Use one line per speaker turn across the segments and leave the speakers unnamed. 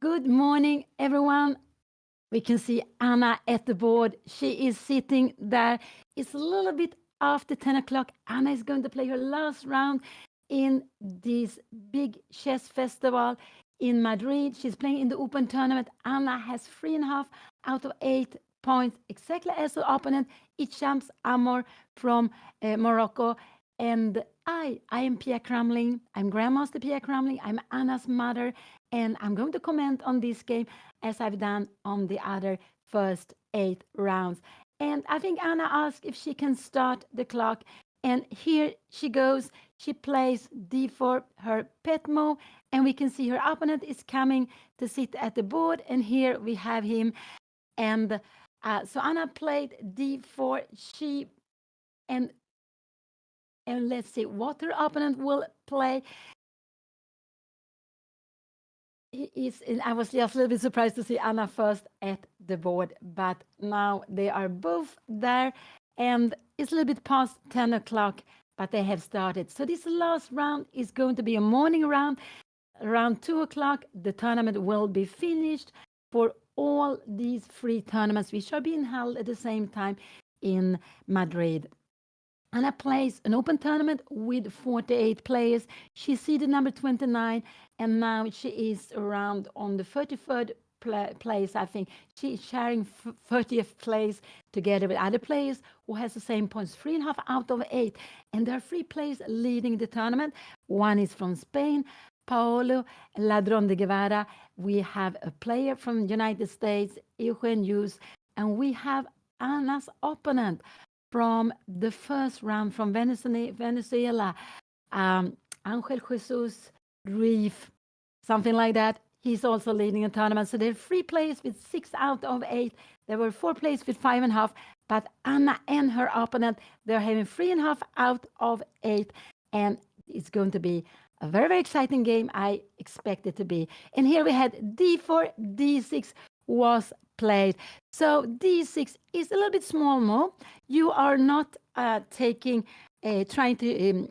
Good morning, everyone. We can see Anna at the board. She is sitting there. It's a little bit after 10 o'clock. Anna is going to play her last round in this big chess festival in Madrid. She's playing in the open tournament. Anna has 3.5 out of 8 points, exactly as her opponent, Ichams Amor from Morocco. And I am Pia Cramling. I'm Grandmaster Pia Cramling. I'm Anna's mother. And I'm going to comment on this game as I've done on the other first 8 rounds. And I think Anna asked if she can start the clock. And here she goes. She plays d4, her pet move. And we can see her opponent is coming to sit at the board. And here we have him. And so Anna played d4. And let's see what her opponent will play. I was just a little bit surprised to see Anna first at the board, but now they are both there, and it's a little bit past 10 o'clock, but they have started. So this last round is going to be a morning round. Around 2 o'clock, the tournament will be finished for all these 3 tournaments, which are being held at the same time in Madrid. Anna plays an open tournament with 48 players. She's seeded number 29, and now she is around on the 33rd place, I think. She's sharing 30th place together with other players who has the same points, 3.5 out of 8. And there are 3 players leading the tournament. One is from Spain, Paolo Ladron de Guevara. We have a player from the United States, Eugen, and we have Anna's opponent from the first round from Venezuela, Angel Jesus Reef, something like that. He's also leading a tournament. So there are 3 players with 6 out of 8. There were 4 players with 5.5. But Anna and her opponent, they're having 3.5 out of 8. And it's going to be a very, very exciting game. I expect it to be. And here we had d4, d6 was played. So d6 is a little bit small move. You are not trying to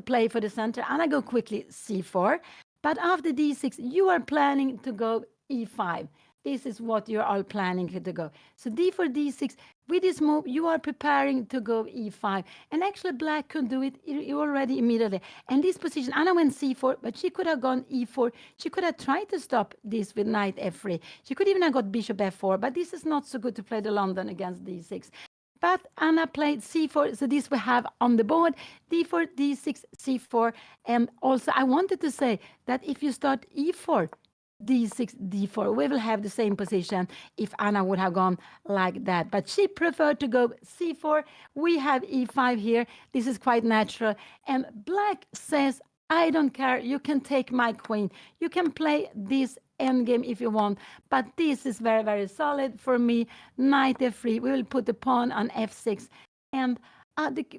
play for the center. And I go quickly c4. But after d6, you are planning to go e5. This is what you are planning to go. So d4, d6. With this move, you are preparing to go e5. And actually, black could do it already immediately. And this position, Anna went c4, but she could have gone e4. She could have tried to stop this with knight f3. She could even have got bishop f4, but this is not so good to play the London against d6. But Anna played c4, so this we have on the board, d4, d6, c4. And also, I wanted to say that if you start e4, d6, d4, we will have the same position if Anna would have gone like that. But she preferred to go c4. We have e5 here. This is quite natural. And black says, I don't care. You can take my queen. You can play this endgame if you want. But this is very, very solid for me. Knight f3. We will put the pawn on f6. And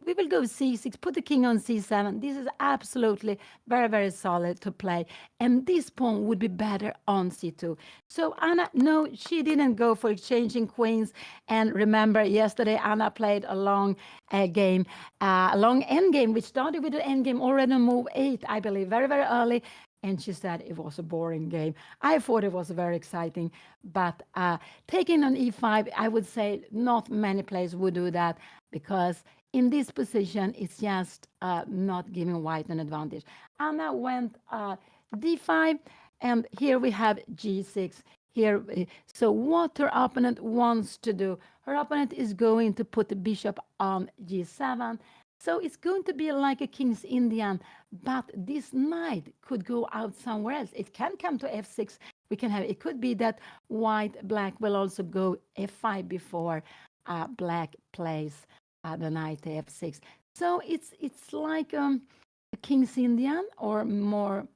we will go c6, put the king on c7. This is absolutely very, very solid to play. And this pawn would be better on c2. So Anna, no, she didn't go for exchanging queens. And remember, yesterday Anna played a long game, a long endgame, which started with the endgame already on move 8, I believe, very, very early. And she said it was a boring game. I thought it was very exciting. But taking on e5, I would say not many players would do that because in this position, it's just not giving white an advantage. Anna went d5, and here we have g6. Here, so what her opponent wants to do, her opponent is going to put the bishop on g7. So it's going to be like a King's Indian, but this knight could go out somewhere else. It can come to f6. We can have, it could be that black will also go f5 before black plays the knight to f6. So it's like a King's Indian or more,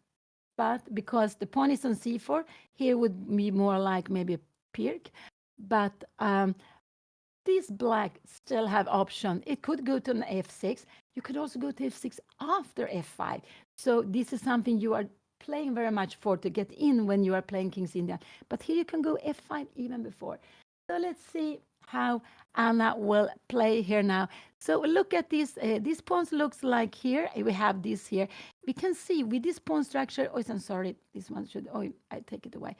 but because the pawn is on c4, here would be more like maybe a Pirk. But this black still have option. It could go to an f6. You could also go to f6 after f5. So this is something you are playing very much for to get in when you are playing King's Indian. But here you can go f5 even before. So let's see how Anna will play here now. So look at this. This pawn looks like here. We have this here. we can see with this pawn structure, oh, I'm sorry, this one should, oh, I take it away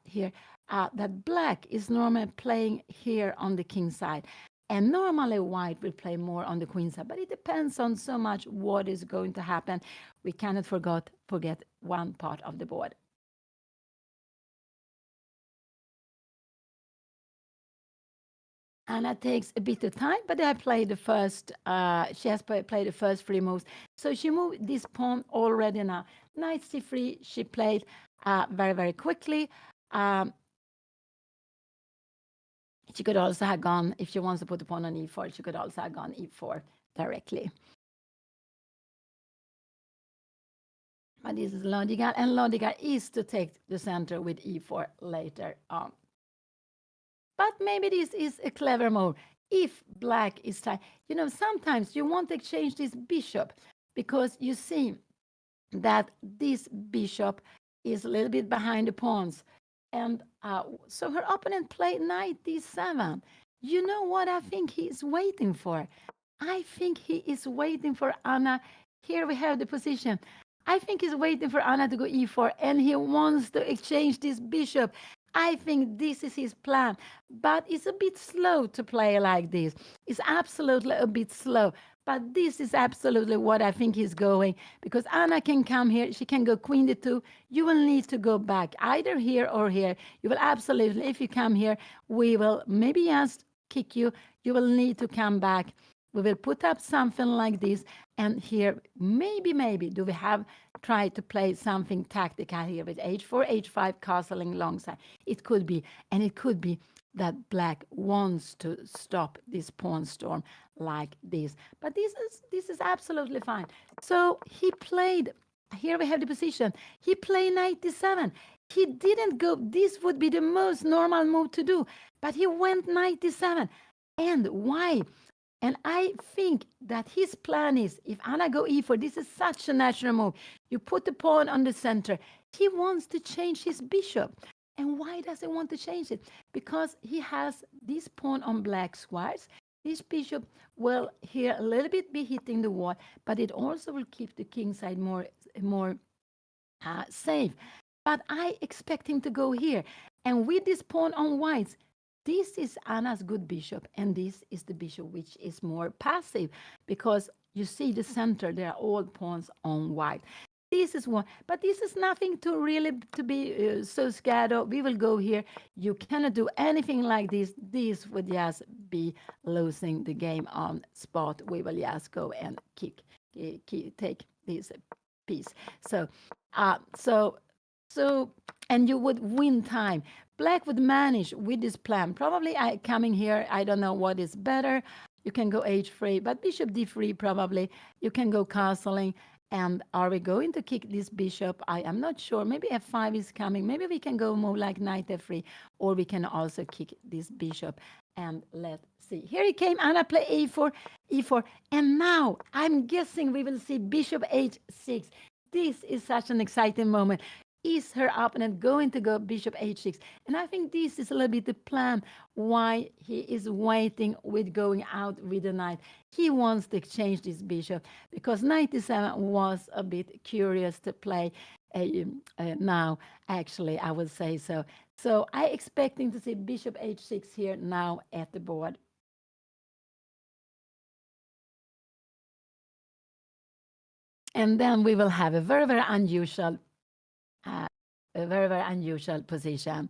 here, that black is normally playing here on the king side. And normally white will play more on the queen side, but it depends on so much what is going to happen. We cannot forget one part of the board. Anna takes a bit of time, but I played the first, she has played the first 3 moves. So she moved this pawn already now. Knight c3, she played very, very quickly. She could also have gone, if she wants to put the pawn on e4, she could also have gone e4 directly. But this is logical, and logical is to take the center with e4 later on. But maybe this is a clever move. If black is tight, sometimes you want to exchange this bishop because you see that this bishop is a little bit behind the pawns. And so her opponent played knight d7. You know what I think he is waiting for? I think he is waiting for Anna. Here we have the position. I think he's waiting for Anna to go e4, and he wants to exchange this bishop. I think this is his plan, but it's a bit slow to play like this. It's absolutely a bit slow, but this is absolutely what I think he's going, because Anna can come here. She can go queen d2. You will need to go back either here or here. You will absolutely, if you come here, we will maybe just kick you. You will need to come back. We will put up something like this, and here maybe do we have tried to play something tactical here with h4, h5, castling alongside. It could be, and it could be that black wants to stop this pawn storm like this. But this is absolutely fine. So he played, here we have the position. He played knight d7. He didn't go, this would be the most normal move to do, but he went knight d7. And why? And I think that his plan is, if Anna go e4, this is such a natural move. You put the pawn on the center. He wants to change his bishop. And why does he want to change it? Because he has this pawn on black squares. This bishop will here a little bit be hitting the wall, but it also will keep the king side more safe. But I expect him to go here. And with this pawn on whites, this is Anna's good bishop, and this is the bishop which is more passive, because you see the center, there are all pawns on white. This is one, but this is nothing to really to be so scared of. We will go here. You cannot do anything like this. This would just be losing the game on spot. We will just go and take this piece. So, and you would win time. Black would manage with this plan. Probably coming here, I don't know what is better. You can go h3, but bishop d3 probably. You can go castling. And are we going to kick this bishop? I am not sure. Maybe f5 is coming. Maybe we can go move like knight f3, or we can also kick this bishop. And let's see. Here he came. Anna play a4, e4. And now I'm guessing we will see bishop h6. This is such an exciting moment. Is her opponent going to go bishop h6? And I think this is a little bit the plan why he is waiting with going out with the knight. He wants to exchange this bishop because knight d7 was a bit curious to play now, actually, I would say so. So I expecting to see bishop h6 here now at the board. And then we will have a very, very unusual position.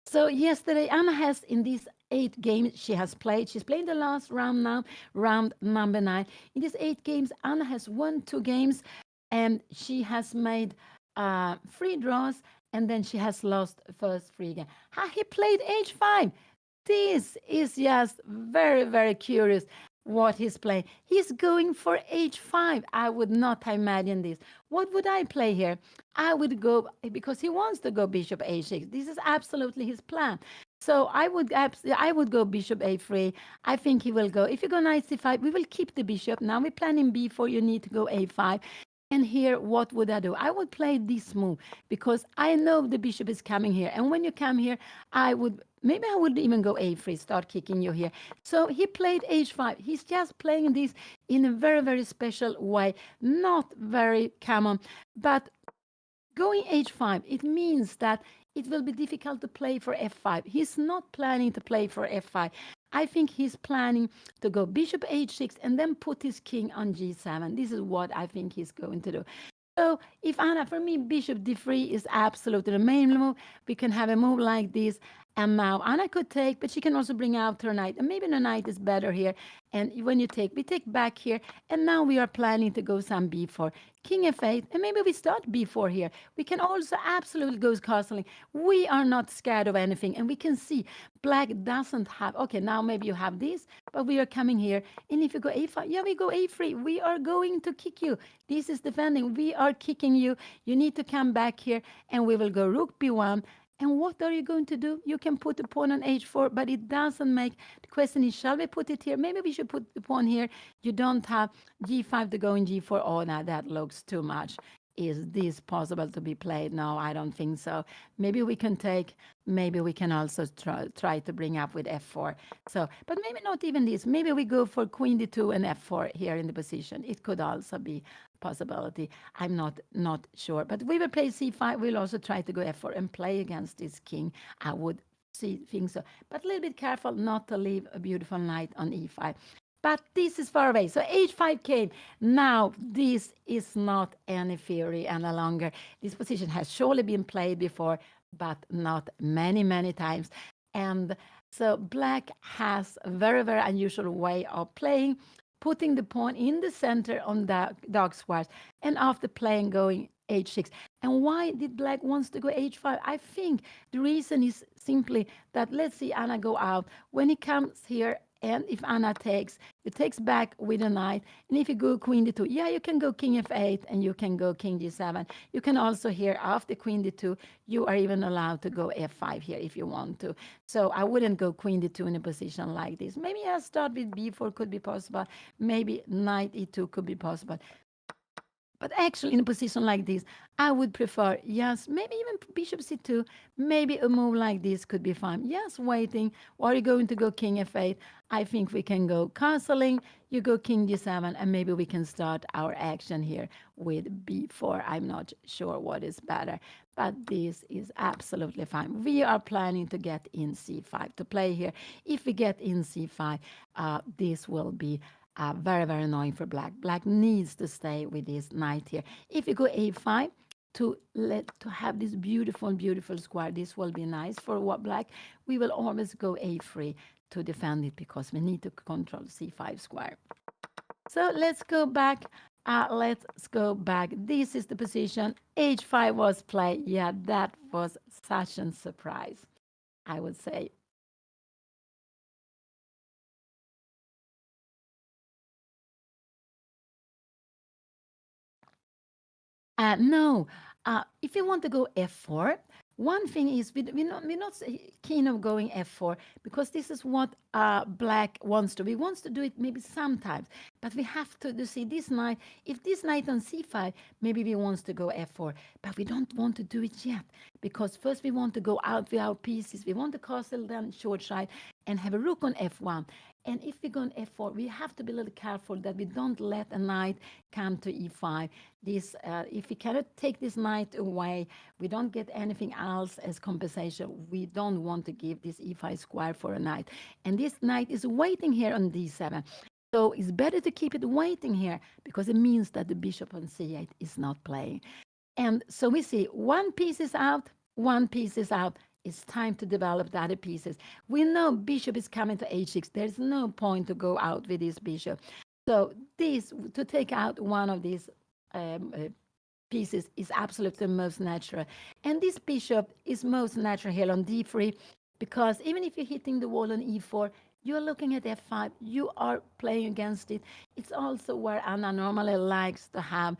So yesterday, Anna has, in these 8 games she's played the last round now, round number 9. In these 8 games, Anna has won 2 games, and she has made 3 draws, and then she has lost first 3 games. He played h5. This is just very, very curious what he's playing. He's going for h5. I would not have imagined this. What would I play here? I would go, because he wants to go bishop h6. This is absolutely his plan. So I would go bishop a3. I think he will go. If you go knight c5, we will keep the bishop. Now we're planning b4. You need to go a5. And here, what would I do? I would play this move because I know the bishop is coming here. And when you come here, maybe I would even go a3, start kicking you here. So he played h5. He's just playing this in a very, very special way, not very common. But going h5, it means that it will be difficult to play for f5. He's not planning to play for f5. I think he's planning to go bishop h6 and then put his king on g7. This is what I think he's going to do. So if Anna, for me, bishop d3 is absolutely the main move. We can have a move like this. And now Anna could take, but she can also bring out her knight. And maybe the knight is better here. And when you take, we take back here. And now we are planning to go some b4. King f8. And maybe we start b4 here. We can also absolutely go castling. We are not scared of anything. And we can see black doesn't have, okay, now maybe you have this, but we are coming here. And if you go a5, yeah, we go a3. We are going to kick you. This is defending. We are kicking you. You need to come back here. And we will go rook b1. And what are you going to do? You can put the pawn on h4, but it doesn't make, the question is, shall we put it here? Maybe we should put the pawn here. You don't have g5 to go in g4. Oh, now that looks too much. Is this possible to be played? No, I don't think so. Maybe we can take, maybe we can also try to bring up with f4. So, but maybe not even this. Maybe we go for queen d2 and f4 here in the position. It could also be possibility. I'm not sure. But we will play c5. We'll also try to go f4 and play against this king. I would think so. But a little bit careful not to leave a beautiful knight on e5. But this is far away. So h5 came. Now, this is not any theory any longer. This position has surely been played before, but not many, many times. And so black has a very, very unusual way of playing, putting the pawn in the center on the dark squares, and after playing going h6. And why did black wants to go h5? I think the reason is simply that, let's see Anna go out. When he comes here, and if Anna takes, it takes back with a knight. And if you go queen d2, yeah, you can go king f8 and you can go king g7. You can also here, after queen d2, you are even allowed to go f5 here if you want to. So I wouldn't go queen d2 in a position like this. Maybe I start with b4 could be possible. Maybe knight e2 could be possible. But actually, in a position like this, I would prefer, yes, maybe even bishop c2, maybe a move like this could be fine. Yes, waiting. Or are you going to go king f8? I think we can go castling. You go king g7, and maybe we can start our action here with b4. I'm not sure what is better, but this is absolutely fine. We are planning to get in c5 to play here. If we get in c5, this will be very, very annoying for black. Black needs to stay with this knight here. If you go a5 to have this beautiful, beautiful square, this will be nice for what black. We will always go a3 to defend it because we need to control c5 square. So let's go back. Let's go back. This is the position. h5 was played. Yeah, that was such a surprise, I would say. No, if you want to go f4, one thing is we're not keen of going f4 because this is what black wants to. We wants to do it maybe sometimes, but we have to see this knight. If this knight on c5, maybe we wants to go f4, but we don't want to do it yet because first we want to go out with our pieces. We want the castle then short side and have a rook on f1. And if we go on f4, we have to be a little careful that we don't let a knight come to e5. This, if we cannot take this knight away, we don't get anything else as compensation. We don't want to give this e5 square for a knight. And this knight is waiting here on d7. So it's better to keep it waiting here because it means that the bishop on c8 is not playing. And so we see one piece is out, one piece is out. It's time to develop the other pieces. We know bishop is coming to h6. There's no point to go out with this bishop. So this, to take out one of these pieces is absolutely most natural. And this bishop is most natural here on d3 because even if you're hitting the wall on e4, you're looking at f5, you are playing against it. It's also where Anna normally likes to have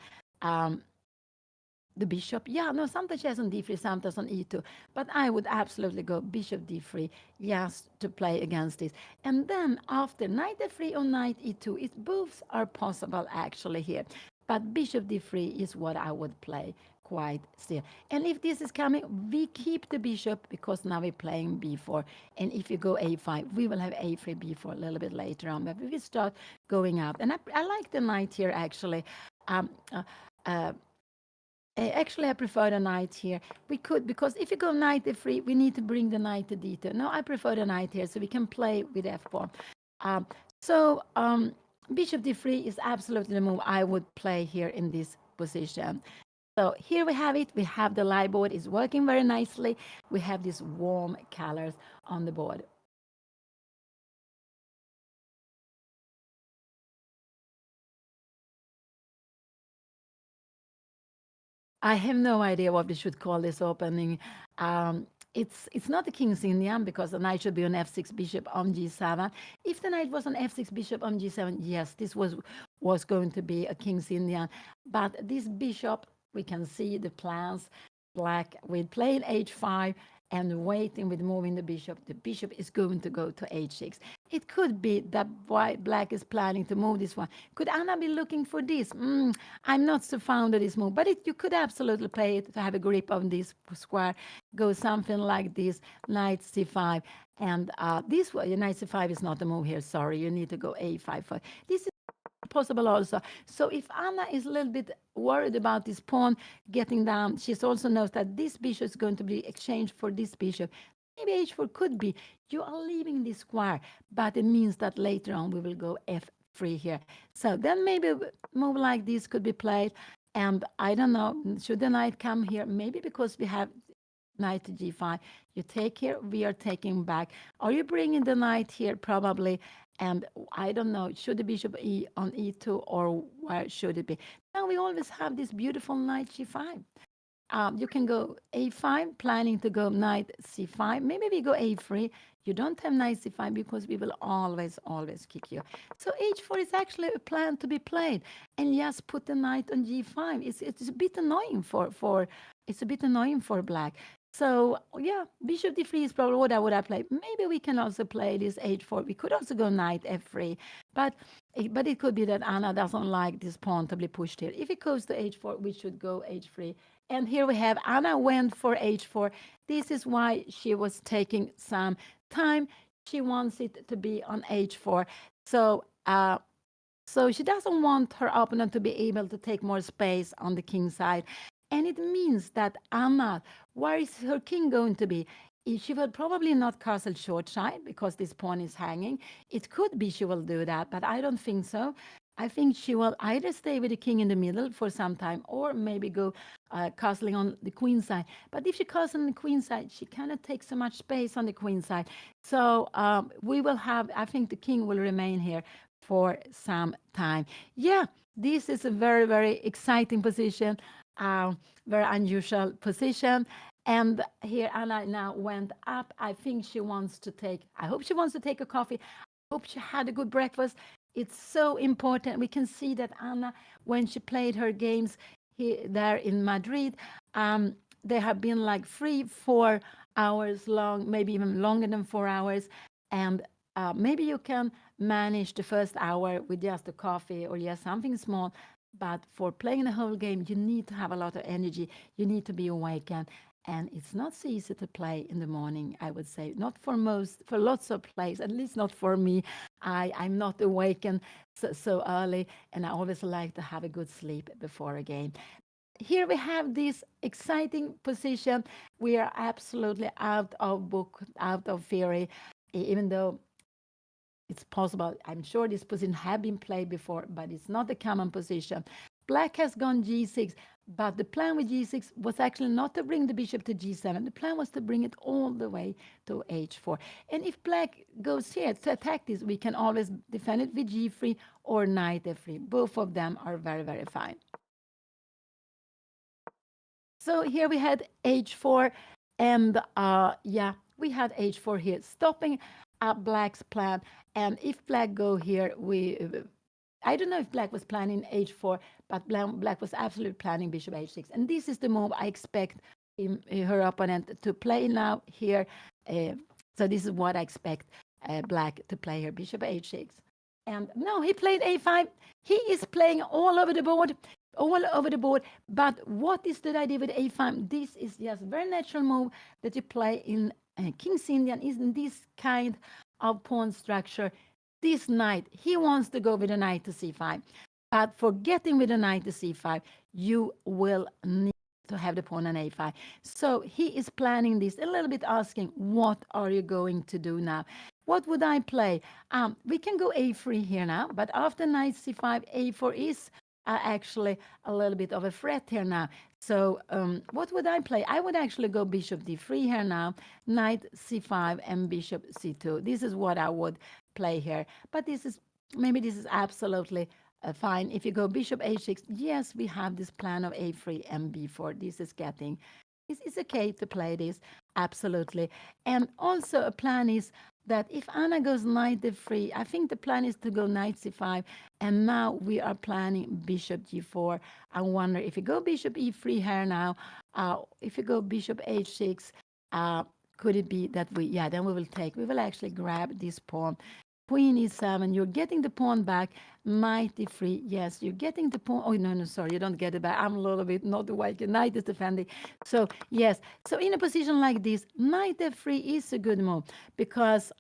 the bishop. Yeah, no, sometimes she has on d3, sometimes on e2. But I would absolutely go bishop d3, yes, to play against this. And then after knight f3 or knight e2, it both are possible actually here. but bishop d3 is what I would play quite still. And if this is coming, we keep the bishop because now we're playing b4. And if you go a5, we will have a3, b4 a little bit later on. But we will start going up. And I like the knight here, actually. Um, uh, uh, Actually, I prefer the knight here. We could, because if you go knight d3, we need to bring the knight to d2. No, I prefer the knight here, so we can play with f4. Um, so bishop d3 is absolutely the move I would play here in this position. So here we have it. We have the live board. It's working very nicely. We have these warm colors on the board. I have no idea what we should call this opening. Um, it's not the King's Indian because the knight should be on f6 bishop on g7. If the knight was on f6 bishop on g7, yes, this was going to be a King's Indian. But this bishop, we can see the plans. Black with playing h5 and waiting with moving the bishop. The bishop is going to go to h6. It could be that black is planning to move this one. Could Anna be looking for this? I'm not so fond of this move, but you could absolutely play it to have a grip on this square. Go something like this, knight c5. And this way, knight c5 is not the move here. Sorry, you need to go a5. This is possible also. So if Anna is a little bit worried about this pawn getting down, she also knows that this bishop is going to be exchanged for this bishop. Maybe h4 could be. You are leaving this square, but it means that later on we will go f3 here. So then maybe a move like this could be played. And I don't know, should the knight come here? Maybe because we have knight to g5. You take here, we are taking back. Are you bringing the knight here? Probably. And I don't know, should the bishop on e2 or where should it be? Now we always have this beautiful knight g5. You can go a5, planning to go knight c5. Maybe we go a3. You don't have knight c5 because we will always kick you. So h4 is actually a plan to be played. And yes, put the knight on g5. It's a bit annoying for black. So yeah, bishop d3 is probably what I would have played. Maybe we can also play this h4. We could also go knight f3, but it could be that Anna doesn't like this pawn to be pushed here. If it goes to h4, we should go h3. And here we have Anna went for h4. This is why she was taking some time. She wants it to be on h4. So she doesn't want her opponent to be able to take more space on the king side. And it means that Anna, where is her king going to be? She will probably not castle short side because this pawn is hanging. It could be she will do that, but I don't think so. I think she will either stay with the king in the middle for some time or maybe go castling on the queen side. But if she castles on the queen side, she cannot take so much space on the queen side. So we will have, I think the king will remain here for some time. Yeah, this is a very, very exciting position, very unusual position. And here Anna now went up. I think she wants to take, I hope she wants to take a coffee. I hope she had a good breakfast. It's so important. We can see that Anna, when she played her games there in Madrid, they have been like 3-4 hours long, maybe even longer than 4 hours. And maybe you can manage the first hour with just a coffee or just something small. But for playing the whole game, you need to have a lot of energy. You need to be awakened. And it's not so easy to play in the morning, I would say. Not for lots of players, at least not for me. I'm not awakened so early, and I always like to have a good sleep before a game. Here we have this exciting position. We are absolutely out of book, out of theory, even though it's possible. I'm sure this position have been played before, but it's not a common position. Black has gone g6, but the plan with g6 was actually not to bring the bishop to g7. The plan was to bring it all the way to h4. And if black goes here to attack this, we can always defend it with g3 or knight f3. Both of them are very, very fine. So here we had h4, and yeah, we had h4 here, stopping black's plan. And if black go here, I don't know if black was planning h4, but black was absolutely planning bishop h6. And this is the move I expect her opponent to play now here. So this is what I expect black to play here, bishop h6. And no, he played a5. He is playing all over the board, all over the board. But what is the idea with a5? This is just a very natural move that you play in King's Indian, is in this kind of pawn structure. This knight, he wants to go with a knight to c5. But for getting with a knight to c5, you will need to have the pawn on a5. So he is planning this, a little bit asking, what are you going to do now? What would I play? We can go a3 here now, but after knight c5, a4 is actually a little bit of a threat here now. So what would I play? I would actually go bishop d3 here now, knight c5 and bishop c2. This is what I would play here. But maybe this is absolutely fine. If you go bishop h6, yes, we have this plan of a3 and b4. This is getting, it's okay to play this, absolutely. And also a plan is that if Anna goes knight d3, I think the plan is to go knight c5, and now we are planning bishop g4. I wonder if you go bishop e3 here now, if you go bishop h6, could it be that then we will actually grab this pawn. Queen e7, you're getting the pawn back. Knight d3, yes, you're getting the pawn. Oh, no, sorry, you don't get it back. I'm a little bit not awake. Knight is defending. So, yes, so in a position like this, knight f3 is a good move because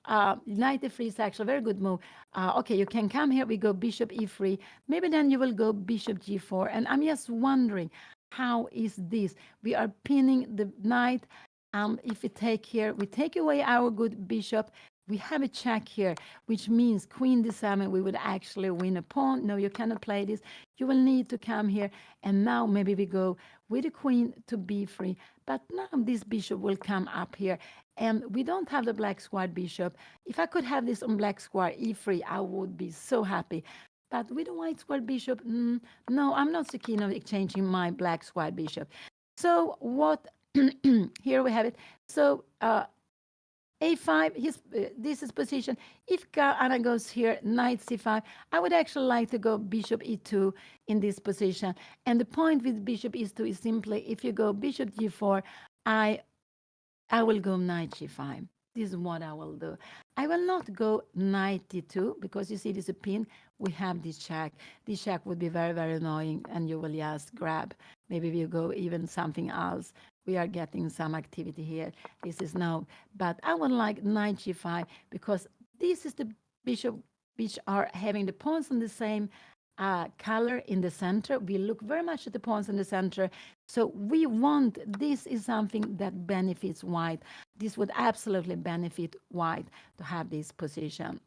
knight f3 is actually a very good move. Okay, you can come here. We go bishop e3. Maybe then you will go bishop g4. And I'm just wondering, how is this? We are pinning the knight. If we take here, we take away our good bishop. We have a check here, which means queen d7, we would actually win a pawn. No, you cannot play this. You will need to come here. And now maybe we go with the queen to b3. But now this bishop will come up here. And we don't have the black square bishop. If I could have this on black square e3, I would be so happy. But with the white square bishop, no, I'm not so keen on exchanging my black square bishop. So what, here we have it. So a5, this is position. If Anna goes here, knight c5, I would actually like to go bishop e2 in this position. And the point with bishop e2 is simply, if you go bishop g4, I will go knight g5. This is what I will do. I will not go knight d2 because you see this is a pin. We have this check. This check would be very, very annoying, and you will just grab. Maybe we go even something else. We are getting some activity here. This is no, but I would like knight g5 because this is the bishop which are having the pawns on the same color in the center. We look very much at the pawns in the center. So we want, this is something that benefits white. This would absolutely benefit white to have this position.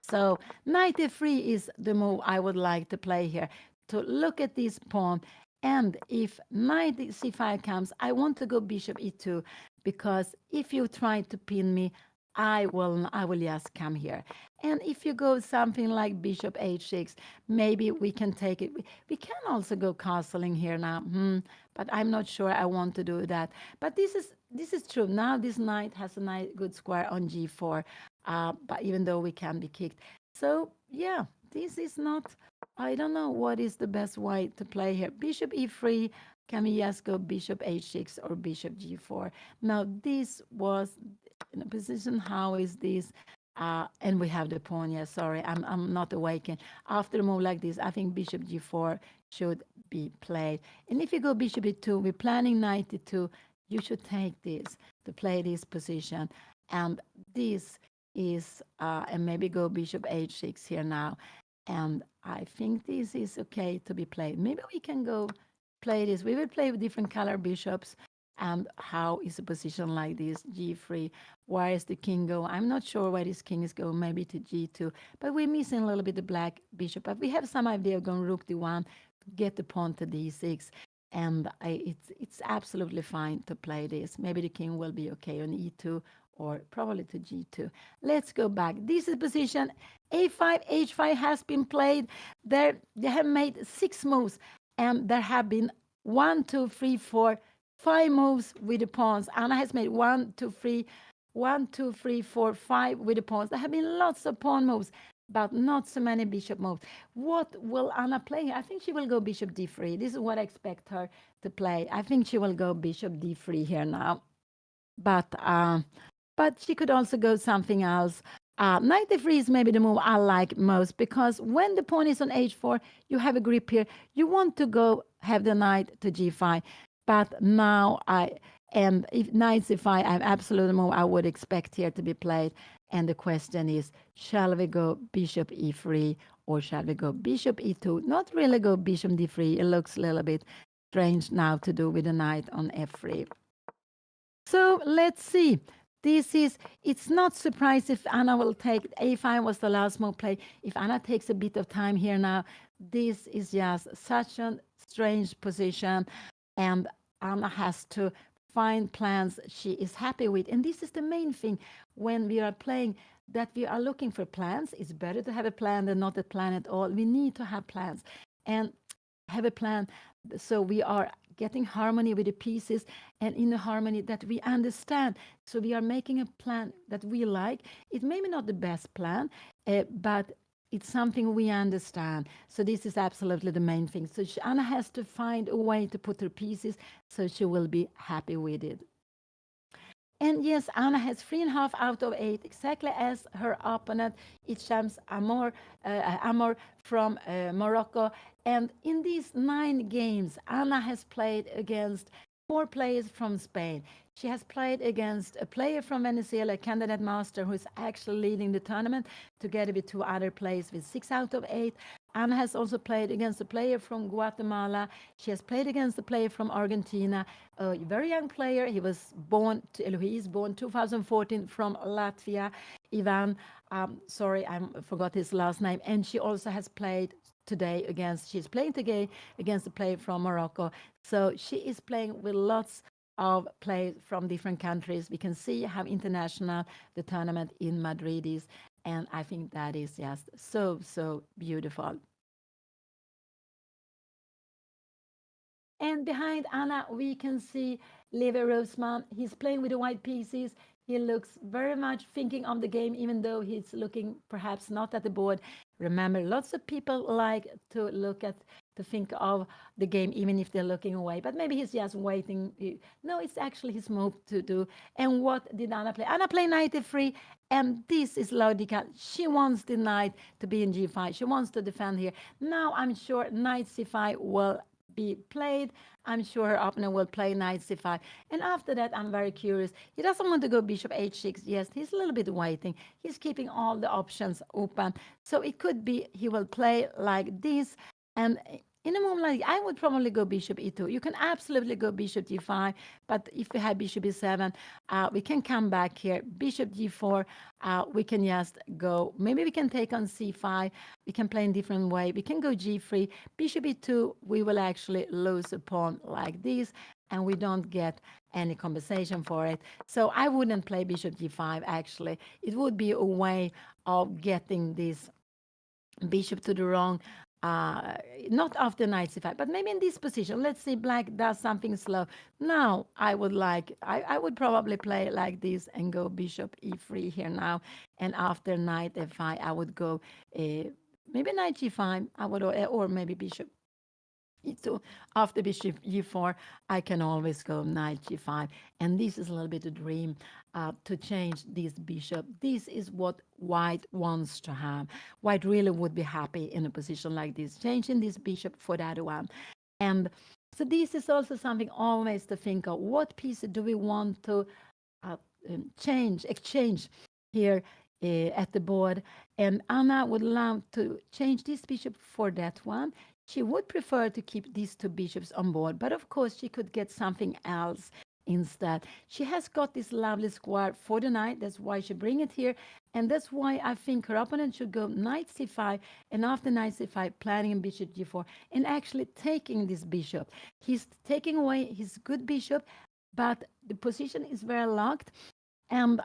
So knight f3 is the move I would like to play here, to look at this pawn. And if knight c5 comes, I want to go bishop e2 because if you try to pin me, I will just come here. And if you go something like bishop h6, maybe we can take it. We can also go castling here now, but I'm not sure I want to do that. But this is true. Now this knight has a nice good square on g4, but even though we can be kicked. So yeah, this is not, I don't know what is the best way to play here. Bishop e3, can we just go bishop h6 or bishop g4? Now this was in a position, how is this? And we have the pawn. Yeah, sorry, I'm not awakened. After a move like this, I think bishop g4 should be played. And if you go bishop e2, we're planning knight e2. You should take this to play this position. And this is, and maybe go bishop h6 here now. And I think this is okay to be played. Maybe we can go play this. We will play with different color bishops. And how is a position like this? G3. Where is the king go? I'm not sure where this king is going. Maybe to G2. But we're missing a little bit the black bishop. But we have some idea of going rook D1, get the pawn to D6. And it's absolutely fine to play this. Maybe the king will be okay on E2 or probably to G2. Let's go back. This is position A5, H5 has been played. They have made 6 moves. And there have been 1, 2, 3, 4, 5 moves with the pawns. Anna has made 1, 2, 3, 1, 2, 3, 4, 5 with the pawns. There have been lots of pawn moves, but not so many bishop moves. What will Anna play? I think she will go bishop d3. This is what I expect her to play. I think she will go bishop d3 here now. But she could also go something else. Knight f3 is maybe the move I like most because when the pawn is on h4, you have a grip here. You want to go have the knight to g5, but now and if knight c5, I have absolute move I would expect here to be played. And the question is, shall we go bishop e3 or shall we go bishop e2? Not really go bishop d3. It looks a little bit strange now to do with the knight on f3. So let's see. It's not surprised if Anna will take, a5 was the last move play. If Anna takes a bit of time here now, this is just such a strange position. And Anna has to find plans she is happy with. And this is the main thing when we are playing, that we are looking for plans. It's better to have a plan than not a plan at all. We need to have plans and have a plan so we are getting harmony with the pieces and in a harmony that we understand. So we are making a plan that we like. It may be not the best plan, but it's something we understand. So this is absolutely the main thing. So Anna has to find a way to put her pieces so she will be happy with it. And yes, Anna has 3.5 out of 8, exactly as her opponent, Ichams Amor from Morocco. And in these 9 games, Anna has played against 4 players from Spain. She has played against a player from Venezuela, a candidate master who is actually leading the tournament, together with 2 other players with 6 out of 8. Anna has also played against a player from Guatemala. She has played against a player from Argentina, a very young player. He is born 2014 from Latvia. Ivan, sorry, I forgot his last name. And she also has played today she's playing today against a player from Morocco. So she is playing with lots of players from different countries. We can see how international the tournament in Madrid is. And I think that is just so beautiful. And behind Anna, we can see Levi Roseman. He's playing with the white pieces. He looks very much thinking of the game, even though he's looking perhaps not at the board. Remember, lots of people like to think of the game, even if they're looking away. But maybe he's just waiting. No, it's actually his move to do. And what did Anna play? Anna played knight f3, and this is logical. She wants the knight to be in g5. She wants to defend here. Now I'm sure knight c5 will be played. I'm sure her opponent will play knight c5. And after that, I'm very curious. He doesn't want to go bishop h6. Yes, he's a little bit waiting. He's keeping all the options open. So it could be he will play like this. And in a moment like I would probably go bishop e2. You can absolutely go bishop d5, but if we have bishop e7, we can come back here. Bishop d4, we can just go. Maybe we can take on c5. We can play in different way. We can go g3. Bishop e2, we will actually lose a pawn like this, and we don't get any compensation for it. So I wouldn't play bishop d5, actually. It would be a way of getting this bishop to the wrong, not after knight c5, but maybe in this position. Let's see, black does something slow. Now I would probably play like this and go bishop e3 here now. And after knight f5, I would go maybe knight g5, I would, or maybe bishop e2. After bishop e4, I can always go knight g5. And this is a little bit a dream to change this bishop. This is what white wants to have. White really would be happy in a position like this, changing this bishop for the other one. And so this is also something always to think of. What piece do we want to exchange here at the board? And Anna would love to change this bishop for that one. She would prefer to keep these 2 bishops on board, but of course she could get something else instead. She has got this lovely square for the knight. That's why she bring it here. And that's why I think her opponent should go knight c5, and after knight c5, planning on bishop g4, and actually taking this bishop. He's taking away his good bishop, but the position is very locked, and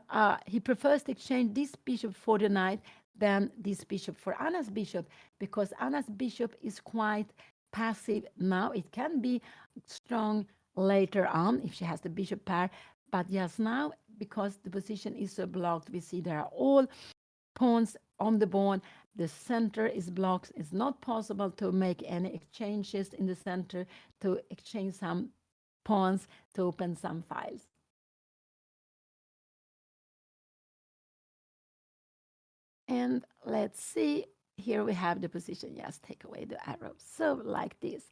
he prefers to exchange this bishop for the knight than this bishop for Anna's bishop, because Anna's bishop is quite passive now. It can be strong later on if she has the bishop pair, but just now, because the position is so blocked, we see there are all pawns on the board. The center is blocked. It's not possible to make any exchanges in the center, to exchange some pawns, to open some files. And let's see. Here we have the position. Yes, take away the arrow. So like this.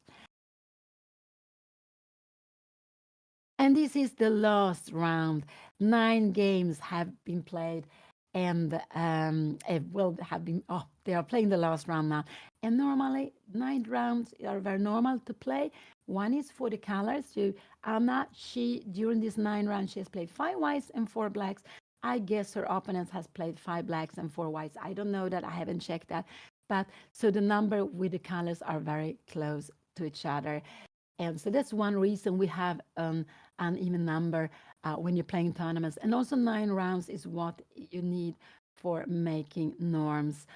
And this is the last round. 9 games have been played, and it will have been. Oh, they are playing the last round now. And normally, 9 rounds are very normal to play. One is for the colors. So Anna, she during these 9 rounds, she has played 5 whites and 4 blacks. I guess her opponent has played 5 blacks and 4 whites. I don't know that. I haven't checked that. But so the number with the colors are very close to each other. And so that's one reason we have an even number when you're playing tournaments. And also 9 rounds is what you need for making norms.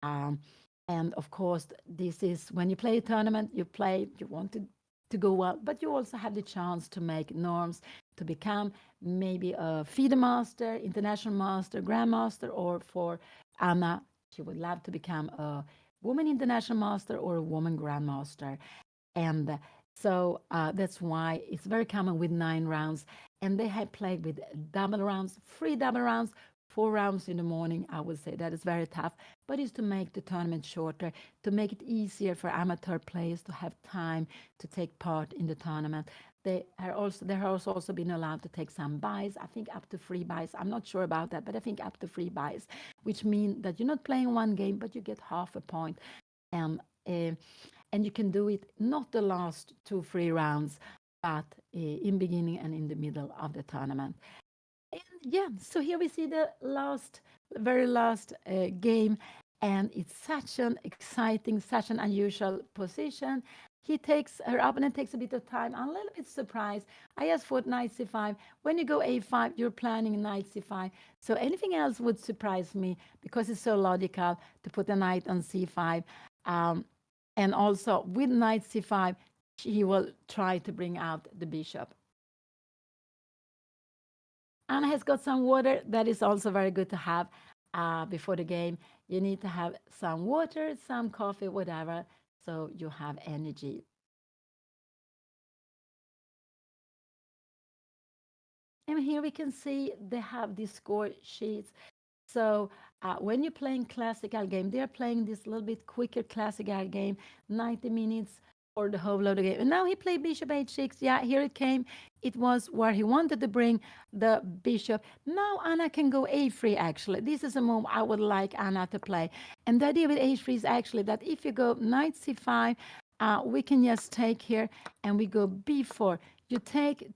Um, and of course, this is when you play a tournament, you want to go well, but you also have the chance to make norms to become maybe a FIDE master, international master, grandmaster, or for Anna, she would love to become a woman international master or a woman grandmaster. And so that's why it's very common with 9 rounds. And they have played with double rounds, 3 double rounds, 4 rounds in the morning. I would say that is very tough, but it's to make the tournament shorter, to make it easier for amateur players to have time to take part in the tournament. There has also been allowed to take some buys. I think up to 3 buys. I'm not sure about that, but I think up to 3 buys, which mean that you're not playing one game, but you get half a point. And uh, and you can do it not the last 2 3 rounds, but in beginning and in the middle of the tournament. And yeah, so here we see the very last game, and it's such an exciting, such an unusual position. Her opponent takes a bit of time. I'm a little bit surprised. I asked for knight c5. When you go a5, you're planning knight c5. So anything else would surprise me because it's so logical to put a knight on c5. Um, and also with knight c5, he will try to bring out the bishop. Anna has got some water. That is also very good to have before the game. You need to have some water, some coffee, whatever, so you have energy. And here we can see they have these score sheets. So when you're playing classical game, they're playing this little bit quicker classical game, 90 minutes for the whole of the game. And now he played bishop h6. Yeah, here it came. It was where he wanted to bring the bishop. Now Anna can go a3, actually. This is a move I would like Anna to play. And the idea with a3 is actually that if you go knight c5, we can just take here and we go b4. You take,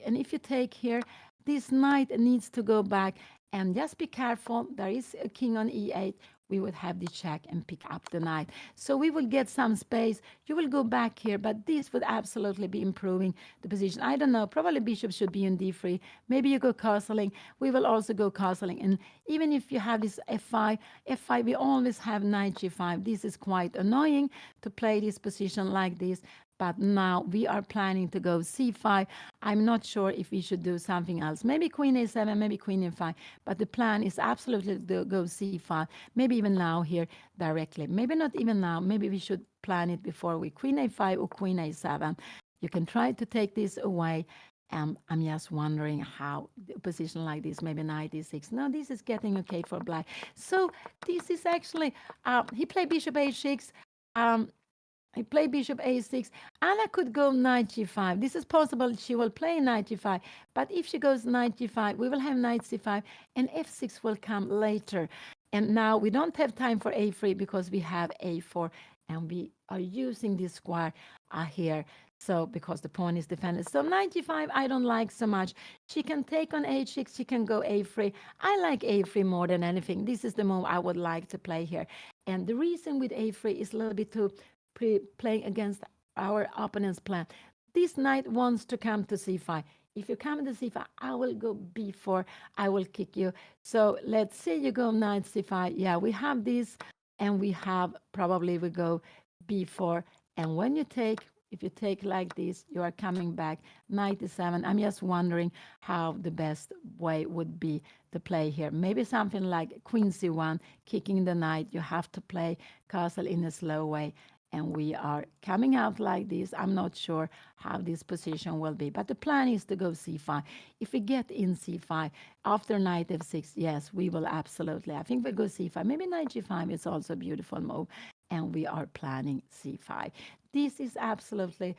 and if you take here, this knight needs to go back. And just be careful, there is a king on e8. We would have the check and pick up the knight. So we will get some space. You will go back here, but this would absolutely be improving the position. I don't know, probably bishop should be in d3. Maybe you go castling. We will also go castling. And even if you have this f5, we always have knight g5. This is quite annoying to play this position like this. But now we are planning to go c5. I'm not sure if we should do something else. Maybe queen a7, maybe queen a5. But the plan is absolutely to go c5. Maybe even now here directly. Maybe not even now. Maybe we should plan it before we queen a5 or queen a7. You can try to take this away. I'm just wondering how a position like this, maybe knight e6. No, this is getting okay for black. So this is actually, he played bishop h6. I play bishop a6. Anna could go knight g5. This is possible. She will play knight g5. But if she goes knight g5, we will have knight c5, and f6 will come later. And now we don't have time for a3 because we have a4, and we are using this square here. So because the pawn is defended. So knight g5, I don't like so much. She can take on h6. She can go a3. I like a3 more than anything. This is the move I would like to play here. And the reason with a3 is a little bit to playing against our opponent's plan. This knight wants to come to c5. If you come to c5, I will go b4. I will kick you. So let's say you go knight c5. Yeah, we have this, and we have probably we go b4. And when you take, if you take like this, you are coming back knight e7. I'm just wondering how the best way would be to play here. Maybe something like queen c1, kicking the knight. You have to play castle in a slow way. and we are coming out like this. I'm not sure how this position will be, but the plan is to go c5. If we get in c5 after knight f6, yes, we will absolutely. I think we go c5. Maybe knight g5 is also a beautiful move, and we are planning c5. This is absolutely,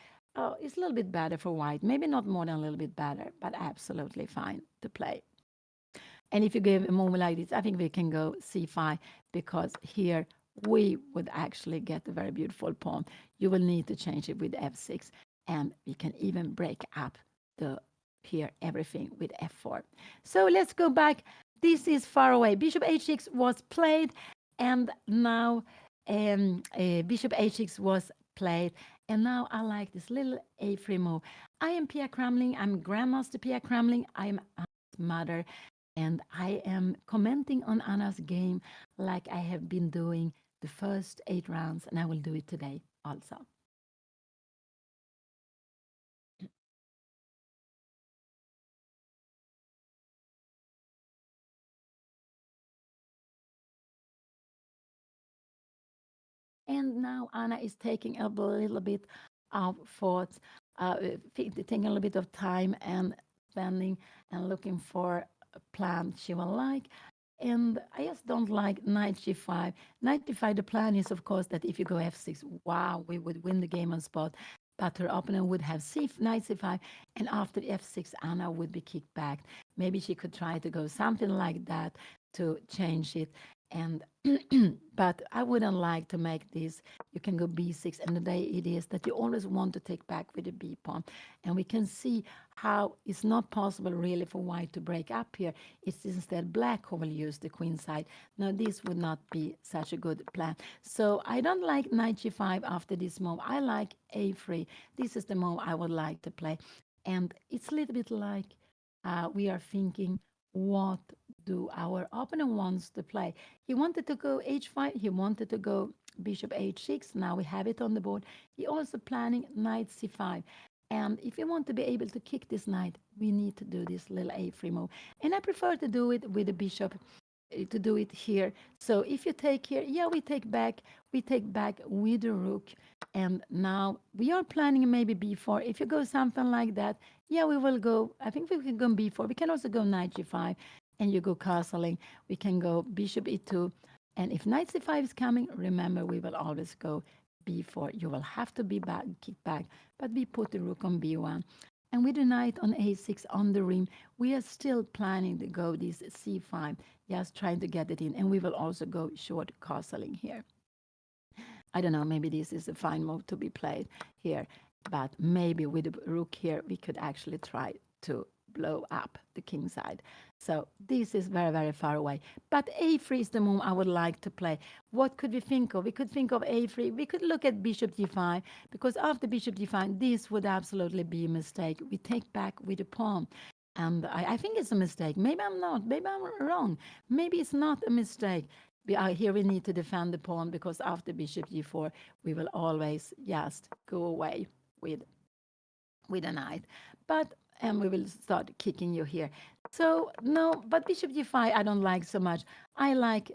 it's a little bit better for white. Maybe not more than a little bit better, but absolutely fine to play. And if you give a move like this, I think we can go c5 because here we would actually get a very beautiful pawn. You will need to change it with f6, and we can even break up the here everything with f4. So let's go back. This is far away. Bishop h6 was played, and now bishop h6 was played, and now I like this little a3 move. I am Pia Cramling. I'm Grandmaster Pia Cramling. I'm Anna's mother, and I am commenting on Anna's game like I have been doing the first 8 rounds, and I will do it today also. And now Anna is taking a little bit of thoughts, taking a little bit of time and spending and looking for a plan she will like. And I just don't like knight g5. Knight g5, the plan is, of course, that if you go f6, wow, we would win the game on spot. But her opponent would have knight c5, and after f6, Anna would be kicked back. Maybe she could try to go something like that to change it. And but I wouldn't like to make this. You can go b6, and the day it is that you always want to take back with the b pawn. And we can see how it's not possible really for white to break up here. It's instead black who will use the queen side. Now this would not be such a good plan. So I don't like knight g5 after this move. I like a3. This is the move I would like to play. And it's a little bit like we are thinking, what do our opponent wants to play? He wanted to go h5. He wanted to go bishop h6. Now we have it on the board. He also planning knight c5. And if you want to be able to kick this knight, we need to do this little a3 move. And I prefer to do it with the bishop, to do it here. So if you take here, yeah, we take back with the rook. And now we are planning maybe b4. If you go something like that, yeah, we will go, I think we can go b4. We can also go knight g5, and you go castling. We can go bishop e2. And if knight c5 is coming, remember, we will always go b4. You will have to be back, kick back, but we put the rook on b1. And with the knight on a6 on the rim, we are still planning to go this c5, just trying to get it in. And we will also go short castling here. I don't know, maybe this is a fine move to be played here, but maybe with the rook here, we could actually try to blow up the king side. So this is very, very far away. But a3 is the move I would like to play. What could we think of? We could think of a3. We could look at bishop d5, because after bishop d5, this would absolutely be a mistake. We take back with the pawn. And I think it's a mistake. Maybe I'm not. Maybe I'm wrong. Maybe it's not a mistake. Here we need to defend the pawn, because after bishop g4, we will always just go away with a knight. But and we will start kicking you here. So no, but bishop g5 I don't like so much. I like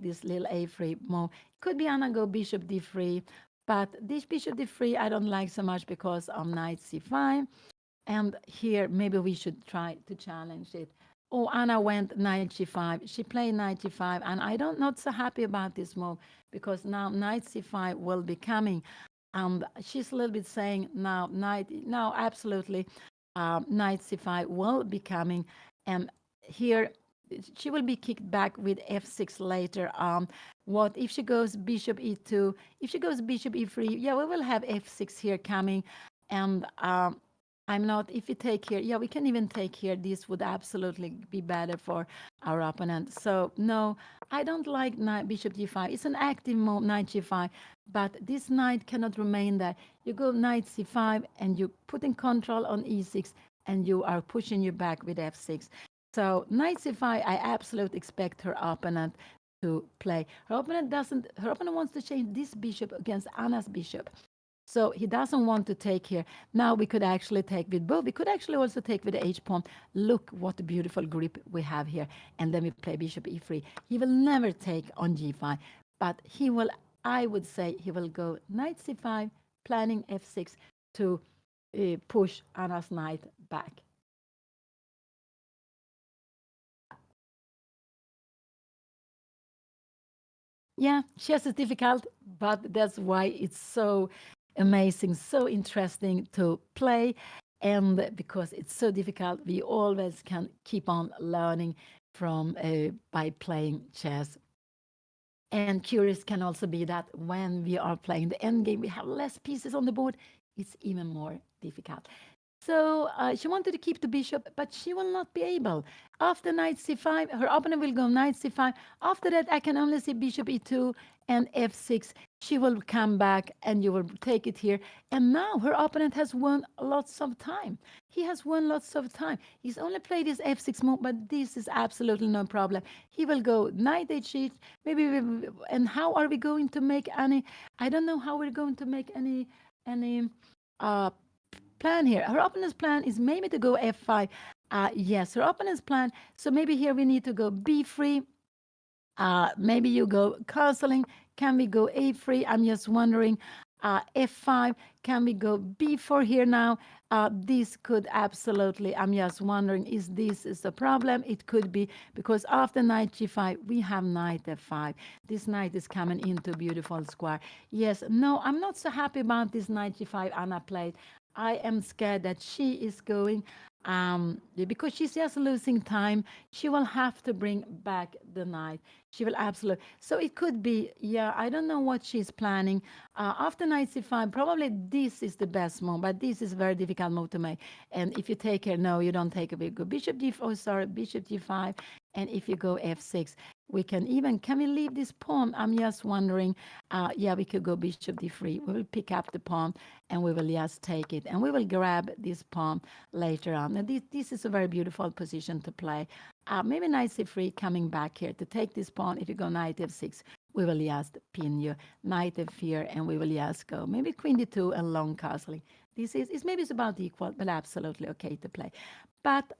this little a3 move. Could be Anna go bishop d3, but this bishop d3 I don't like so much because of knight c5. And here maybe we should try to challenge it. Oh, Anna went knight g5. She played knight g5, and I don't not so happy about this move, because now knight c5 will be coming. And she's a little bit saying now absolutely, knight c5 will be coming, and here she will be kicked back with f6 later on. What if she goes bishop e2? If she goes bishop e3, yeah, we will have f6 here coming, and I'm not, if we take here, yeah, we can even take here. This would absolutely be better for our opponent. So, no, I don't like knight, bishop g5. It's an active move, knight g5, but this knight cannot remain there. You go knight c5, and you put in control on e6, and you are pushing you back with f6. So, knight c5, I absolutely expect her opponent to play. Her opponent wants to change this bishop against Anna's bishop. So he doesn't want to take here. Now we could actually take with both. We could actually also take with the h pawn. Look what a beautiful grip we have here. And then we play bishop e3. He will never take on g5, but he will I would say he will go knight c5, planning f6 to push Anna's knight back. Yeah, chess is difficult, but that's why it's so amazing, so interesting to play. And because it's so difficult, we always can keep on learning from by playing chess. And curious can also be that when we are playing the endgame, we have less pieces on the board. It's even more difficult. So she wanted to keep the bishop, but she will not be able. After knight c5, her opponent will go knight c5. After that, I can only see bishop e2 and f6. She will come back and you will take it here. And now her opponent has won lots of time. He has won lots of time. He's only played his f6 move, but this is absolutely no problem. He will go knight h8. Maybe, and how are we going to make any? I don't know how we're going to make any uh, plan here. Her opponent's plan is maybe to go f5. Yes, her opponent's plan. So maybe here we need to go b3. Maybe you go castling. Can we go a3? I'm just wondering. F5. Can we go b4 here now? This could absolutely. I'm just wondering, is this is a problem? It could be because after knight g5, we have knight f5. This knight is coming into beautiful square. Yes, no, I'm not so happy about this knight g5 Anna played. I am scared that she is going because she's just losing time. She will have to bring back the knight. She will absolutely. So it could be, yeah, I don't know what she's planning. After knight c5, probably this is the best move, but this is a very difficult move to make. And if you take her, no, you don't take a big go. Bishop d4, oh, sorry, bishop g5. And if you go f6, we can even, can we leave this pawn? I'm just wondering. Yeah, we could go bishop d3. We will pick up the pawn and we will just take it. And we will grab this pawn later on. And this is a very beautiful position to play. Maybe knight c3 coming back here to take this pawn. If you go knight f6, we will just pin you. Knight f4, and we will just go. Maybe queen d2 and long castling. This is maybe it's about equal, but absolutely okay to play. But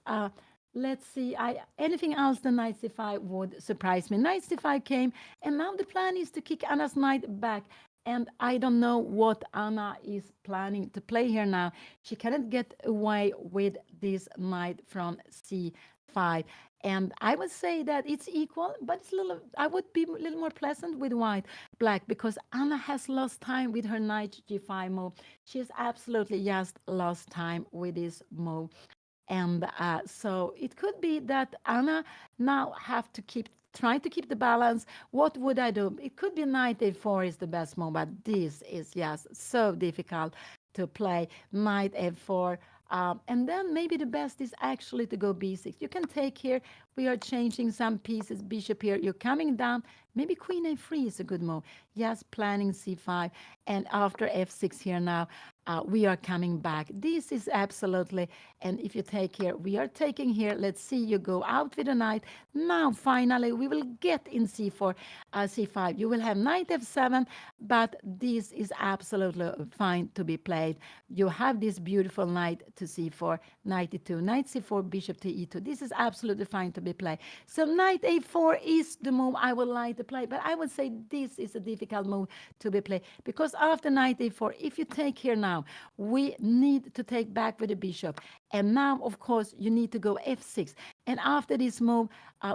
let's see. Anything else than knight c5 would surprise me. Knight c5 came, and now the plan is to kick Anna's knight back. And I don't know what Anna is planning to play here now. She cannot get away with this knight from c5. And I would say that it's equal, but it's a little. I would be a little more pleasant with white, black, because Anna has lost time with her knight g5 move. She has absolutely just lost time with this move. And so it could be that Anna now have to keep trying to keep the balance. What would I do? It could be knight a4 is the best move, but this is just so difficult to play. Knight f4. And then maybe the best is actually to go b6. You can take here. We are changing some pieces. Bishop here. You're coming down. Maybe queen a3 is a good move. Yes, planning c5. And after f6 here now, we are coming back. This is absolutely, and if you take here, we are taking here. Let's see, you go out with a knight. Now, finally, we will get in c4, c5. You will have knight f7, but this is absolutely fine to be played. You have this beautiful knight to c4, knight e2, knight c4, bishop to e2. This is absolutely fine to be played. So knight a4 is the move I would like to play, but I would say this is a difficult move to be played because after knight a4, if you take here now, we need to take back with the bishop. And now, of course, you need to go f6. And after this move,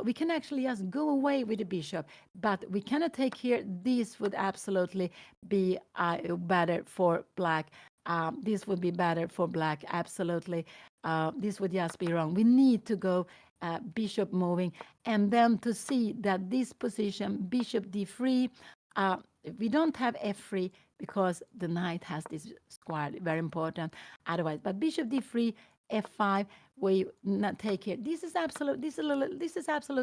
we can actually just go away with the bishop. But we cannot take here. This would absolutely be better for black. This would be better for black, absolutely. This would just be wrong. We need to go bishop moving. And then to see that this position, bishop d3, we don't have f3 because the knight has this square, very important otherwise. But bishop d3, f5, we not take here. This is absolutely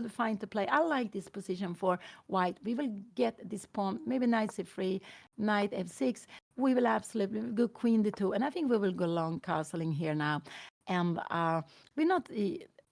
fine to play. I like this position for white. We will get this pawn, maybe knight c3, knight f6. We will absolutely go queen d2, and I think we will go long castling here now. And we're not.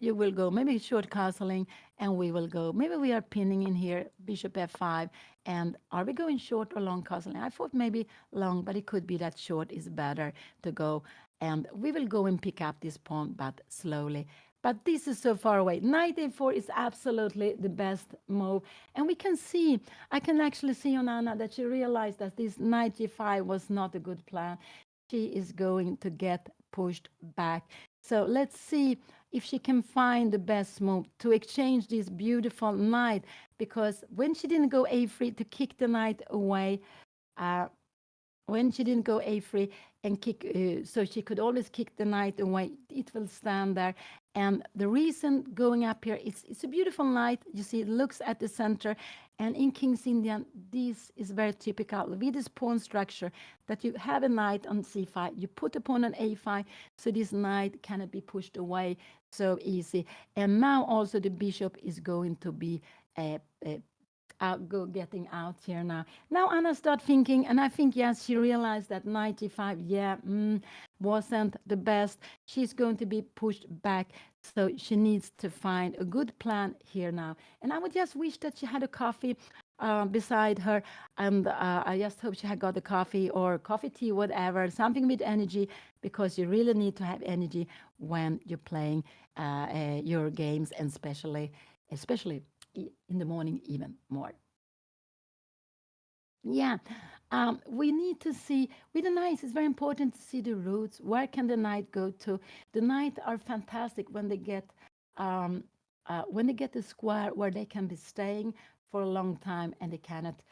You will go maybe short castling, and we will go. Maybe we are pinning in here, bishop f5. And are we going short or long castling? I thought maybe long, but it could be that short is better to go. And we will go and pick up this pawn, but slowly. but this is so far away. Knight a4 is absolutely the best move. And we can see, I can actually see on Anna that she realized that this knight g5 was not a good plan. She is going to get pushed back. So let's see if she can find the best move to exchange this beautiful knight, because when she didn't go a3 to kick the knight away, uh, when she didn't go a3 and kick, so she could always kick the knight away, it will stand there. And the reason going up here, it's a beautiful knight. You see, it looks at the center. And in King's Indian, this is very typical with this pawn structure, that you have a knight on c5, you put a pawn on a5, so this knight cannot be pushed away so easy. And now also the bishop is going to be getting out here now. Now Anna start thinking, and I think, yes, she realized that 95, yeah, wasn't the best. She's going to be pushed back, so she needs to find a good plan here now. And I would just wish that she had a coffee beside her, and I just hope she had got a coffee or coffee tea, whatever, something with energy, because you really need to have energy when you're playing your games, and especially in the morning even more. Yeah, we need to see with the knights. It's very important to see the routes. Where can the knight go to? The knights are fantastic um, when they get the square where they can be staying for a long time and they cannot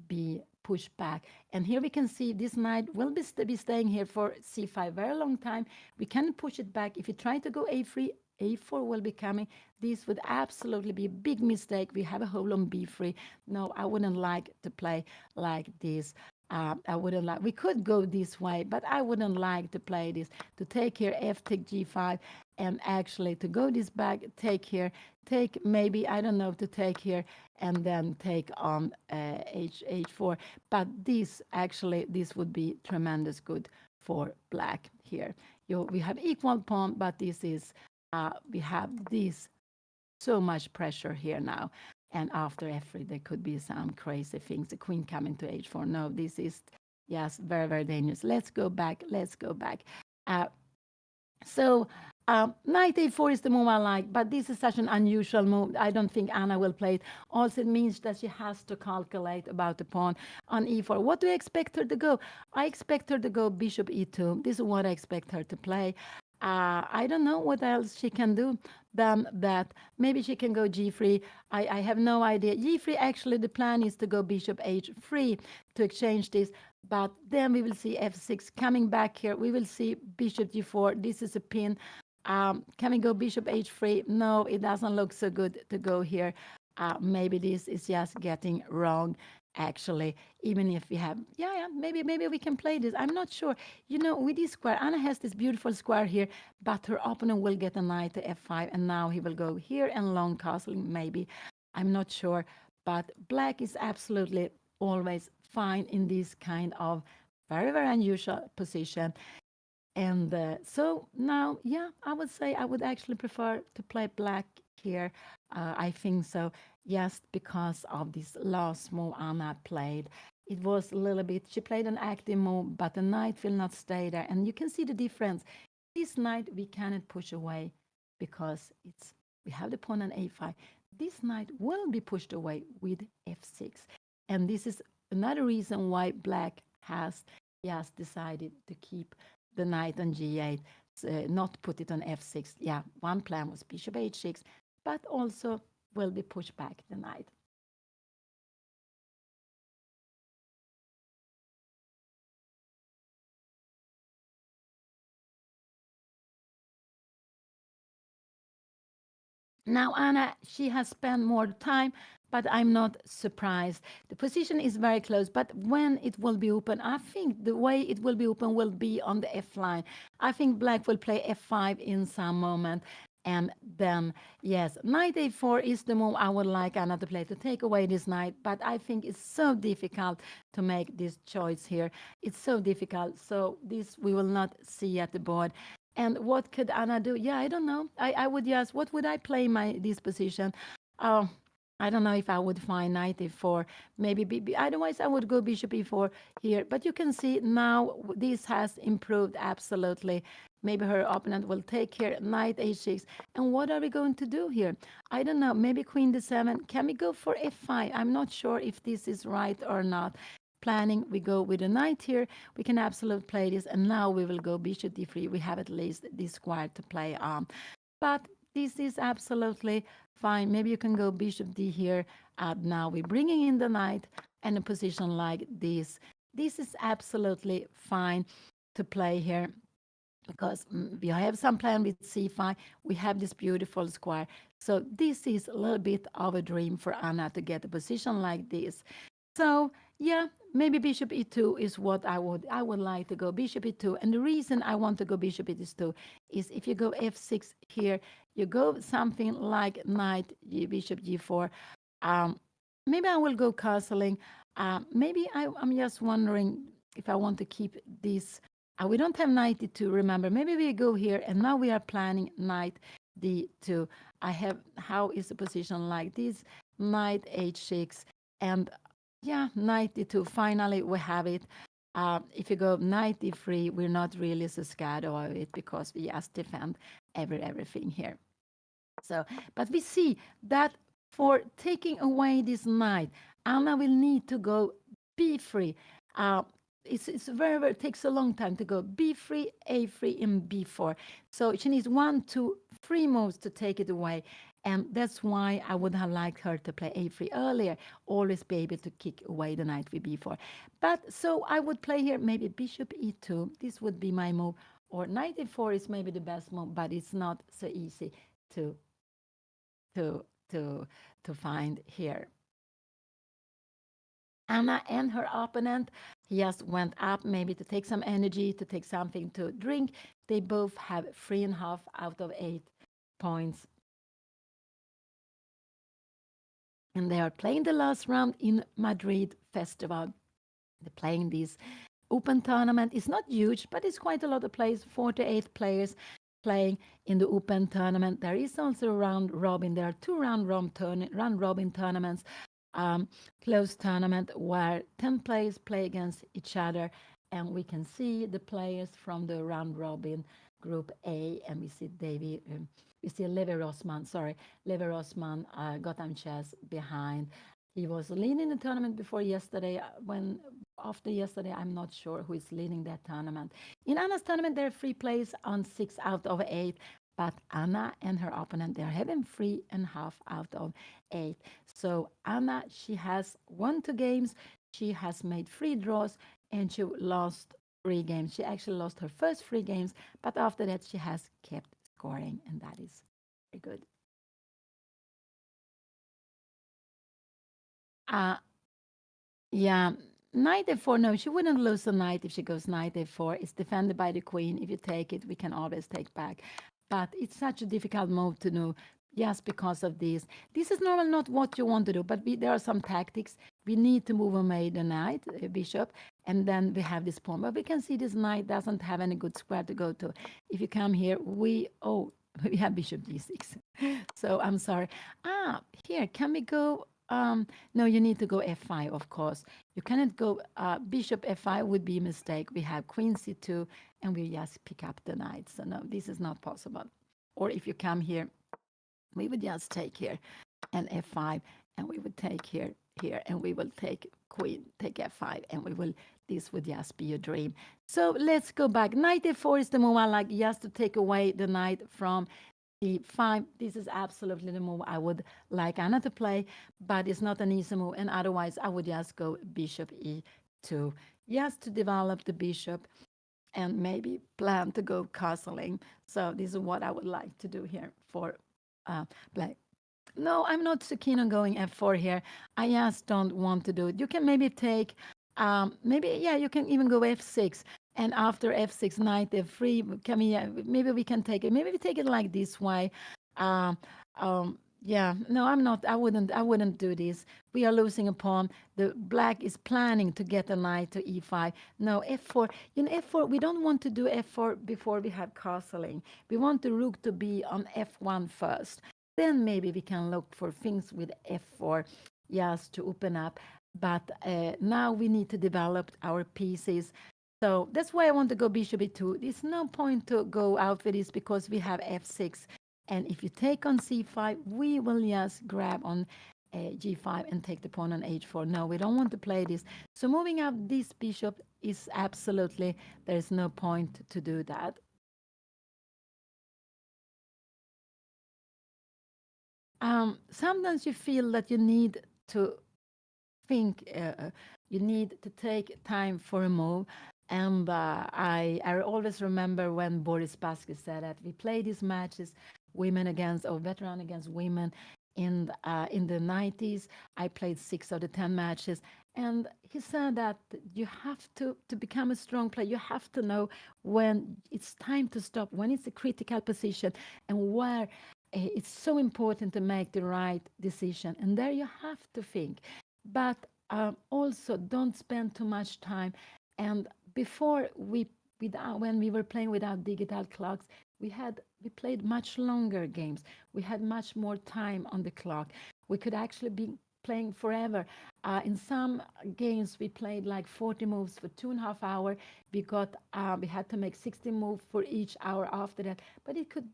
be pushed back. And here we can see this knight will be staying here for c5 very long time. We can push it back. If you try to go a3, a4 will be coming. This would absolutely be a big mistake. We have a hole on b3. No, I wouldn't like to play like this. I wouldn't like, we could go this way, but I wouldn't like to play this, to take here f take g5, and actually to go this back, take here, take maybe, I don't know, to take here, and then take on h4. But this actually, this would be tremendous good for black here. We have equal pawn, but this is, we have this so much pressure here now. And after f3, there could be some crazy things. The queen coming to h4. No, this is, yes, very, very dangerous. Let's go back. Let's go back. Uh, so knight a4 is the move I like, but this is such an unusual move. I don't think Anna will play it. Also, it means that she has to calculate about the pawn on e4. What do I expect her to go? I expect her to go bishop e2. This is what I expect her to play. I don't know what else she can do than that. Maybe she can go g3. I have no idea. G3, actually, the plan is to go bishop h3 to exchange this. But then we will see f6 coming back here. We will see bishop g4. This is a pin. Can we go bishop h3? No, it doesn't look so good to go here. Maybe this is just getting wrong, actually. Even if we have, yeah, maybe we can play this. I'm not sure. You know, with this square, Anna has this beautiful square here, but her opponent will get a knight to f5, and now he will go here and long castling, maybe. I'm not sure. But black is absolutely always fine in this kind of very, very unusual position. And so now, yeah, I would say I would actually prefer to play black here. I think so, yes, because of this last move Anna played. It was a little bit, she played an active move, but the knight will not stay there. And you can see the difference. This knight we cannot push away because we have the pawn on a5. This knight will be pushed away with f6. And this is another reason why black has just decided to keep the knight on g8, not put it on f6. Yeah, one plan was bishop h6, but also will be pushed back the knight. Now, Anna, she has spent more time, but I'm not surprised. The position is very close, but when it will be open, I think the way it will be open will be on the F line. I think black will play F5 in some moment. And then, yes, knight a4 is the move I would like Anna to play to take away this knight. But I think it's so difficult to make this choice here. It's so difficult. So this we will not see at the board. And what could Anna do? Yeah, I don't know. I would just, what would I play my this position? Oh, I don't know if I would find knight e4. Maybe otherwise I would go bishop e4 here. But you can see now this has improved absolutely. Maybe her opponent will take here knight h6. And what are we going to do here? I don't know. Maybe queen d7. Can we go for f5? I'm not sure if this is right or not. Planning, we go with a knight here. We can absolutely play this. And now we will go bishop d3. We have at least this square to play on. But this is absolutely fine. Maybe you can go bishop d here. Now we're bringing in the knight and a position like this. This is absolutely fine to play here because we have some plan with c5. We have this beautiful square. So this is a little bit of a dream for Anna to get a position like this. So yeah, maybe bishop e2 is what I would like to go bishop e2. And the reason I want to go bishop e2 is if you go f6 here, you go something like knight bishop g4. Um, maybe I will go castling. Maybe I'm just wondering if I want to keep this. We don't have knight e2, remember. Maybe we go here, and now we are planning knight d2. I have, how is the position like this? Knight h6, and yeah, 92. Finally, we have it. If you go 93, we're not really so scared of it because we just defend everything here. So, but we see that for taking away this knight, Anna will need to go b3. Uh, it's very it takes a long time to go b3, a3, and b4. So she needs 1, 2, 3 moves to take it away. And that's why I would have liked her to play a3 earlier, always be able to kick away the knight with b4. But so I would play here maybe bishop e2. This would be my move. Or knight e4 is maybe the best move, but it's not so easy to to to to find here. Anna and her opponent just went up maybe to take some energy, to take something to drink. They both have 3.5 out of 8 points. And they are playing the last round in Madrid Festival. They're playing this open tournament. It's not huge, but it's quite a lot of players, 48 players playing in the open tournament. There is also a round robin. There are two round robin tournaments, closed tournament where 10 players play against each other. And we can see the players from the round robin group A, and we see we see Levi Rossman, Gotham Chess behind. He was leading the tournament before yesterday. After yesterday, I'm not sure who is leading that tournament. In Anna's tournament, there are 3 plays on 6 out of 8, but Anna and her opponent, they're having 3.5 out of 8. So Anna, she has won 2 games, she has made 3 draws, and she lost 3 games. She actually lost her first 3 games, but after that, she has kept scoring, and that is very good. Uh, Yeah, knight f4. No, she wouldn't lose a knight if she goes knight f4. It's defended by the queen. If you take it, we can always take back. But it's such a difficult move to do just because of this. This is normally not what you want to do, but there are some tactics. We need to move away the knight, bishop, and then we have this pawn. But we can see this knight doesn't have any good square to go to. If you come here, we have bishop d6. So I'm sorry. Here, can we go? No, you need to go f5, of course. You cannot go bishop f5 would be a mistake. We have queen c2, and we just pick up the knight. So no, this is not possible. Or if you come here, we would just take here and f5, and we would take here, and we will take queen, take f5, and this would just be a dream. So let's go back. Knight f4 is the move I like, just to take away the knight from e5. This is absolutely the move I would like Anna to play, but it's not an easy move. And otherwise, I would just go bishop e2, just to develop the bishop and maybe plan to go castling. So this is what I would like to do here for black. No, I'm not so keen on going f4 here. I just don't want to do it. You can maybe take, you can even go f6. And after f6, knight f3, maybe we can take it. Maybe we take it like this way. No, I'm not. I wouldn't do this. We are losing a pawn. The black is planning to get a knight to e5. No, f4. F4, we don't want to do f4 before we have castling. We want the rook to be on f1 first. then maybe we can look for things with f4 just to open up. But now we need to develop our pieces. So that's why I want to go bishop e2. There's no point to go out with this because we have f6. And if you take on c5, we will just grab on g5 and take the pawn on h4. No, we don't want to play this. So moving up this bishop is absolutely, there's no point to do that. Sometimes you feel that you need to think, you need to take time for a move. And I always remember when Boris Spassky said that we play these matches, women against, or veteran against women. In the 90s, I played 6 of the 10 matches. And he said that you have to become a strong player, you have to know when it's time to stop, when it's a critical position, and where it's so important to make the right decision. And there you have to think. But also don't spend too much time. And before when we were playing without digital clocks, we played much longer games. We had much more time on the clock. We could actually be playing forever. In some games, we played like 40 moves for 2.5 hours. We had to make 60 moves for each hour after that. But it could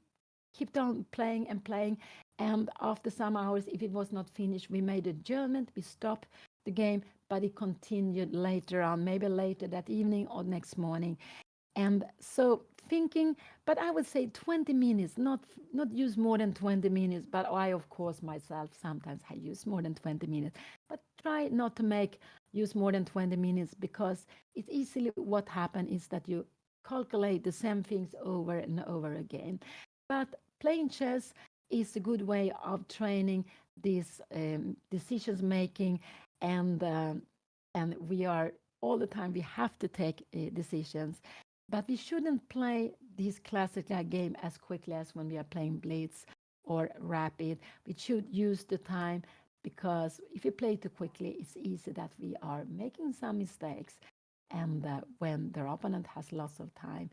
keep on playing and playing. And after some hours, if it was not finished, we made adjournment. We stopped the game, but it continued later on, maybe later that evening or next morning. And so thinking, but I would say 20 minutes, not use more than 20 minutes. But I, of course, myself, sometimes I use more than 20 minutes. But try not to use more than 20 minutes because it's easily what happens is that you calculate the same things over and over again. But playing chess is a good way of training this decisions making, and we are all the time we have to take decisions, but we shouldn't play this classical game as quickly as when we are playing blitz or rapid. We should use the time because if we play too quickly, it's easy that we are making some mistakes, and when their opponent has lots of time,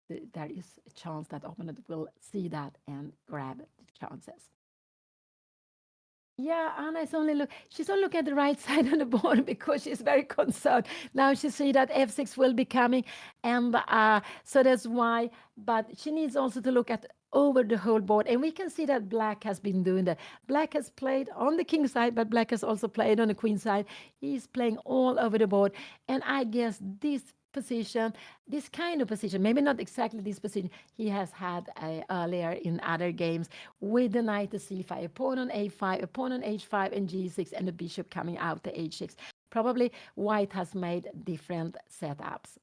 there is a chance that opponent will see that and grab the chances. Yeah, Anna is only she's only looking at the right side of the board because she's very concerned. Now she see that f6 will be coming, and so that's why. But she needs also to look at over the whole board, and we can see that Black has been doing that. Black has played on the king side, but Black has also played on the queen side. He's playing all over the board, and I guess this position, this kind of position, maybe not exactly this position, he has had earlier in other games with the knight to c5, a pawn on a5, a pawn on h5 and g6, and the bishop coming out to h6. Probably white has made different setups.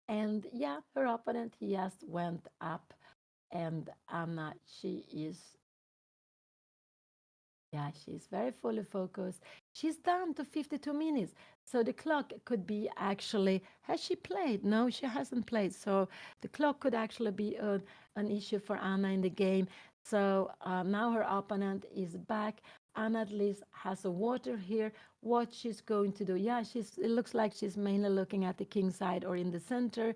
And yeah, her opponent, he just went up, and Anna, yeah, she's very fully focused. She's down to 52 minutes. So the clock could be actually, has she played? No, she hasn't played. So the clock could actually be an issue for Anna in the game. So now her opponent is back. Anna at least has a water here. What she's going to do? Yeah, it looks like she's mainly looking at the king side or in the center.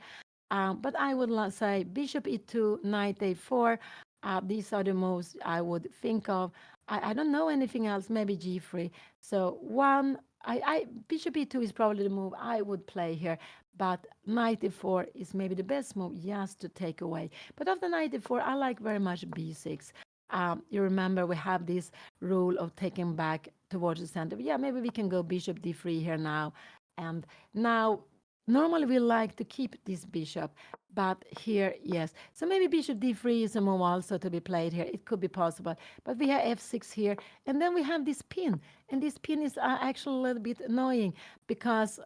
But I would say bishop e2, knight a4. These are the moves I would think of. I don't know anything else, maybe g3. So bishop e2 is probably the move I would play here, but knight e4 is maybe the best move just to take away. But after knight e4, I like very much b6. You remember we have this rule of taking back towards the center. Yeah, maybe we can go bishop d3 here now. And now normally we like to keep this bishop, but here, yes. So maybe bishop d3 is a move also to be played here. It could be possible. But we have f6 here, and then we have this pin. And this pin is actually a little bit annoying because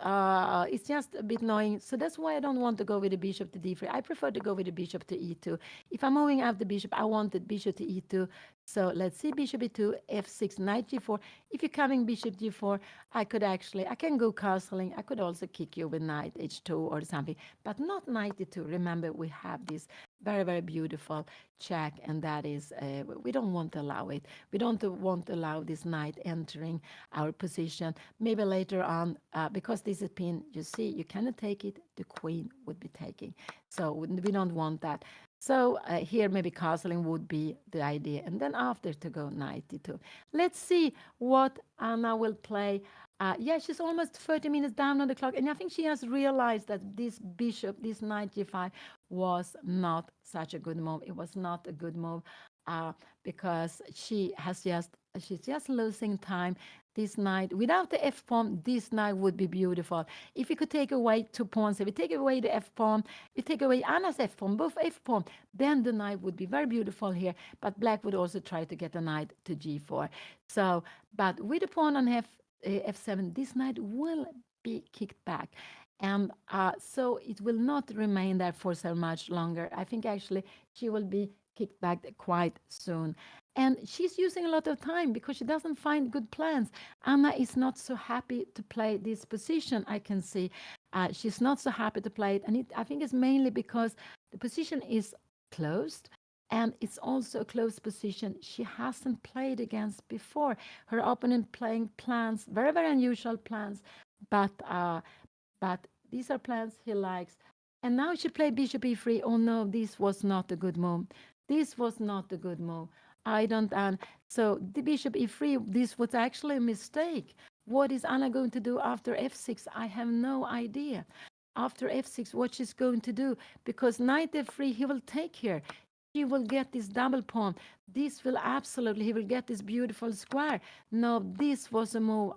it's just a bit annoying. So that's why I don't want to go with the bishop to d3. I prefer to go with the bishop to e2. If I'm moving up the bishop, I want the bishop to e2. So let's see bishop e2, f6, knight g4. If you're coming bishop g4, I can go castling. I could also kick you with knight h2 or something, but not knight e2. Remember, we have this very, very beautiful check, and that is, we don't want to allow it. We don't want to allow this knight entering our position. Maybe later on, because this is pin, you see, you cannot take it, the queen would be taking. So we don't want that. So here maybe castling would be the idea. And then after to go knight d2. Let's see what Anna will play. Yeah, she's almost 30 minutes down on the clock. And I think she has realized that this bishop, this knight g5, was not such a good move. It was not a good move because she's just losing time. This knight, without the f pawn, this knight would be beautiful. If you could take away 2 pawns, if you take away the f pawn, you take away Anna's f pawn, both f pawn, then the knight would be very beautiful here. But black would also try to get a knight to g4. So, but with a pawn on f7, this knight will be kicked back. And so it will not remain there for so much longer. I think actually she will be kicked back quite soon. And she's using a lot of time because she doesn't find good plans. Anna is not so happy to play this position, I can see. She's not so happy to play it. And I think it's mainly because the position is closed. And it's also a closed position she hasn't played against before. Her opponent playing plans, very, very unusual plans, but these are plans he likes. And now she played bishop e3. Oh no, this was not a good move. This was not a good move. I don't. So the bishop e3. This was actually a mistake. What is Anna going to do after f6? I have no idea. After f6, what she's going to do, because knight f3, he will take here. He will get this double pawn. This will absolutely, he will get this beautiful square. No, this was a move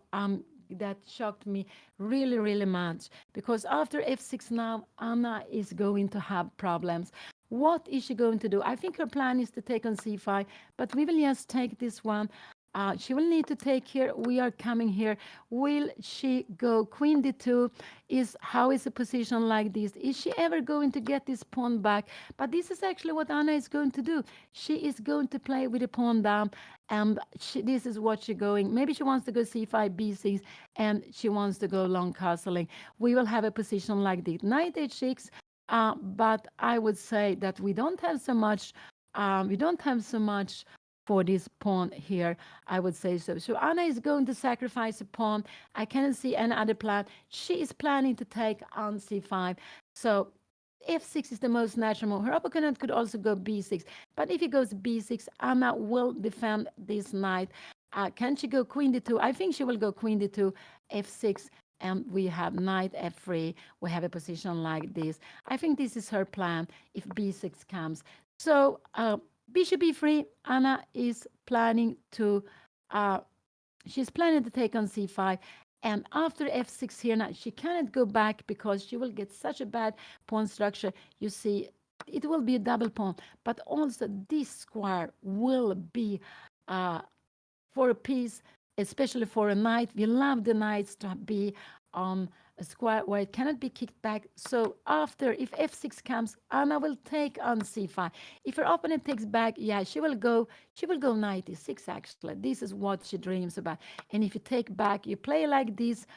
that shocked me really, really much, because after f6 now, Anna is going to have problems. What is she going to do? I think her plan is to take on c5, but we will just take this one. She will need to take here. We are coming here. Will she go queen d2? How is a position like this? Is she ever going to get this pawn back? But this is actually what Anna is going to do. She is going to play with the pawn down, and this is what she's going. Maybe she wants to go c5, b6, and she wants to go long castling. We will have a position like this. Knight h6. But I would say that we don't have so much. We don't have so much for this pawn here, I would say so. So Anna is going to sacrifice a pawn. I cannot see any other plan. She is planning to take on c5. So f6 is the most natural move. Her opponent could also go b6. But if he goes b6, Anna will defend this knight. Can she go queen d2? I think she will go queen d2, f6, and we have knight f3. We have a position like this. I think this is her plan if b6 comes. So bishop e3, Anna is planning to, she's planning to take on c5. And after f6 here now, she cannot go back because she will get such a bad pawn structure. You see, it will be a double pawn, but also this square will be for a piece, especially for a knight. We love the knights to be on a square where it cannot be kicked back. So after, if f6 comes, Anna will take on c5. If her opponent takes back, yeah, she will go knight e6 actually. This is what she dreams about. And if you take back, you play like this.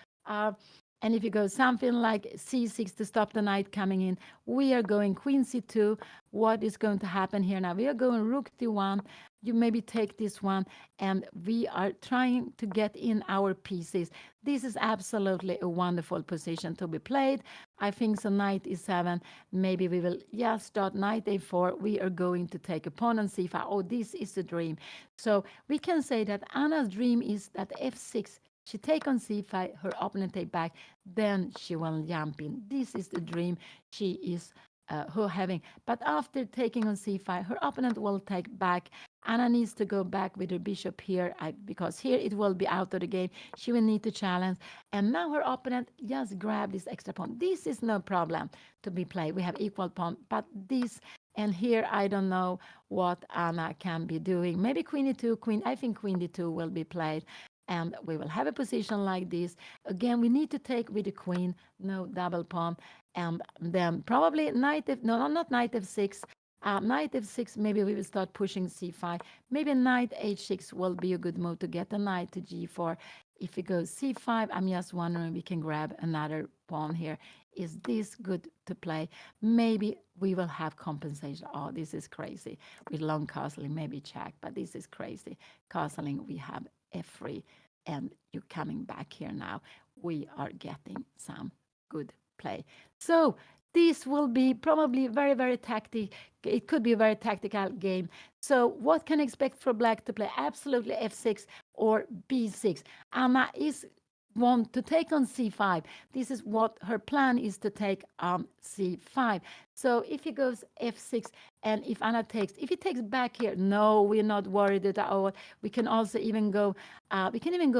And if you go something like c6 to stop the knight coming in, we are going queen c2. What is going to happen here now? We are going rook d1. You maybe take this one, and we are trying to get in our pieces. This is absolutely a wonderful position to be played. I think so. Knight e7. Maybe we will just start knight a4. We are going to take a pawn on c5. Oh, this is a dream. So we can say that Anna's dream is that f6. She take on c5, her opponent take back, then she will jump in. This is the dream she is having. But after taking on c5, her opponent will take back. Anna needs to go back with her bishop here because here it will be out of the game. She will need to challenge. And now her opponent just grab this extra pawn. This is no problem to be played. We have equal pawn, but this and here I don't know what Anna can be doing. Maybe queen e2, queen. I think queen d2 will be played. And we will have a position like this. Again, we need to take with the queen, no double pawn. And then probably knight not knight f6. Knight f6, maybe we will start pushing c5. Maybe knight h6 will be a good move to get the knight to g4. If we go c5, I'm just wondering we can grab another pawn here. Is this good to play? Maybe we will have compensation. Oh, this is crazy. With long castling, maybe check, but this is crazy. Castling, we have f3, and you're coming back here now. We are getting some good play. So this will be probably very, very tactic. It could be a very tactical game. So what can I expect for black to play? Absolutely f6 or b6. Anna is want to take on c5. This is what her plan is, to take on c5. So if he goes f6, and if Anna takes, if he takes back here, no, we're not worried at all. We can also even go,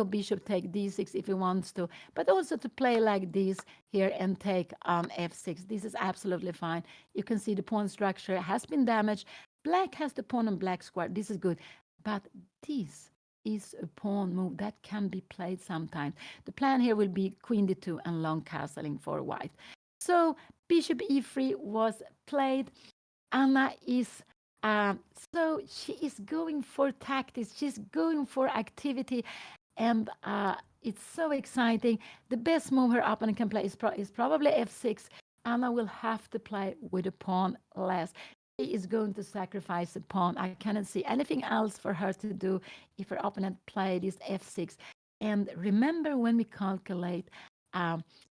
bishop take d6 if he wants to, but also to play like this here and take on f6. This is absolutely fine. You can see the pawn structure has been damaged. Black has the pawn on black square. This is good, but this is a pawn move that can be played sometimes. The plan here will be queen d2 and long castling for white. So bishop e3 was played. Anna is so she is going for tactics. She's going for activity, and it's so exciting. The best move her opponent can play is probably f6. Anna will have to play with a pawn less. She is going to sacrifice a pawn. I cannot see anything else for her to do if her opponent played this f6. And remember, when we calculate,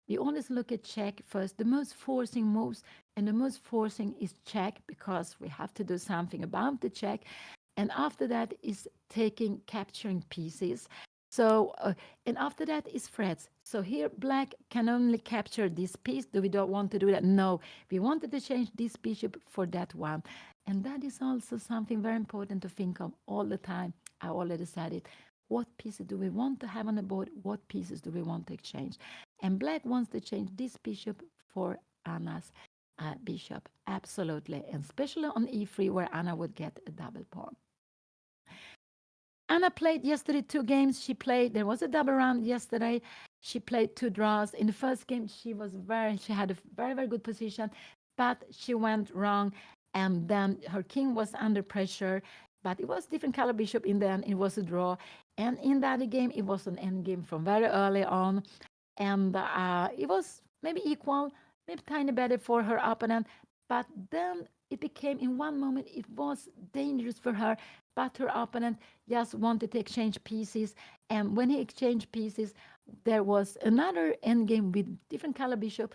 we always look at check first. The most forcing moves, and the most forcing is check, because we have to do something about the check. And after that is capturing pieces. So, and after that is threats. So here, black can only capture this piece. Do we don't want to do that? No, we wanted to change this bishop for that one. And that is also something very important to think of all the time. I already said it. What pieces do we want to have on the board? What pieces do we want to exchange? And black wants to change this bishop for Anna's bishop. Absolutely. And especially on e3, where Anna would get a double pawn. Anna played yesterday 2 games. There was a double round yesterday. She played 2 draws. In the first game, she had a very, very good position, but she went wrong. And then her king was under pressure, but it was different color bishop in the end. It was a draw. And in that game, it was an endgame from very early on. And it was maybe equal, maybe tiny better for her opponent. But then it became, in one moment, it was dangerous for her, but her opponent just wanted to exchange pieces. And when he exchanged pieces, there was another endgame with different color bishop,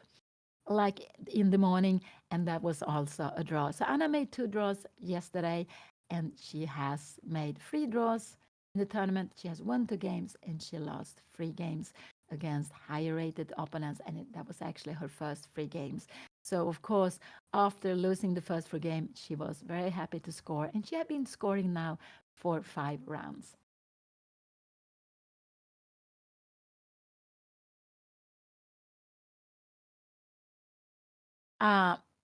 like in the morning, and that was also a draw. So Anna made 2 draws yesterday, and she has made 3 draws in the tournament. She has won 2 games, and she lost 3 games against higher rated opponents, and that was actually her first 3 games. So of course, after losing the first 3 games, she was very happy to score, and she had been scoring now for 5 rounds.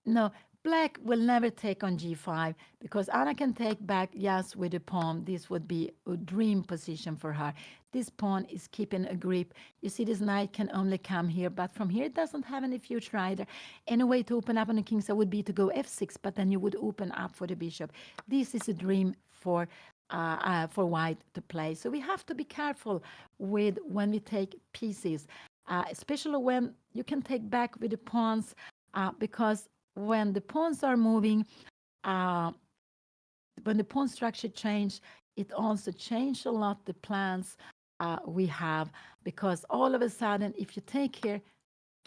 No, black will never take on g5, because Anna can take back just with a pawn. This would be a dream position for her. This pawn is keeping a grip. You see, this knight can only come here, but from here it doesn't have any future either. Any way to open up on the king side would be to go f6, but then you would open up for the bishop. This is a dream for white to play. So we have to be careful with when we take pieces, especially when you can take back with the pawns, because when the pawns are moving, uh, when the pawn structure change, it also change a lot the plans we have, because all of a sudden, if you take here,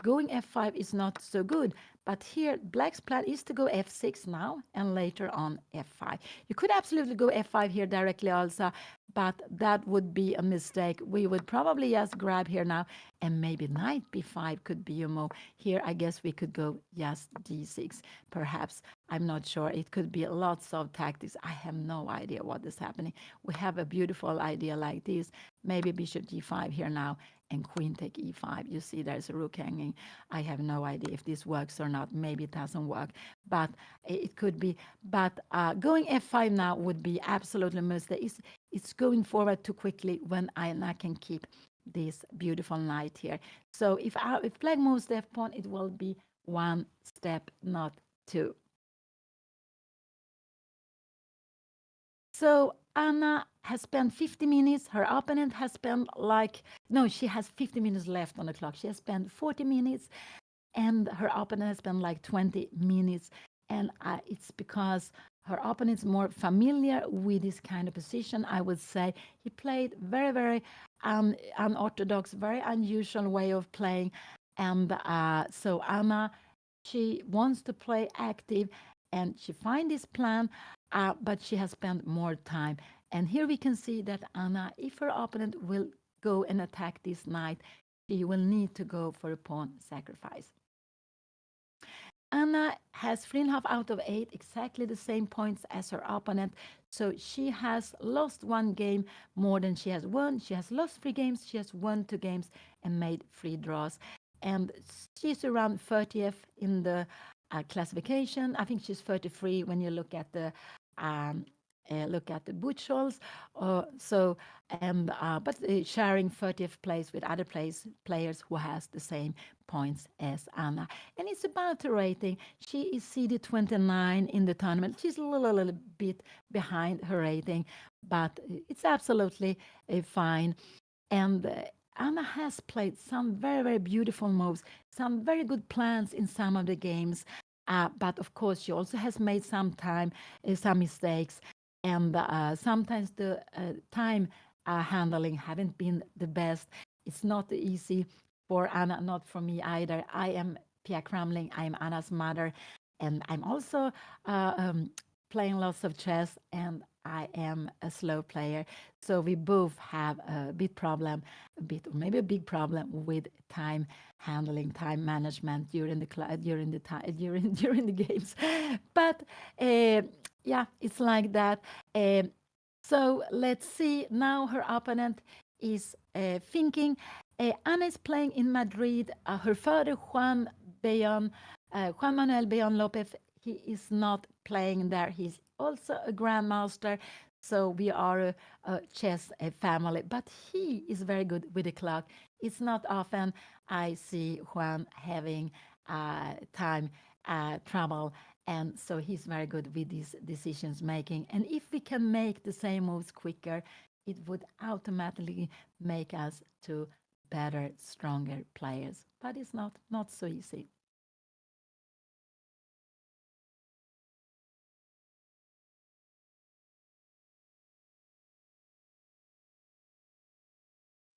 going f5 is not so good. But here, black's plan is to go f6 now, and later on f5. You could absolutely go f5 here directly also, but that would be a mistake. We would probably just grab here now, and maybe knight b5 could be a move. Here, I guess we could go just d6, perhaps. I'm not sure. It could be lots of tactics. I have no idea what is happening. We have a beautiful idea like this. Maybe bishop g5 here now, and queen take e5. You see there's a rook hanging. I have no idea if this works or not. Maybe it doesn't work, but it could be. But going f5 now would be absolutely mistake. It's going forward too quickly when I can keep this beautiful knight here. So if black moves the f pawn, it will be 1 step, not 2. So Anna has spent 50 minutes. Her opponent has spent she has 50 minutes left on the clock. She has spent 40 minutes. and her opponent has been like 20 minutes. And it's because her opponent is more familiar with this kind of position, I would say. He played very, very unorthodox, very unusual way of playing. And so Anna, she wants to play active and she find this plan, but she has spent more time. And here we can see that Anna, if her opponent will go and attack this knight, she will need to go for a pawn sacrifice. Anna has 3.5 out of 8, exactly the same points as her opponent. So she has lost one game more than she has won. She has lost 3 games, she has won 2 games and made 3 draws. And she's around 30th in the classification. I think she's 33 when you um, look at the Butchels. So and but sharing 30th place with other players who has the same points as Anna. And it's about the rating. She is seeded 29 in the tournament. She's a little bit behind her rating, but it's absolutely fine. And Anna has played some very, very beautiful moves, some very good plans in some of the games. But of course, she also has made some mistakes. And sometimes the time handling haven't been the best. It's not easy for Anna, not for me either. I am Pia Cramling. I'm Anna's mother. And I'm also playing lots of chess, and I am a slow player. So we both have a bit problem, a bit or maybe a big problem with time handling, time management during during the time during the games. But yeah, it's like that. So let's see. Now her opponent is thinking. Ana is playing in Madrid. Her father, Juan Manuel Bellon Lopez, he is not playing there. He's also a grandmaster. So we are a chess family. But he is very good with the clock. It's not often I see Juan having time trouble. And so he's very good with these decisions making. And if we can make the same moves quicker, it would automatically make us to better, stronger players. But it's not so easy.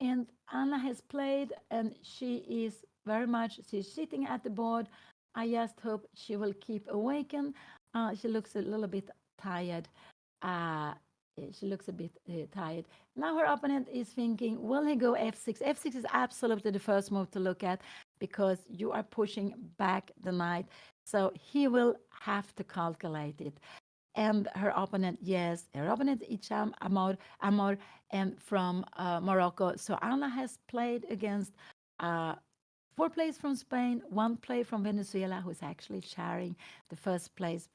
And Anna has played, and she is very much, she's sitting at the board. I just hope she will keep awakened. She looks a little bit tired. Uh, she looks a bit tired. Now her opponent is thinking, will he go f6? F6 is absolutely the first move to look at because you are pushing back the knight. So he will have to calculate it. And her opponent, yes, her opponent Icham Amor, and from Morocco. So Anna has played against 4 players from Spain, 1 player from Venezuela, who's actually sharing the first place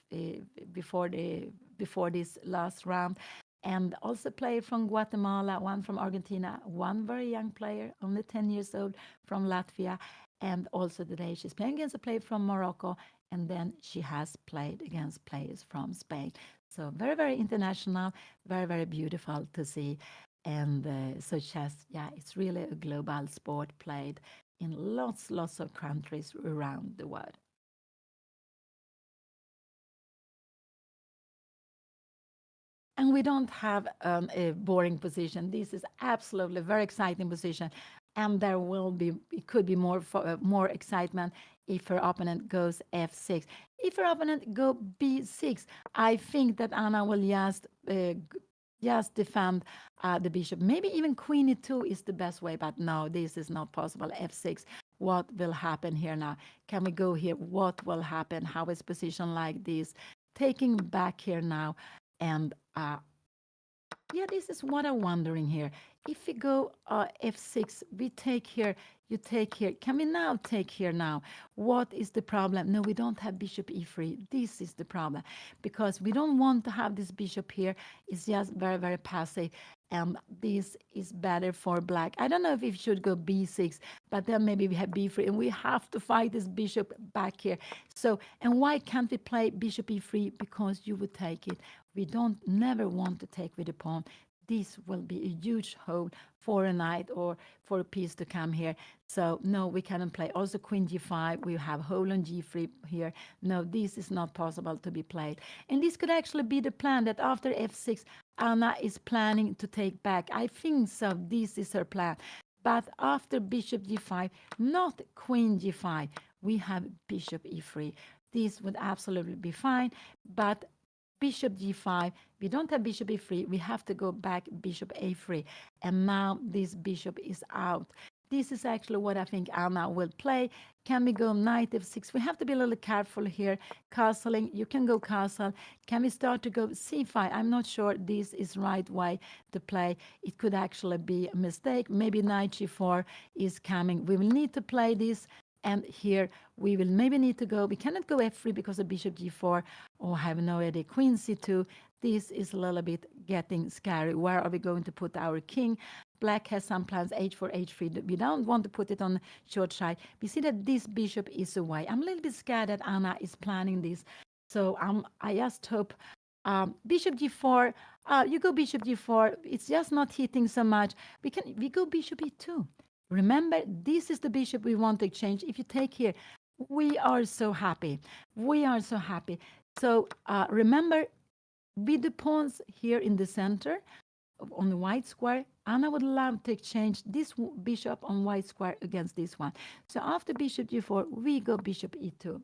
before this last round, and also player from Guatemala, one from Argentina, one very young player, only 10 years old, from Latvia, and also today she's playing against a player from Morocco, and then she has played against players from Spain. So very, very international, very, very beautiful to see. And so chess, yeah, it's really a global sport played in lots of countries around the world. And we don't have a boring position. This is absolutely very exciting position, and it could be more excitement if her opponent goes f6. If her opponent go b6, I think that Anna will just defend the bishop. Maybe even queen e2 is the best way, but no, this is not possible. f6. What will happen here now? Can we go here? What will happen? How is position like this? Taking back here now, and yeah, this is what I'm wondering here. If we go f6, we take here, you take here. Can we now take here now? What is the problem? No, we don't have bishop e3. This is the problem because we don't want to have this bishop here. It's just very, very passive. And this is better for black. I don't know if we should go b6, but then maybe we have b3 and we have to fight this bishop back here. So, and why can't we play bishop e3? Because you would take it. We don't never want to take with a pawn. this will be a huge hole for a knight or for a piece to come here. So no, we cannot play. Also queen g5, we have hole on g3 here. No, this is not possible to be played. And this could actually be the plan that after f6, Anna is planning to take back. I think so. This is her plan. But after bishop g5, not queen g5, we have bishop e3. This would absolutely be fine. But bishop g5, we don't have bishop e3, we have to go back bishop a3, and now this bishop is out. This is actually what I think Anna will play. Can we go knight f6? We have to be a little careful here. Castling, you can go castle. Can we start to go c5? I'm not sure this is right way to play. It could actually be a mistake. Maybe knight g4 is coming. We will need to play this. And here we will maybe need to go. We cannot go f3 because of bishop g4. Oh, I have no idea. Queen c2. This is a little bit getting scary. Where are we going to put our king? Black has some plans, h4, h3. We don't want to put it on short side. We see that this bishop is away. I'm a little bit scared that Anna is planning this. So I just hope bishop g4. You go bishop g4. It's just not hitting so much. We go bishop e2. Remember, this is the bishop we want to exchange. If you take here, we are so happy. We are so happy. So remember, with the pawns here in the center on the white square, Anna would love to exchange this bishop on white square against this one. So after bishop g4, we go bishop e2.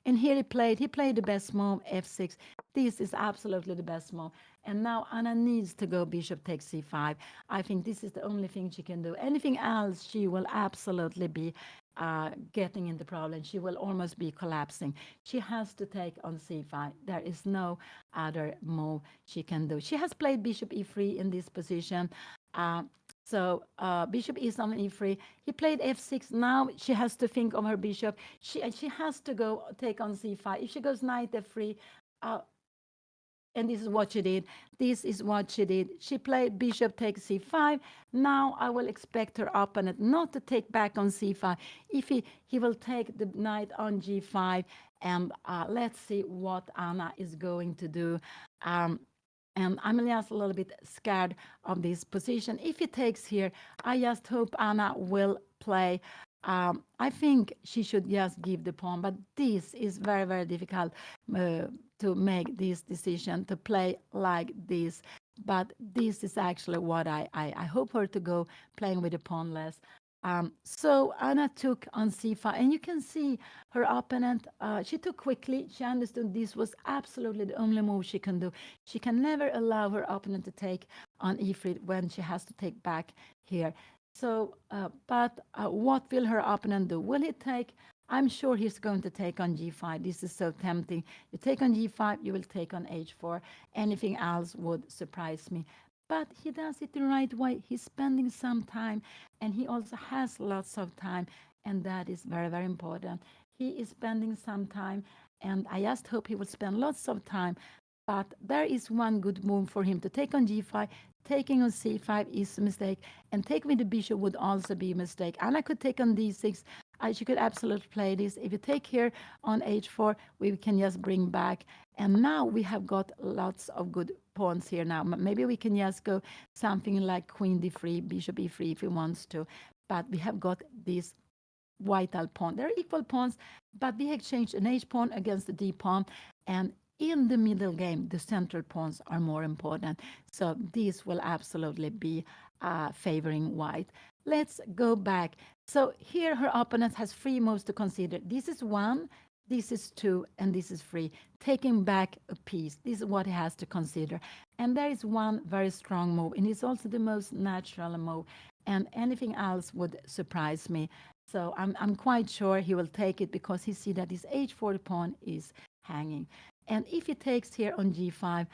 And here he played the best move, f6. This is absolutely the best move. And now Anna needs to go bishop takes c5. I think this is the only thing she can do. Anything else, she will absolutely be getting into problem. She will almost be collapsing. She has to take on c5. There is no other move she can do. She has played bishop e3 in this position. So bishop is on e3. He played f6. Now she has to think of her bishop. She has to go take on c5. If she goes knight f3, and this is what she did. This is what she did. She played bishop takes c5. Now I will expect her opponent not to take back on c5. If he will take the knight on g5, and let's see what Anna is going to do. And I'm just a little bit scared of this position. If he takes here, I just hope Anna will play. I think she should just give the pawn, but this is very, very difficult to make this decision, to play like this. But this is actually what I hope her to go, playing with the pawn less. So Anna took on c5, and you can see her opponent, she took quickly. She understood this was absolutely the only move she can do. She can never allow her opponent to take on e3 when she has to take back here. So, but what will her opponent do? Will he take? I'm sure he's going to take on g5. This is so tempting. You take on g5, you will take on h4. Anything else would surprise me. But he does it the right way. He's spending some time, and he also has lots of time, and that is very, very important. He is spending some time, and I just hope he will spend lots of time. But there is one good move for him to take on g5. Taking on c5 is a mistake, and taking with the bishop would also be a mistake. Anna could take on d6. She could absolutely play this. If you take here on h4, we can just bring back. And now we have got lots of good pawns here now. Maybe we can just go something like queen d3, bishop e3 if he wants to. But we have got this vital pawn. They're equal pawns, but we exchanged an h pawn against the d pawn. And in the middle game, the central pawns are more important. So this will absolutely be favoring white. Let's go back. So here her opponent has three moves to consider. This is one, this is two, and this is three. Taking back a piece. This is what he has to consider. And there is one very strong move, and it's also the most natural move. And anything else would surprise me. So I'm quite sure he will take it because he sees that his h4 pawn is hanging. And if he takes here on g5,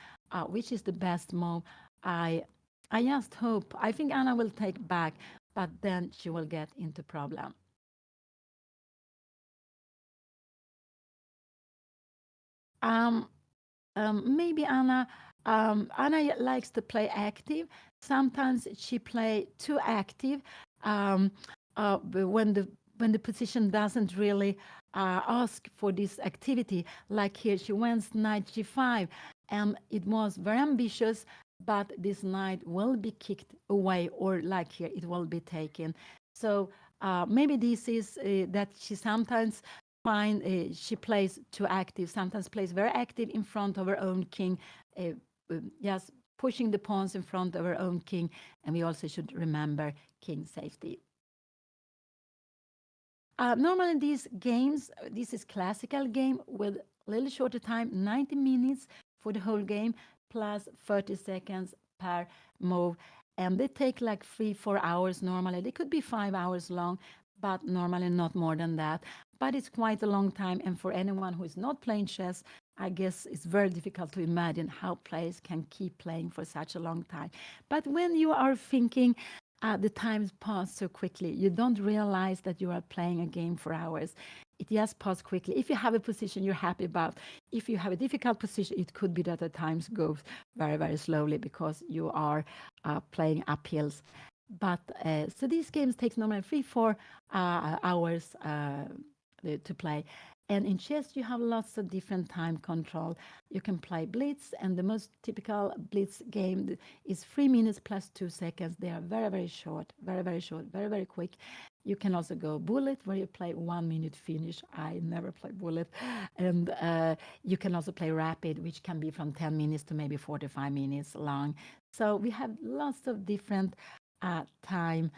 which is the best move, I just hope, I think Anna will take back, but then she will get into problem. Maybe Anna likes to play active. Sometimes she play too active when the position doesn't really ask for this activity. Like here, she went knight g5, and it was very ambitious. but this knight will be kicked away, or like here, it will be taken. So maybe this is that she sometimes find she plays too active, sometimes plays very active in front of her own king, uh, just pushing the pawns in front of her own king. And we also should remember king safety. Normally, these games, this is classical game with a little shorter time, 90 minutes for the whole game, plus 30 seconds per move. And they take like 3, 4 hours normally. They could be 5 hours long, but normally not more than that. But it's quite a long time. And for anyone who is not playing chess, I guess it's very difficult to imagine how players can keep playing for such a long time. But when you are thinking, the times pass so quickly. You don't realize that you are playing a game for hours. It just passes quickly. If you have a position you're happy about, if you have a difficult position, it could be that the times go very, very slowly because you are playing uphills. But so these games take normally 3, 4 hours to play. And in chess, you have lots of different time control. You can play blitz, and the most typical blitz game is 3 minutes plus 2 seconds. They are very, very short, very, very quick. You can also go bullet, where you play 1 minute finish. I never play bullet. And you can also play rapid, which can be from 10 minutes to maybe 45 minutes long. So we have lots of different time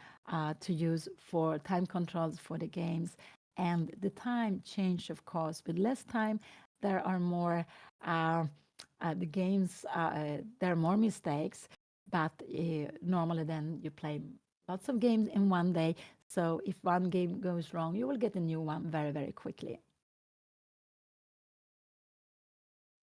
to use for time controls for the games. And the time change, of course. With less time, there are more uh, the games. There are more mistakes, but normally then you play lots of games in one day. So if one game goes wrong, you will get a new one very, very quickly.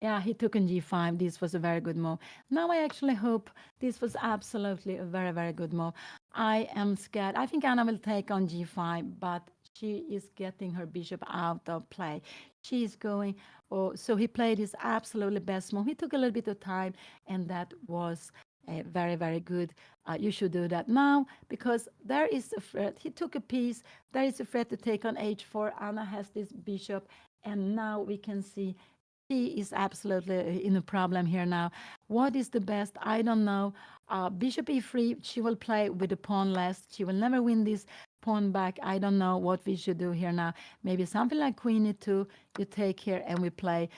Yeah, he took on g5. This was a very good move. Now I actually hope this was absolutely a very, very good move. I am scared. I think Anna will take on g5, but she is getting her bishop out of play. She is going, oh, so he played his absolutely best move. He took a little bit of time, and that was very, very good. You should do that now because there is a threat. He took a piece. There is a threat to take on h4. Anna has this bishop, and now we can see she is absolutely in a problem here now. What is the best? I don't know. Bishop e3, she will play with the pawn less. She will never win this pawn back. I don't know what we should do here now. Maybe something like queen e2, you take here and we play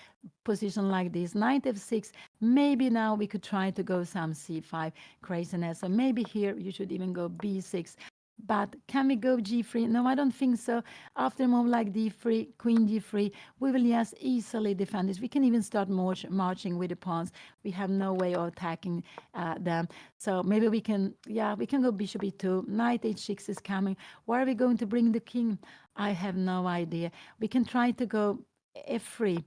position like this. Knight f6, maybe now we could try to go some c5 craziness. So maybe here you should even go b6. But can we go g3? No, I don't think so. After a move like d3, queen d3, we will just easily defend this. We can even start marching with the pawns. We have no way of attacking them. So maybe we can, yeah, we can go bishop e2. Knight h6 is coming. Where are we going to bring the king? I have no idea. We can try to go f3.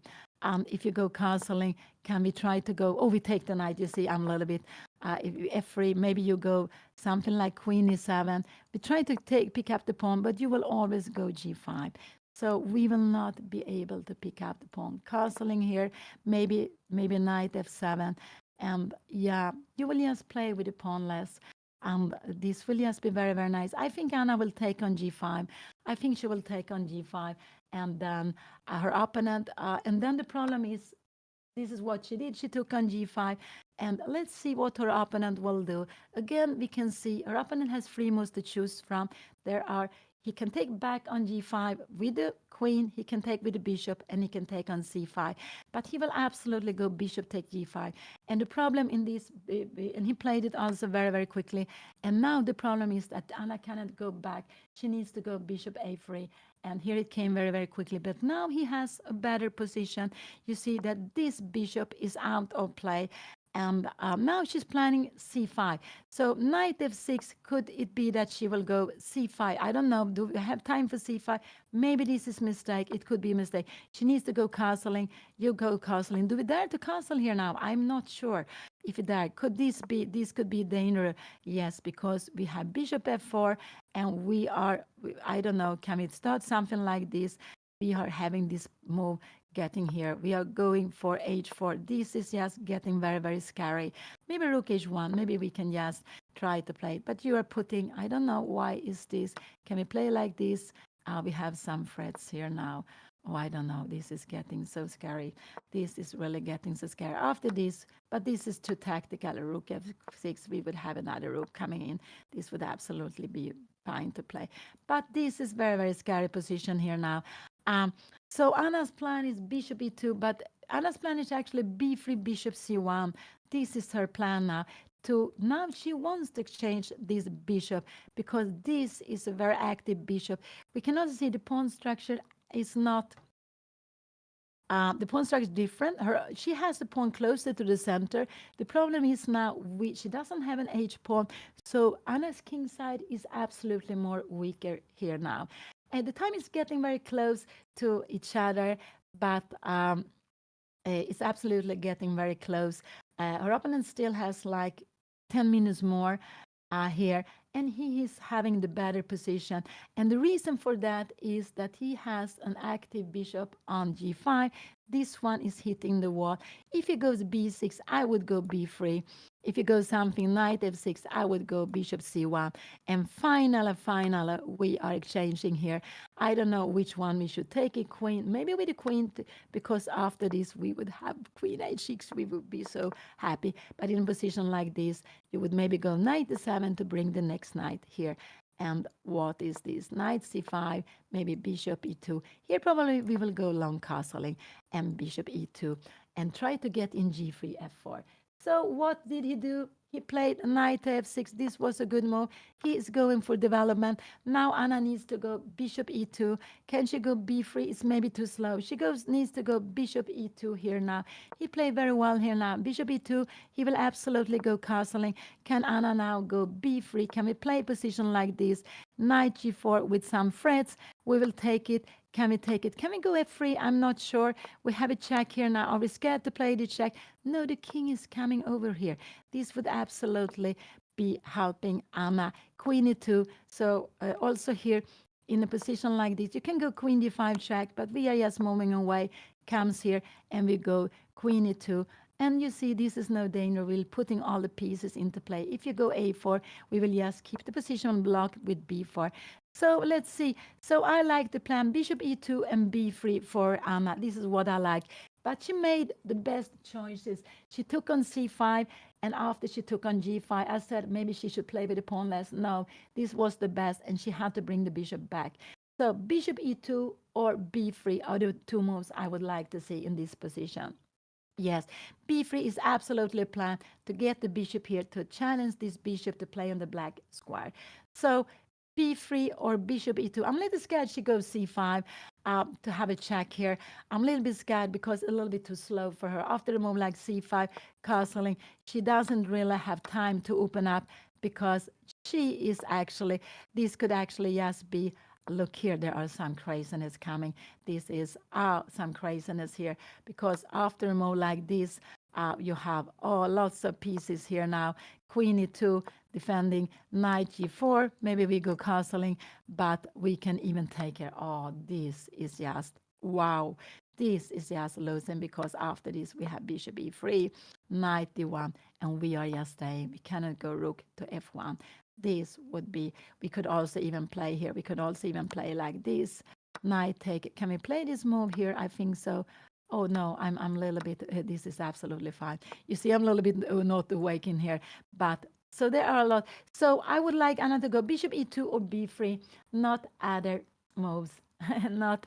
If you go castling, can we try to go? Oh, we take the knight. You see, I'm a little bit f3. Maybe you go something like queen e7. We try to pick up the pawn, but you will always go g5. So we will not be able to pick up the pawn. Castling here, maybe knight f7. And yeah, you will just play with the pawn less. And this will just be very, very nice. I think Anna will take on g5. I think she will take on g5. And then her opponent. And then the problem is, this is what she did. She took on g5. And let's see what her opponent will do. Again, we can see her opponent has three moves to choose from. There are, he can take back on g5 with the queen, he can take with the bishop, and he can take on c5. But he will absolutely go bishop take g5. And the problem in this, and he played it also very, very quickly. And now the problem is that Anna cannot go back. She needs to go bishop a3. And here it came very, very quickly. But now he has a better position. You see that this bishop is out of play. And now she's planning c5. So knight f6, could it be that she will go c5? I don't know. Do we have time for c5? Maybe this is a mistake. It could be a mistake. She needs to go castling. You go castling. Do we dare to castle here now? I'm not sure if it dare. Could this be, this could be dangerous? Yes, because we have bishop f4 and we are, I don't know, can we start something like this? We are having this move getting here. We are going for h4. This is just getting very, very scary. Maybe rook h1. Maybe we can just try to play it. But you are putting, I don't know why is this. Can we play like this? We have some threats here now. Oh, I don't know. This is getting so scary. This is really getting so scary. After this, but this is too tactical. Rook f6, we would have another rook coming in. This would absolutely be fine to play. But this is very, very scary position here now. Um, so Anna's plan is bishop e2, but Anna's plan is actually b3, bishop c1. This is her plan now. Now she wants to exchange this bishop because this is a very active bishop. We cannot see the pawn structure is not the pawn structure is different. She has the pawn closer to the center. The problem is now she doesn't have an h pawn, so Anna's king side is absolutely more weaker here now. And the time is getting very close to each other, but it's absolutely getting very close. Her opponent still has like 10 minutes more here, and he is having the better position. And the reason for that is that he has an active bishop on g5. This one is hitting the wall. If he goes b6, I would go b3. If he goes something knight f6, I would go bishop c1. And finally, we are exchanging here. I don't know which one we should take. A queen, maybe with a queen, because after this we would have queen h6. We would be so happy. But in a position like this, you would maybe go knight e7 to bring the next knight here. And what is this? Knight c5, maybe bishop e2. Here probably we will go long castling and bishop e2 and try to get in g3, f4. So what did he do? He played knight f6. This was a good move. He is going for development. Now Anna needs to go bishop e2. Can she go b3? It's maybe too slow. She needs to go bishop e2 here now. He played very well here now. Bishop e2. He will absolutely go castling. Can Anna now go b3? Can we play a position like this? Knight g4 with some threats. We will take it. Can we take it? Can we go f3? I'm not sure. We have a check here now. Are we scared to play the check? No, the king is coming over here. This would absolutely be helping Anna. Queen e2. So also here in a position like this, you can go queen d5 check, but we are just moving away. Comes here and we go queen e2. And you see, this is no danger. We're putting all the pieces into play. If you go a4, we will just keep the position blocked with b4. So let's see. So I like the plan bishop e2 and b3 for Anna. This is what I like. But she made the best choices. She took on c5, and after she took on g5, I said maybe she should play with the pawn less. No, this was the best, and she had to bring the bishop back. So bishop e2 or b3 are the two moves I would like to see in this position. Yes, b3 is absolutely a plan to get the bishop here to challenge this bishop to play on the black square. So b3 or bishop e2. I'm a little scared she goes c5 to have a check here. I'm a little bit scared because a little bit too slow for her. After a move like c5, castling, she doesn't really have time to open up because she is actually, this could actually just be, look here, there are some craziness coming. This is some craziness here because after a move like this, you have lots of pieces here now. Queen e2 defending, knight g4. Maybe we go castling, but we can even take her. Oh, this is just wow. This is just losing because after this we have bishop e3, knight d1, and we are just staying. We cannot go rook to f1. This would be, we could also even play here. We could also even play like this. Knight take. Can we play this move here? I think so. Oh no, I'm a little bit, this is absolutely fine. You see, I'm a little bit not awake in here, but so there are a lot. So I would like Anna to go bishop e2 or b3, not other moves, not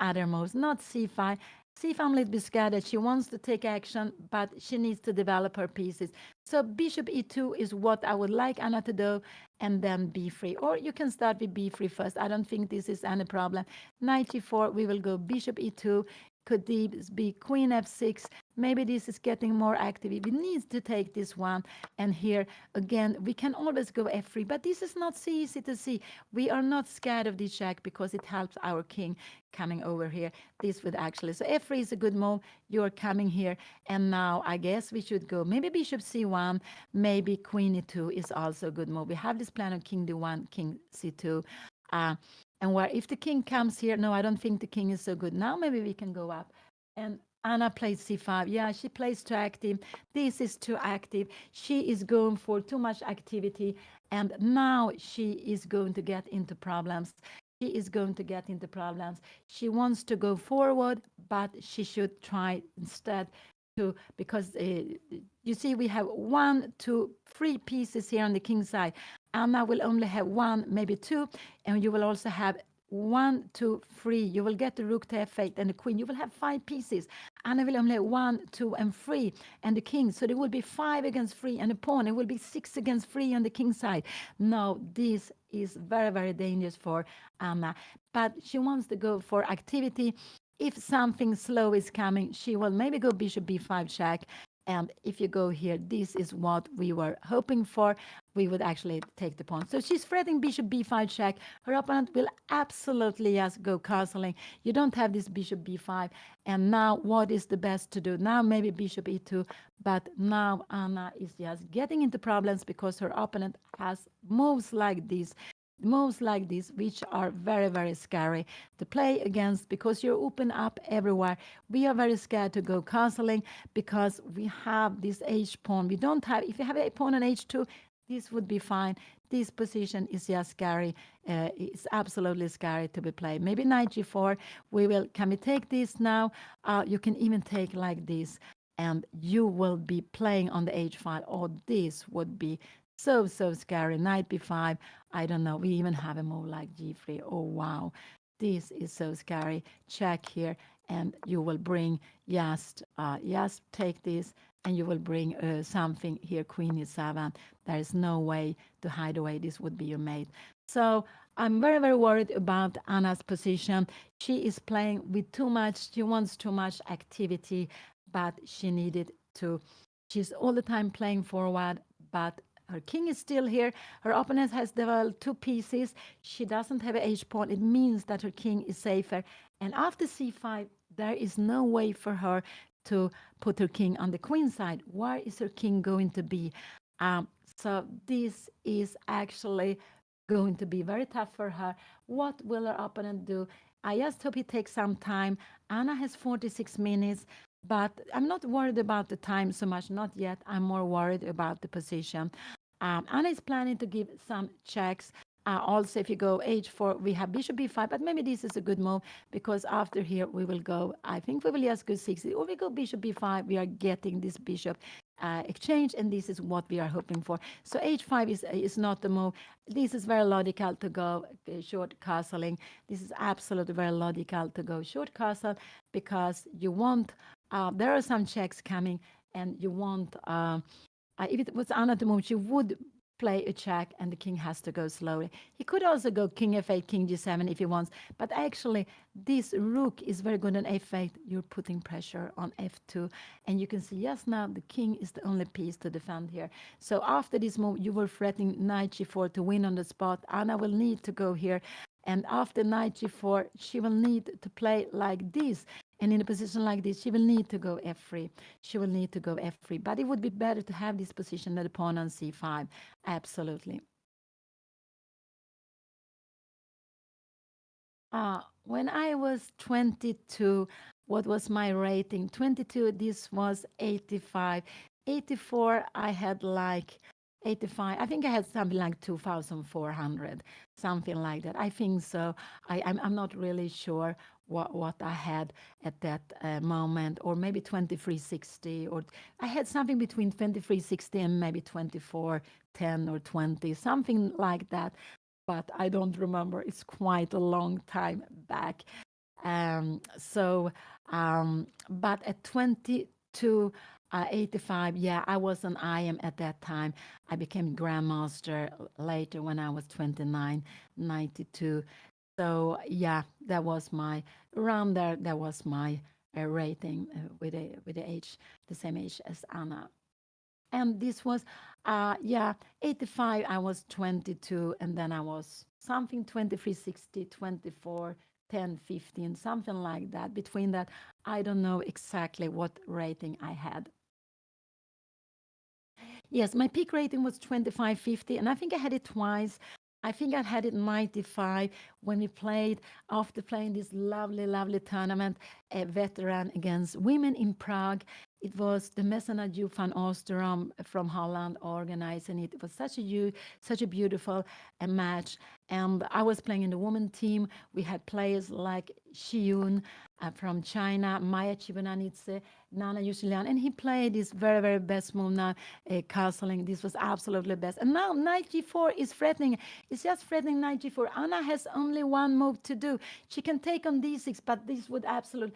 other moves, not c5. C5, I'm a little bit scared that she wants to take action, but she needs to develop her pieces. So bishop e2 is what I would like Anna to do, and then b3. Or you can start with b3 first. I don't think this is any problem. Knight g4, we will go bishop e2. Could this be queen f6? Maybe this is getting more active. We need to take this one. And here, again, we can always go f3, but this is not so easy to see. We are not scared of this check because it helps our king coming over here. This would actually, so f3 is a good move. You're coming here. And now I guess we should go maybe bishop c1, maybe queen e2 is also a good move. We have this plan of king d1, king c2. And where if the king comes here, no, I don't think the king is so good. Now maybe we can go up. And Anna plays c5. Yeah, she plays too active. This is too active. She is going for too much activity. And now she is going to get into problems. she is going to get into problems. She wants to go forward, but she should try instead to, because you see, we have one, two, three pieces here on the king side. Anna will only have one, maybe two, and you will also have one, two, three. You will get the rook to f8 and the queen. You will have five pieces. Anna will only have one, two, and three, and the king. So there will be five against three, and the pawn. It will be six against three on the king side. No, this is very, very dangerous for Anna. But she wants to go for activity. If something slow is coming, she will maybe go bishop b5 check. And if you go here, this is what we were hoping for. We would actually take the pawn. So she's threatening bishop b5 check. Her opponent will absolutely just go castling. You don't have this bishop b5. And now what is the best to do? Now maybe bishop e2. But now Anna is just getting into problems because her opponent has moves like this, which are very, very scary to play against because you're open up everywhere. We are very scared to go castling because we have this h pawn. We don't have, if you have a pawn on h2, this would be fine. This position is just scary. It's absolutely scary to be played. Maybe knight g4. Can we take this now? You can even take like this, and you will be playing on the h file. Oh, this would be so, so scary. Knight b5. I don't know. We even have a move like g3. Oh, wow. This is so scary. Check here, and you will bring just take this, and you will bring something here, queen e7. There is no way to hide away. This would be your mate. So I'm very, very worried about Anna's position. She is playing with too much. She wants too much activity, but she needed to. She's all the time playing forward, but her king is still here. Her opponent has developed two pieces. She doesn't have an h pawn. It means that her king is safer. And after c5, there is no way for her to put her king on the queen side. Where is her king going to be? So this is actually going to be very tough for her. What will her opponent do? I just hope he takes some time. Anna has 46 minutes, but I'm not worried about the time so much, not yet. I'm more worried about the position. Anna is planning to give some checks. Also, if you go h4, we have bishop b5, but maybe this is a good move because after here we will go, I think we will just go 60, or we go bishop b5, we are getting this bishop exchange, and this is what we are hoping for. So h5 is not the move. This is very logical to go short castling. This is absolutely very logical to go short castle because you want, there are some checks coming, and you want, if it was Anna to move, she would play a check and the king has to go slowly. He could also go king f8, king g7 if he wants, but actually this rook is very good on f8. You're putting pressure on f2, and you can see, yes, now the king is the only piece to defend here. So after this move, you were threatening knight g4 to win on the spot. Anna will need to go here, and after knight g4, she will need to play like this. And in a position like this, she will need to go f3. She will need to go f3. But it would be better to have this position than the pawn on c5. Absolutely. When I was 22, what was my rating? 22, this was 85. 84, I had like 85. I think I had something like 2,400, something like that. I think so. I'm not really sure what I had at that moment, or maybe 2360, or I had something between 2360 and maybe 2410 or 20, something like that. But I don't remember. It's quite a long time back. So, but at 22, 85, yeah, I was an IM at that time. I became grandmaster later when I was 29, 92. So yeah, that was my around there. That was my rating with the age, the same age as Anna. And this was, yeah, 85. I was 22, and then I was something 2360, 24, 10, 15, something like that. Between that, I don't know exactly what rating I had. Yes, my peak rating was 2550, and I think I had it twice. I think I had it 95 when we played, after playing this lovely, lovely tournament, a veteran against women in Prague. It was the Messenaju van Oosterom from Holland organizing it. It was such a beautiful match. And I was playing in the women team. We had players like Xiun from China, Maya Chibananitse, Nana Yushilian, and he played his very, very best move now, castling. This was absolutely best. And now knight g4 is threatening. It's just threatening knight g4. Anna has only one move to do. She can take on d6, but this would absolutely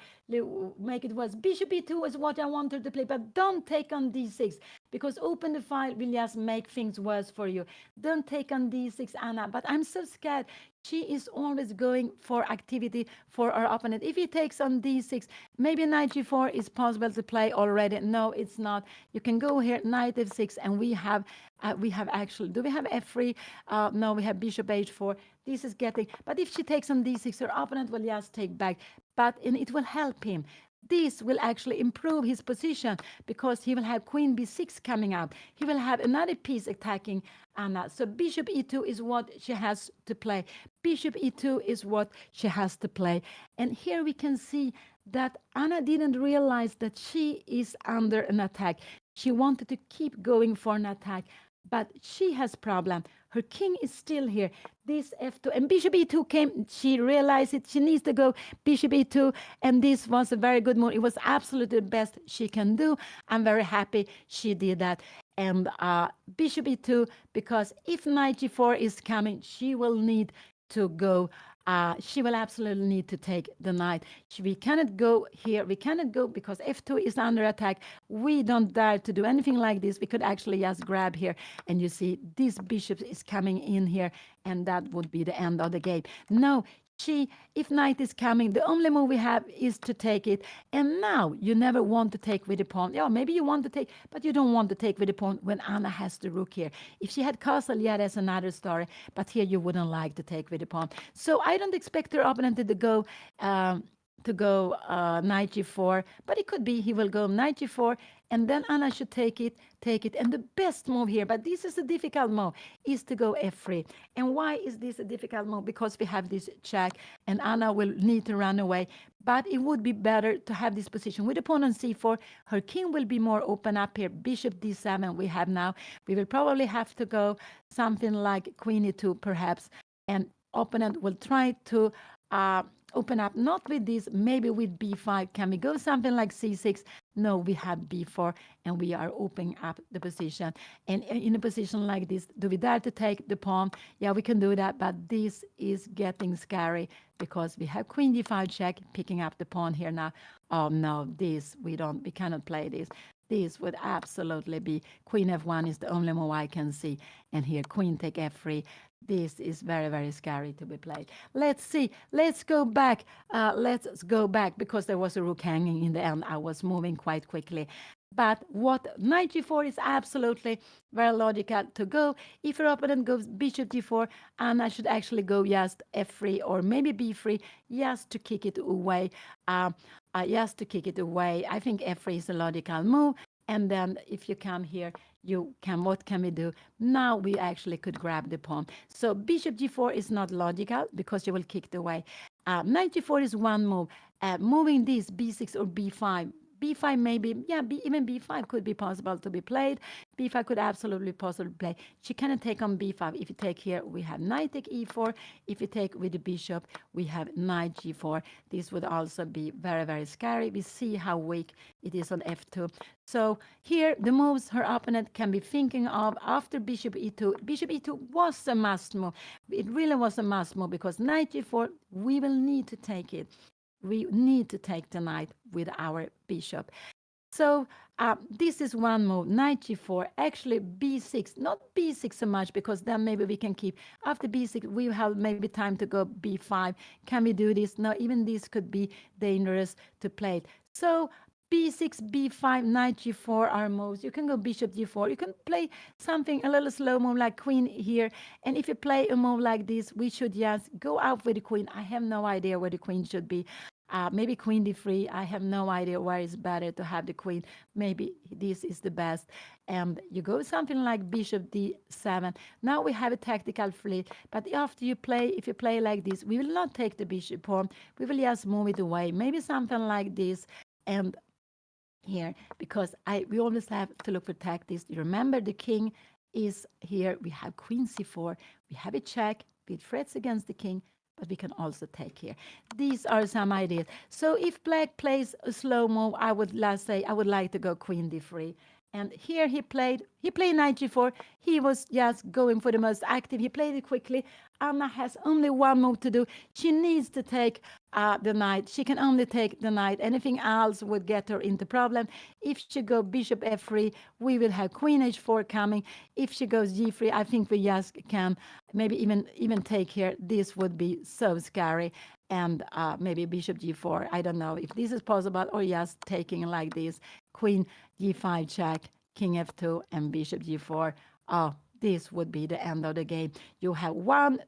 make it worse. Bishop e2 is what I want her to play, but don't take on d6 because open the file will just make things worse for you. Don't take on d6, Anna. But I'm so scared. She is always going for activity for our opponent. If he takes on d6, maybe knight g4 is possible to play already. No, it's not. You can go here, knight f6, and we have actually, do we have f3? No, we have bishop h4. This is getting, but if she takes on d6, her opponent will just take back. But and it will help him. This will actually improve his position because he will have queen b6 coming out. He will have another piece attacking Anna. So bishop e2 is what she has to play. Bishop e2 is what she has to play. And here we can see that Anna didn't realize that she is under an attack. She wanted to keep going for an attack, but she has problem. Her king is still here. This f2 and bishop e2 came. She realized it. She needs to go bishop e2, and this was a very good move. It was absolutely the best she can do. I'm very happy she did that. And bishop e2, because if knight g4 is coming, she will need to go. She will absolutely need to take the knight. We cannot go here. We cannot go because f2 is under attack. We don't dare to do anything like this. We could actually just grab here. And you see this bishop is coming in here. And that would be the end of the game. No, if knight is coming, the only move we have is to take it. And now you never want to take with the pawn. Yeah, maybe you want to take, but you don't want to take with the pawn when Anna has the rook here. If she had castle, yeah, that's another story. But here you wouldn't like to take with the pawn. So I don't expect her opponent to go knight g4, but it could be he will go knight g4, and then Anna should take it. And the best move here, but this is a difficult move, is to go f3. And why is this a difficult move? Because we have this check, and Anna will need to run away. But it would be better to have this position with the pawn on c4. Her king will be more open up here. Bishop d7 we have now. We will probably have to go something like queen e2 perhaps, and opponent will try to open up, not with this, maybe with b5. Can we go something like c6? No, we have b4, and we are opening up the position. And in a position like this, do we dare to take the pawn? Yeah, we can do that, but this is getting scary because we have queen d5 check, picking up the pawn here now. Oh no, we cannot play this. This would absolutely be queen f1 is the only move I can see. And here, queen take f3. This is very, very scary to be played. Let's see. Let's go back. Let's go back because there was a rook hanging in the end. I was moving quite quickly. But what knight g4 is absolutely very logical to go. If your opponent goes bishop d4, and I should actually go just f3 or maybe b3 just to kick it away. Just to kick it away. I think f3 is a logical move. And then if you come here, what can we do? Now we actually could grab the pawn. So bishop g4 is not logical because you will kick it away. Knight g4 is one move. Moving this b6 or b5. B5 maybe, yeah, even b5 could be possible to be played. B5 could absolutely possibly play. She cannot take on b5. If you take here, we have knight take e4. If you take with the bishop, we have knight g4. This would also be very, very scary. We see how weak it is on f2. So here, the moves her opponent can be thinking of after bishop e2. Bishop e2 was a must move. It really was a must move because knight g4, we will need to take it. We need to take the knight with our bishop. So this is one move, knight g4, actually b6, not b6 so much because then maybe we can keep, after b6 we have maybe time to go b5. Can we do this? No, even this could be dangerous to play it. So b6, b5, knight g4 are moves. You can go bishop g4. You can play something, a little slow move like queen here. And if you play a move like this, we should just go out with the queen. I have no idea where the queen should be. Maybe queen d3. I have no idea where it's better to have the queen. Maybe this is the best. And you go something like bishop d7. Now we have a tactical fleet. But after you play, if you play like this, we will not take the bishop pawn. We will just move it away. Maybe something like this. And here, because we always have to look for tactics. You remember the king is here. We have queen c4. We have a check with threats against the king, but we can also take here. These are some ideas. So if black plays a slow move, I would last say I would like to go queen d3. And here he played knight g4. He was just going for the most active. He played it quickly. Anna has only one move to do. She needs to take the knight. She can only take the knight. Anything else would get her into problem. If she go bishop f3, we will have queen h4 coming. If she goes g3, I think we just can maybe even take here. This would be so scary. And maybe bishop g4. I don't know if this is possible, or just taking like this. Queen g5 check, king f2, and bishop g4. Oh, this would be the end of the game. You have 1,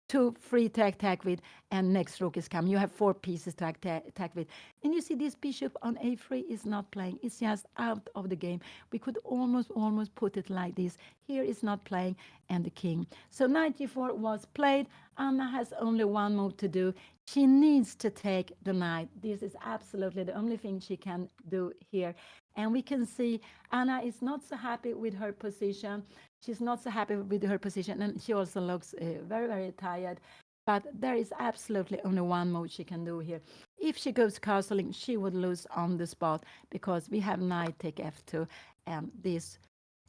2, 3 to attack with, and next rook is coming. You have 4 pieces to attack with. And you see this bishop on a3 is not playing. It's just out of the game. We could almost put it like this. Here is not playing, and the king. So knight g4 was played. Anna has only one move to do. She needs to take the knight. This is absolutely the only thing she can do here. And we can see Anna is not so happy with her position. She's not so happy with her position, and she also looks very tired. But there is absolutely only one move she can do here. If she goes castling, she would lose on the spot, because we have knight take f2, and this.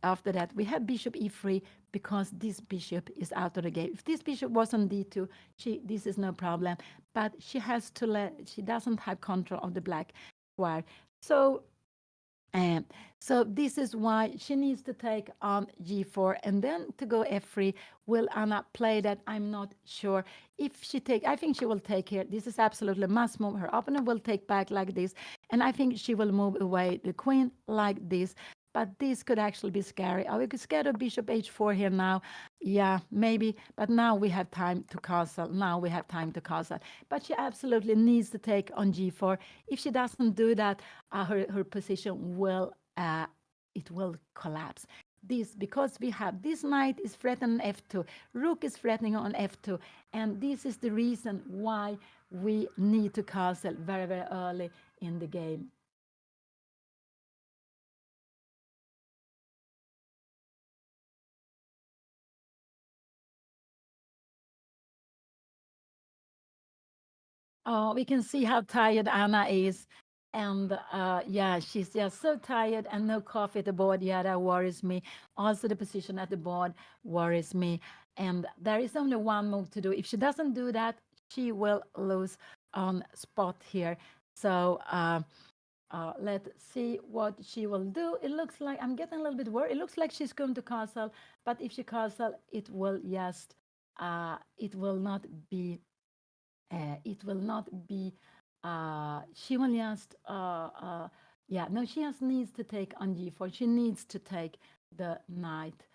After that, we have bishop e3, because this bishop is out of the game. If this bishop was on d2, this is no problem. But she has to she doesn't have control of the black square. So this is why she needs to take on g4, and then to go f3. Will Anna play that? I'm not sure. If she take, I think she will take here. This is absolutely must move. Her opponent will take back like this, and I think she will move away the queen like this. But this could actually be scary. Are we scared of bishop h4 here now? Yeah, maybe. But now we have time to castle. Now we have time to castle. But she absolutely needs to take on g4. If she doesn't do that, her position will it will collapse. This, because we have this knight is threatening f2, rook is threatening on f2, and this is the reason why we need to castle very early in the game. Oh, we can see how tired Anna is. And yeah, she's just so tired, and no coffee at the board. Yeah, that worries me. Also, the position at the board worries me. And there is only one move to do. If she doesn't do that, she will lose on spot here. So let's see what she will do. It looks like, I'm getting a little bit worried. It looks like she's going to castle, but if she castle, it will just, it will not be it will not be, she will just, yeah, no, she just needs to take on g4. She needs to take the knight.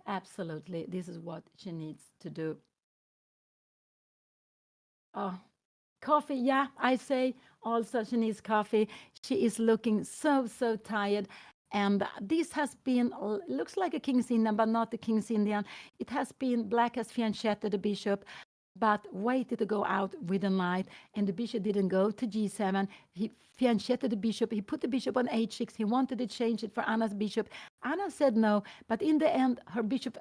Absolutely, this is what she needs to do. Oh, coffee, yeah, I say also she needs coffee. She is looking so tired. And this has been, looks like a King's Indian, but not the King's Indian. It has been black as fianchetto the bishop, but waited to go out with a knight, and the bishop didn't go to g7. He fianchetted the bishop. He put the bishop on h6. He wanted to change it for Anna's bishop. Anna said no, but in the end, her bishop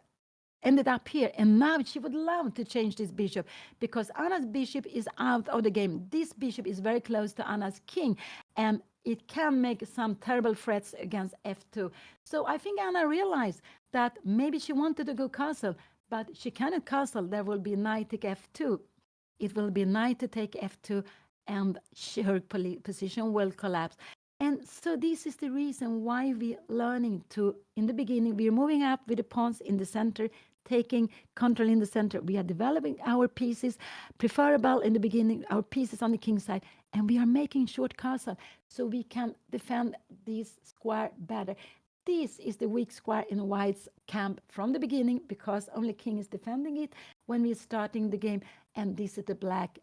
ended up here, and now she would love to change this bishop, because Anna's bishop is out of the game. This bishop is very close to Anna's king, and it can make some terrible threats against f2. So I think Anna realized that maybe she wanted to go castle, but she cannot castle. There will be knight take f2. It will be knight to take f2, and her position will collapse. And so this is the reason why we're learning to, in the beginning, we're moving up with the pawns in the center, taking control in the center. We are developing our pieces, preferable in the beginning, our pieces on the king side, and we are making short castle so we can defend this square better. This is the weak square in White's camp from the beginning, because only king is defending it when we're starting the game, and this is the black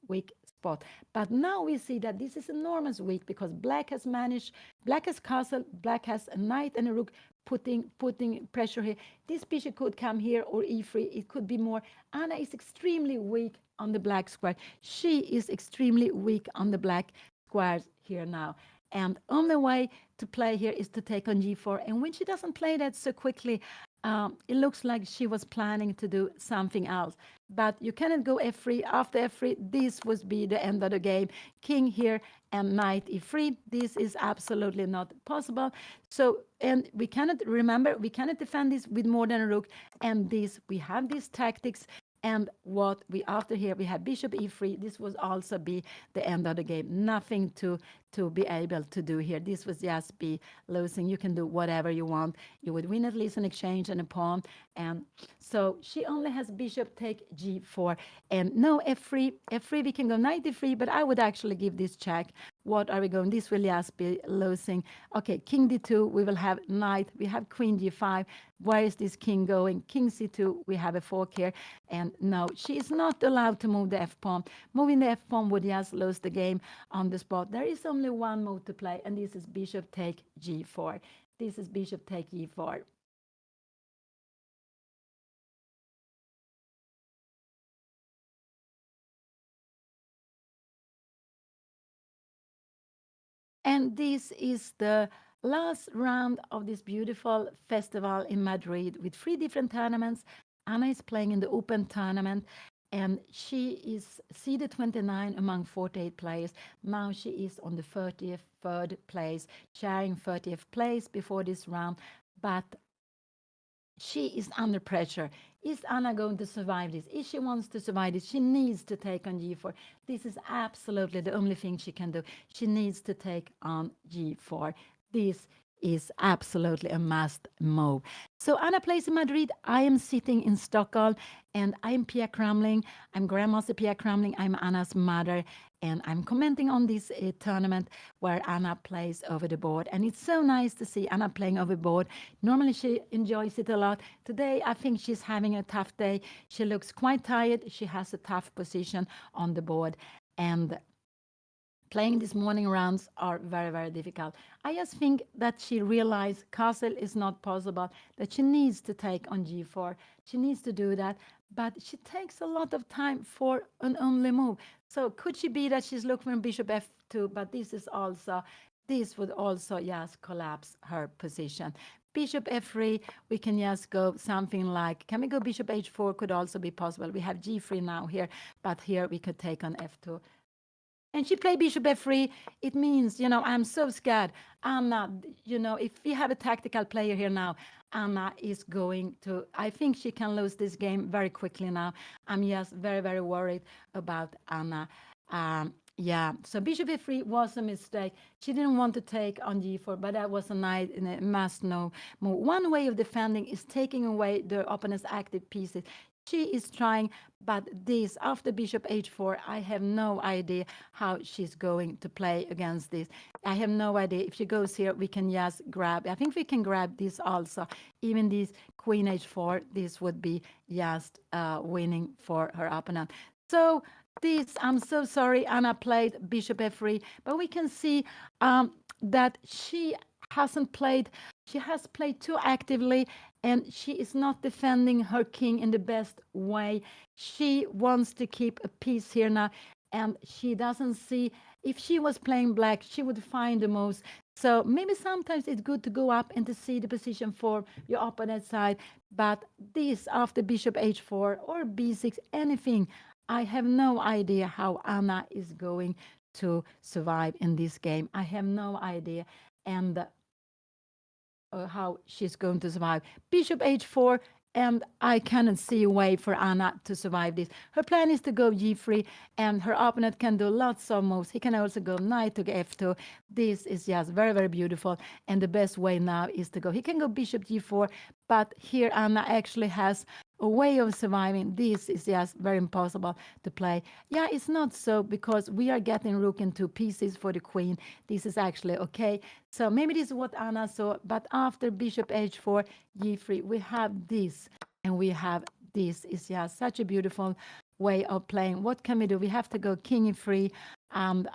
weak spot. But now we see that this is enormous weak, because black has managed, black has castle, black has a knight and a rook putting pressure here. This bishop could come here, or e3, it could be more. Anna is extremely weak on the black square. She is extremely weak on the black squares here now. And only way to play here is to take on g4. And when she doesn't play that so quickly, it looks like she was planning to do something else. But you cannot go f3. After f3, this would be the end of the game. King here and knight e3. This is absolutely not possible. So, and we cannot, remember, we cannot defend this with more than a rook. And this, we have these tactics. And what we after here, we have bishop e3. This would also be the end of the game. Nothing to be able to do here. This would just be losing. You can do whatever you want. You would win at least an exchange and a pawn. And so she only has bishop take g4 and no f3. F3 we can go knight e3, but I would actually give this check. What are we going? This will just be losing. Okay, king d2. We will have knight. We have queen g5. Where is this king going? King c2. We have a fork here. And no, she is not allowed to move the f pawn. Moving the f pawn would just lose the game on the spot. There is only one move to play, and this is bishop take g4. This is bishop take e4. And this is the last round of this beautiful festival in Madrid with 3 different tournaments. Anna is playing in the open tournament and she is seeded 29 among 48 players. Now she is on the 33rd place, sharing 30th place before this round. But she is under pressure. Is Anna going to survive this? If she wants to survive this, she needs to take on g4. This is absolutely the only thing she can do. She needs to take on g4. This is absolutely a must move. So Anna plays in Madrid. I am sitting in Stockholm, and I'm Pia Cramling. I'm Grandmaster Pia Cramling. I'm Anna's mother, and I'm commenting on this tournament where Anna plays over the board. And it's so nice to see Anna playing over the board. Normally she enjoys it a lot. Today I think she's having a tough day. She looks quite tired. She has a tough position on the board. And playing these morning rounds are very, very difficult. I just think that she realized castle is not possible, that she needs to take on g4. She needs to do that, but she takes a lot of time for an only move. So could she be that she's looking for bishop f2, but this would also just collapse her position. Bishop f3, we can just go something like, can we go bishop h4 could also be possible. We have g3 now here, but here we could take on f2. And she played bishop f3. It means, I'm so scared. Anna, if we have a tactical player here now, Anna is going to, I think she can lose this game very quickly now. I'm just very, very worried about Anna. Yeah, so bishop f3 was a mistake. She didn't want to take on g4, but that was a knight in a must-know move. One way of defending is taking away the opponent's active pieces. She is trying, but this, after bishop h4, I have no idea how she's going to play against this. I have no idea. If she goes here, we can just grab. I think we can grab this also. Even this queen h4, this would be just winning for her opponent. So this, I'm so sorry, Anna played bishop f3, but we can see that she hasn't played, she has played too actively and she is not defending her king in the best way. She wants to keep a piece here now and she doesn't see, if she was playing black, she would find the moves. So maybe sometimes it's good to go up and to see the position for your opponent's side, but this after bishop h4 or b6, anything, I have no idea how Anna is going to survive in this game. I have no idea. And how she's going to survive. Bishop h4, and I cannot see a way for Anna to survive this. Her plan is to go g3, and her opponent can do lots of moves. He can also go knight to f2. This is just very, very beautiful, and the best way now is to go. He can go bishop g4, but here Anna actually has a way of surviving. This is just very impossible to play. Yeah, it's not so because we are getting rook into pieces for the queen. This is actually okay. So maybe this is what Anna saw, but after bishop h4, g3, we have this and we have this. It's just such a beautiful way of playing. What can we do? We have to go king e3 and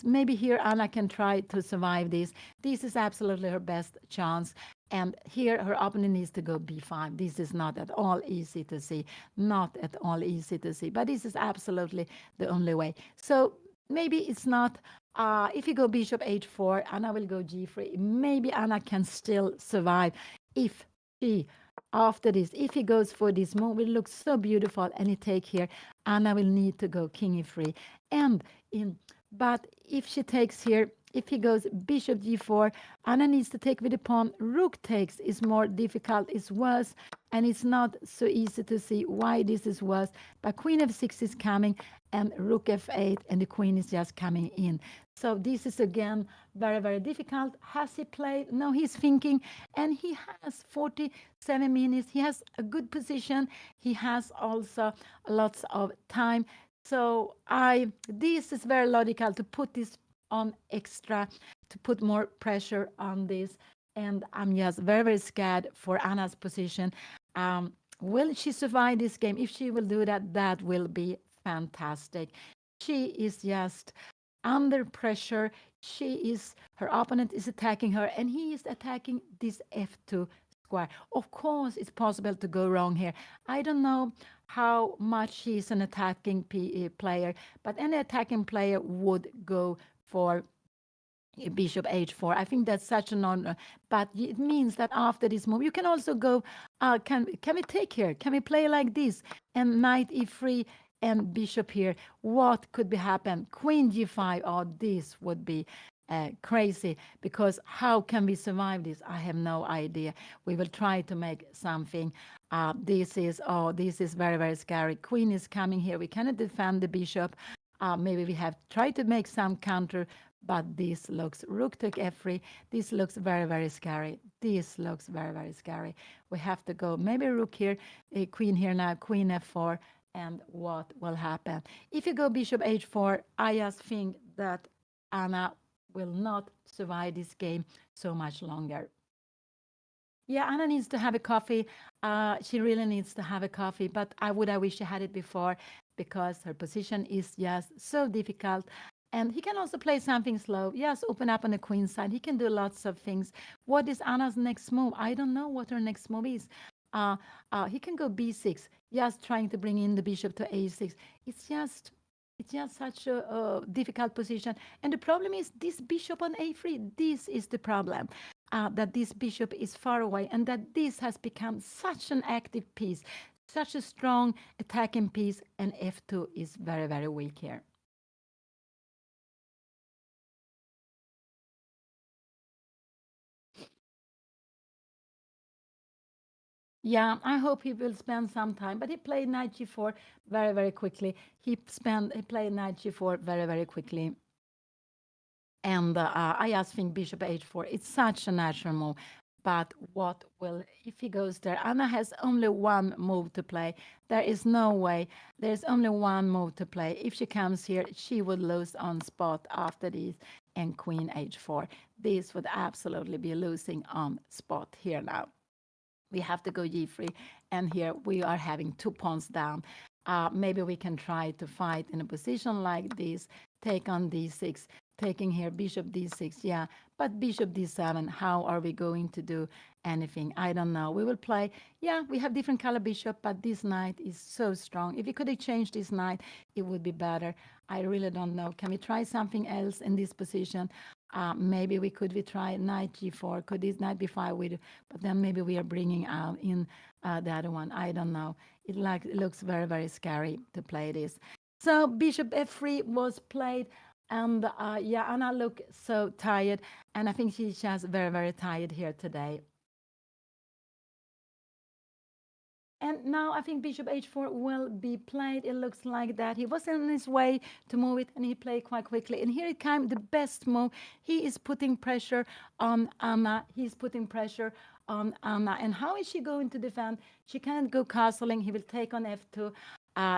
maybe here Anna can try to survive this. This is absolutely her best chance. And here her opponent needs to go b5. This is not at all easy to see. Not at all easy to see. But this is absolutely the only way. So maybe it's not If you go bishop h4, Anna will go g3. Maybe Anna can still survive if she, after this, if he goes for this move, it looks so beautiful, and he take here, Anna will need to go king e3. And in, but if she takes here, if he goes bishop g4, Anna needs to take with the pawn. Rook takes is more difficult, is worse, and it's not so easy to see why this is worse. But queen f6 is coming, and rook f8, and the queen is just coming in. So this is again very, very difficult. Has he played? No, he's thinking, and he has 47 minutes. He has a good position. He has also lots of time. So this is very logical to put this on extra, to put more pressure on this. And I'm just very, very scared for Anna's position. Will she survive this game? If she will do that, that will be fantastic. She is just under pressure. Her opponent is attacking her, and he is attacking this f2 square. Of course, it's possible to go wrong here. I don't know how much he's an attacking player, but any attacking player would go for bishop h4. I think that's such an honor, but it means that after this move, you can also go, can we take here? Can we play like this? And knight e3 and bishop here. What could be happen? Queen g5. Oh, this would be crazy, because how can we survive this? I have no idea. We will try to make something. This is very, very scary. Queen is coming here. We cannot defend the bishop. Maybe we have tried to make some counter, but this looks, rook took f3. This looks very, very scary. This looks very, very scary. We have to go maybe rook here, a queen here now, queen f4, and what will happen? If you go bishop h4, I just think that Anna will not survive this game so much longer. Yeah, Anna needs to have a coffee. She really needs to have a coffee, but I wish she had it before, because her position is just so difficult. And he can also play something slow. Yes, open up on the queen side. He can do lots of things. What is Anna's next move? I don't know what her next move is. He can go b6, just trying to bring in the bishop to a6. It's just such a difficult position. And the problem is this bishop on a3. This is the problem, that this bishop is far away, and that this has become such an active piece, such a strong attacking piece, and f2 is very, very weak here. Yeah, I hope he will spend some time. But he played knight g4 very, very quickly. He played knight g4 very, very quickly. And I just think bishop h4, it's such a natural move. But what will, if he goes there? Anna has only one move to play. There is no way. There's only one move to play. If she comes here, she would lose on spot after this, and queen h4. This would absolutely be losing on spot here now. We have to go g3, and here we are having 2 pawns down. Maybe we can try to fight in a position like this, take on d6, taking here bishop d6, yeah, but bishop d7, how are we going to do anything? I don't know. We will play, yeah, we have different color bishop, but this knight is so strong. If we could exchange this knight, it would be better. I really don't know. Can we try something else in this position? Maybe we try knight g4. Could this knight b5 with, but then maybe we are bringing out in the other one. I don't know. It looks very, very scary to play this. So bishop f3 was played, and yeah, Anna looked so tired, and I think she's just very, very tired here today. And now I think bishop h4 will be played. It looks like that. He was on his way to move it, and he played quite quickly. And here it came, the best move. He is putting pressure on Anna. He's putting pressure on Anna. And how is she going to defend? She can't go castling. He will take on f2.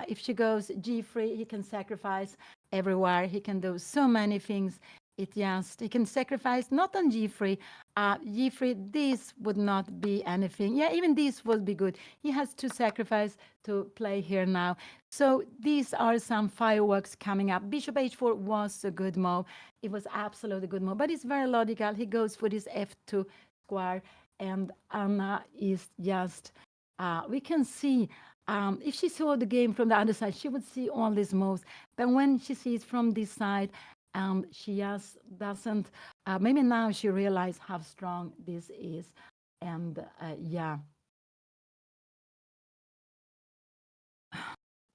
If she goes g3, he can sacrifice everywhere. He can do so many things. He can sacrifice not on g3. G3, this would not be anything. Yeah, even this would be good. He has to sacrifice to play here now. So these are some fireworks coming up. Bishop h4 was a good move. It was absolutely a good move, but it's very logical. He goes for this f2 square, and Anna is just, we can see, if she saw the game from the other side, she would see all these moves. But when she sees from this side, and she just doesn't. Maybe now she realized how strong this is, and yeah,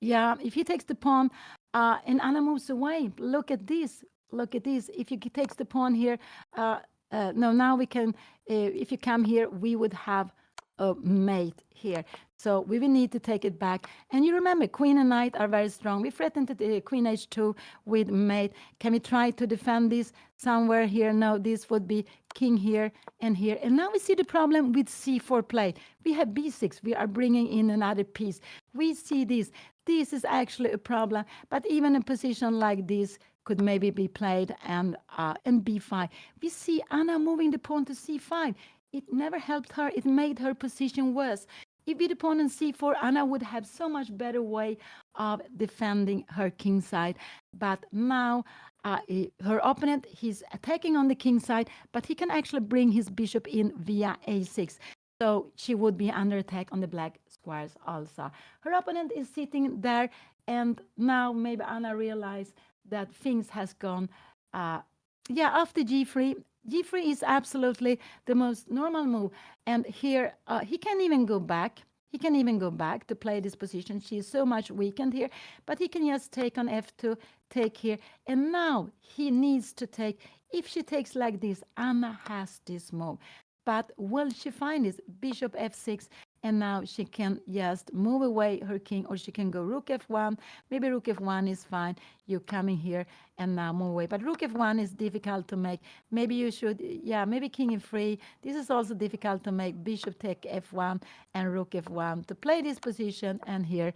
yeah. If he takes the pawn, and Anna moves away. Look at this. Look at this. If he takes the pawn here, uh, no. Now we can. If you come here, we would have a mate here. So we will need to take it back. And you remember, queen and knight are very strong. We threatened the queen h2 with mate. Can we try to defend this somewhere here? No, this would be king here and here. And now we see the problem with c4 play. We have b6. We are bringing in another piece. We see this. This is actually a problem. But even a position like this could maybe be played, and b5. We see Anna moving the pawn to c5. It never helped her. It made her position worse. If with the pawn on c4, Anna would have so much better way of defending her king side. But now her opponent, he's attacking on the king side, but he can actually bring his bishop in via a6. So she would be under attack on the black squares also. Her opponent is sitting there, and now maybe Anna realized that things has gone. Uh, yeah, after g3, g3 is absolutely the most normal move. And here, he can even go back. He can even go back to play this position. She is so much weakened here, but he can just take on f2, take here. And now he needs to take, if she takes like this, Anna has this move. But will she find this? Bishop f6, and now she can just move away her king, or she can go rook f1. Maybe rook f1 is fine. You coming here and now move away. But rook f1 is difficult to make. Maybe you should, yeah, maybe king f3. This is also difficult to make. Bishop take f1 and rook f1 to play this position. And here.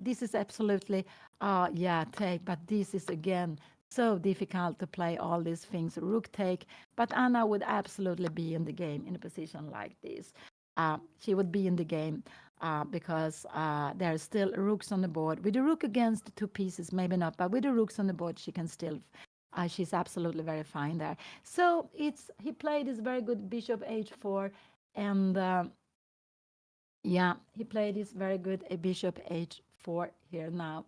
This is absolutely, yeah, take. But this is again so difficult to play all these things. Rook take, but Anna would absolutely be in the game in a position like this. She would be in the game because there are still rooks on the board. With the rook against the two pieces, maybe not, but with the rooks on the board, she can still. She's absolutely very fine there. So he played this very good bishop h4, and yeah, he played this very good bishop h4 here now.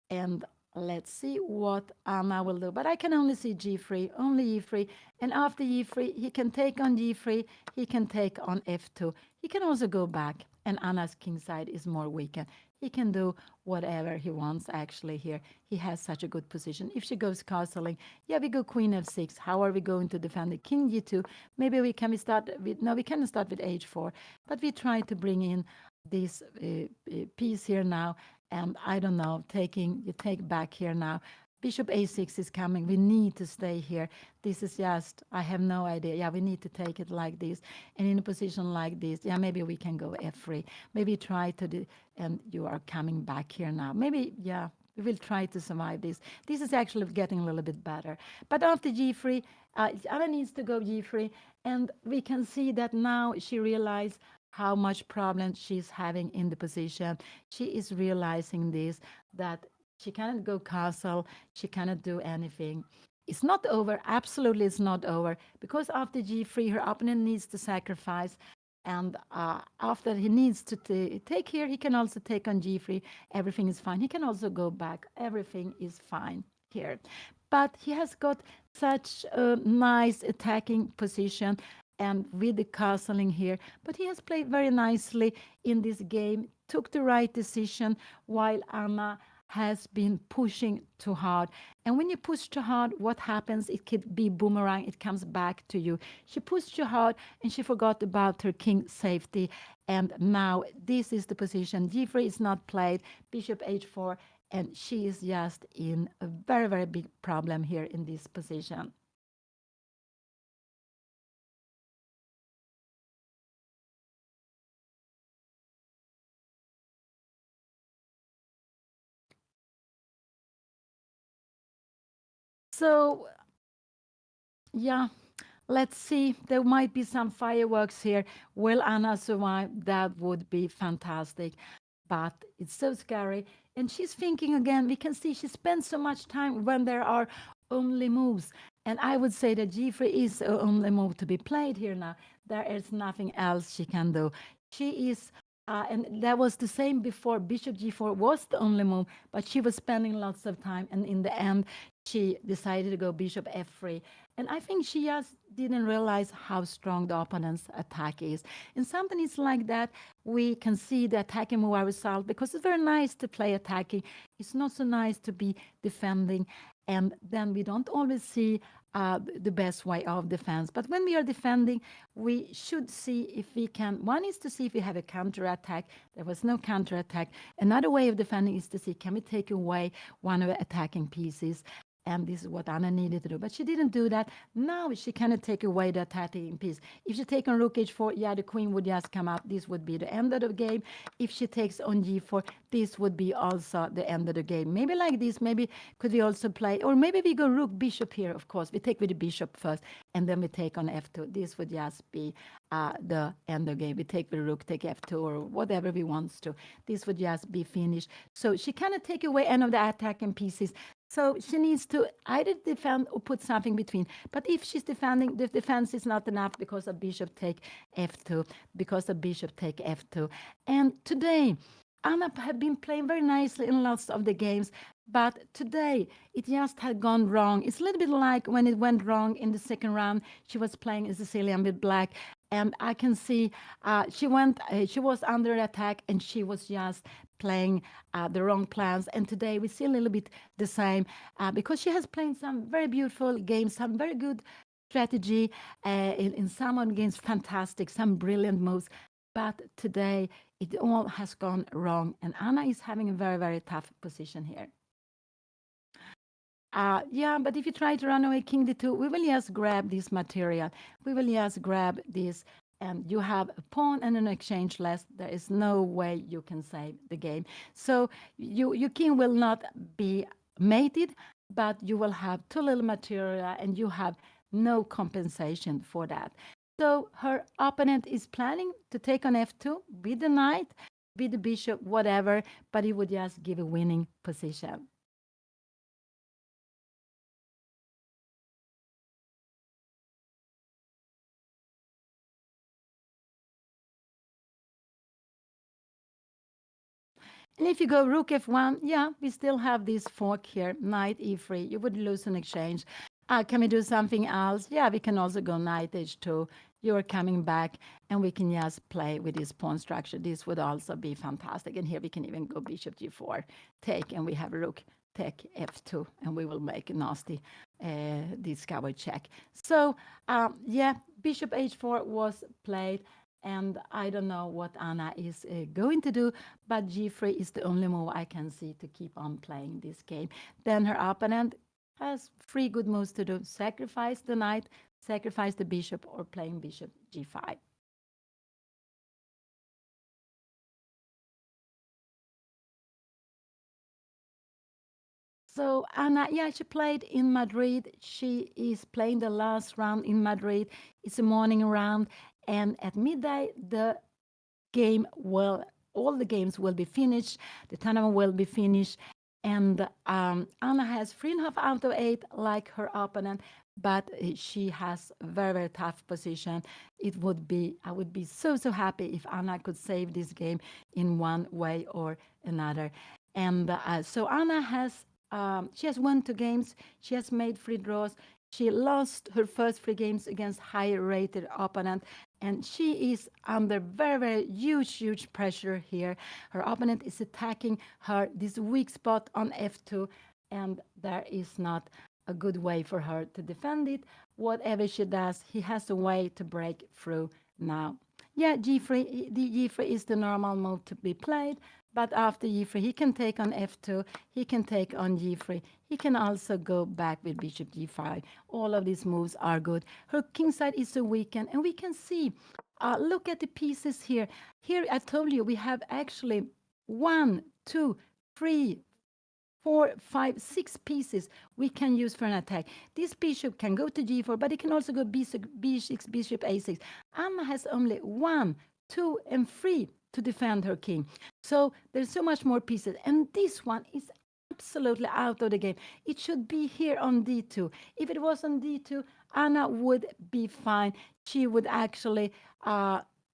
And let's see what Anna will do. But I can only see g3, only e3. And after e3, he can take on g3, he can take on f2. He can also go back, and Anna's king side is more weakened. He can do whatever he wants actually here. He has such a good position. If she goes castling, yeah, we go queen f6. How are we going to defend the king g2? Maybe we start with, no, we can start with h4. But we try to bring in this piece here now, and I don't know, you take back here now. Bishop a6 is coming. We need to stay here. This is just, I have no idea. Yeah, we need to take it like this. And in a position like this, yeah, maybe we can go f3. Maybe try to do, and you are coming back here now. Maybe, yeah, we will try to survive this. This is actually getting a little bit better. But after g3, Anna needs to go g3. And we can see that now she realized how much problem she's having in the position. She is realizing this, that she cannot go castle, she cannot do anything. It's not over, absolutely it's not over, because after g3, her opponent needs to sacrifice, and after he needs to take here, he can also take on g3, everything is fine. He can also go back, everything is fine here. But he has got such a nice attacking position, and with the castling here. But he has played very nicely in this game, took the right decision, while Anna has been pushing too hard. And when you push too hard, what happens? It could be boomerang, it comes back to you. She pushed too hard and she forgot about her king safety. And now this is the position. G3 is not played, bishop h4, and she is just in a very, very big problem here in this position. So yeah, let's see. There might be some fireworks here. Will Anna survive? That would be fantastic. But it's so scary. And she's thinking again, we can see she spends so much time when there are only moves. And I would say that g3 is the only move to be played here now. There is nothing else she can do. She is, and that was the same before. Bishop g4 was the only move, but she was spending lots of time. And in the end, she decided to go bishop f3. And I think she just didn't realize how strong the opponent's attack is. And something is like that, we can see the attacking move our result because it's very nice to play attacking. It's not so nice to be defending. And then we don't always see the best way of defense. But when we are defending, we should see if we can. One is to see if we have a counter attack. There was no counter attack. Another way of defending is to see, can we take away one of the attacking pieces? And this is what Anna needed to do. But she didn't do that. Now she cannot take away the attacking piece. If she takes on rook h4, yeah, the queen would just come up. This would be the end of the game. If she takes on g4, this would be also the end of the game. Maybe like this, maybe could we also play, or maybe we go rook bishop here, of course. We take with the bishop first, and then we take on f2. This would just be the end of the game. We take the rook, take f2, or whatever we want to. This would just be finished. So she cannot take away any of the attacking pieces. So she needs to either defend or put something between. But if she's defending, the defense is not enough because of bishop take f2, because of bishop take f2. And today, Anna had been playing very nicely in lots of the games, but today it just had gone wrong. It's a little bit like when it went wrong in the second round. She was playing a Sicilian with black, and I can see she was under attack, and she was just playing the wrong plans. And today we see a little bit the same because she has played some very beautiful games, some very good strategy in some of the games, fantastic, some brilliant moves. But today it all has gone wrong, and Anna is having a very, very tough position here. Yeah, but if you try to run away king d2, we will just grab this material. We will just grab this, and you have a pawn and an exchange less. There is no way you can save the game. So your king will not be mated, but you will have too little material, and you have no compensation for that. So her opponent is planning to take on f2 with the knight, with the bishop, whatever, but he would just give a winning position. And if you go rook f1, yeah, we still have this fork here, knight e3. You would lose an exchange. Can we do something else? Yeah, we can also go knight h2. You're coming back, and we can just play with this pawn structure. This would also be fantastic. And here we can even go bishop g4, take, and we have rook take f2, and we will make a nasty discover check. So, yeah, bishop h4 was played. And I don't know what Anna is going to do, but g3 is the only move I can see to keep on playing this game. Then her opponent has three good moves to do: sacrifice the knight, sacrifice the bishop, or playing bishop g5. So Anna, yeah, she played in Madrid. She is playing the last round in Madrid. It's a morning round, and at midday the game will all the games will be finished. The tournament will be finished, and Anna has 3.5 out of 8, like her opponent, but she has a very, very tough position. It would be I would be so happy if Anna could save this game in one way or another. And so Anna has she has won 2 games. She has made 3 draws. She lost her first 3 games against higher rated opponent, and she is under very, very huge pressure here. Her opponent is attacking her this weak spot on f2, and there is not a good way for her to defend it. Whatever she does, he has a way to break through now. Yeah, g3, the g3 is the normal move to be played, but after g3, he can take on f2, he can take on g3, he can also go back with bishop g5. All of these moves are good. Her king side is so weakened, and we can see, look at the pieces here. Here, I told you, we have actually 1, 2, 3, 4, 5, 6 pieces we can use for an attack. This bishop can go to g4, but it can also go b6, bishop a6. Anna has only 1, 2, and 3 to defend her king. So there's so much more pieces. And this one is absolutely out of the game. It should be here on d2. If it was on d2, Anna would be fine. She would actually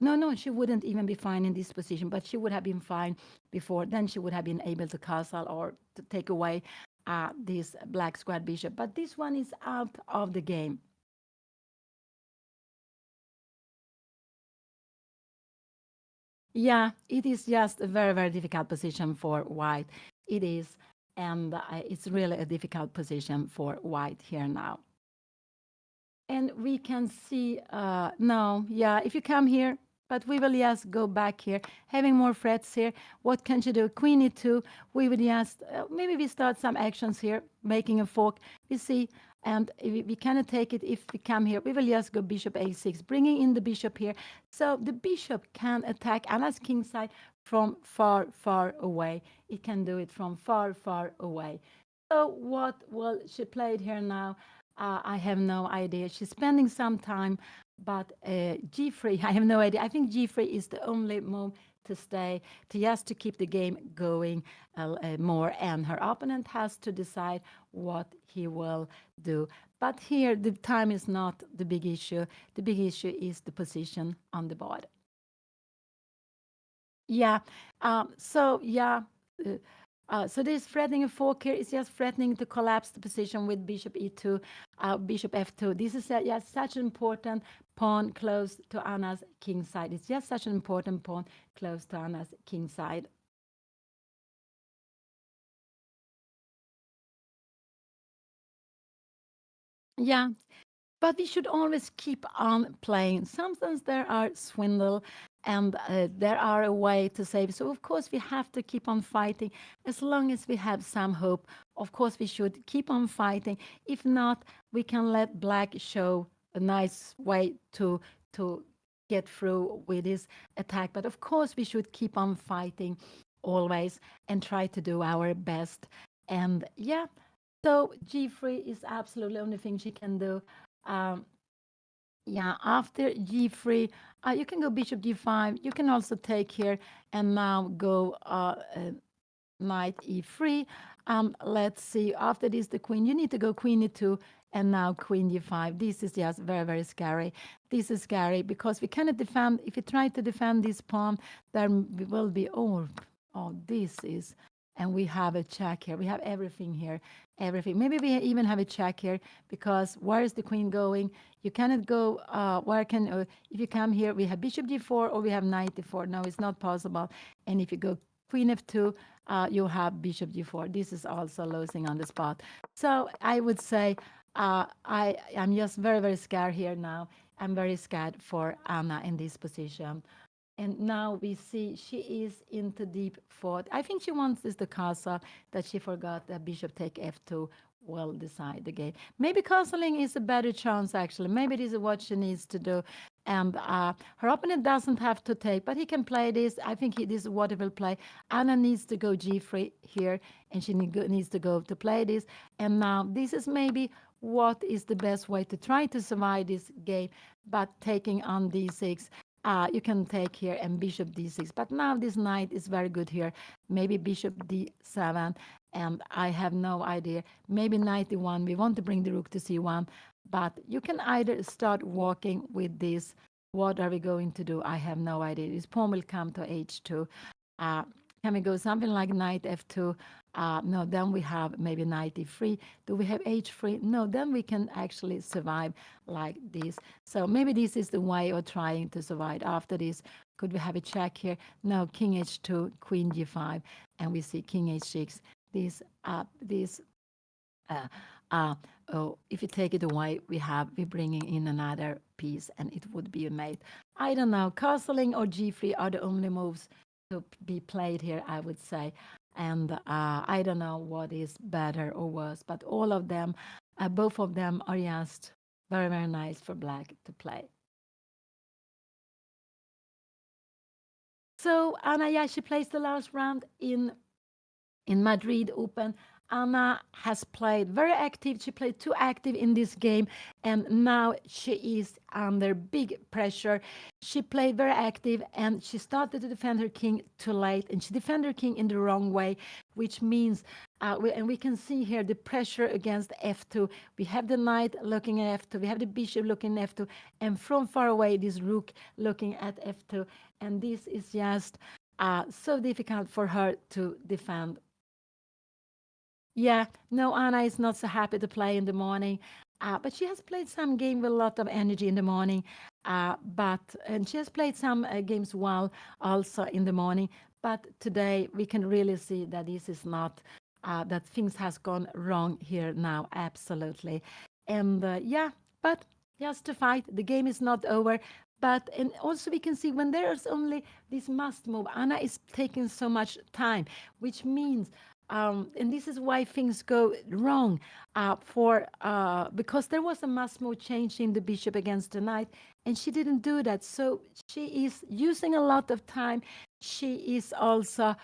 no, she wouldn't even be fine in this position, but she would have been fine before. Then she would have been able to castle or to take away this black square bishop. But this one is out of the game. Yeah, it is just a very, very difficult position for white. It is, and it's really a difficult position for white here now. And we can see, no, yeah, if you come here, but we will just go back here, having more threats here. What can you do? Queen e2, we will just, maybe we start some actions here, making a fork. We see, and we cannot take it if we come here. We will just go bishop a6, bringing in the bishop here. So the bishop can attack Anna's king side from far, far away. It can do it from far, far away. So what will she play it here now? I have no idea. She's spending some time, but G3, I have no idea. I think G3 is the only move to stay, to just to keep the game going more, and her opponent has to decide what he will do. But here, the time is not the big issue. The big issue is the position on the board. Yeah. So yeah. So this threatening a fork here is just threatening to collapse the position with bishop e2, bishop f2. This is just such an important pawn close to Anna's king side. It's just such an important pawn close to Anna's king side. Yeah, but we should always keep on playing. Sometimes there are swindle and there are a way to save. So of course we have to keep on fighting as long as we have some hope. Of course we should keep on fighting. If not, we can let black show a nice way to get through with his attack. But of course we should keep on fighting always and try to do our best. And yeah, so G3 is absolutely the only thing she can do. Um, yeah, after G3, you can go bishop G5. You can also take here and now go knight E3. Let's see, after this, the queen, you need to go queen E2 and now queen G5. This is just very, very scary. This is scary because we cannot defend. If you try to defend this pawn, there will be, oh, this is, and we have a check here. We have everything here, everything. Maybe we even have a check here because where is the queen going? You cannot go, if you come here, we have bishop G4 or we have knight D4. No, it's not possible. And if you go queen F2, you have bishop G4. This is also losing on the spot. So I would say I'm just very, very scared here now. I'm very scared for Anna in this position. And now we see she is into deep thought. I think she wants this the castle that she forgot that bishop take f2 will decide the game. Maybe castling is a better chance actually. Maybe this is what she needs to do. And her opponent doesn't have to take, but he can play this. I think this is what he will play. Anna needs to go g3 here, and she needs to go to play this. And now this is maybe what is the best way to try to survive this game, but taking on d6. You can take here and bishop d6. But now this knight is very good here. Maybe bishop d7. And I have no idea. Maybe knight d1. We want to bring the rook to c1. But you can either start walking with this. What are we going to do? I have no idea. This pawn will come to h2. Uh, can we go something like knight f2? No, then we have maybe knight e3. Do we have h3? No, then we can actually survive like this. So maybe this is the way of trying to survive. After this, could we have a check here? No, king h2, queen g5, and we see king h6. This uh, uh, oh, if you take it away, we're bringing in another piece, and it would be a mate. I don't know. Castling or g3 are the only moves to be played here, I would say. And I don't know what is better or worse, but all of them, both of them are just very, very nice for black to play. So Anna, yeah, she plays the last round in Madrid Open. Anna has played very active. She played too active in this game, and now she is under big pressure. She played very active, and she started to defend her king too late, and she defended her king in the wrong way, which means, and we can see here the pressure against f2. We have the knight looking at f2. We have the bishop looking at f2, and from far away, this rook looking at f2. And this is just so difficult for her to defend. Yeah, no, Anna is not so happy to play in the morning, but she has played some game with a lot of energy in the morning. And she has played some games well also in the morning. But today we can really see that this is not that things has gone wrong here now. Absolutely, and yeah, but just to fight. The game is not over. But and also we can see when there's only this must move, Anna is taking so much time, which means and this is why things go wrong for because there was a must move change in the bishop against the knight, and she didn't do that. So she is using a lot of time. She is also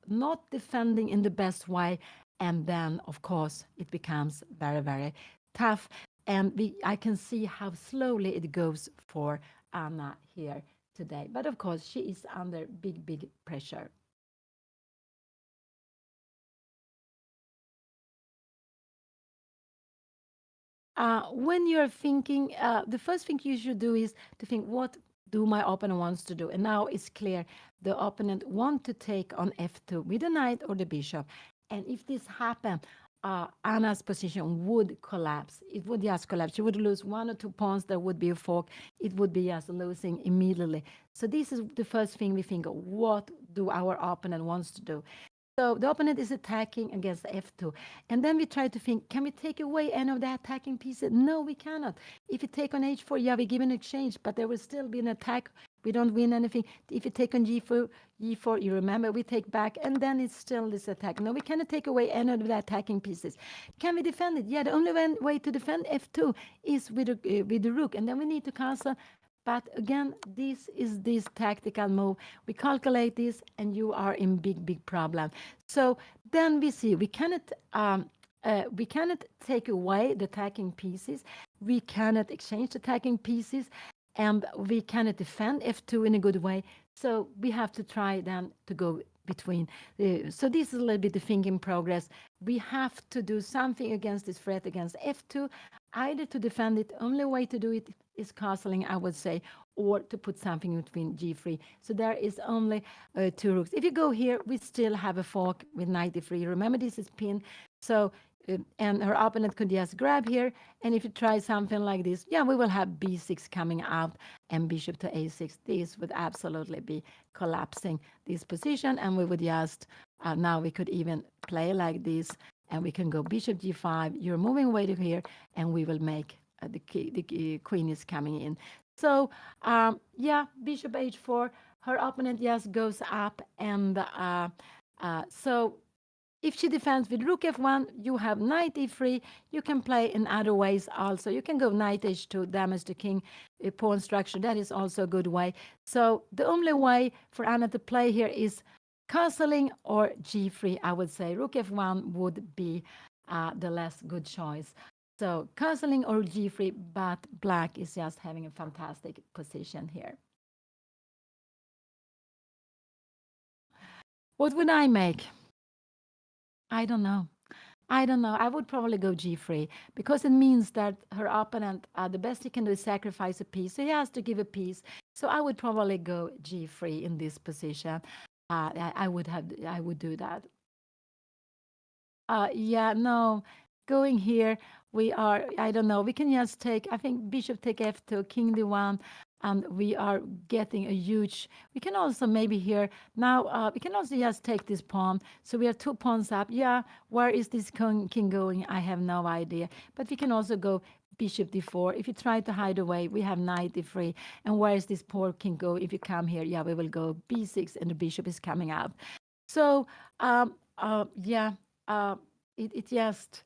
not defending in the best way, and then of course it becomes very very tough. And I can see how slowly it goes for Anna here today. But of course she is under big pressure. When you're thinking, the first thing you should do is to think, what do my opponent wants to do? And now it's clear the opponent want to take on f2 with the knight or the bishop. And if this happen, Anna's position would collapse. It would just collapse. She would lose one or two pawns. There would be a fork. It would be just losing immediately. So this is the first thing we think of. What do our opponent wants to do? So the opponent is attacking against f2. And then we try to think, can we take away any of the attacking pieces? No, we cannot. If you take on h4, yeah, we give an exchange, but there will still be an attack. We don't win anything. If you take on g4, you remember we take back, and then it's still this attack. No, we cannot take away any of the attacking pieces. Can we defend it? Yeah, the only way to defend f2 is with the rook, and then we need to cancel. But again, this is this tactical move. We calculate this, and you are in big problem. So then we see we cannot take away the attacking pieces. We cannot exchange the attacking pieces, and we cannot defend f2 in a good way. So we have to try then to go between. So this is a little bit the thinking progress. We have to do something against this threat against f2, either to defend it. Only way to do it is castling, I would say, or to put something between g3. So there is only two rooks. If you go here, we still have a fork with knight e3. Remember, this is pin. So and her opponent could just grab here. And if you try something like this, yeah, we will have b6 coming out and bishop to a6. This would absolutely be collapsing this position. And we would just, now we could even play like this. And we can go bishop g5. You're moving away to here. And we will make the queen is coming in. So, yeah, bishop h4. Her opponent just goes up. And so if she defends with rook f1, you have knight e3. You can play in other ways also. You can go knight h2, damage the king pawn structure. That is also a good way. So the only way for Anna to play here is castling or g3, I would say. Rook f1 would be the less good choice. So castling or g3, but black is just having a fantastic position here. What would I make? I don't know. I don't know. I would probably go G3 because it means that her opponent, the best he can do is sacrifice a piece. So he has to give a piece. So I would probably go G3 in this position. I would do that. Yeah, no, going here, we are, I don't know, we can just take, I think bishop take f2, king d1, and we are getting a huge, we can also maybe here, now we can also just take this pawn. So we are two pawns up. Yeah, where is this king going? I have no idea. But we can also go bishop d4. If you try to hide away, we have knight d3. And where is this poor king go? If you come here, yeah, we will go b6 and the bishop is coming out. So yeah, uh, it's just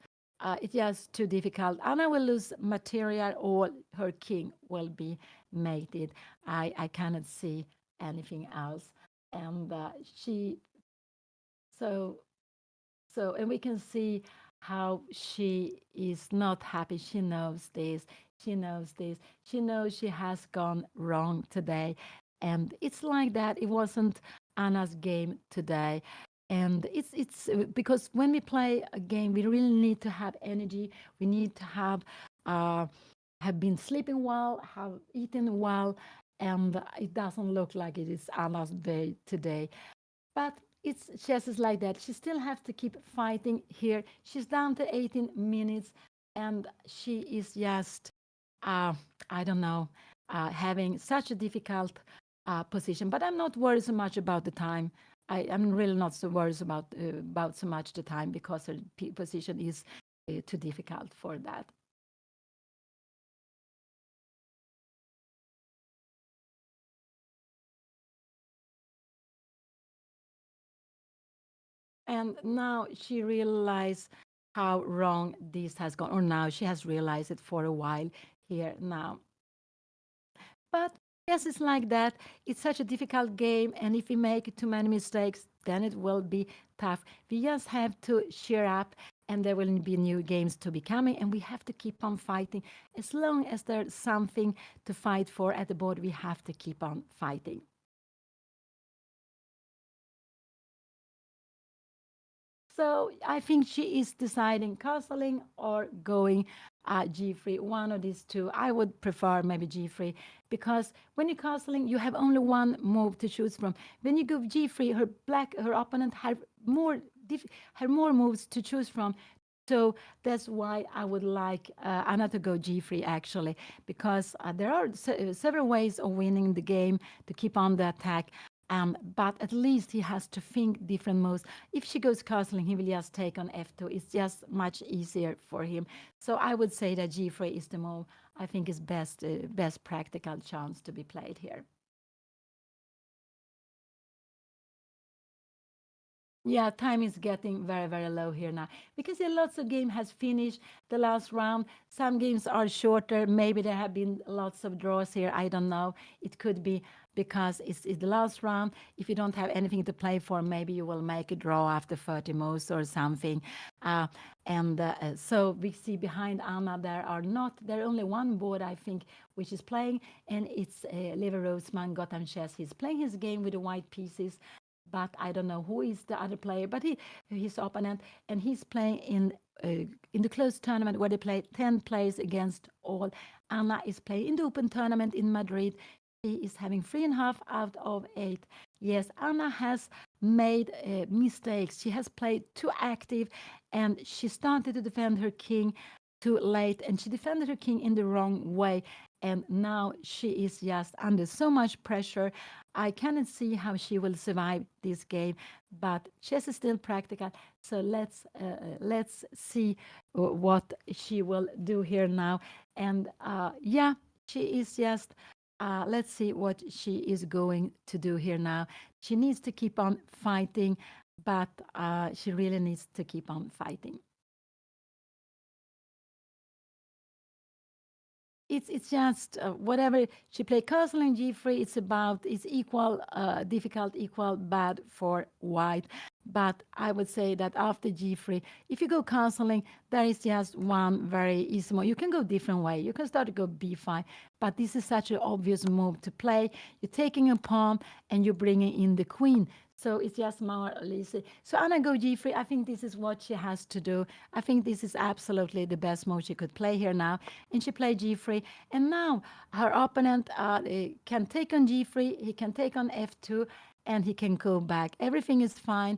too difficult. Anna will lose material, or her king will be mated. I cannot see anything else, and she so and we can see how she is not happy. She knows this. She knows this. She knows she has gone wrong today. And it's like that. It wasn't Anna's game today. And it's because when we play a game, we really need to have energy. We need to have been sleeping well, have eaten well, and it doesn't look like it is Anna's day today. But It's chess is like that. She still has to keep fighting here. She's down to 18 minutes, and she is just, uh, I don't know, having such a difficult position. But I'm not worried so much about the time. I'm really not so worried about so much the time because her position is too difficult for that. And now she realized how wrong this has gone, or now she has realized it for a while here now. But yes, it's like that. It's such a difficult game, and if we make too many mistakes, then it will be tough. We just have to cheer up, and there will be new games to be coming, and we have to keep on fighting. As long as there's something to fight for at the board, we have to keep on fighting. So I think she is deciding castling or going G3, one of these two. I would prefer maybe G3 because when you're castling, you have only one move to choose from. When you go G3, her opponent have more moves to choose from. So that's why I would like Anna to go G3 actually, because there are several ways of winning the game to keep on the attack. But at least he has to think different moves. If she goes castling, he will just take on f2. It's just much easier for him. So I would say that g3 is the move I think is best practical chance to be played here. Yeah, time is getting very, very low here now. Because lots of game has finished the last round. Some games are shorter. Maybe there have been lots of draws here. I don't know. It could be because it's the last round. If you don't have anything to play for, maybe you will make a draw after 30 moves or something. So we see behind Anna, there are only one board, I think, which is playing, and it's Lever Roseman, Gotham Chess. He's playing his game with the white pieces, but I don't know who is the other player, but his opponent, and he's playing in the closed tournament where they play 10 players against all. Anna is playing in the open tournament in Madrid. She is having 3.5 out of 8. Yes, Anna has made mistakes. She has played too active, and she started to defend her king too late, and she defended her king in the wrong way. And now she is just under so much pressure. I cannot see how she will survive this game, but chess is still practical. So let's see what she will do here now. And yeah, she is just. Let's see what she is going to do here now. She needs to keep on fighting, but she really needs to keep on fighting. It's just whatever she play castle and g3. It's equal difficult, equal bad for white. But I would say that after g3, if you go castling, there is just one very easy move. You can go different way. You can start to go b5, but this is such an obvious move to play. You're taking a pawn and you're bringing in the queen. So it's just more easy. So Anna go g3. I think this is what she has to do. I think this is absolutely the best move she could play here now. And she played g3. And now her opponent can take on g3. He can take on f2, and he can go back. Everything is fine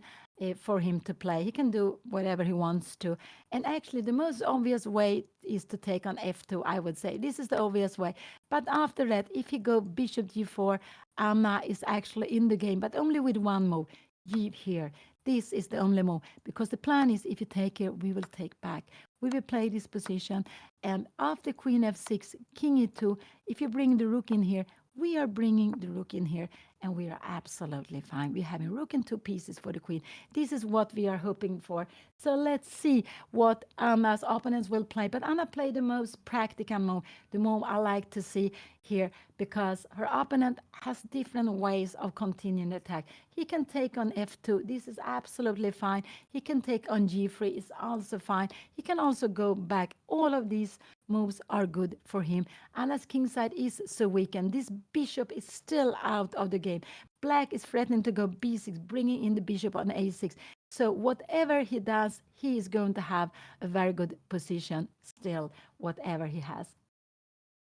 for him to play. He can do whatever he wants to. And actually, the most obvious way is to take on f2, I would say. This is the obvious way. But after that, if he go bishop g4, Anna is actually in the game, but only with one move, g here. This is the only move, because the plan is if you take here, we will take back. We will play this position, and after queen f6, king e2, if you bring the rook in here, we are bringing the rook in here, and we are absolutely fine. We're having rook and two pieces for the queen. This is what we are hoping for. So let's see what Anna's opponents will play. But Anna played the most practical move, the move I like to see here, because her opponent has different ways of continuing the attack. He can take on f2. This is absolutely fine. He can take on g3. It's also fine. He can also go back. All of these moves are good for him. Anna's kingside is so weakened. This bishop is still out of the game. Black is threatening to go b6, bringing in the bishop on a6. So whatever he does, he is going to have a very good position still, whatever he has.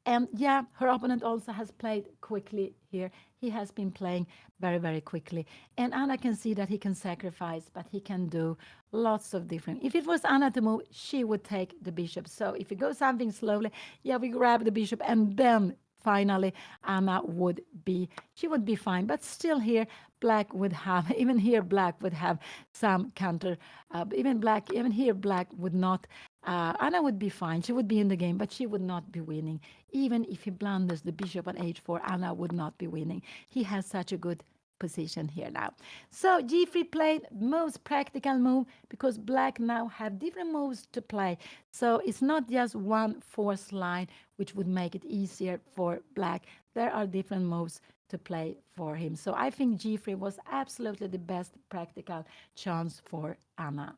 And yeah, her opponent also has played quickly here. He has been playing very, very quickly. And Anna can see that he can sacrifice, but he can do lots of different. If it was Anna to move, she would take the bishop. So if it goes something slowly, yeah, we grab the bishop, and then finally Anna would be, she would be fine. But still here, black would have, even here, black would have some counter. Even here, black would not. Anna would be fine. She would be in the game, but she would not be winning. Even if he blunders the bishop on h4, Anna would not be winning. He has such a good position here now. So G3 played most practical move because black now have different moves to play. So it's not just one forced line which would make it easier for black. There are different moves to play for him. So I think G3 was absolutely the best practical chance for Anna.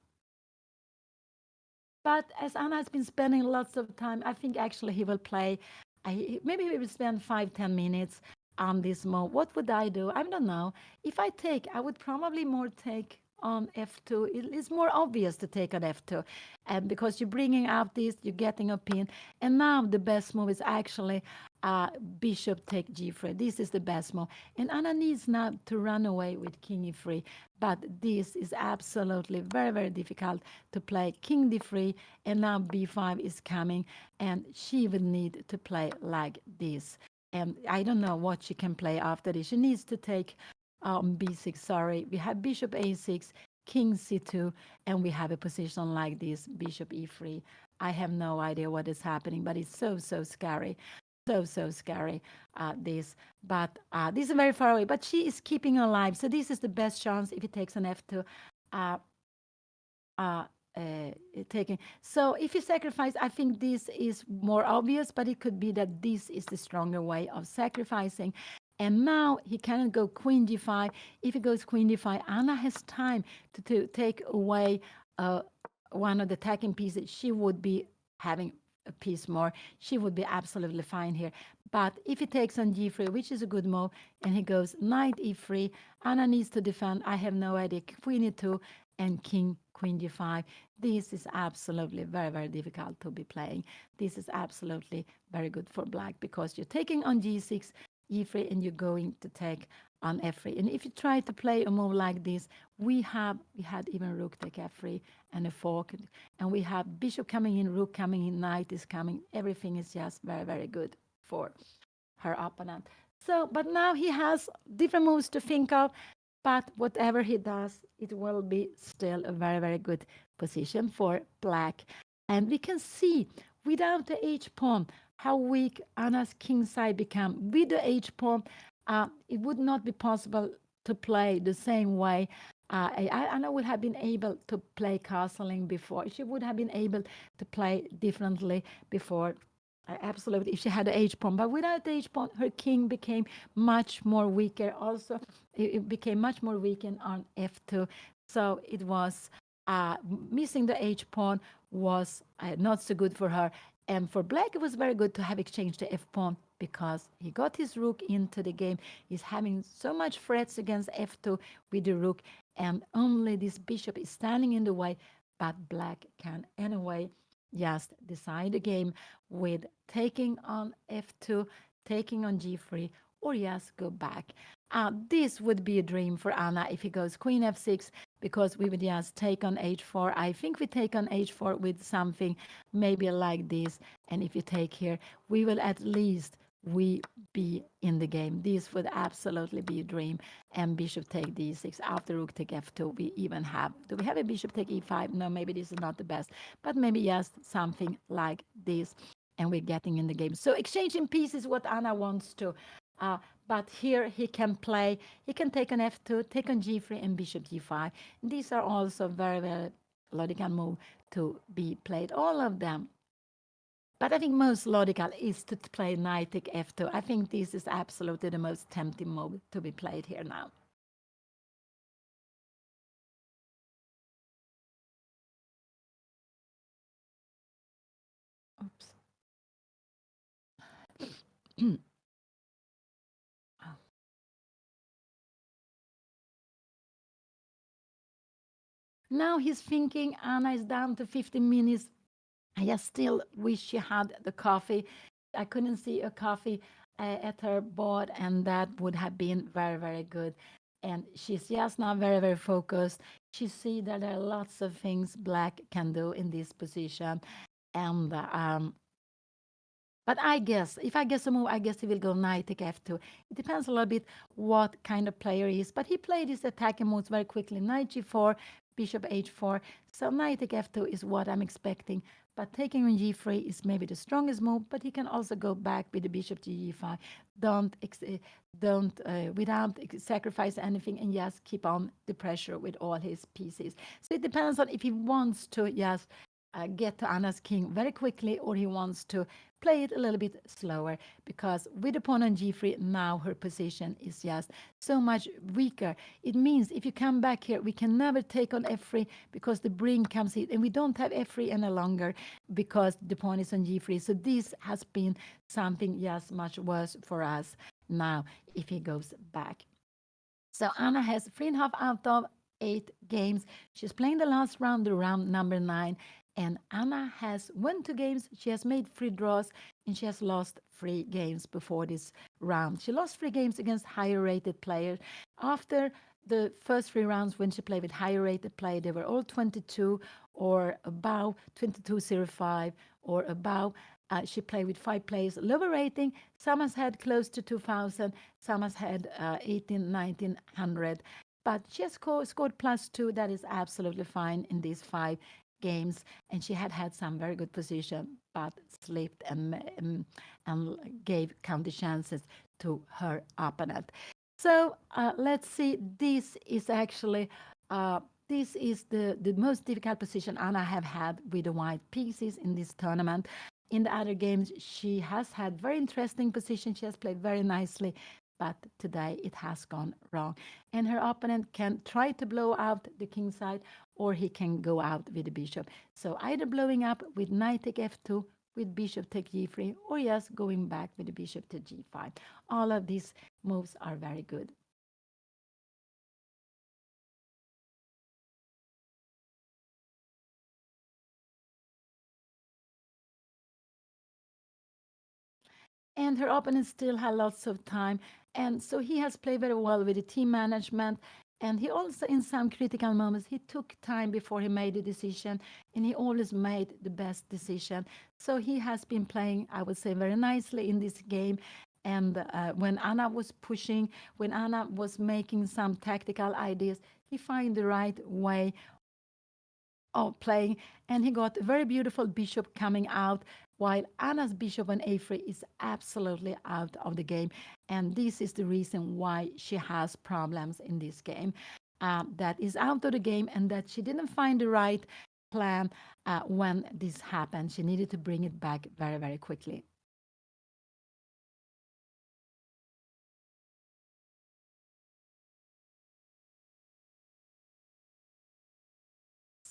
But as Anna has been spending lots of time, I think actually he will play. Maybe he will spend 5-10 minutes on this move. What would I do? I don't know. If I take, I would probably more take on f2. It's more obvious to take on f2, and because you're bringing out this, you're getting a pin, and now the best move is actually bishop take g3. This is the best move, and Anna needs now to run away with king e3. But this is absolutely very, very difficult to play king d3, and now b5 is coming, and she will need to play like this. And I don't know what she can play after this. She needs to take b6. Sorry, we have bishop a6, king c2, and we have a position like this, bishop e3. I have no idea what is happening, but it's so, so scary. So, so scary, this. But this is very far away. But she is keeping alive. So this is the best chance if it takes an f2. Uh, uh, taking. So if you sacrifice, I think this is more obvious, but it could be that this is the stronger way of sacrificing. And now he cannot go queen d5. If he goes queen d5, Anna has time to take away one of the attacking pieces. She would be having a piece more. She would be absolutely fine here. But if he takes on g3, which is a good move, and he goes knight e3, Anna needs to defend. I have no idea. Queen e2 and king queen d5. This is absolutely very, very difficult to be playing. This is absolutely very good for black because you're taking on g6, e3, and you're going to take on f3. And if you try to play a move like this, we had even rook take f3 and a fork, and we have bishop coming in, rook coming in, knight is coming. Everything is just very, very good for her opponent. So, but now he has different moves to think of. But whatever he does, it will be still a very, very good position for black. And we can see without the h pawn how weak Anna's king side become. With the h pawn, it would not be possible to play the same way. Anna would have been able to play castling before. She would have been able to play differently before. Absolutely, if she had the h pawn, but without the h pawn, her king became much more weaker. Also, it became much more weakened on f2. So it was missing the h pawn was not so good for her. And for black, it was very good to have exchanged the f pawn because he got his rook into the game. He's having so much threats against f2 with the rook, and only this bishop is standing in the way. But black can anyway just decide the game with taking on f2, taking on g3, or just go back. This would be a dream for Anna if he goes queen f6, because we would just take on h4. I think we take on h4 with something maybe like this. And if you take here, we will at least we be in the game. This would absolutely be a dream. And bishop take d6. After rook take f2, we even have, do we have a bishop take e5? No, maybe this is not the best, but maybe just something like this. And we're getting in the game. So exchanging pieces what Anna wants to. Uh, but here he can play, he can take on f2, take on g3, and bishop g5. These are also very, very logical move to be played, all of them. But I think most logical is to play knight take f2. I think this is absolutely the most tempting move to be played here now. Oops. Oh. Now he's thinking Anna is down to 15 minutes. I just still wish she had the coffee. I couldn't see a coffee at her board, and that would have been very, very good. And she's just now very, very focused. She see that there are lots of things black can do in this position, and but I guess if I guess a move, I guess he will go knight take f2. It depends a little bit what kind of player he is, but he played his attacking moves very quickly. Knight g4, bishop h4. So knight take f2 is what I'm expecting. But taking on g3 is maybe the strongest move, but he can also go back with the bishop to g5. Don't without sacrifice anything and just keep on the pressure with all his pieces. So it depends on if he wants to just get to Anna's king very quickly, or he wants to play it a little bit slower, because with the pawn on g3 now her position is just so much weaker. It means if you come back here, we can never take on f3 because the brink comes in, and we don't have f3 any longer because the pawn is on g3. So this has been something just much worse for us now if he goes back. So Anna has 3.5 out of 8 games. She's playing the last round, the round number 9. And Anna has won 2 games. She has made 3 draws, and she has lost 3 games before this round. She lost 3 games against higher rated players. After the first 3 rounds, when she played with higher rated players, they were all 22 or above, 22.05 or above. She played with 5 players lower rating. Some has had close to 2,000, some has had 18, 1900. But she has scored +2. That is absolutely fine in these 5 games. And she had had some very good position, but slipped and gave counter chances to her opponent. So let's see. This is actually this is the most difficult position Anna have had with the white pieces in this tournament. In the other games, she has had very interesting position. She has played very nicely, but today it has gone wrong. And her opponent can try to blow out the king side, or he can go out with the bishop. So either blowing up with knight take f2, with bishop take g3, or yes, going back with the bishop to g5. All of these moves are very good. And her opponent still had lots of time. And so he has played very well with the team management. And he also, in some critical moments, he took time before he made a decision, and he always made the best decision. So he has been playing, I would say, very nicely in this game. And when Anna was pushing, when Anna was making some tactical ideas, he found the right way of playing, and he got a very beautiful bishop coming out, while Anna's bishop on a3 is absolutely out of the game. And this is the reason why she has problems in this game. That is out of the game, and that she didn't find the right plan when this happened. She needed to bring it back very, very quickly.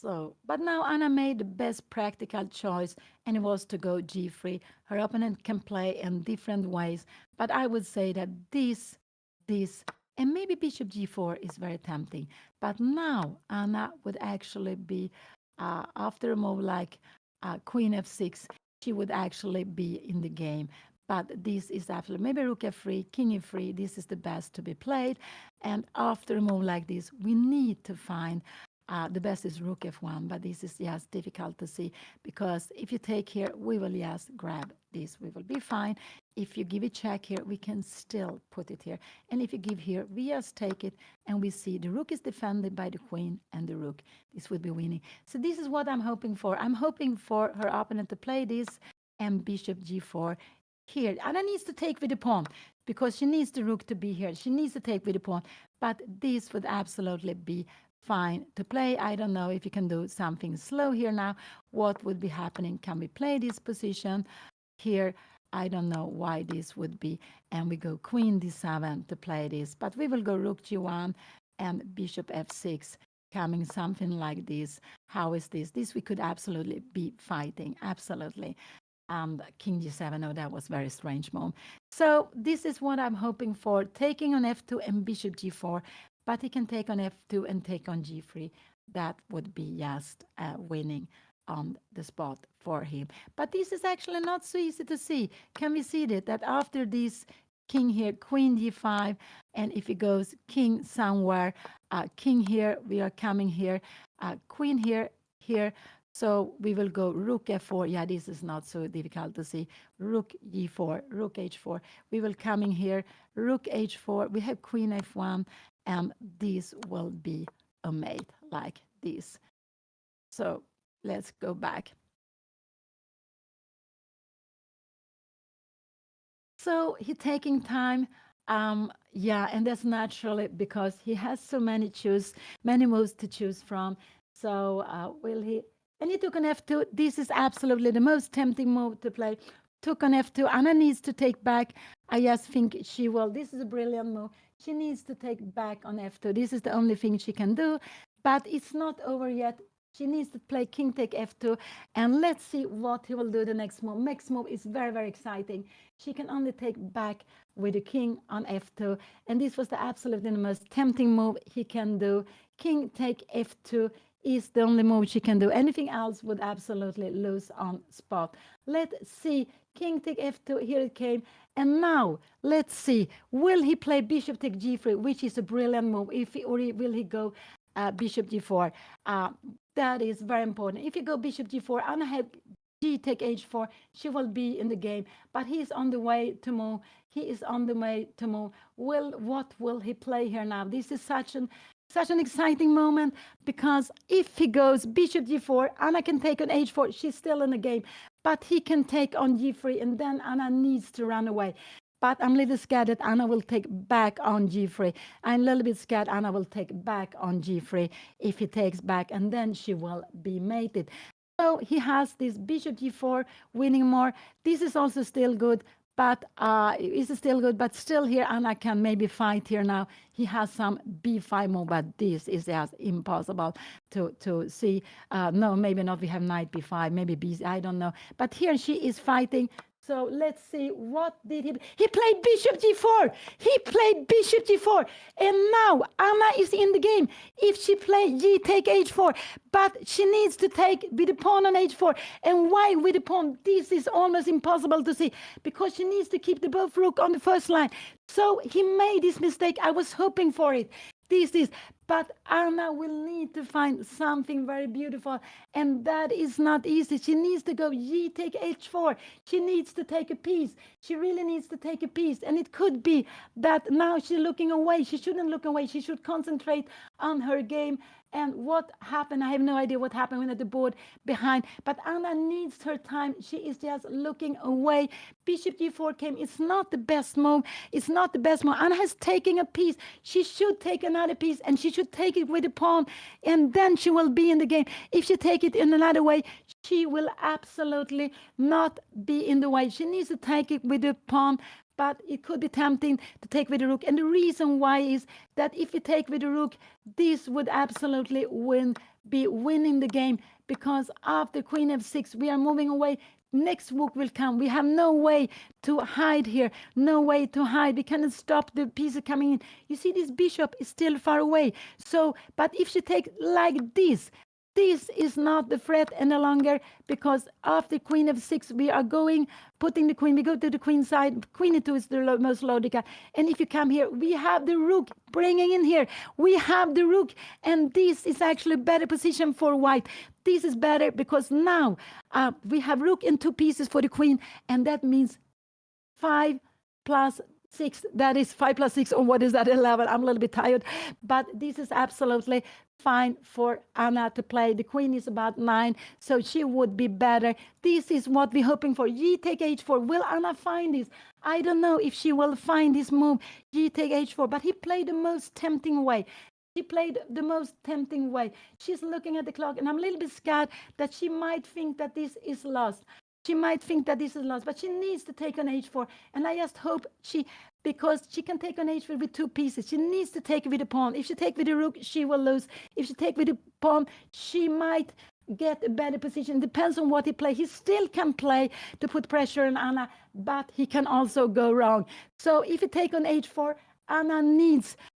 So, but now Anna made the best practical choice, and it was to go g3. Her opponent can play in different ways, but I would say that this, and maybe bishop g4 is very tempting. But now Anna would actually be, after a move like queen f6, she would actually be in the game. But this is absolutely, maybe rook f3, king e3, this is the best to be played. And after a move like this, we need to find the best is rook f1, but this is just difficult to see, because if you take here, we will just grab this. We will be fine. If you give a check here, we can still put it here. And if you give here, we just take it, and we see the rook is defended by the queen and the rook. This would be winning. So this is what I'm hoping for. I'm hoping for her opponent to play this and bishop g4 here. Anna needs to take with the pawn, because she needs the rook to be here. She needs to take with the pawn, but this would absolutely be fine to play. I don't know if you can do something slow here now. What would be happening? Can we play this position here? I don't know why this would be. And we go queen d7 to play this, but we will go rook g1 and bishop f6, coming something like this. How is this? This we could absolutely be fighting, absolutely. And king g7, oh, that was very strange move. So this is what I'm hoping for, taking on f2 and bishop g4, but he can take on f2 and take on g3. That would be just winning. on the spot for him. But this is actually not so easy to see. Can we see that after this king here, queen d5, and if he goes king somewhere, king here, we are coming here, queen here, here. So we will go rook f4. Yeah, this is not so difficult to see. Rook e4, rook h4. We will coming here, rook h4. We have queen f1, and this will be a mate like this. So let's go back. So he's taking time. Yeah, and that's naturally because he has so many moves to choose from. So will he? And he took an f2. This is absolutely the most tempting move to play. Took on f2. Anna needs to take back. I just think she will. This is a brilliant move. She needs to take back on f2. This is the only thing she can do. But it's not over yet. She needs to play king take f2. And let's see what he will do the next move. Next move is very, very exciting. She can only take back with the king on f2. And this was the absolutely the most tempting move he can do. King take f2 is the only move she can do. Anything else would absolutely lose on spot. Let's see. King take f2. Here it came. And now, let's see. Will he play bishop take g3, which is a brilliant move? Or will he go bishop g4? That is very important. If you go bishop g4, Anna have g take h4, she will be in the game. But he's on the way to move. He is on the way to move. What will he play here now? This is such an exciting moment, because if he goes bishop g4, Anna can take on h4. She's still in the game. But he can take on g3, and then Anna needs to run away. But I'm a little scared that Anna will take back on g3. I'm a little bit scared Anna will take back on g3 if he takes back, and then she will be mated. So he has this bishop g4 winning more. This is also still good, but is still good. But still here, Anna can maybe fight here now. He has some b5 move, but this is just impossible to see. No, maybe not. We have knight b5, maybe b. I don't know. But here she is fighting. So let's see, what did he played bishop g4. He played bishop g4. And now Anna is in the game. If she plays g take h4, but she needs to take with the pawn on h4. And why with the pawn? This is almost impossible to see, because she needs to keep the both rook on the first line. So he made this mistake. I was hoping for it. But Anna will need to find something very beautiful, and that is not easy. She needs to go g take h4. She needs to take a piece. She really needs to take a piece, and it could be that now she's looking away. She shouldn't look away. She should concentrate on her game. And what happened? I have no idea what happened when at the board behind. But Anna needs her time. She is just looking away. Bishop g4 came. It's not the best move. It's not the best move. Anna has taken a piece. She should take another piece, and she should take it with the pawn, and then she will be in the game. If she take it in another way, she will absolutely not be in the way. She needs to take it with the pawn. But it could be tempting to take with the rook. And the reason why is that if you take with the rook, this would absolutely be winning the game, because after queen f6, we are moving away. Next rook will come. We have no way to hide here. No way to hide. We cannot stop the pieces coming in. You see, this bishop is still far away. So, but if she takes like this is not the threat any longer, because after queen f6, we are putting the queen. We go to the queen side. Queen e2 is the most logical. And if you come here, we have the rook bringing in here. We have the rook, and this is actually a better position for white. This is better because now we have rook in 2 pieces for the queen, and that means 5 plus 6. That is 5 plus 6, or what is that, 11? I'm a little bit tired, but this is absolutely fine for Anna to play. The queen is about 9, so she would be better. This is what we're hoping for. G take h4. Will Anna find this? I don't know if she will find this move, G take h4, but he played the most tempting way. She played the most tempting way. She's looking at the clock, and I'm a little bit scared that she might think that this is lost. She might think that this is lost, but she needs to take on h4. And I just hope because she can take on h4 with 2 pieces. She needs to take with the pawn. If she take with the rook, she will lose. If she take with the pawn, she might get a better position. Depends on what he plays. He still can play to put pressure on Anna, but he can also go wrong. So if you take on h4, Anna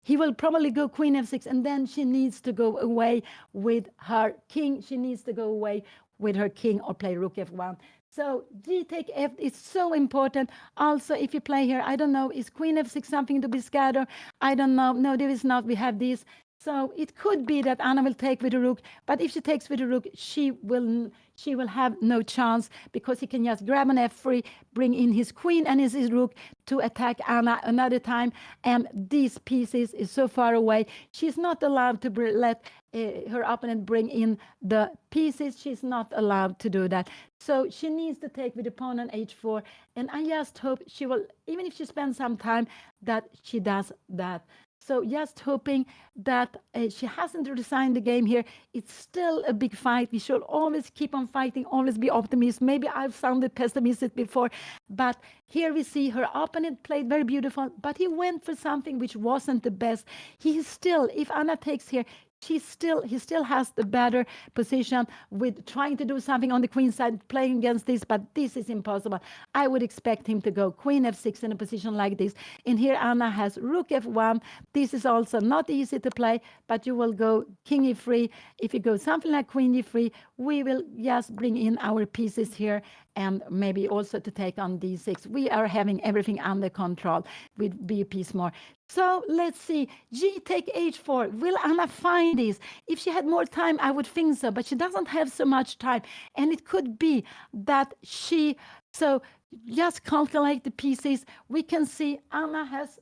he will probably go queen f6, and then she needs to go away with her king. She needs to go away with her king or play rook f1. So g take f is so important. Also, if you play here, I don't know, is queen f6 something to be scattered? I don't know. No, there is not. We have this. So it could be that Anna will take with the rook, but if she takes with the rook, she will have no chance because he can just grab an f3, bring in his queen and his rook to attack Anna another time. And these pieces is so far away. She's not allowed to let her opponent bring in the pieces. She's not allowed to do that. So she needs to take with the pawn on h4. And I just hope she will, even if she spends some time, that she does that. So just hoping that she hasn't resigned the game here. It's still a big fight. We should always keep on fighting, always be optimistic. Maybe I've sounded pessimistic before, but here we see her opponent played very beautiful, but he went for something which wasn't the best. He still, if Anna takes here, he still has the better position with trying to do something on the queen side, playing against this, but this is impossible. I would expect him to go queen f6 in a position like this. And here Anna has rook f1. This is also not easy to play, but you will go king e3. If you go something like queen e3, we will just bring in our pieces here and maybe also to take on d6. We are having everything under control with b piece more. So let's see. G take h4. Will Anna find this? If she had more time, I would think so, but she doesn't have so much time. And it could be that so just calculate the pieces. We can see Anna has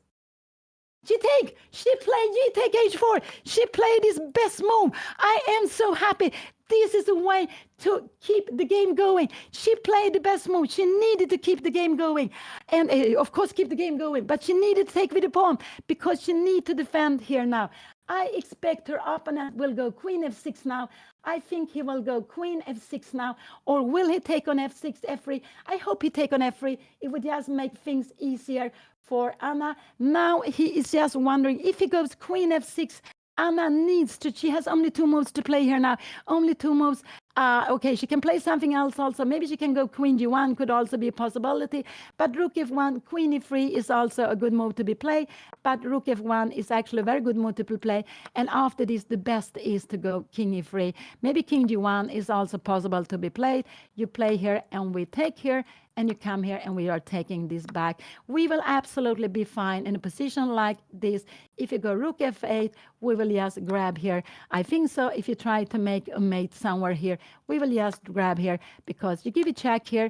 she played G take h4. She played his best move. I am so happy. This is a way to keep the game going. She played the best move. She needed to keep the game going. And of course, keep the game going. But she needed to take with the pawn because she needs to defend here now. I expect her opponent will go queen f6 now. I think he will go queen f6 now. Or will he take on f6, f3? I hope he take on f3. It would just make things easier for Anna. Now he is just wondering if he goes queen f6. Anna needs to, she has only 2 moves to play here now. Only 2 moves. Okay, she can play something else also. Maybe she can go queen g1, could also be a possibility. But rook f1, queen e3 is also a good move to be played. But rook f1 is actually a very good move to be played. And after this, the best is to go king e3. Maybe king g1 is also possible to be played. You play here and we take here. And you come here and we are taking this back. We will absolutely be fine in a position like this. If you go rook f8, we will just grab here. I think so. If you try to make a mate somewhere here, we will just grab here because you give a check here.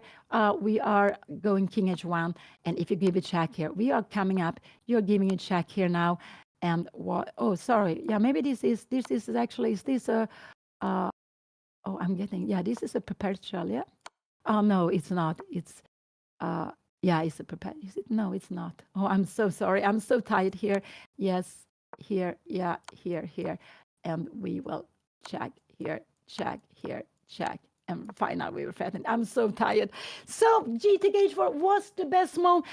We are going king h1. And if you give a check here, we are coming up. You're giving a check here now. And what? Oh, sorry. Yeah, maybe this is actually, is this a, oh, I'm getting, yeah, this is a perpetual, yeah? Oh, no, it's not. It's, yeah, it's a perpetual. Is it? No, it's not. Oh, I'm so sorry. I'm so tired here. Yes, here, yeah, here. And we will check here, check here, check. And finally, we were threatened. I'm so tired. So, G take h4 was the best move.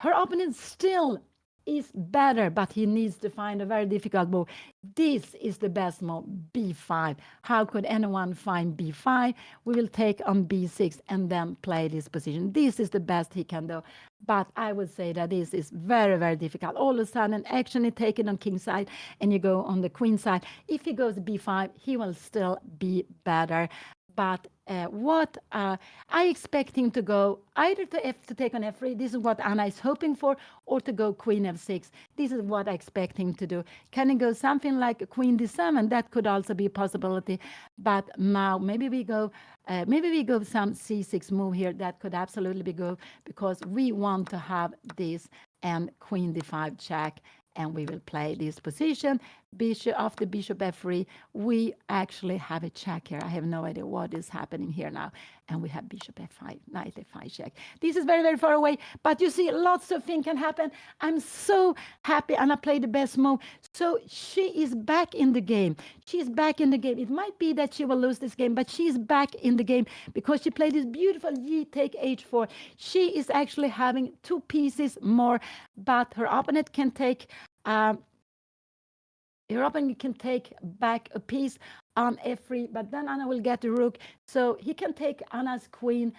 Her opponent still is better, but he needs to find a very difficult move. This is the best move, b5. How could anyone find b5? We will take on b6 and then play this position. This is the best he can do. But I would say that this is very, very difficult. All of a sudden, action is taken on king side and you go on the queen side. If he goes b5, he will still be better. But I expect him to go either to take on f3. This is what Anna is hoping for, or to go queen f6. This is what I expect him to do. Can he go something like queen d7? That could also be a possibility. But now maybe we go some c6 move here. That could absolutely be good because we want to have this and queen d5 check. And we will play this position. Bishop after bishop f3, we actually have a check here. I have no idea what is happening here now. And we have bishop f5, knight f5 check. This is very, very far away, but you see lots of things can happen. I'm so happy Anna played the best move. So she is back in the game. She's back in the game. It might be that she will lose this game, but she's back in the game because she played this beautiful G take h4. She is actually having 2 pieces more, but her opponent can take back a piece on f3, but then Anna will get the rook. So he can take Anna's queen.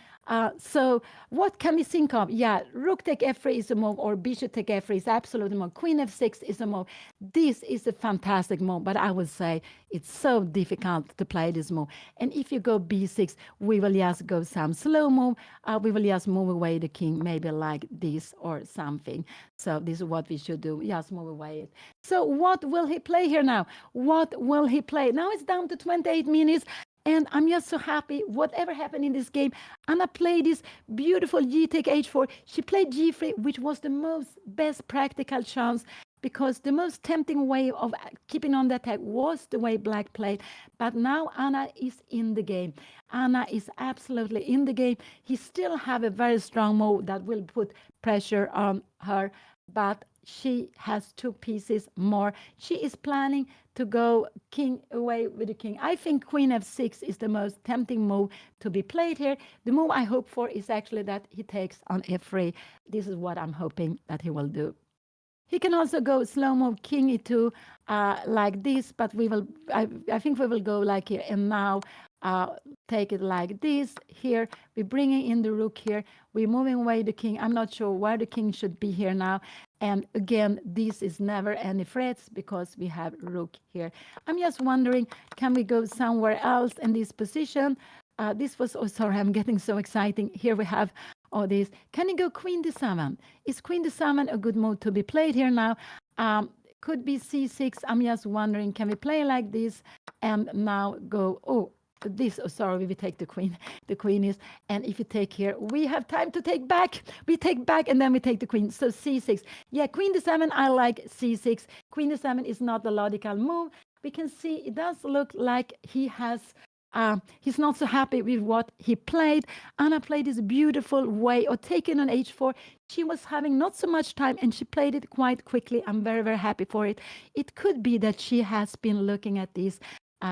So what can we think of? Yeah, rook take f3 is a move, or bishop take f3 is absolutely a move. Queen f6 is a move. This is a fantastic move, but I would say it's so difficult to play this move. And if you go b6, we will just go some slow move. We will just move away the king, maybe like this or something. So this is what we should do. Just move away it. So what will he play here now? What will he play? Now it's down to 28 minutes. And I'm just so happy. Whatever happened in this game, Anna played this beautiful g take h4. She played g3, which was the most best practical chance, because the most tempting way of keeping on the attack was the way black played. But now Anna is in the game. Anna is absolutely in the game. He still have a very strong move that will put pressure on her, but she has two pieces more. She is planning to go king away with the king. I think queen f6 is the most tempting move to be played here. The move I hope for is actually that he takes on f3. This is what I'm hoping that he will do. He can also go slow move king e2 like this, but we will. I think we will go like here, and now take it like this. Here we're bringing in the rook here. We're moving away the king. I'm not sure where the king should be here now. And again, this is never any threats because we have rook here. I'm just wondering, can we go somewhere else in this position? This was, oh, sorry, I'm getting so exciting. Here we have all this. Can you go queen d7? Is queen d7 a good move to be played here now? Could be c6. I'm just wondering, can we play like this and now go, oh, this, oh, sorry, we take the queen. The queen is, and if you take here, we have time to take back. We take back and then we take the queen. So c6. Yeah, queen d7, I like c6. Queen d7 is not the logical move. We can see it does look like he has he's not so happy with what he played. Anna played this beautiful way of taking on h4. She was having not so much time and she played it quite quickly. I'm very, very happy for it. It could be that she has been looking at this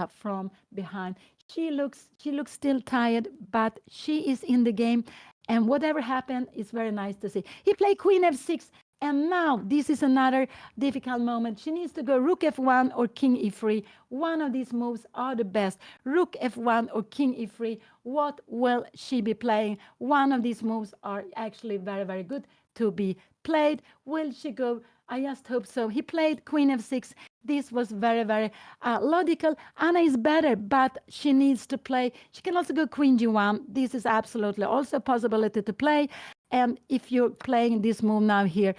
from behind. She looks still tired, but she is in the game. And whatever happened is very nice to see. He played queen f6. And now this is another difficult moment. She needs to go rook f1 or king e3. One of these moves are the best. Rook f1 or king e3. What will she be playing? One of these moves are actually very, very good to be played. Will she go? I just hope so. He played queen f6. This was very, very logical. Anna is better, but she needs to play. She can also go queen g1. This is absolutely also a possibility to play. And if you're playing this move now here,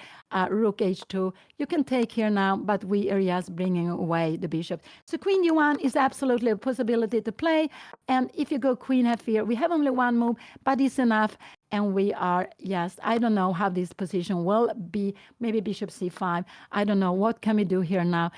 rook h2, you can take here now, but we are just bringing away the bishop. So queen d1 is absolutely a possibility to play. And if you go queen f here, we have only one move, but it's enough. And we are, yes, I don't know how this position will be. Maybe bishop c5. I don't know. What can we do here now?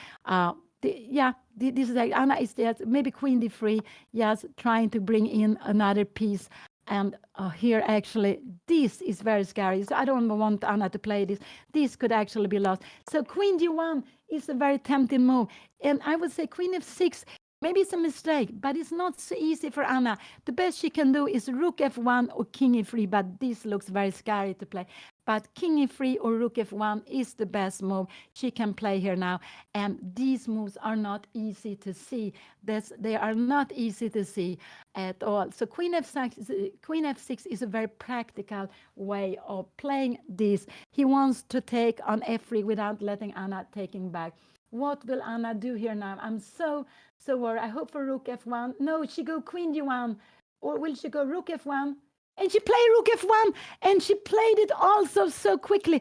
This is like Anna is there. Maybe queen d3. Yes, trying to bring in another piece. And here, actually, this is very scary. So I don't want Anna to play this. This could actually be lost. So queen d1 is a very tempting move. And I would say queen f6, maybe it's a mistake, but it's not so easy for Anna. The best she can do is rook f1 or king e3, but this looks very scary to play. But king e3 or rook f1 is the best move she can play here now. And these moves are not easy to see. They are not easy to see at all. So queen f6 is a very practical way of playing this. He wants to take on f3 without letting Anna taking back. What will Anna do here now? I'm so worried. I hope for rook f1. No, she go queen d1. Or will she go rook f1? And she played rook f1, and she played it also so quickly.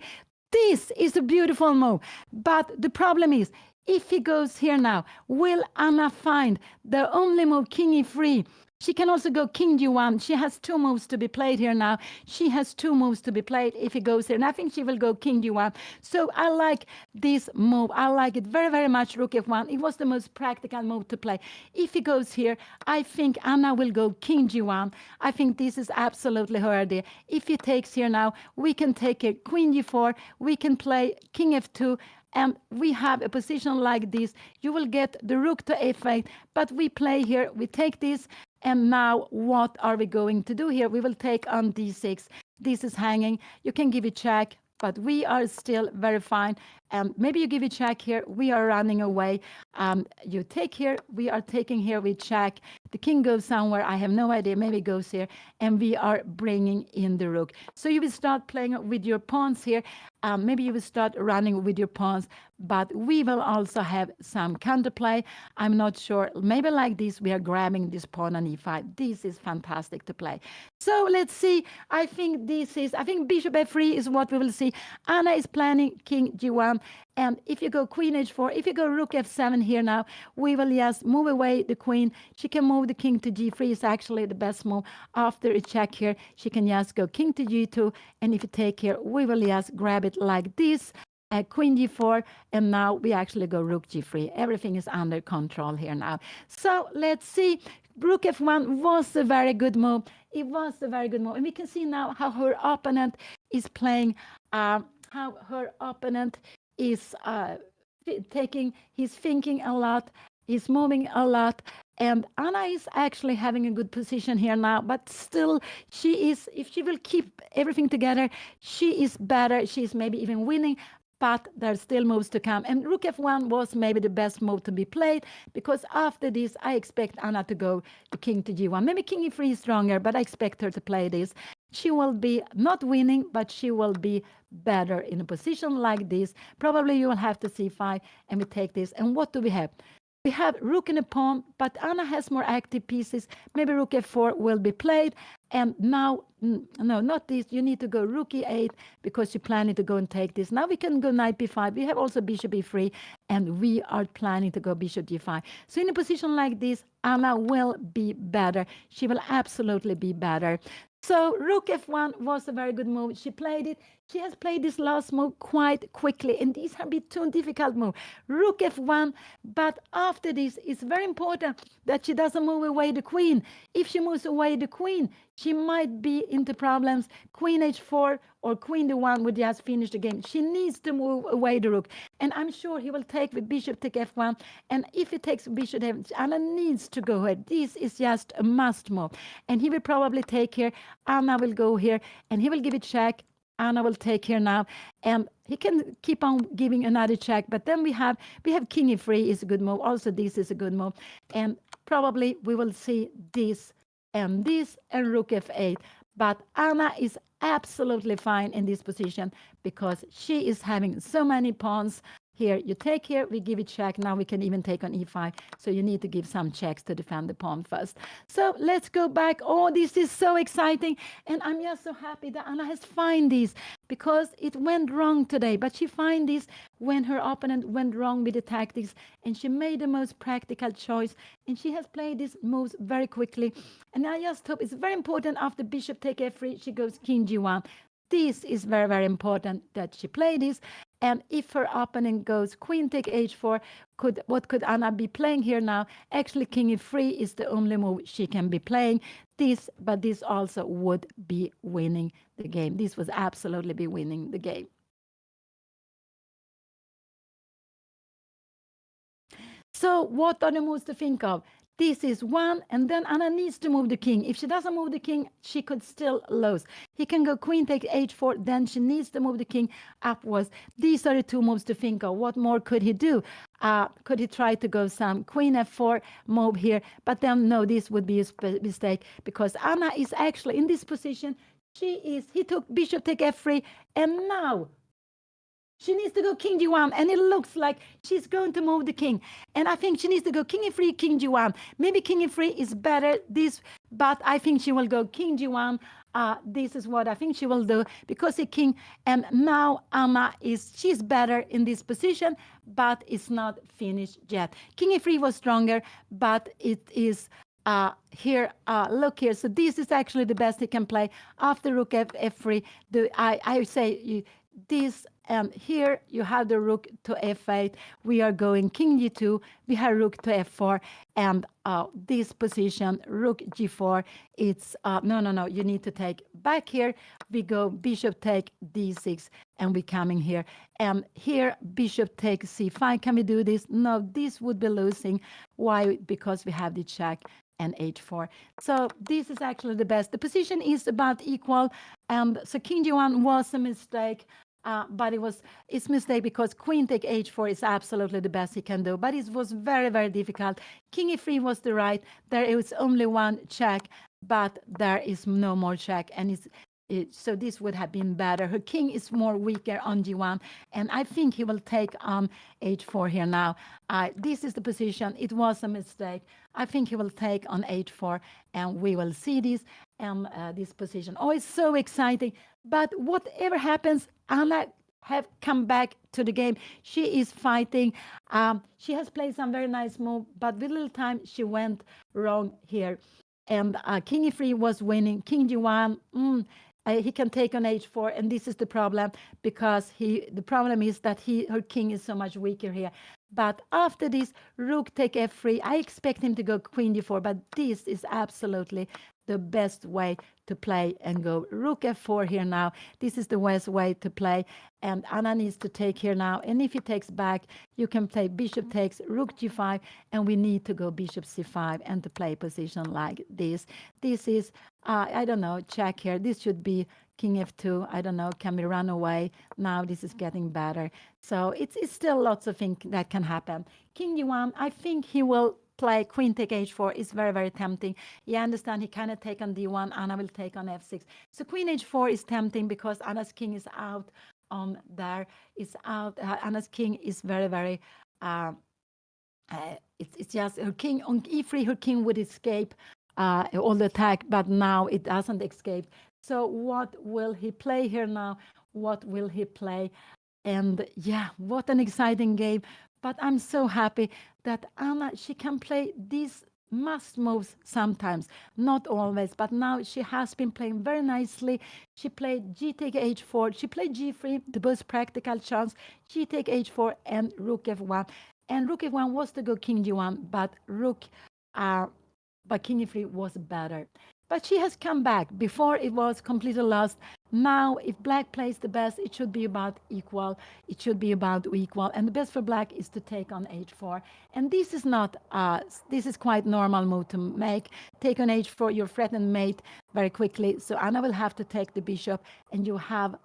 This is a beautiful move. But the problem is, if he goes here now, will Anna find the only move, king e3? She can also go king d1. She has two moves to be played here now. She has two moves to be played if he goes here. And I think she will go king d1. So I like this move. I like it very, very much, rook f1. It was the most practical move to play. If he goes here, I think Anna will go king g1. I think this is absolutely her idea. If he takes here now, we can take a queen g4. We can play king f2. And we have a position like this. You will get the rook to f8. But we play here. We take this. And now what are we going to do here? We will take on d6. This is hanging. You can give it check, but we are still very fine. And maybe you give a check here. We are running away. You take here. We are taking here. We check. The king goes somewhere. I have no idea. Maybe it goes here. And we are bringing in the rook. So you will start playing with your pawns here. Maybe you will start running with your pawns, but we will also have some counterplay. I'm not sure. Maybe like this, we are grabbing this pawn on e5. This is fantastic to play. So let's see. I think bishop f3 is what we will see. Anna is planning king g1. And if you go queen h4, if you go rook f7 here now, we will just move away the queen. She can move the king to g3 is actually the best move. After a check here, she can just go king to g2. And if you take here, we will just grab it like this. Queen g4, and now we actually go rook g3. Everything is under control here now. So let's see. Rook f1 was a very good move. It was a very good move. And we can see now how her opponent is playing, how her opponent is he's thinking a lot, he's moving a lot, and Anna is actually having a good position here now, but still if she will keep everything together, she is better, she's maybe even winning, but there's still moves to come. And rook f1 was maybe the best move to be played, because after this, I expect Anna to go to king to g1. Maybe king e3 is stronger, but I expect her to play this. She will be not winning, but she will be better in a position like this. Probably you will have to c5, and we take this. And what do we have? We have rook and a pawn, but Anna has more active pieces. Maybe rook f4 will be played. And now, no, not this. You need to go rook e8 because you're planning to go and take this. Now we can go knight b5. We have also bishop e3, and we are planning to go bishop g5. So in a position like this, Anna will be better. She will absolutely be better. So rook f1 was a very good move. She played it. She has played this last move quite quickly, and these have been two difficult moves. Rook f1, but after this, it's very important that she doesn't move away the queen. If she moves away the queen, she might be into problems. Queen h4 or queen d1 would just finish the game. She needs to move away the rook, and I'm sure he will take with bishop take f1, and if he takes bishop f1, Anna needs to go ahead. This is just a must move, and he will probably take here. Anna will go here, and he will give it check. Anna will take here now, and he can keep on giving another check, but then we have king e3 is a good move. Also, this is a good move, and probably we will see this and rook f8. But Anna is absolutely fine in this position because she is having so many pawns. Here, you take here, we give it check. Now we can even take on e5. So you need to give some checks to defend the pawn first. So let's go back. Oh, this is so exciting. And I'm just so happy that Anna has found this because it went wrong today. But she found this when her opponent went wrong with the tactics. And she made the most practical choice. And she has played these moves very quickly. And I just hope it's very important after bishop take f3, she goes king g1. This is very, very important that she play this. And if her opponent goes queen take h4, what could Anna be playing here now? Actually, king e3 is the only move she can be playing. But this also would be winning the game. This was absolutely be winning the game. So what are the moves to think of? This is one, and then Anna needs to move the king. If she doesn't move the king, she could still lose. He can go queen take h4, then she needs to move the king upwards. These are the two moves to think of. What more could he do? Could he try to go some queen f4 move here? But then, no, this would be a mistake because Anna is actually in this position. He took bishop take f3, and now she needs to go king g1, and it looks like she's going to move the king. And I think she needs to go king e3, king g1. Maybe king e3 is better, but I think she will go king g1. This is what I think she will do because the king, and now Anna she's better in this position, but it's not finished yet. King e3 was stronger, but it is here, look here. So this is actually the best he can play after rook f3. I say this, and here you have the rook to f8. We are going king g2. We have rook to f4, and this position, rook g4. It's no. You need to take back here. We go bishop take d6, and we coming here. And here bishop take c5. Can we do this? No, this would be losing. Why? Because we have the check and h4. So this is actually the best. The position is about equal, and so king g1 was a mistake. But it's mistake because queen take h4 is absolutely the best he can do. But it was very, very difficult. King e3 was the right. There is only one check, but there is no more check. And so this would have been better. Her king is more weaker on g1, and I think he will take on h4 here now. This is the position. It was a mistake. I think he will take on h4, and we will see this and this position. Oh, it's so exciting. But whatever happens, Anna have come back to the game. She is fighting. She has played some very nice move, but with little time she went wrong here. And king e3 was winning. King g1. He can take on h4, and this is the problem because the problem is that her king is so much weaker here. But after this, rook take f3. I expect him to go queen d4, but this is absolutely the best way to play and go rook f4 here now. This is the best way to play, and Anna needs to take here now. And if he takes back, you can play bishop takes, rook g5, and we need to go bishop c5 and to play position like this. This is, I don't know, check here. This should be king f2. I don't know, can we run away? Now this is getting better. So it's still lots of things that can happen. King g1, I think he will play queen take h4 is very, very tempting. You understand he cannot take on d1. Anna will take on f6. So queen h4 is tempting because Anna's king is out on there. It's out. Anna's king is very, very, it's just her king on e3, her king would escape all the attack, but now it doesn't escape. So what will he play here now? What will he play? And yeah, what an exciting game. But I'm so happy that Anna, she can play these must moves sometimes, not always, but now she has been playing very nicely. She played g take h4, she played g3, the most practical chance, g take h4 and rook f1. And rook f1 was to go king g1, but but king e3 was better. But she has come back. Before it was completely lost. Now, if black plays the best, it should be about equal. It should be about equal. And the best for black is to take on h4. And this is not, this is quite normal move to make. Take on h4, you're threatened mate very quickly. So Anna will have to take the bishop, and you have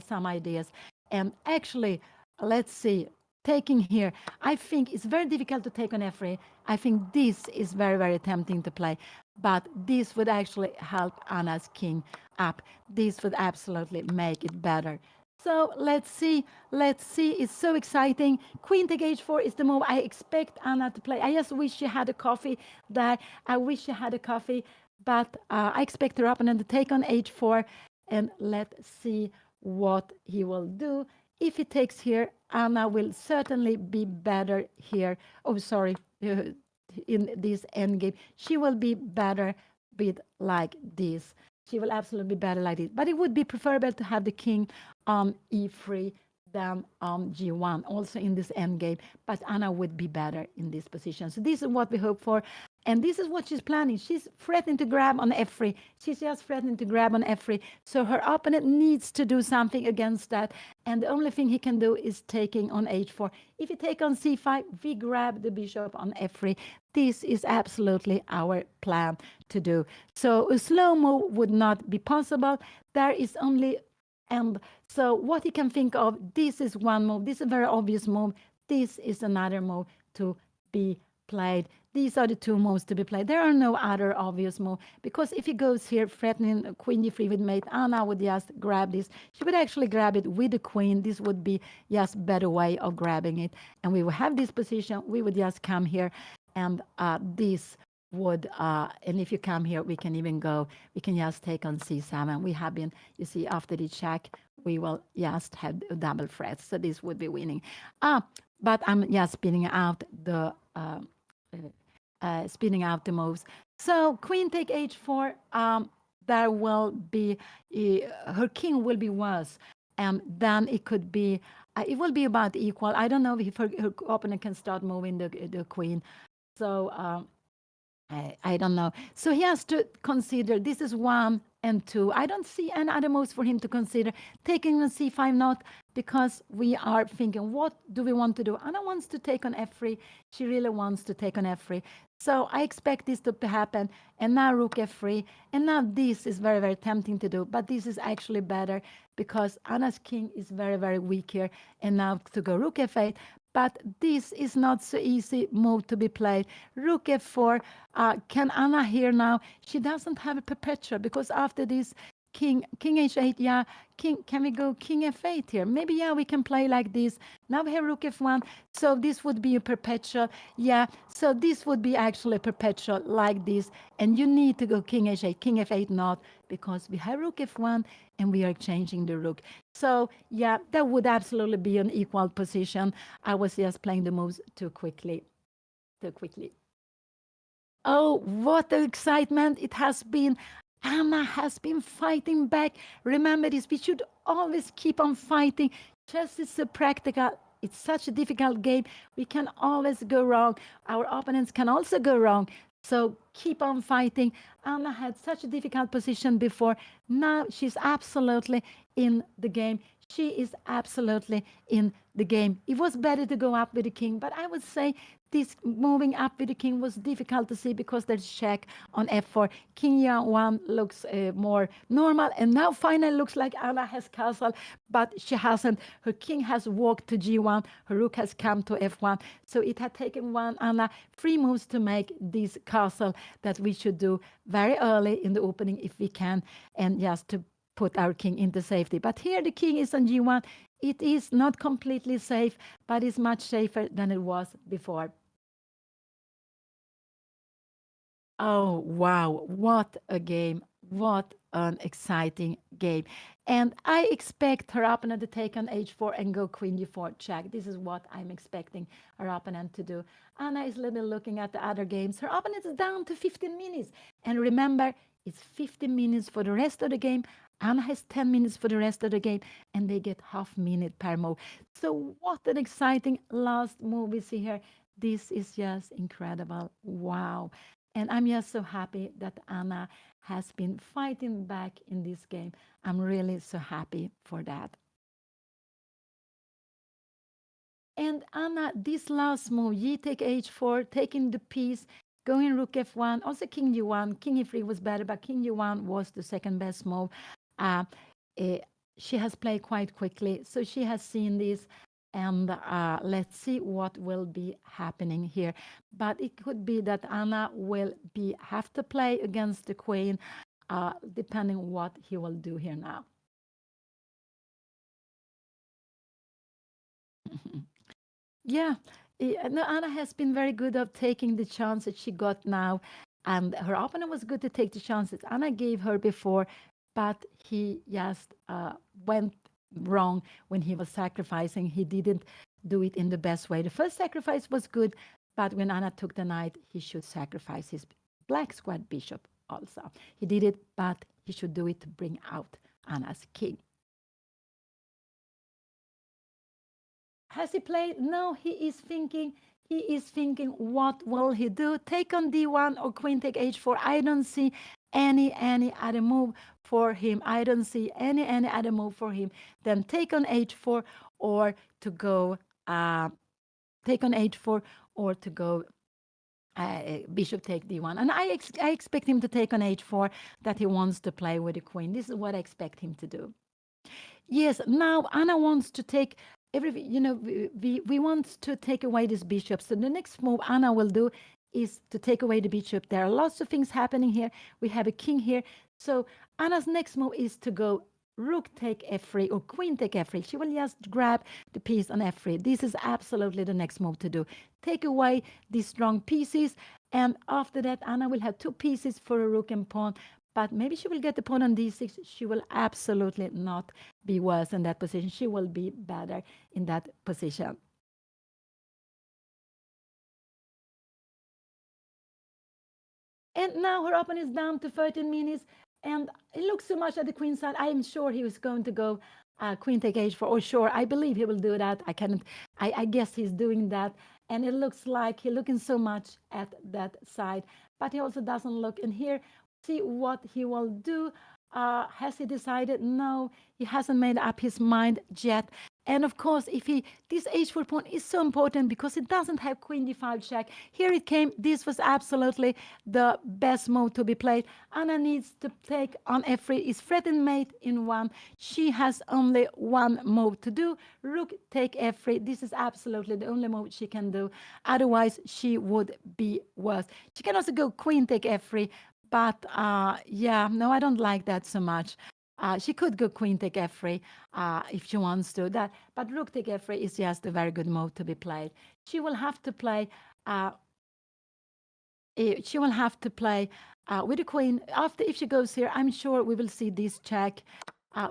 some ideas. And actually, let's see. Taking here, I think it's very difficult to take on f3. I think this is very, very tempting to play, but this would actually help Anna's king up. This would absolutely make it better. So let's see. Let's see. It's so exciting. Queen take h4 is the move I expect Anna to play. I just wish she had a coffee there. I wish she had a coffee, but I expect her opponent to take on h4, and let's see what he will do. If he takes here, Anna will certainly be better here. Oh, sorry, in this endgame. She will be better with like this. She will absolutely be better like this. But it would be preferable to have the king on e3 than on g1, also in this endgame. But Anna would be better in this position. So this is what we hope for. And this is what she's planning. She's threatening to grab on f3. She's just threatening to grab on f3. So her opponent needs to do something against that. And the only thing he can do is taking on h4. If you take on c5, we grab the bishop on f3. This is absolutely our plan to do. So a slow move would not be possible. There is only, and so what he can think of, this is one move. This is a very obvious move. This is another move to be played. These are the two moves to be played. There are no other obvious move, because if he goes here threatening queen d3 with mate, Anna would just grab this. She would actually grab it with the queen. This would be just better way of grabbing it. And we will have this position. We would just come here, and this would, and if you come here, we can even go, we can just take on c7. We have been, you see, after the check, we will just have a double threat. So this would be winning. But I'm just spinning out the moves. So queen take h4, there will be, her king will be worse. And then it could be, it will be about equal. I don't know if her opponent can start moving the queen. So I don't know. So he has to consider, this is 1 and 2. I don't see any other moves for him to consider. Taking on c5, not, because we are thinking, what do we want to do? Anna wants to take on f3. She really wants to take on f3. So I expect this to happen. And now rook f3. And now this is very, very tempting to do. But this is actually better because Anna's king is very, very weak here. And now to go rook f8. But this is not so easy move to be played. Rook f4. Can Anna here now? She doesn't have a perpetual because after this, king h8, yeah, can we go king f8 here? Maybe, yeah, we can play like this. Now we have rook f1, so this would be a perpetual, yeah, so this would be actually a perpetual like this, and you need to go king h8, king f8 not, because we have rook f1 and we are changing the rook. So yeah, that would absolutely be an equal position. I was just playing the moves too quickly, too quickly. Oh, what the excitement it has been. Anna has been fighting back. Remember this, we should always keep on fighting. Chess is so practical. It's such a difficult game. We can always go wrong. Our opponents can also go wrong. So keep on fighting. Anna had such a difficult position before. Now she's absolutely in the game. She is absolutely in the game. It was better to go up with the king, but I would say this moving up with the king was difficult to see because there's check on f4. King e1 looks more normal, and now finally looks like Anna has castle, but she hasn't. Her king has walked to g1, her rook has come to f1, so it had taken Anna 3 moves to make this castle that we should do very early in the opening if we can, and just to put our king into safety. But here the king is on g1. It is not completely safe, but it's much safer than it was before. Oh, wow. What a game. What an exciting game. And I expect her opponent to take on h4 and go queen d4 check. This is what I'm expecting her opponent to do. Anna is a little bit looking at the other games. Her opponent is down to 15 minutes. And remember, it's 15 minutes for the rest of the game. Anna has 10 minutes for the rest of the game, and they get half minute per move. So what an exciting last move we see here. This is just incredible. Wow. And I'm just so happy that Anna has been fighting back in this game. I'm really so happy for that. And Anna, this last move, G take h4, taking the piece, going rook f1, also king g1. King e3 was better, but king g1 was the second best move. Uh, eh, she has played quite quickly, so she has seen this. And let's see what will be happening here. But it could be that Anna will have to play against the queen, depending what he will do here now. Yeah, no, Anna has been very good of taking the chance that she got now, and her opponent was good to take the chances Anna gave her before, but he just went wrong when he was sacrificing. He didn't do it in the best way. The first sacrifice was good, but when Anna took the knight, he should sacrifice his black square bishop also. He did it, but he should do it to bring out Anna's king. Has he played? No, he is thinking. He is thinking, what will he do? Take on d1 or queen take h4. I don't see any other move for him. I don't see any other move for him than take on h4 or to go take on h4 or to go bishop take d1. And I expect him to take on h4, that he wants to play with the queen. This is what I expect him to do. Yes, now Anna wants to take we want to take away this bishop. So the next move Anna will do is to take away the bishop. There are lots of things happening here. We have a king here. So Anna's next move is to go rook take f3 or queen take f3. She will just grab the piece on f3. This is absolutely the next move to do. Take away these strong pieces. And after that, Anna will have 2 pieces for a rook and pawn. But maybe she will get the pawn on d6. She will absolutely not be worse in that position. She will be better in that position. And now her opponent is down to 13 minutes. And it looks so much at the queen side. I am sure he was going to go queen take h4. Oh, sure, I believe he will do that. I guess he's doing that. And it looks like he's looking so much at that side. But he also doesn't look in here. See what he will do. Has he decided? No, he hasn't made up his mind yet. And of course, if he this h4 pawn is so important because it doesn't have queen d5 check. Here it came. This was absolutely the best move to be played. Anna needs to take on f3. Is threatened mate in one. She has only one move to do. Rook take f3. This is absolutely the only move she can do. Otherwise, she would be worse. She can also go queen take f3. But yeah, no, I don't like that so much. She could go queen take f3 if she wants to. That, but rook take f3 is just a very good move to be played. She will have to play. Uh, she will have to play with the queen. After, if she goes here, I'm sure we will see this check.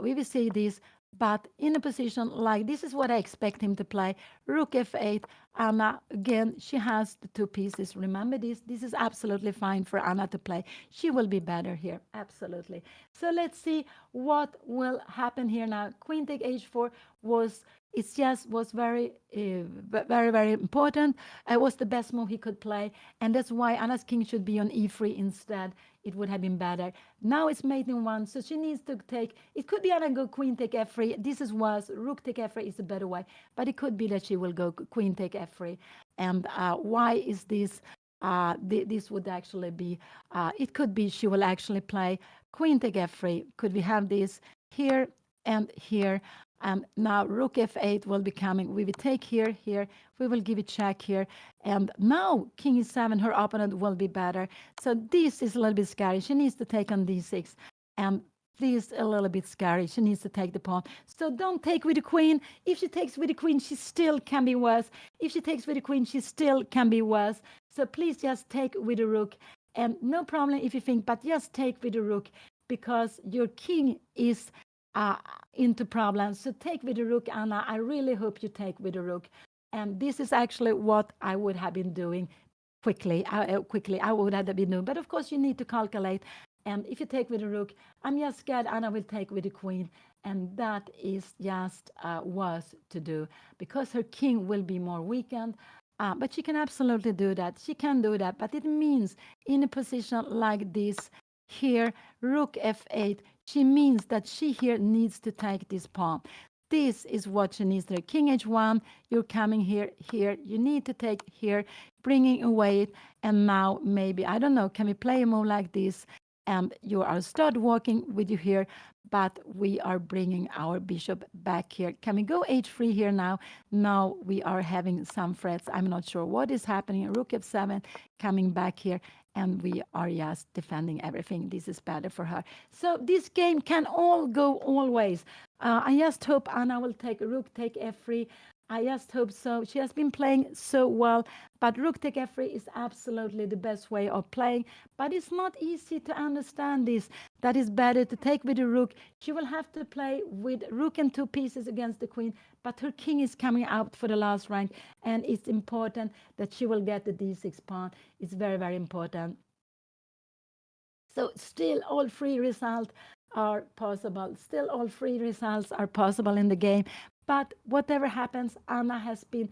We will see this, but in a position like this is what I expect him to play. Rook f8. Anna, again, she has the two pieces. Remember this. This is absolutely fine for Anna to play. She will be better here. Absolutely. So let's see what will happen here now. Queen take h4 was it just was very, very, very important. It was the best move he could play, and that's why Anna's king should be on e3 instead. It would have been better. Now it's mate in one, so she needs to take. It could be Anna go queen take f3. This is was rook take f3 is a better way, but it could be that she will go queen take f3. And why is this? This would actually be. It could be she will actually play queen take f3. Could we have this here and here? And now rook f8 will be coming. We will take here, here. We will give it check here. And now king e7, her opponent will be better. So this is a little bit scary. She needs to take on d6. And this a little bit scary. She needs to take the pawn. So don't take with the queen. If she takes with the queen, she still can be worse. If she takes with the queen, she still can be worse. So please just take with the rook. And no problem if you think, but just take with the rook because your king is into problems. So take with the rook, Anna. I really hope you take with the rook. And this is actually what I would have been doing quickly. I would have been doing. But of course, you need to calculate. And if you take with the rook, I'm just scared Anna will take with the queen. And that is just worse to do because her king will be more weakened. But she can absolutely do that. She can do that. But it means in a position like this, here, rook f8, she means that she here needs to take this pawn. This is what she needs there. King h1, you're coming here, here. You need to take here, bringing away it. And now maybe, I don't know, can we play a move like this? And you are start walking with you here, but we are bringing our bishop back here. Can we go h3 here now? Now we are having some threats. I'm not sure what is happening. Rook f7 coming back here, and we are just defending everything. This is better for her. So this game can all go all ways. I just hope Anna will take rook take f3. I just hope so. She has been playing so well, but rook take f3 is absolutely the best way of playing. But it's not easy to understand this. That is better to take with the rook. She will have to play with rook and two pieces against the queen, but her king is coming out for the last rank, and it's important that she will get the d6 pawn. It's very, very important. So still all three results are possible. Still all three results are possible in the game. But whatever happens, Anna has been,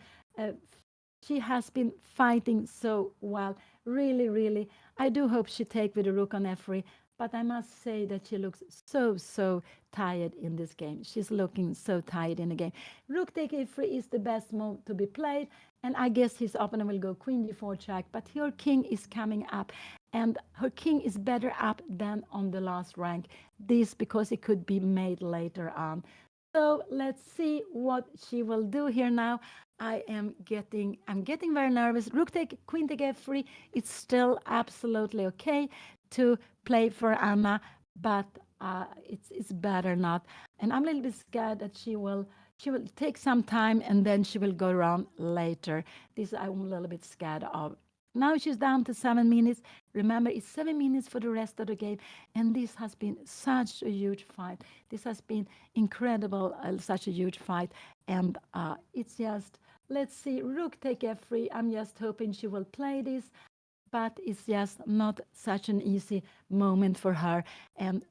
she has been fighting so well. Really, really. I do hope she take with the rook on f3. But I must say that she looks so, so tired in this game. She's looking so tired in the game. Rook take a3 is the best move to be played. And I guess his opponent will go queen d4 check. But her king is coming up. And her king is better up than on the last rank. This because it could be made later on. So let's see what she will do here now. I'm getting very nervous. Rook take, queen take f3. It's still absolutely okay to play for Anna, but it's better not. And I'm a little bit scared that she will take some time and then she will go around later. This I'm a little bit scared of. Now she's down to 7 minutes. Remember, it's 7 minutes for the rest of the game. And this has been such a huge fight. This has been incredible, such a huge fight. And it's just, let's see, rook take f3. I'm just hoping she will play this. But it's just not such an easy moment for her. And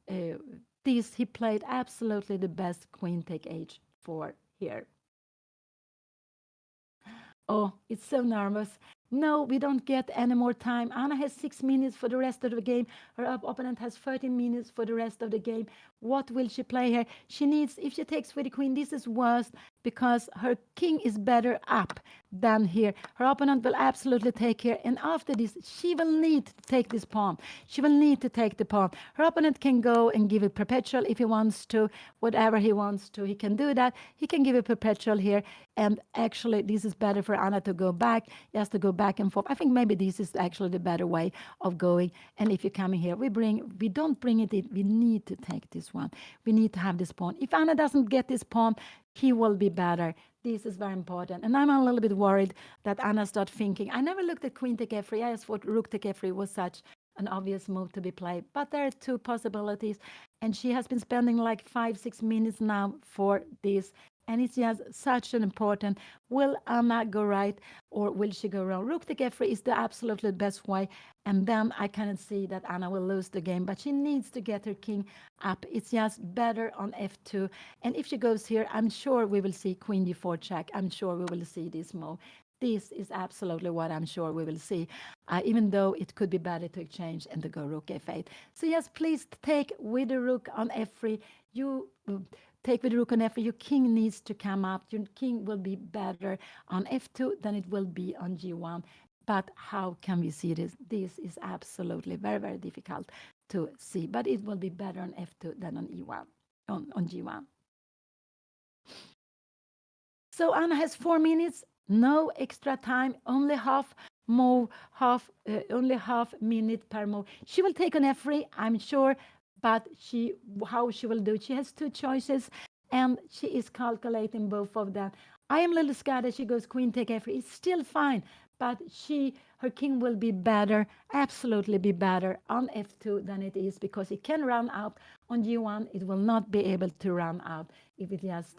this, he played absolutely the best queen take h4 here. Oh, it's so nervous. No, we don't get any more time. Anna has 6 minutes for the rest of the game. Her opponent has 13 minutes for the rest of the game. What will she play here? She needs, if she takes with the queen, this is worst because her king is better up than here. Her opponent will absolutely take here. And after this, she will need to take this pawn. She will need to take the pawn. Her opponent can go and give it perpetual if he wants to, whatever he wants to. He can do that. He can give it perpetual here. And actually, this is better for Anna to go back. He has to go back and forth. I think maybe this is actually the better way of going. And if you're coming here, we don't bring it in. We need to take this one. We need to have this pawn. If Anna doesn't get this pawn, he will be better. This is very important. And I'm a little bit worried that Anna started thinking. I never looked at queen take f3. I just thought rook take f3 was such an obvious move to be played. But there are two possibilities. And she has been spending like 5-6 minutes now for this. And it's just such an important, will Anna go right or will she go wrong? Rook take f3 is the absolutely best way. And then I cannot see that Anna will lose the game. But she needs to get her king up. It's just better on f2. And if she goes here, I'm sure we will see queen d4 check. I'm sure we will see this move. This is absolutely what I'm sure we will see, even though it could be better to exchange and to go rook f8. So yes, please take with the rook on f3. You take with the rook on f3. Your king needs to come up. Your king will be better on f2 than it will be on g1. But how can we see this? This is absolutely very, very difficult to see. But it will be better on f2 than on e1, on g1. So Anna has 4 minutes, no extra time, only half move, only half minute per move. She will take on f3, I'm sure, but how she will do it. She has 2 choices, and she is calculating both of them. I am a little scared that she goes queen take f3. It's still fine, but her king will be better, absolutely be better on f2 than it is, because it can run out on g1. It will not be able to run out if it just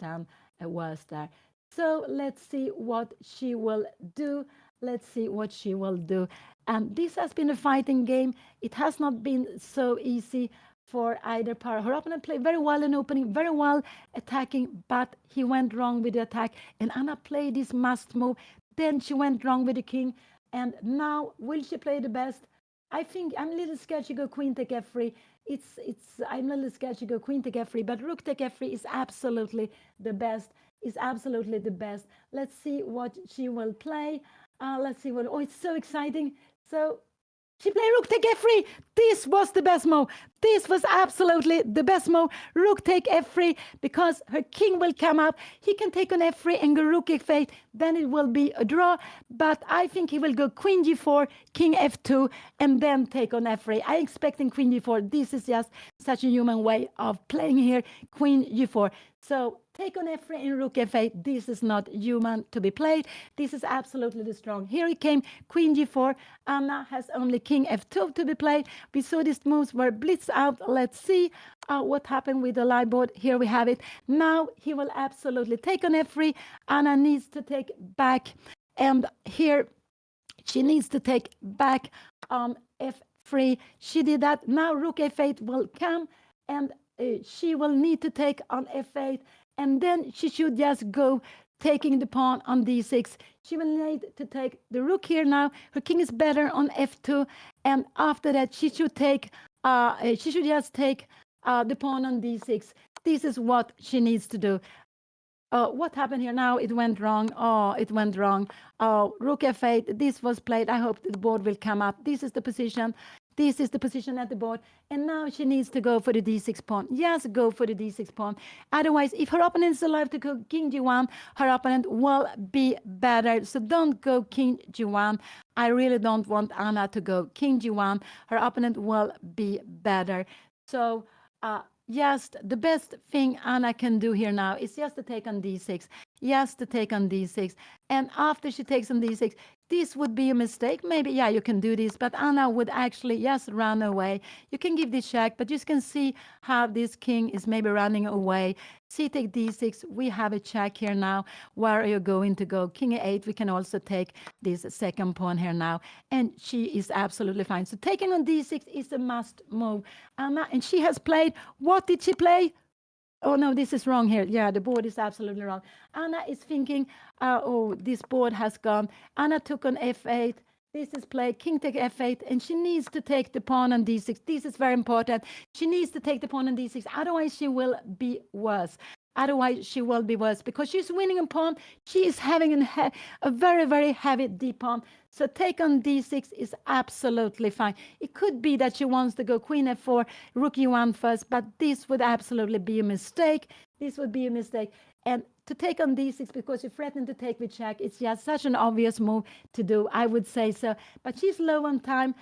was there. So let's see what she will do. Let's see what she will do. And this has been a fighting game. It has not been so easy for either part. Her opponent played very well in opening, very well attacking, but he went wrong with the attack. And Anna played this must move. Then she went wrong with the king. And now, will she play the best? I think I'm a little scared she go queen take f3. I'm a little scared she go queen take f3, but rook take f3 is absolutely the best. Is absolutely the best. Let's see what she will play. Let's see what. Oh, it's so exciting. So she played rook take f3. This was the best move. This was absolutely the best move. Rook take f3, because her king will come up. He can take on f3 and go rook f8. Then it will be a draw. But I think he will go queen g4, king f2, and then take on f3. I expecting queen g4. This is just such a human way of playing here. Queen g4. So take on f3 and rook f8. This is not human to be played. This is absolutely the strong. Here he came, queen g4. Anna has only king f2 to be played. We saw these moves were blitz out. Let's see what happened with the live board. Here we have it. Now he will absolutely take on f3. Anna needs to take back. And here she needs to take back on f3. She did that. Now rook f8 will come, and she will need to take on f8, and then she should just go taking the pawn on d6. She will need to take the rook here now. Her king is better on f2, and after that she should take. She should just take the pawn on d6. This is what she needs to do. What happened here now? It went wrong. Oh, it went wrong. Rook f8. This was played. I hope the board will come up. This is the position. This is the position at the board. And now she needs to go for the d6 pawn. Yes, go for the d6 pawn. Otherwise, if her opponent is alive to go king g1, her opponent will be better. So don't go king g1. I really don't want Anna to go king g1. Her opponent will be better. So yes, the best thing Anna can do here now is just to take on d6. Yes, to take on d6. And after she takes on d6, this would be a mistake. Maybe, yeah, you can do this, but Anna would actually just run away. You can give this check, but you can see how this king is maybe running away. C take d6. We have a check here now. Where are you going to go? King a8. We can also take this second pawn here now. And she is absolutely fine. So taking on d6 is a must move. Anna, and she has played. What did she play? Oh, no, this is wrong here. Yeah, the board is absolutely wrong. Anna is thinking, oh, this board has gone. Anna took on f8. This is played, king take f8, and she needs to take the pawn on d6. This is very important. She needs to take the pawn on d6, otherwise she will be worse. Otherwise, she will be worse because she's winning a pawn. She is having a very, very heavy d pawn. So take on d6 is absolutely fine. It could be that she wants to go queen f4, rook e1 first, but this would absolutely be a mistake. This would be a mistake. And to take on d6 because you threatened to take with check, it's just such an obvious move to do, I would say so. But she's low on time.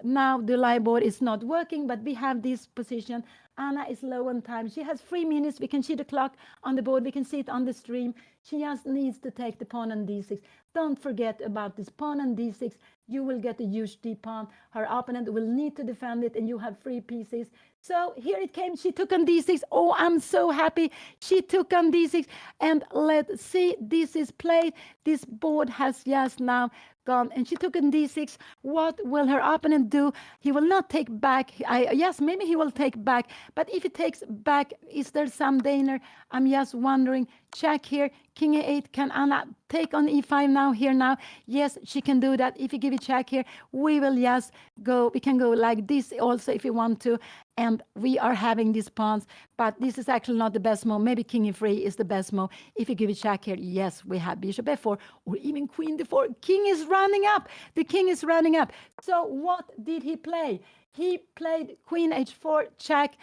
Now the live board is not working, but we have this position. Anna is low on time. She has 3 minutes. We can see the clock on the board. We can see it on the stream. She just needs to take the pawn on d6. Don't forget about this pawn on d6. You will get a huge d pawn. Her opponent will need to defend it, and you have 3 pieces. So here it came. She took on d6. Oh, I'm so happy. She took on d6. And let's see. This is played. This board has just now gone. And she took on d6. What will her opponent do? He will not take back. Yes, maybe he will take back. But if he takes back, is there some danger? I'm just wondering. Check here. King a8. Can Anna take on e5 now, here now? Yes, she can do that. If you give a check here, we will just go. We can go like this also if you want to. And we are having these pawns. But this is actually not the best move. Maybe king e3 is the best move. If you give a check here, yes, we have bishop f4 or even queen d4. King is running up. The king is running up. So what did he play? He played queen h4 check.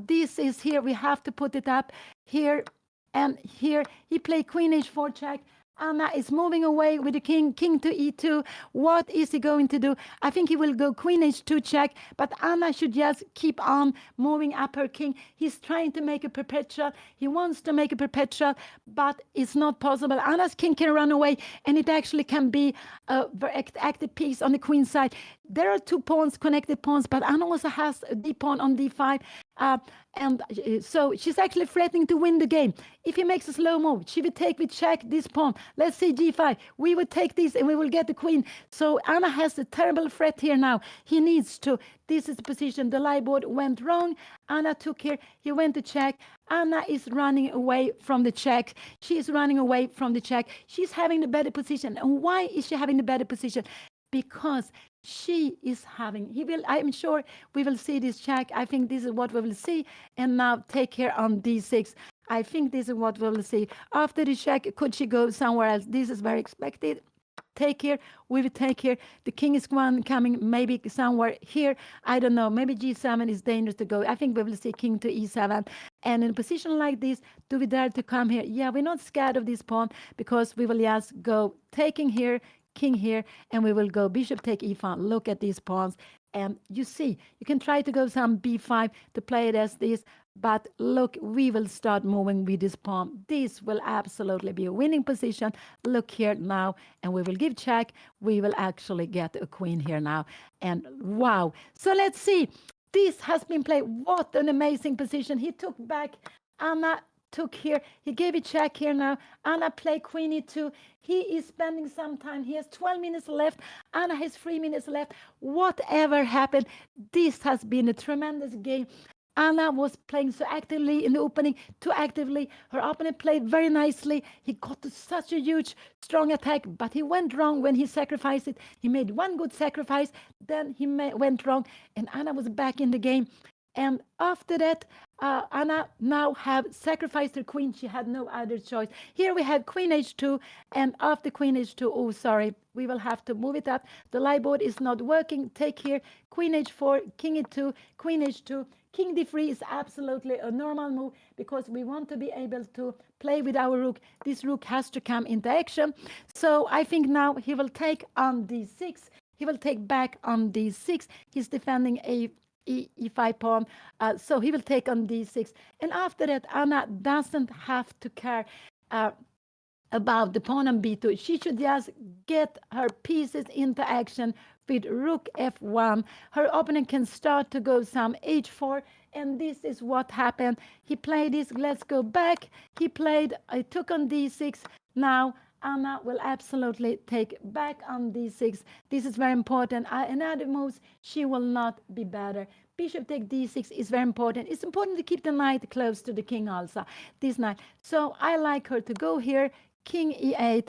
This is here. We have to put it up here. And here he played queen h4 check. Anna is moving away with the king to e2. What is he going to do? I think he will go queen h2 check, but Anna should just keep on moving up her king. He's trying to make a perpetual. He wants to make a perpetual, but it's not possible. Anna's king can run away, and it actually can be a very active piece on the queen side. There are 2 pawns, connected pawns, but Anna also has a d pawn on d5. And so she's actually threatening to win the game. If he makes a slow move, she will take with check this pawn. Let's say g5. We will take this and we will get the queen. So Anna has a terrible threat here now. He needs to. This is the position. The live board went wrong. Anna took here. He went to check. Anna is running away from the check. She is running away from the check. She's having the better position. And why is she having the better position? Because she is having, I'm sure we will see this check. I think this is what we will see. And now take her on d6. I think this is what we will see. After the check, could she go somewhere else? This is very expected. Take here, we will take here. The king is coming maybe somewhere here. I don't know. Maybe g7 is dangerous to go. I think we will see king to e7. And in a position like this, do we dare to come here? Yeah, we're not scared of this pawn because we will just go taking here, king here, and we will go bishop take e5. Look at these pawns. And you see, you can try to go some b5 to play it as this. But look, we will start moving with this pawn. This will absolutely be a winning position. Look here now, and we will give check. We will actually get a queen here now. And wow. So let's see. This has been played. What an amazing position. He took back. Anna took here. He gave a check here now. Anna played queen e2. He is spending some time. He has 12 minutes left. Anna has 3 minutes left. Whatever happened, this has been a tremendous game. Anna was playing so actively in the opening, too actively. Her opponent played very nicely. He got to such a huge, strong attack, but he went wrong when he sacrificed it. He made one good sacrifice, then he went wrong, and Anna was back in the game. And after that, Anna now have sacrificed her queen. She had no other choice. Here we have queen h2, and after queen h2, oh, sorry, we will have to move it up. The live board is not working. Take here, queen h4, king e2, queen h2. King d3 is absolutely a normal move because we want to be able to play with our rook. This rook has to come into action. So I think now he will take on d6. He will take back on d6. He's defending e5 pawn. So he will take on d6. And after that, Anna doesn't have to care about the pawn on b2. She should just get her pieces into action with rook f1. Her opponent can start to go some h4, and this is what happened. He played this. Let's go back. He played, I took on d6. Now Anna will absolutely take back on d6. This is very important. In other moves, she will not be better. Bishop take d6 is very important. It's important to keep the knight close to the king also, this knight. So I like her to go here, king e8,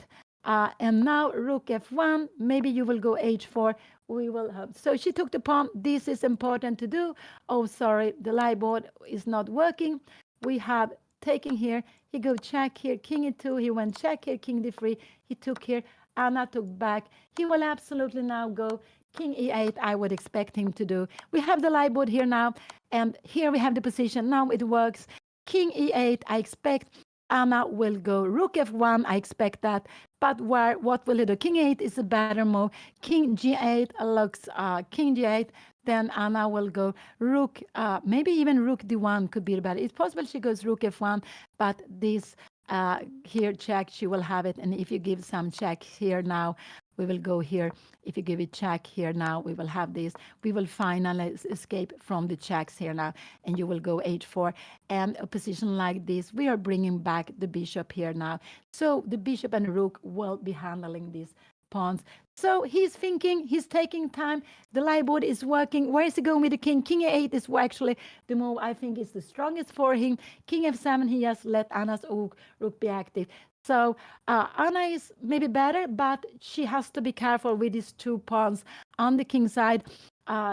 and now rook f1. Maybe you will go h4. We will have. So she took the pawn. This is important to do. Oh, sorry, the live board is not working. We have taking here. He go check here, king e2. He went check here, king d3. He took here. Anna took back. He will absolutely now go king e8. I would expect him to do. We have the live board here now, and here we have the position. Now it works. King e8. I expect Anna will go rook f1. I expect that. But what will he do? King 8 is a better move. King g8 looks king g8. Then Anna will go rook, maybe even rook d1 could be better. It's possible she goes rook f1, but this here check, she will have it. And if you give some check here now, we will go here. If you give it check here now, we will have this. We will finally escape from the checks here now, and you will go h4. And a position like this, we are bringing back the bishop here now. So the bishop and rook will be handling these pawns. So he's thinking, he's taking time. The live board is working. Where is he going with the king? King a8 is actually the move I think is the strongest for him. King f7, he has let Anna's rook be active. So Anna is maybe better, but she has to be careful with these 2 pawns on the king side.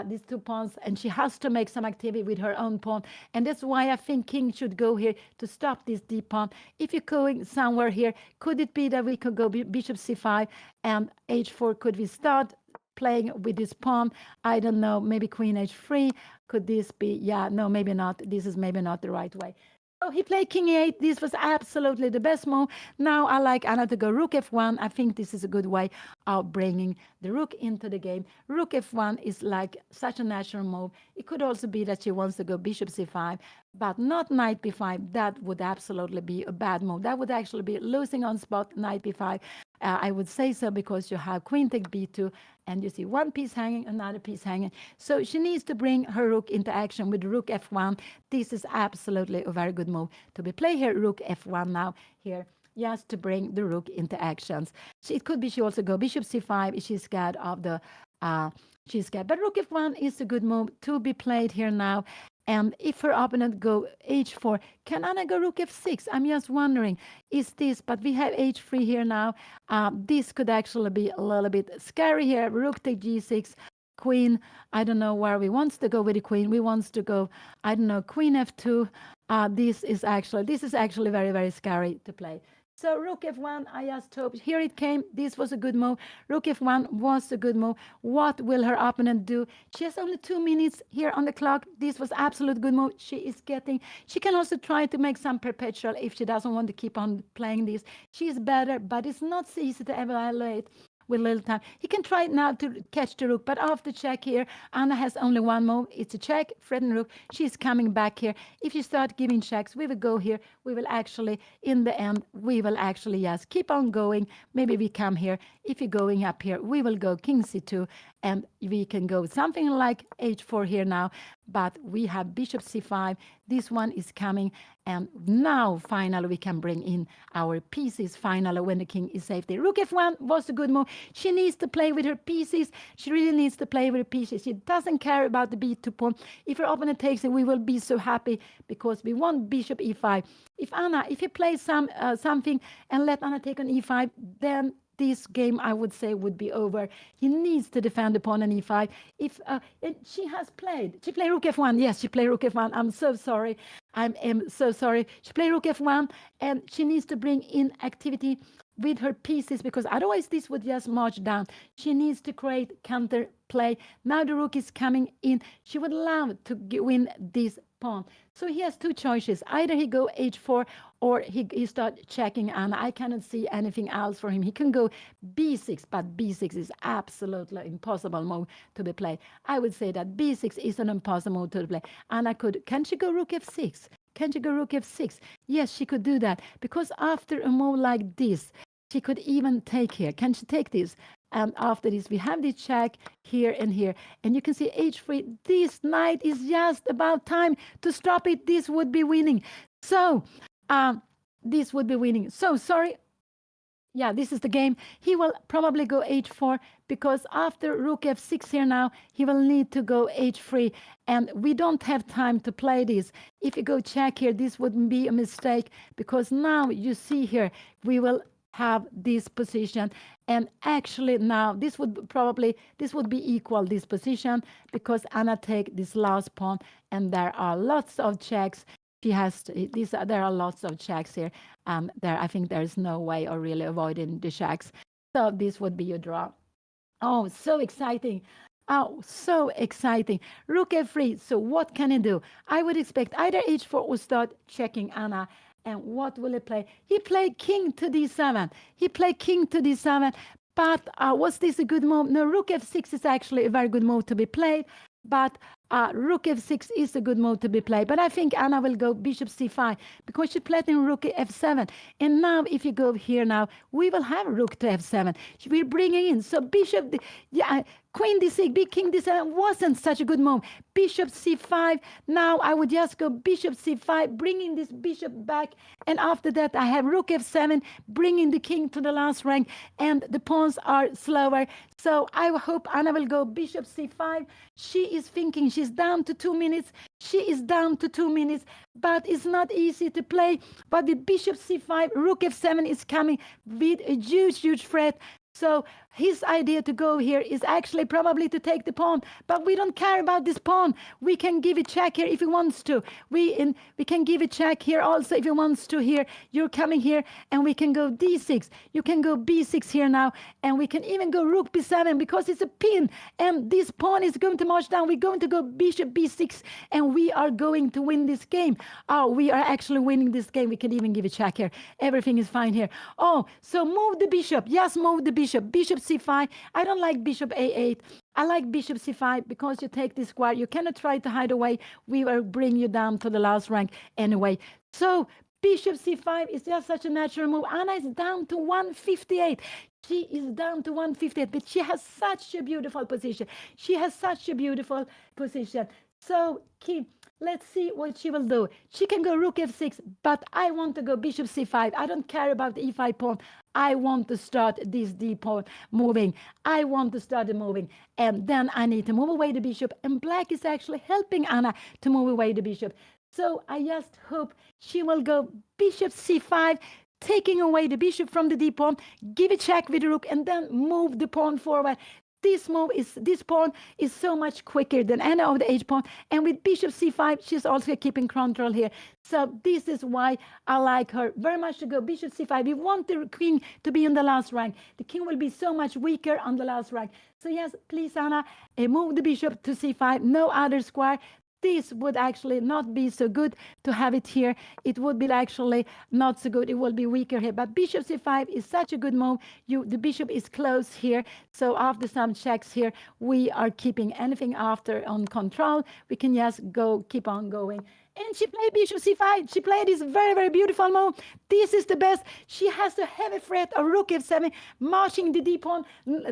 These 2 pawns, and she has to make some activity with her own pawn, and that's why I think king should go here to stop this d pawn. If you're going somewhere here, could it be that we could go bishop c5 and h4? Could we start playing with this pawn? I don't know, maybe queen h3. Could this be? Yeah, no, maybe not. This is maybe not the right way. So he played king e8. This was absolutely the best move. Now I like Anna to go rook f1. I think this is a good way of bringing the rook into the game. Rook f1 is like such a natural move. It could also be that she wants to go bishop c5, but not knight b5. That would absolutely be a bad move. That would actually be losing on spot, knight b5. I would say so because you have queen take b2, and you see one piece hanging, another piece hanging. So she needs to bring her rook into action with rook f1. This is absolutely a very good move to be played here. Rook f1 now here, just to bring the rook into actions. It could be she also go bishop c5 if she's scared of the she's scared. But rook f1 is a good move to be played here now. And if her opponent go h4, can Anna go rook f6? I'm just wondering, is this, but we have h3 here now. This could actually be a little bit scary here. Rook take g6, queen, I don't know where we wants to go with the queen. We wants to go, I don't know, queen f2. This is actually very, very scary to play. So rook f1, I just hope. Here it came. This was a good move. Rook f1 was a good move. What will her opponent do? She has only 2 minutes here on the clock. This was absolute good move. She can also try to make some perpetual if she doesn't want to keep on playing this. She's better, but it's not so easy to evaluate with little time. He can try now to catch the rook, but after check here, Anna has only 1 move. It's a check, threaten rook. She's coming back here. If you start giving checks, we will go here. We will actually, in the end, we will actually, yes, keep on going. Maybe we come here. If you're going up here, we will go king c2, and we can go something like h4 here now, but we have bishop c5. This one is coming, and now finally we can bring in our pieces finally when the king is safe there. Rook f1 was a good move. She needs to play with her pieces. She really needs to play with her pieces. She doesn't care about the b2 pawn. If her opponent takes it, we will be so happy because we want bishop e5. If you play something and let Anna take on e5, then this game, I would say, would be over. He needs to defend the pawn on e5. She played rook f1. Yes, she played rook f1. I'm so sorry. I am so sorry. She played rook f1, and she needs to bring in activity with her pieces because otherwise this would just march down. She needs to create counter play. Now the rook is coming in. She would love to win this pawn. So he has 2 choices. Either he go h4 or he start checking Anna. I cannot see anything else for him. He can go b6, but b6 is absolutely impossible move to be played. I would say that b6 is an impossible move to play. Anna can she go rook f6? Can she go rook f6? Yes, she could do that because after a move like this, she could even take here. Can she take this? And after this, we have the check here and here. And you can see h3. This knight is just about time to stop it. This would be winning. So this would be winning. So sorry. Yeah, this is the game. He will probably go h4 because after rook f6 here now, he will need to go h3. And we don't have time to play this. If you go check here, this would be a mistake because now you see here, we will have this position, and actually now this would be equal this position because Anna take this last pawn, and there are lots of checks. She has to, there are lots of checks here. I think there's no way of really avoiding the checks. So this would be your draw. Oh, so exciting. Oh, so exciting. Rook F3. So what can he do? I would expect either H4 or start checking Anna. And what will he play? He played king to D7. He played king to D7. But was this a good move? No, Rook F6 is actually a very good move to be played. But Rook F6 is a good move to be played. But I think Anna will go Bishop C5 because she played in Rook F7. And now if you go here now, we will have Rook to F7. We're bringing in. So Bishop, yeah, Queen D6, Big King D7 wasn't such a good move. Bishop C5. Now I would just go Bishop C5, bringing this bishop back. And after that, I have Rook F7, bringing the king to the last rank. And the pawns are slower. So I hope Anna will go Bishop C5. She is thinking she's down to 2 minutes. She is down to 2 minutes, but it's not easy to play. But with Bishop C5, Rook F7 is coming with a huge, huge threat. So his idea to go here is actually probably to take the pawn, but we don't care about this pawn. We can give a check here if he wants to. We can give a check here also if he wants to here. You're coming here and we can go D6. You can go B6 here now, and we can even go Rook B7 because it's a pin and this pawn is going to march down. We're going to go Bishop B6 and we are going to win this game. Oh, we are actually winning this game. We can even give a check here. Everything is fine here. Oh, so move the bishop. Yes, move the bishop. Bishop C5. I don't like Bishop A8. I like Bishop C5 because you take this square. You cannot try to hide away. We will bring you down to the last rank anyway. So Bishop C5 is just such a natural move. Anna is down to 158. She is down to 158, but she has such a beautiful position. She has such a beautiful position. So let's see what she will do. She can go Rook F6, but I want to go Bishop C5. I don't care about the E5 pawn. I want to start this D pawn moving. I want to start it moving. And then I need to move away the bishop. And black is actually helping Anna to move away the bishop. So I just hope she will go Bishop C5, taking away the bishop from the D pawn, give a check with the rook, and then move the pawn forward. This pawn is so much quicker than any of the H pawn. And with Bishop C5, she's also keeping control here. So this is why I like her very much to go Bishop C5. We want the king to be in the last rank. The king will be so much weaker on the last rank. So yes, please, Anna, move the bishop to C5. No other square. This would actually not be so good to have it here. It would be actually not so good. It will be weaker here. But Bishop C5 is such a good move. The bishop is close here. So after some checks here, we are keeping anything after on control. We can just keep on going. And she played Bishop C5. She played this very, very beautiful move. This is the best. She has a heavy threat of Rook F7, marching the D pawn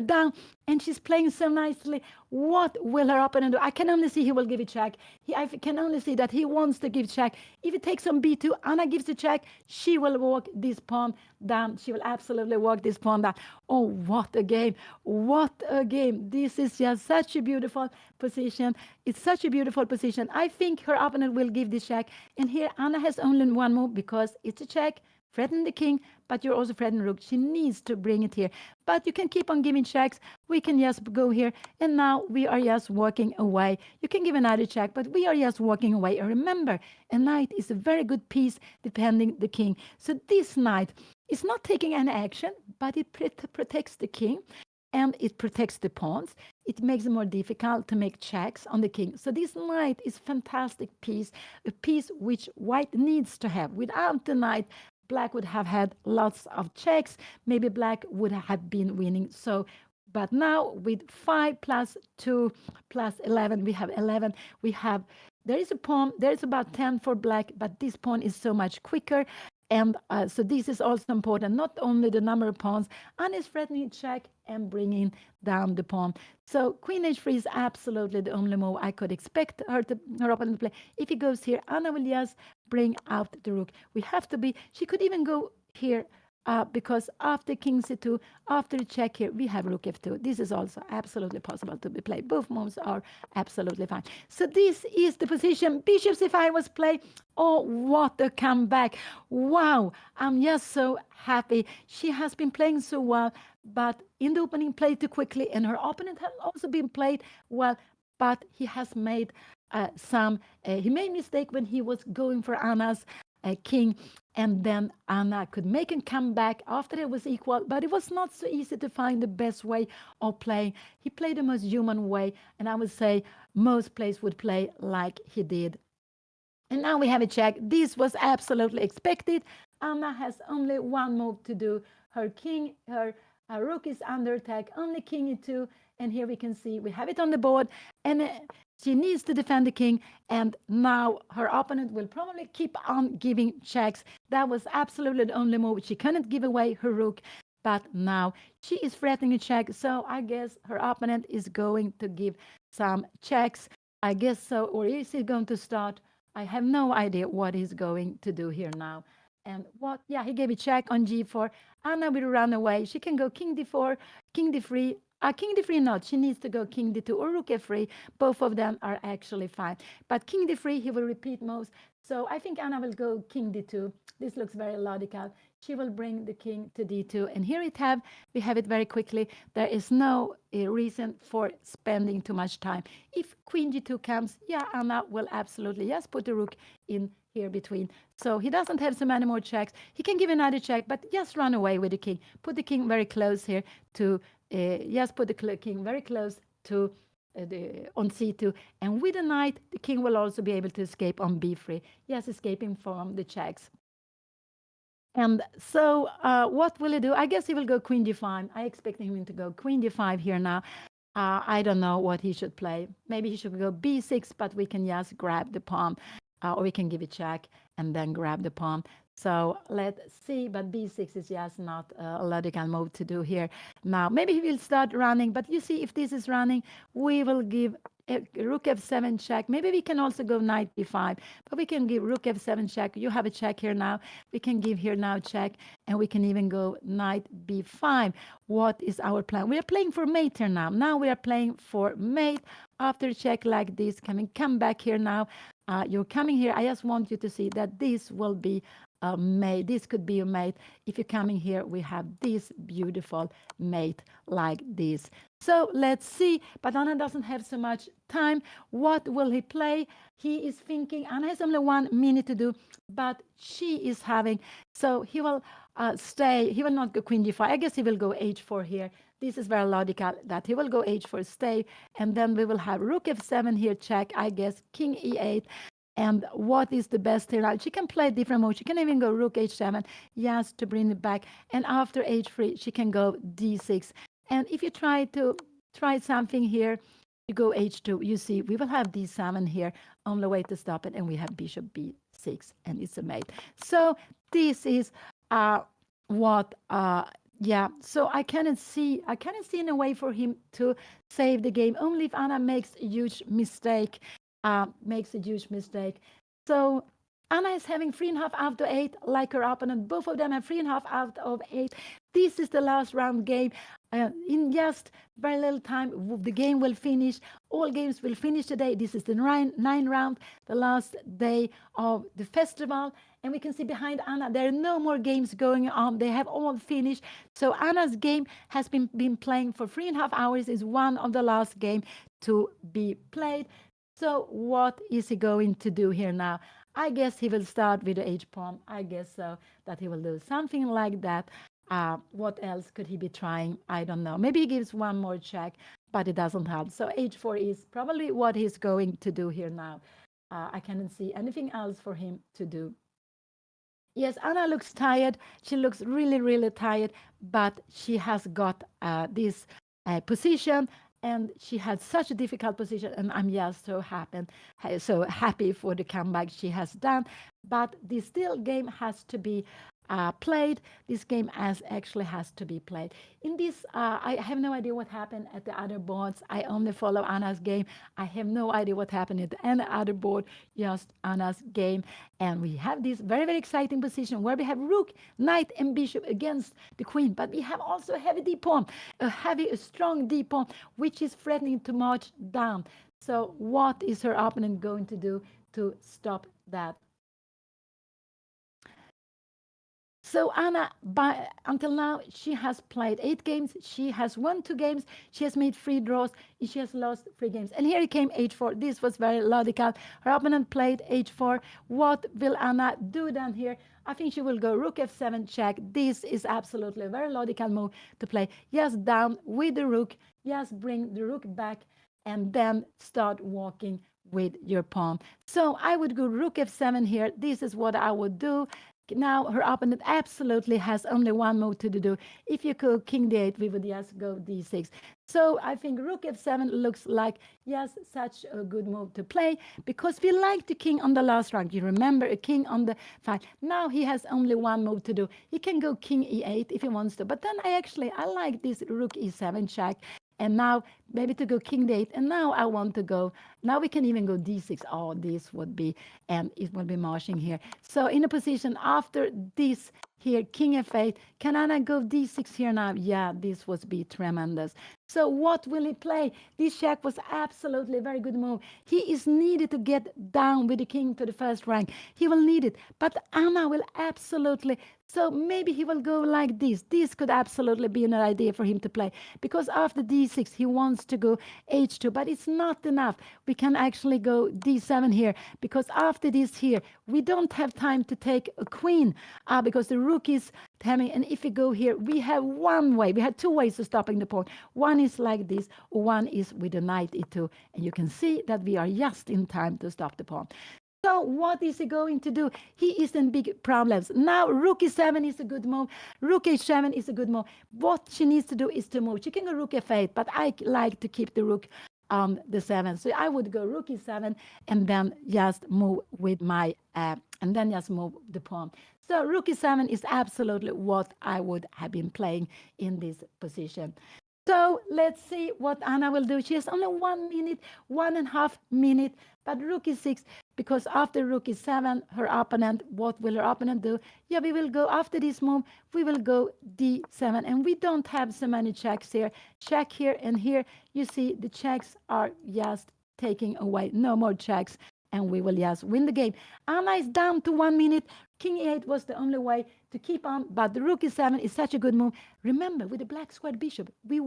down. And she's playing so nicely. What will her opponent do? I can only see he will give a check. I can only see that he wants to give check. If it takes on B2, Anna gives a check. She will walk this pawn down. She will absolutely walk this pawn down. Oh, what a game. What a game. This is just such a beautiful position. It's such a beautiful position. I think her opponent will give this check. And here Anna has only one move because it's a check. Threaten the king, but you're also threatening rook. She needs to bring it here. But you can keep on giving checks. We can just go here. And now we are just walking away. You can give another check, but we are just walking away. And remember, a knight is a very good piece defending the king. So this knight is not taking any action, but it protects the king. And it protects the pawns. It makes it more difficult to make checks on the king. So this knight is a fantastic piece, a piece which white needs to have. Without the knight, black would have had lots of checks. Maybe black would have been winning. So, but now with 5 plus 2 plus 11, we have 11. There is a pawn, there is about 10 for black, but this pawn is so much quicker. And so this is also important, not only the number of pawns, Anna is threatening check and bringing down the pawn. So Queen H3 is absolutely the only move I could expect her opponent to play. If he goes here, Anna will just bring out the rook. She could even go here because after King C2, after the check here, we have Rook F2. This is also absolutely possible to be played. Both moves are absolutely fine. So this is the position. Bishop C5 was played. Oh, what a comeback. Wow, I'm just so happy. She has been playing so well, but in the opening played too quickly, and her opponent has also been played well, but he has made he made mistake when he was going for Anna's king, and then Anna could make him come back after it was equal, but it was not so easy to find the best way of playing. He played the most human way, and I would say most players would play like he did. And now we have a check. This was absolutely expected. Anna has only one move to do. Her king, her rook is under attack, only king e2. And here we can see we have it on the board. And she needs to defend the king. And now her opponent will probably keep on giving checks. That was absolutely the only move. She couldn't give away her rook. But now she is threatening a check. So I guess her opponent is going to give some checks. I guess so. Or is he going to start? I have no idea what he's going to do here now. And what, yeah, he gave a check on g4. Anna will run away. She can go king d4, king d3. King d3 not. She needs to go king d2 or rook f3. Both of them are actually fine. But king d3, he will repeat moves. So I think Anna will go king d2. This looks very logical. She will bring the king to d2. And here we have it very quickly. There is no reason for spending too much time. If queen g2 comes, yeah, Anna will absolutely, yes, put the rook in here between. So he doesn't have so many more checks. He can give another check, but just run away with the king. Put the king very close here to, just put the king very close to on c2. And with the knight, the king will also be able to escape on b3. Yes, escaping from the checks. And so what will he do? I guess he will go queen d5. I expect him to go queen d5 here now. I don't know what he should play. Maybe he should go b6, but we can just grab the pawn. Or we can give a check and then grab the pawn. So let's see, but b6 is just not a logical move to do here. Now, maybe he will start running, but you see, if this is running, we will give rook f7 check. Maybe we can also go knight b5, but we can give rook f7 check. You have a check here now. We can give here now check, and we can even go knight b5. What is our plan? We are playing for mate here now. Now we are playing for mate. After a check like this, can we come back here now? You're coming here. I just want you to see that this will be a mate. This could be a mate. If you're coming here, we have this beautiful mate like this. So let's see. But Anna doesn't have so much time. What will he play? He is thinking. Anna has only 1 minute to do, but she is having. So he will stay. He will not go queen d5. I guess he will go h4 here. This is very logical that he will go h4 stay, and then we will have rook f7 here check, I guess, king e8. And what is the best here? She can play different moves. She can even go rook h7, yes, to bring it back. And after h3, she can go d6. And if you try something here, you go h2, you see, we will have d7 here, only way to stop it, and we have bishop b6, and it's a mate. So this is what yeah, so I cannot see in a way for him to save the game. Only if Anna makes a huge mistake. So Anna is having 3.5 out of 8, like her opponent. Both of them have 3.5 out of 8. This is the last round game. In just very little time, the game will finish. All games will finish today. This is the 9 round, the last day of the festival. And we can see behind Anna, there are no more games going on. They have all finished. So Anna's game has been playing for 3.5 hours, is one of the last game to be played. So what is he going to do here now? I guess he will start with the h pawn. I guess so, that he will do something like that. What else could he be trying? I don't know. Maybe he gives one more check, but it doesn't help. So h4 is probably what he's going to do here now. I cannot see anything else for him to do. Yes, Anna looks tired. She looks really, really tired, but she has got this position, and she had such a difficult position, and I'm just so happy for the comeback she has done. But the still game has to be played. This game actually has to be played. In this, I have no idea what happened at the other boards. I only follow Anna's game. I have no idea what happened at any other board, just Anna's game. And we have this very, very exciting position where we have rook, knight, and bishop against the queen. But we have also a heavy d-pawn, a strong d-pawn, which is threatening to march down. So what is her opponent going to do to stop that? So Anna, until now, she has played 8 games. She has won 2 games. She has made 3 draws. And she has lost 3 games. And here it came h4. This was very logical. Her opponent played h4. What will Anna do down here? I think she will go rook f7 check. This is absolutely a very logical move to play. Yes, down with the rook. Yes, bring the rook back and then start walking with your pawn. So I would go rook f7 here. This is what I would do. Now her opponent absolutely has only one move to do. If you go king d8, we would just go d6. So I think rook f7 looks like, yes, such a good move to play because we like the king on the last rank. You remember a king on the 5. Now he has only one move to do. He can go king e8 if he wants to. But then I like this rook e7 check. And now maybe to go king d8. And now I want to go, now we can even go d6. Oh, this would be, and it will be marching here. So in a position after this here, king f8, can Anna go d6 here now? Yeah, this would be tremendous. So what will he play? This check was absolutely a very good move. He is needed to get down with the king to the first rank. He will need it. But Anna will absolutely, so maybe he will go like this. This could absolutely be an idea for him to play. Because after d6, he wants to go h2. But it's not enough. We can actually go d7 here. Because after this here, we don't have time to take a queen. Because the rook is having, and if we go here, we have one way. We have 2 ways of stopping the pawn. One is like this, or one is with the knight e2. And you can see that we are just in time to stop the pawn. So what is he going to do? He is in big problems. Now rook e7 is a good move. Rook h7 is a good move. What she needs to do is to move. She can go rook f8, but I like to keep the rook on the 7. So I would go rook e7 and then just move with my, and then just move the pawn. So rook e7 is absolutely what I would have been playing in this position. So let's see what Anna will do. She has only 1 minute, 1.5 minutes, but rook e6, because after rook e7, her opponent, what will her opponent do? Yeah, we will go, after this move, we will go d7, and we don't have so many checks here. Check here and here. You see the checks are just taking away. No more checks, and we will just win the game. Anna is down to 1 minute. King e8 was the only way to keep on, but the rook e7 is such a good move. Remember, with the black squared bishop, we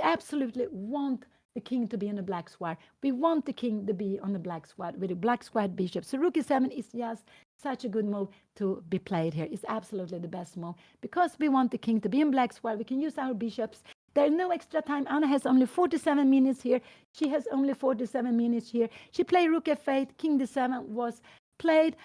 absolutely want the king to be on the black square. We want the king to be on the black square with the black squared bishop. So rook e7 is just such a good move to be played here. It's absolutely the best move because we want the king to be in black square. We can use our bishops. There's no extra time. Anna has only 47 minutes here. She has only 47 minutes here. She played rook f8. King d7 was played.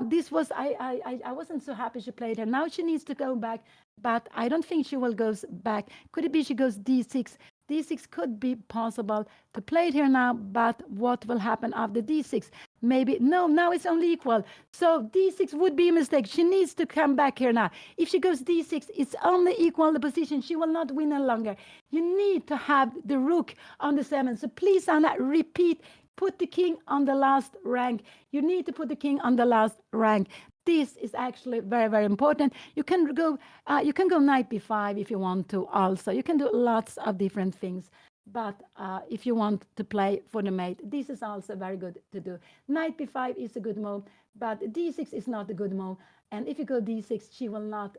This was, I wasn't so happy she played her. Now she needs to go back, but I don't think she will go back. Could it be she goes d6? D6 could be possible to play it here now, but what will happen after d6? Maybe, no, now it's only equal. So d6 would be a mistake. She needs to come back here now. If she goes d6, it's only equal the position. She will not win any longer. You need to have the rook on the 7. So please, Anna, repeat. Put the king on the last rank. You need to put the king on the last rank. This is actually very, very important. You can go knight b5 if you want to also. You can do lots of different things. But if you want to play for the mate, this is also very good to do. Knight b5 is a good move, but d6 is not a good move. And if you go d6, she will not...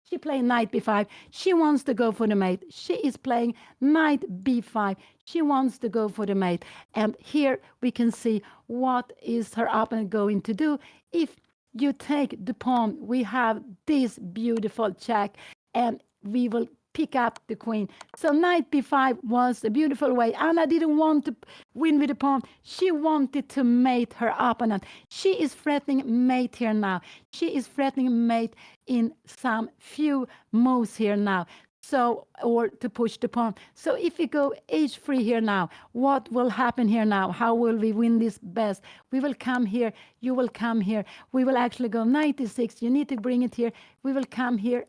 she playing knight b5. She wants to go for the mate. She is playing knight b5. She wants to go for the mate. And here we can see what is her opponent going to do. If you take the pawn, we have this beautiful check, and we will pick up the queen. So knight b5 was a beautiful way. Anna didn't want to win with the pawn. She wanted to mate her opponent. She is threatening mate here now. She is threatening mate in some few moves here now. So, or to push the pawn. So if we go h3 here now, what will happen here now? How will we win this best? We will come here. You will come here. We will actually go knight e6. You need to bring it here. We will come here,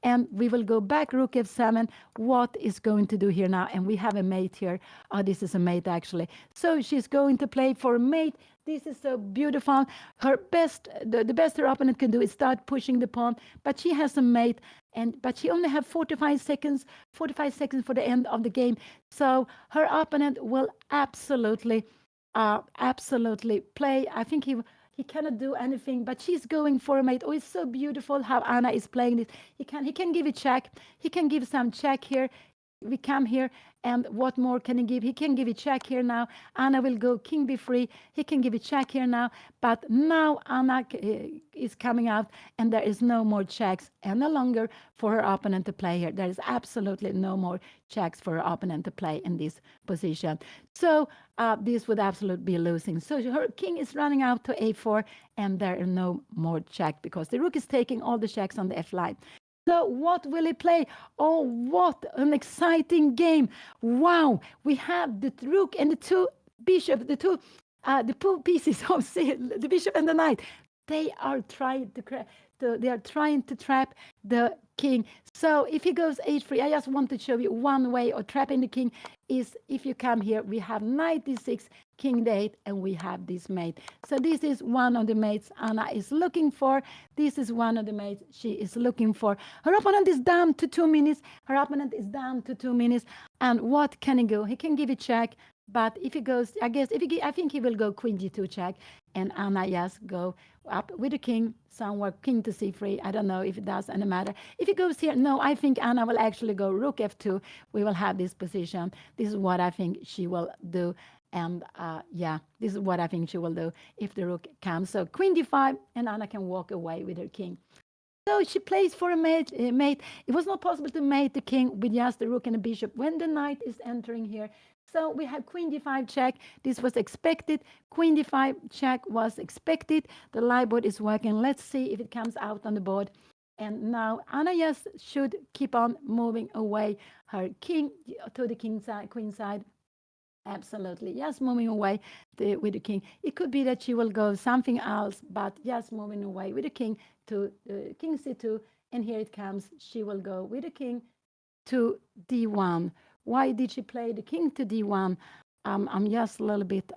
and we will go back rook f7. What is going to do here now? And we have a mate here. Oh, this is a mate actually. So she's going to play for a mate. This is so beautiful. Her best, the best her opponent can do is start pushing the pawn, but she has a mate, but she only have 45 seconds for the end of the game. So her opponent will absolutely play. I think he He cannot do anything, but she's going for a mate. Oh, it's so beautiful how Anna is playing this. He can give a check. He can give some check here. We come here, and what more can he give? He can give a check here now. Anna will go king b3. He can give a check here now, but now Anna is coming out, and there is no more checks any longer for her opponent to play here. There is absolutely no more checks for her opponent to play in this position. So this would absolutely be losing. So her king is running out to a4, and there are no more check because the rook is taking all the checks on the f line. So what will he play? Oh, what an exciting game. Wow. We have the rook and the two bishops, the two pieces of the bishop and the knight. They are trying to trap the king. So if he goes h3, I just want to show you one way of trapping the king is if you come here, we have knight d6, king d8, and we have this mate. So this is one of the mates Anna is looking for. This is one of the mates she is looking for. Her opponent is down to 2 minutes. Her opponent is down to 2 minutes. And what can he go? He can give a check. But if he goes, I think he will go queen g2 check, and Anna just go up with the king somewhere, king to c3. I don't know if it does any matter. If he goes here, no, I think Anna will actually go rook f2. We will have this position. This is what I think she will do. And yeah, this is what I think she will do if the rook comes. So queen d5, and Anna can walk away with her king. So she plays for a mate. It was not possible to mate the king with just the rook and the bishop when the knight is entering here. So we have queen d5 check. This was expected. Queen d5 check was expected. The live board is working. Let's see if it comes out on the board. And now Anna just should keep on moving away her king to the king side, queen side. Absolutely. Just moving away with the king. It could be that she will go something else, but just moving away with the king to king c2. And here it comes. She will go with the king to d1. Why did she play the king to d1? I'm just a little bit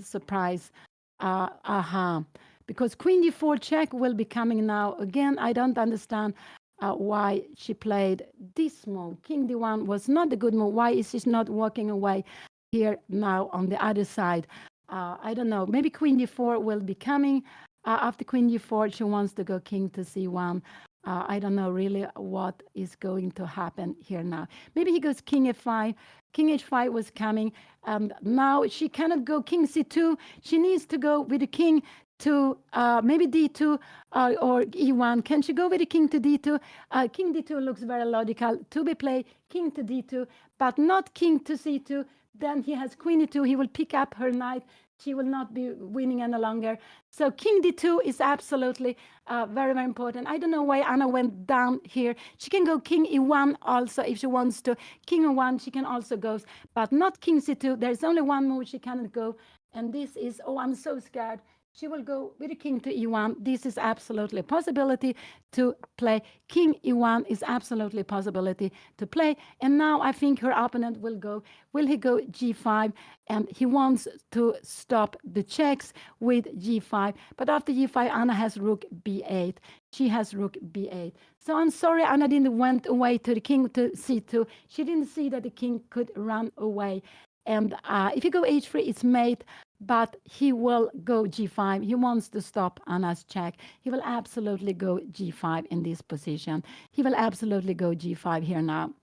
surprised. Because queen d4 check will be coming now. Again, I don't understand why she played this move. King d1 was not a good move. Why is she not walking away here now on the other side? I don't know. Maybe queen d4 will be coming. After queen d4, she wants to go king to c1. I don't know really what is going to happen here now. Maybe he goes king f5. King h5 was coming. Now she cannot go king c2. She needs to go with the king to maybe d2 or e1. Can she go with the king to d2? King d2 looks very logical to be played. King to d2, but not king to c2. Then he has queen e2. He will pick up her knight. She will not be winning any longer. So king d2 is absolutely very, very important. I don't know why Anna went down here. She can go king e1 also if she wants to. King e1 she can also go, but not king c2. There's only one move she cannot go, and this is, oh, I'm so scared. She will go with the king to e1. This is absolutely a possibility to play. King e1 is absolutely a possibility to play. And now I think her opponent will go. Will he go g5? And he wants to stop the checks with g5. But after g5, Anna has rook b8. She has rook b8. So I'm sorry Anna didn't went away to the king to c2. She didn't see that the king could run away. And if you go h3, it's mate. But he will go g5. He wants to stop Anna's check. He will absolutely go g5 in this position. He will absolutely go g5 here now.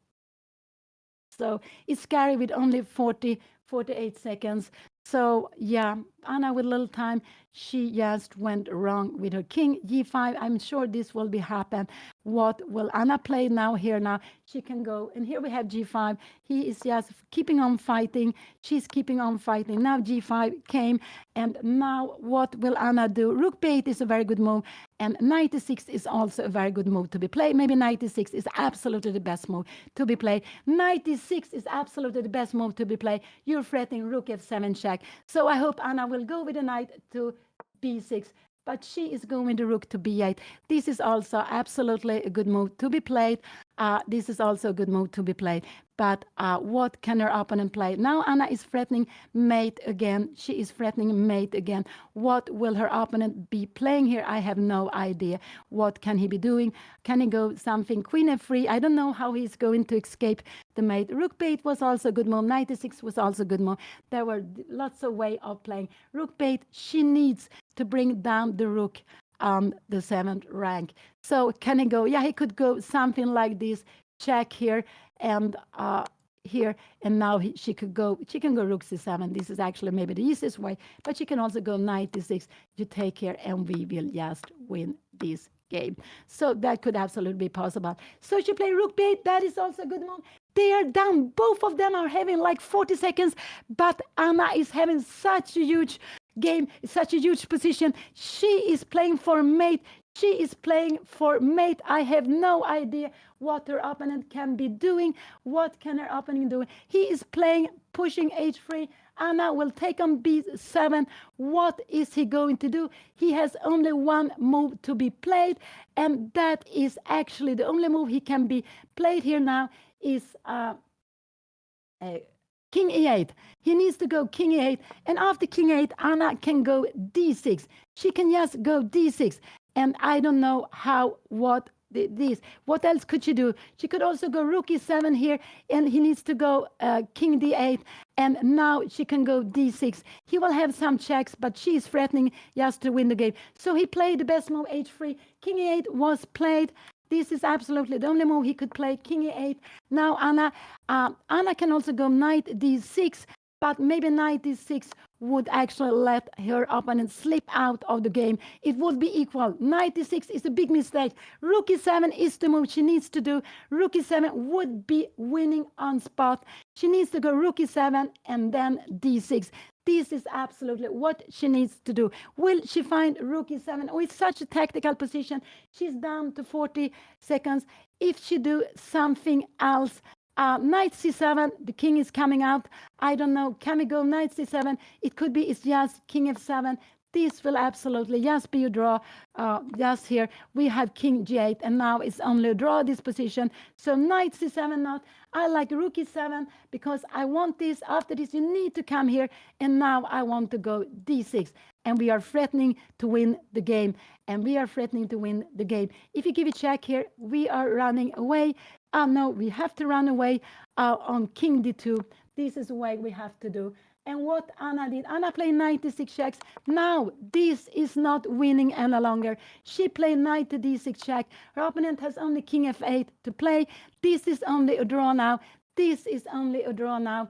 So it's scary with only 48 seconds. So yeah, Anna with little time, she just went wrong with her king g5. I'm sure this will be happen. What will Anna play now here now? She can go, and here we have g5. He is just keeping on fighting. She's keeping on fighting. Now g5 came, and now what will Anna do? Rook b8 is a very good move, and knight e6 is also a very good move to be played. Maybe knight e6 is absolutely the best move to be played. Knight e6 is absolutely the best move to be played. You're threatening rook f7 check. So I hope Anna will go with the knight to b6, but she is going with the rook to b8. This is also absolutely a good move to be played. This is also a good move to be played. But what can her opponent play? Now Anna is threatening mate again. She is threatening mate again. What will her opponent be playing here? I have no idea. What can he be doing? Can he go something queen f3? I don't know how he's going to escape the mate. Rook b8 was also a good move. Knight e6 was also a good move. There were lots of way of playing. Rook b8, she needs to bring down the rook on the 7th rank. So can he go? Yeah, he could go something like this, check here, and here, and now she can go rook c7. This is actually maybe the easiest way, but she can also go knight d6. You take here, and we will just win this game. So that could absolutely be possible. So she played rook b8. That is also a good move. They are down. Both of them are having like 40 seconds, but Anna is having such a huge game, such a huge position. She is playing for mate. She is playing for mate. I have no idea what her opponent can be doing. What can her opponent do? He is playing, pushing h3. Anna will take on b7. What is he going to do? He has only one move to be played, and that is actually the only move he can be played here now is king e8. He needs to go king e8, and after king e8, Anna can go d6. She can just go d6, and I don't know what else could she do? She could also go rook e7 here, and he needs to go king d8, and now she can go d6. He will have some checks, but she is threatening just to win the game. So he played the best move, h3. King e8 was played. This is absolutely the only move he could play, king e8. Now Anna can also go knight d6, but maybe knight d6 would actually let her opponent slip out of the game. It would be equal. Knight d6 is a big mistake. Rook e7 is the move she needs to do. Rook e7 would be winning on spot. She needs to go rook e7 and then d6. This is absolutely what she needs to do. Will she find rook e7? Oh, it's such a tactical position. She's down to 40 seconds. If she do something else, knight c7, the king is coming out. I don't know. Can we go knight c7? It could be it's just king f7. This will absolutely just be a draw. Just here, we have king g8, and now it's only a draw this position. So knight c7 not. I like rook e7 because I want this. After this, you need to come here, and now I want to go d6. And we are threatening to win the game. And we are threatening to win the game. If you give a check here, we are running away. No, we have to run away on king d2. This is the way we have to do. And what Anna did, Anna played 96 checks. Now, this is not winning any longer. She played knight to d6 check. Her opponent has only king f8 to play. This is only a draw now. This is only a draw now.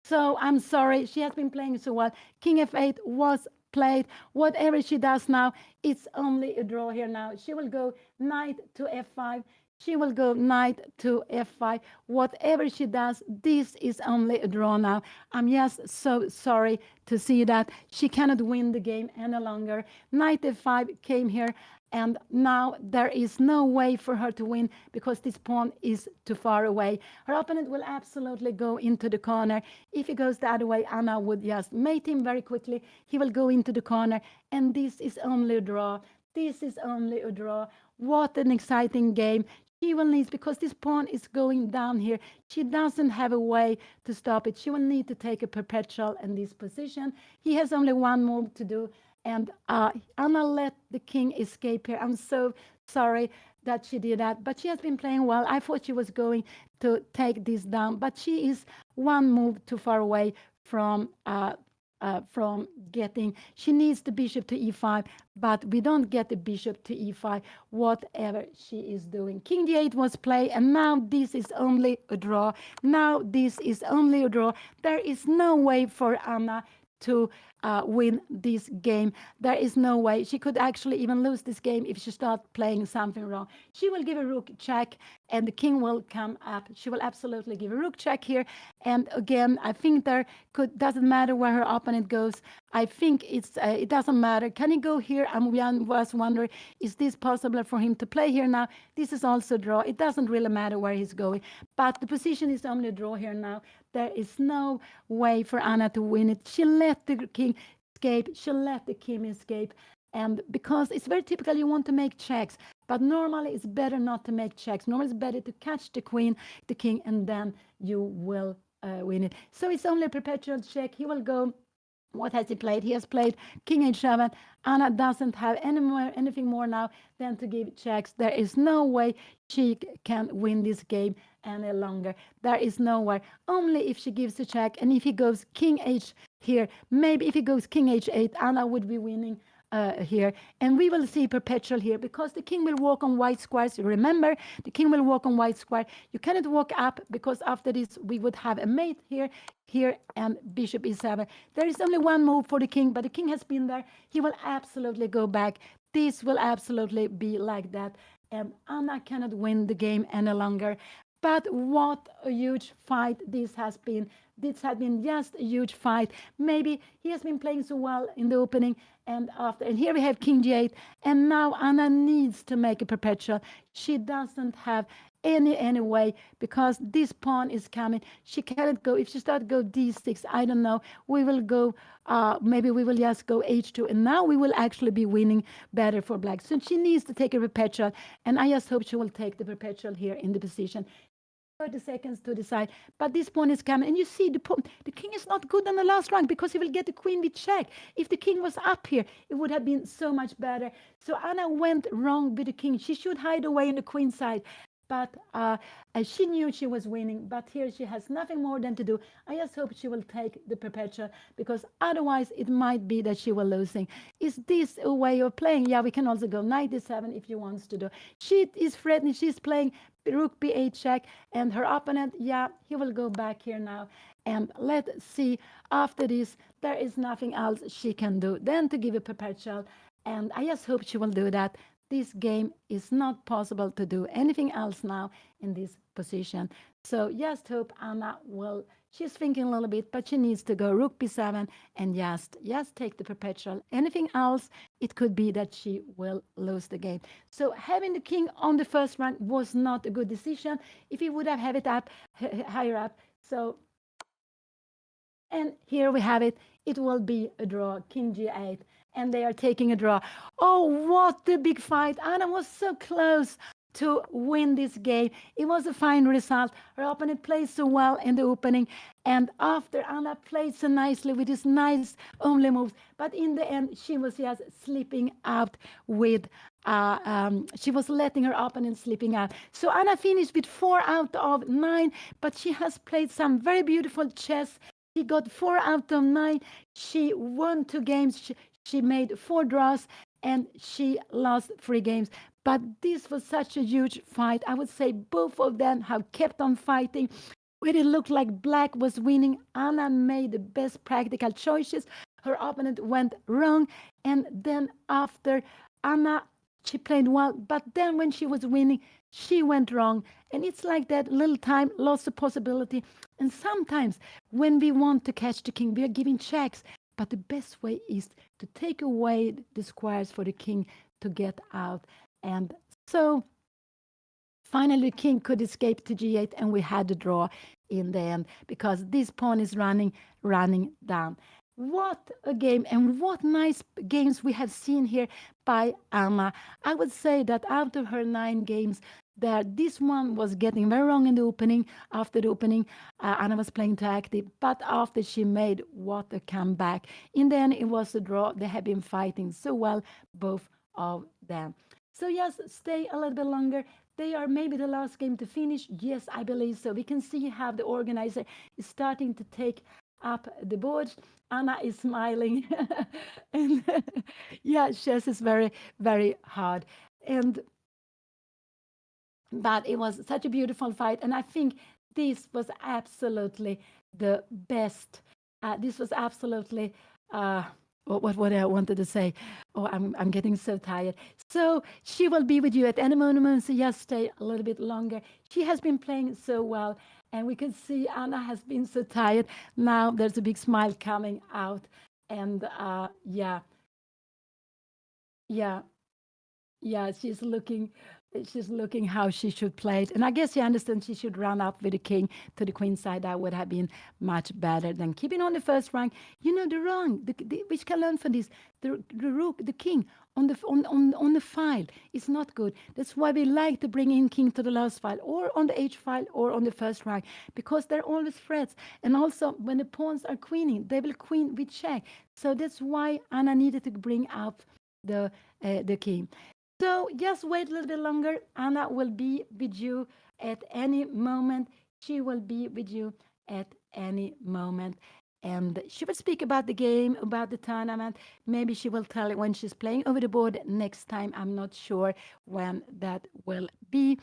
So I'm sorry. She has been playing so well. King f8 was played. Whatever she does now, it's only a draw here now. She will go knight to f5. She will go knight to f5. Whatever she does, this is only a draw now. I'm just so sorry to see that. She cannot win the game any longer. Knight f5 came here, and now there is no way for her to win because this pawn is too far away. Her opponent will absolutely go into the corner. If he goes the other way, Anna would just mate him very quickly. He will go into the corner, and this is only a draw. This is only a draw. What an exciting game. She will need, because this pawn is going down here, she doesn't have a way to stop it. She will need to take a perpetual in this position. He has only one move to do, and Anna let the king escape here. I'm so sorry that she did that, but she has been playing well. I thought she was going to take this down, but she is one move too far away from getting. She needs the bishop to e5, but we don't get the bishop to e5 whatever she is doing. King d8 was played, and now this is only a draw. Now this is only a draw. There is no way for Anna to win this game. There is no way. She could actually even lose this game if she starts playing something wrong. She will give a rook check, and the king will come up. She will absolutely give a rook check here. And again, I think doesn't matter where her opponent goes. I think it doesn't matter. Can he go here? I was wondering, is this possible for him to play here now? This is also a draw. It doesn't really matter where he's going. But the position is only a draw here now. There is no way for Anna to win it. She let the king escape. She let the king escape. And because it's very typical, you want to make checks. But normally, it's better not to make checks. Normally, it's better to catch the queen, the king, and then you will win it. So it's only a perpetual check. He will go. What has he played? He has played king h7. Anna doesn't have anything more now than to give checks. There is no way she can win this game any longer. There is no way. Only if she gives a check, and if he goes king h here. Maybe if it goes king h8, Anna would be winning here. And we will see perpetual here because the king will walk on white squares. Remember, the king will walk on white square. You cannot walk up because after this we would have a mate here, here, and bishop e7. There is only one move for the king, but the king has been there. He will absolutely go back. This will absolutely be like that. And Anna cannot win the game any longer. But what a huge fight this has been. This has been just a huge fight. Maybe he has been playing so well in the opening and after. And here we have king g8. And now Anna needs to make a perpetual. She doesn't have any way because this pawn is coming. She cannot go. If she start go d6, I don't know. We will go, maybe we will just go h2. And now we will actually be winning better for black. So she needs to take a perpetual. And I just hope she will take the perpetual here in the position. 30 seconds to decide. But this pawn is coming. And you see the king is not good on the last round because he will get the queen with check. If the king was up here, it would have been so much better. So Anna went wrong with the king. She should hide away in the queen side. But she knew she was winning. But here she has nothing more than to do. I just hope she will take the perpetual because otherwise it might be that she will losing. Is this a way of playing? Yeah, we can also go knight d7 if you wants to do. She is threatening. She's playing rook b8 check, and her opponent, yeah, he will go back here now. And let's see, after this, there is nothing else she can do than to give a perpetual. And I just hope she will do that. This game is not possible to do anything else now in this position. So just hope Anna will, she's thinking a little bit, but she needs to go rook b7 and just take the perpetual. Anything else, it could be that she will lose the game. So having the king on the first rank was not a good decision. If he would have it up higher up. So, and here we have it. It will be a draw, king g8. And they are taking a draw. Oh, what a big fight. Anna was so close to win this game. It was a fine result. Her opponent played so well in the opening. And after Anna played so nicely with his nice only moves. But in the end, she was just slipping out with, she was letting her opponent slipping out. So Anna finished with 4 out of 9. But she has played some very beautiful chess. She got 4 out of 9. She won 2 games. She made 4 draws and she lost 3 games. But this was such a huge fight. I would say both of them have kept on fighting. When it looked like black was winning, Anna made the best practical choices. Her opponent went wrong. And then after Anna, she played well. But then when she was winning, she went wrong. And it's like that little time, lost of possibility. And sometimes when we want to catch the king, we are giving checks. But the best way is to take away the squares for the king to get out. And so finally the king could escape to g8 and we had a draw in the end because this pawn is running down. What a game and what nice games we have seen here by Anna. I would say that out of her 9 games, that this one was getting very wrong in the opening. After the opening, Anna was playing too active, but after she made what a comeback. In the end, it was a draw. They have been fighting so well, both of them. So yes, stay a little bit longer. They are maybe the last game to finish. Yes, I believe so. We can see how the organizer is starting to take up the board. Anna is smiling. And yeah, chess is very, very hard. But it was such a beautiful fight. And I think this was absolutely the best. This was absolutely, what I wanted to say. Oh, I'm getting so tired. So she will be with you at any moment. So just stay a little bit longer. She has been playing so well. And we can see Anna has been so tired. Now there's a big smile coming out. And yeah, she's looking how she should play it. And I guess she understands she should run up with the king to the queen side. That would have been much better than keeping on the first rank. You know, the wrong, we can learn from this. The rook, the king on the file is not good. That's why we like to bring in king to the last file or on the h file or on the first rank because they're always threats. And also when the pawns are queening, they will queen with check. So that's why Anna needed to bring up the king. So just wait a little bit longer. Anna will be with you at any moment. She will be with you at any moment. and she will speak about the game, about the tournament. Maybe she will tell it when she's playing over the board next time. I'm not sure when that will be.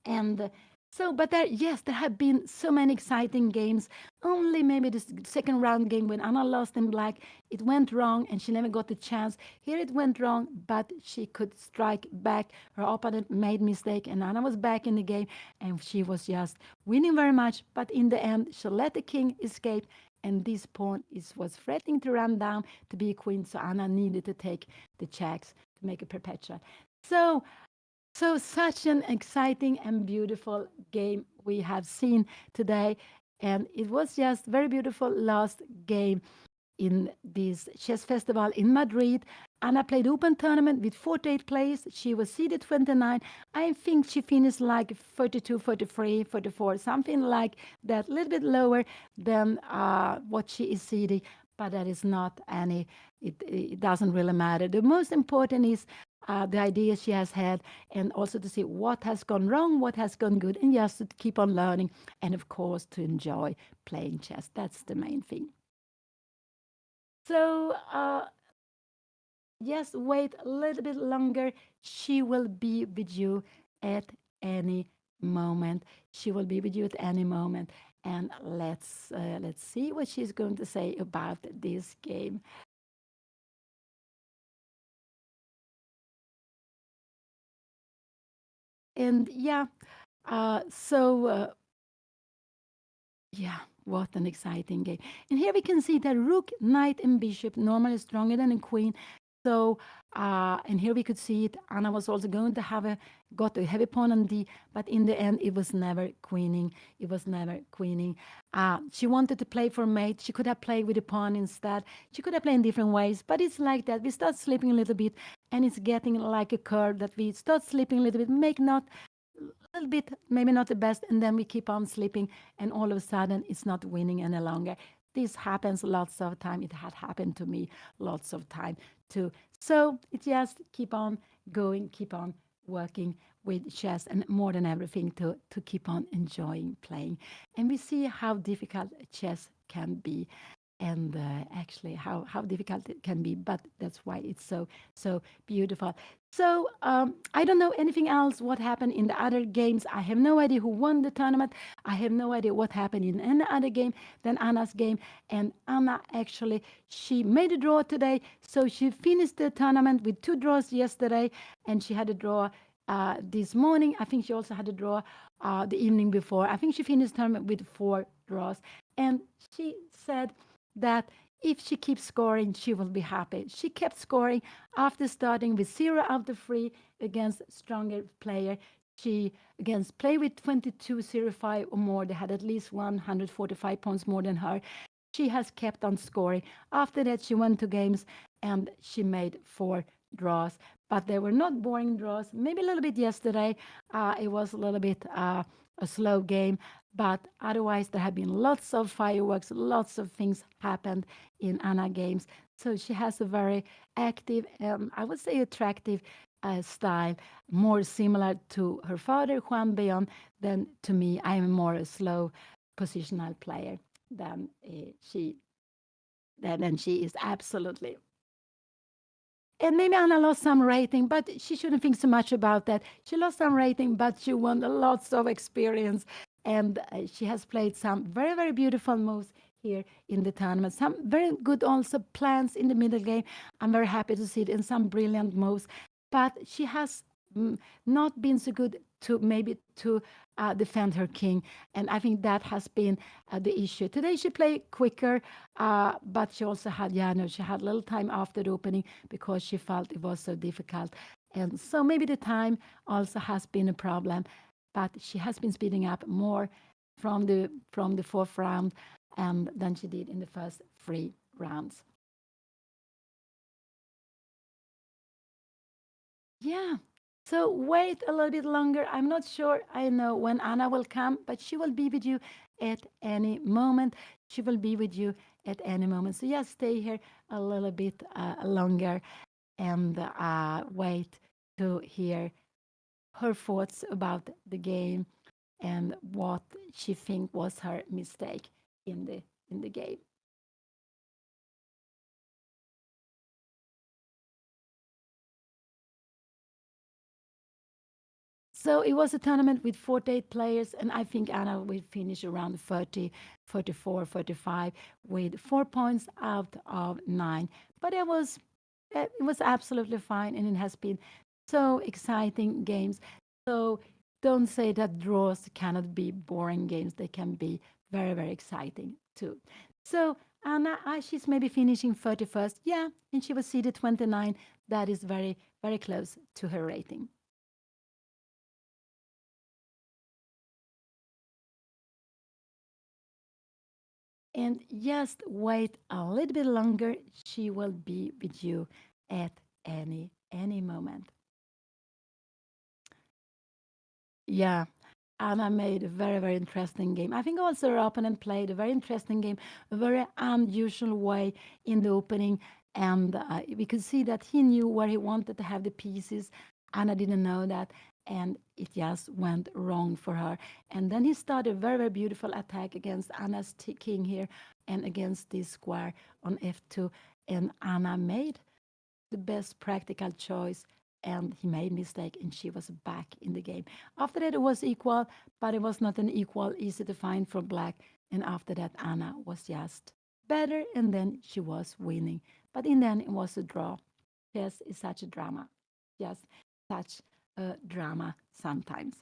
And so, but there, yes, there have been so many exciting games. Only maybe the second round game when Anna lost in black, it went wrong and she never got the chance. Here it went wrong, but she could strike back. Her opponent made mistake and Anna was back in the game and she was just winning very much. But in the end, she let the king escape and this pawn was threatening to run down to be a queen. So Anna needed to take the checks to make a perpetual. So such an exciting and beautiful game we have seen today. And it was just very beautiful last game in this chess festival in Madrid. Anna played open tournament with 48 players. She was seeded 29. I think she finished like 32, 43, 44, something like that, a little bit lower than what she is seeding. But that is not any, it doesn't really matter. The most important is the ideas she has had, and also to see what has gone wrong, what has gone good, and just to keep on learning, and of course to enjoy playing chess. That's the main thing. So just wait a little bit longer. She will be with you at any moment. She will be with you at any moment. And let's see what she's going to say about this game. And yeah, yeah, what an exciting game. And here we can see that rook, knight, and bishop normally stronger than a queen. So, and here we could see it. Anna was also going to got a heavy pawn on D, but in the end, it was never queening. It was never queening. She wanted to play for mate. She could have played with a pawn instead. She could have played in different ways, but it's like that. We start slipping a little bit, and it's getting like a curve that we start slipping a little bit, make not a little bit, maybe not the best, and then we keep on sleeping, and all of a sudden it's not winning any longer. This happens lots of time. It had happened to me lots of time too. So it just keep on going, keep on working with chess, and more than everything to keep on enjoying playing. And we see how difficult chess can be, and actually how difficult it can be, but that's why it's so beautiful. So I don't know anything else what happened in the other games. I have no idea who won the tournament. I have no idea what happened in any other game than Anna's game. And Anna actually, she made a draw today, so she finished the tournament with 2 draws yesterday, and she had a draw this morning. I think she also had a draw the evening before. I think she finished the tournament with 4 draws, and she said that if she keeps scoring, she will be happy. She kept scoring after starting with 0 out of 3 against stronger player. She against play with 22.05 or more. They had at least 145 points more than her. She has kept on scoring. After that, she went to games and she made 4 draws, but they were not boring draws. Maybe a little bit yesterday. It was a little bit a slow game, but otherwise, there have been lots of fireworks, lots of things happened in Anna games. So she has a very active, I would say attractive style, more similar to her father, Juan Beon, than to me. I am more a slow positional player than she than she is, absolutely. And maybe Anna lost some rating, but she shouldn't think so much about that. She lost some rating, but she won lots of experience. And she has played some very, very beautiful moves here in the tournament. Some very good also plans in the middle game. I'm very happy to see it in some brilliant moves. But she has not been so good to maybe to defend her king. And I think that has been the issue. Today she played quicker, but she also had, she had little time after the opening because she felt it was so difficult. And so maybe the time also has been a problem, but she has been speeding up more from the fourth round and than she did in the first 3 rounds. Yeah. So wait a little bit longer. I'm not sure I know when Anna will come, but she will be with you at any moment. She will be with you at any moment. So just stay here a little bit longer and wait to hear her thoughts about the game and what she think was her mistake in the game. So it was a tournament with 48 players, and I think Anna will finish around 30, 44, 45 with 4 points out of nine. But it was absolutely fine, and it has been so exciting games. So don't say that draws cannot be boring games. They can be very, very exciting too. So Anna, she's maybe finishing 31st. Yeah, and she was seeded 29. That is very, very close to her rating. And just wait a little bit longer. She will be with you at any moment. Yeah. Anna made a very, very interesting game. I think also her opponent played a very interesting game, a very unusual way in the opening. And we could see that he knew where he wanted to have the pieces. Anna didn't know that. And it just went wrong for her. And then he started a very, very beautiful attack against Anna's king here and against this square on f2. And Anna made the best practical choice, and he made mistake and she was back in the game. After that it was equal, but it was not an equal easy to find for black. And after that Anna was just better, and then she was winning. But in the end it was a draw. Chess is such a drama. Just such a drama sometimes.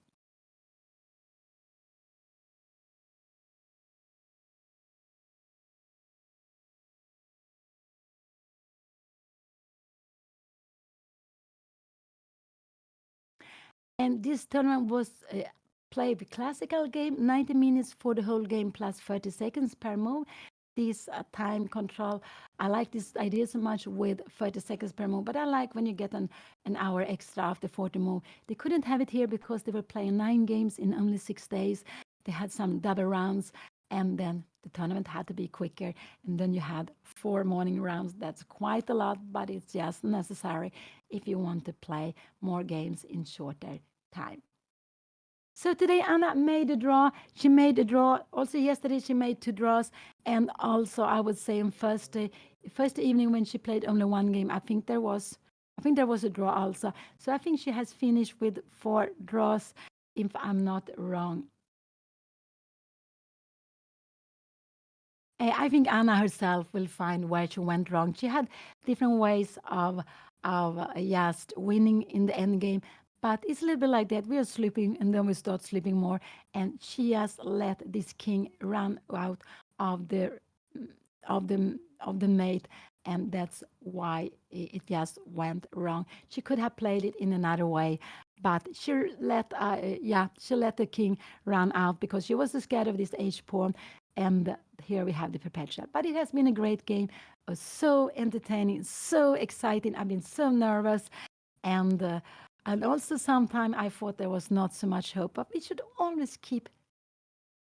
And this tournament was played the classical game, 90 minutes for the whole game plus 30 seconds per move. This time control, I like this idea so much with 30 seconds per move, but I like when you get an hour extra after 40 move. They couldn't have it here because they were playing 9 games in only 6 days. They had some double rounds, and then the tournament had to be quicker. And then you had 4 morning rounds. That's quite a lot, but it's just necessary if you want to play more games in shorter time. So today Anna made a draw. She made a draw. Also yesterday she made two draws, and also I would say on first evening when she played only one game, I think there was a draw also. So I think she has finished with 4 draws, if I'm not wrong. I think Anna herself will find where she went wrong. She had different ways of just winning in the end game, but it's a little bit like that. We are sleeping and then we start sleeping more, and she just let this king run out of the of the mate, and that's why it just went wrong. She could have played it in another way, but she let the king run out because she was scared of this h pawn, and here we have the perpetual. But it has been a great game, so entertaining, so exciting. I've been so nervous, and also sometimes I thought there was not so much hope, but we should always keep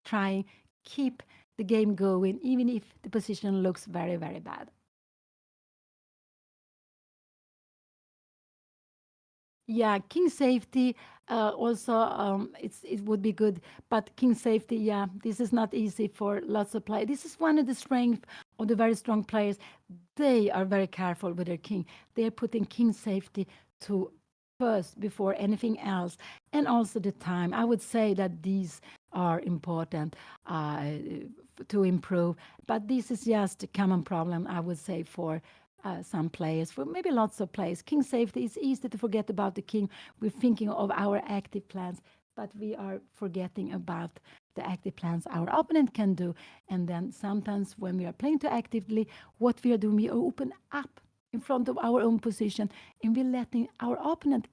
trying, keep the game going, even if the position looks very, very bad. Yeah, king safety also it would be good, but king safety, yeah, this is not easy for lots of players. This is one of the strengths of the very strong players. They are very careful with their king. They are putting king safety to first before anything else, and also the time. I would say that these are important to improve, but this is just a common problem, I would say, for some players, for maybe lots of players. King safety is easy to forget about the king. We're thinking of our active plans, but we are forgetting about the active plans our opponent can do. And then sometimes when we are playing too actively, what we are doing, we open up in front of our own position, and we're letting our opponent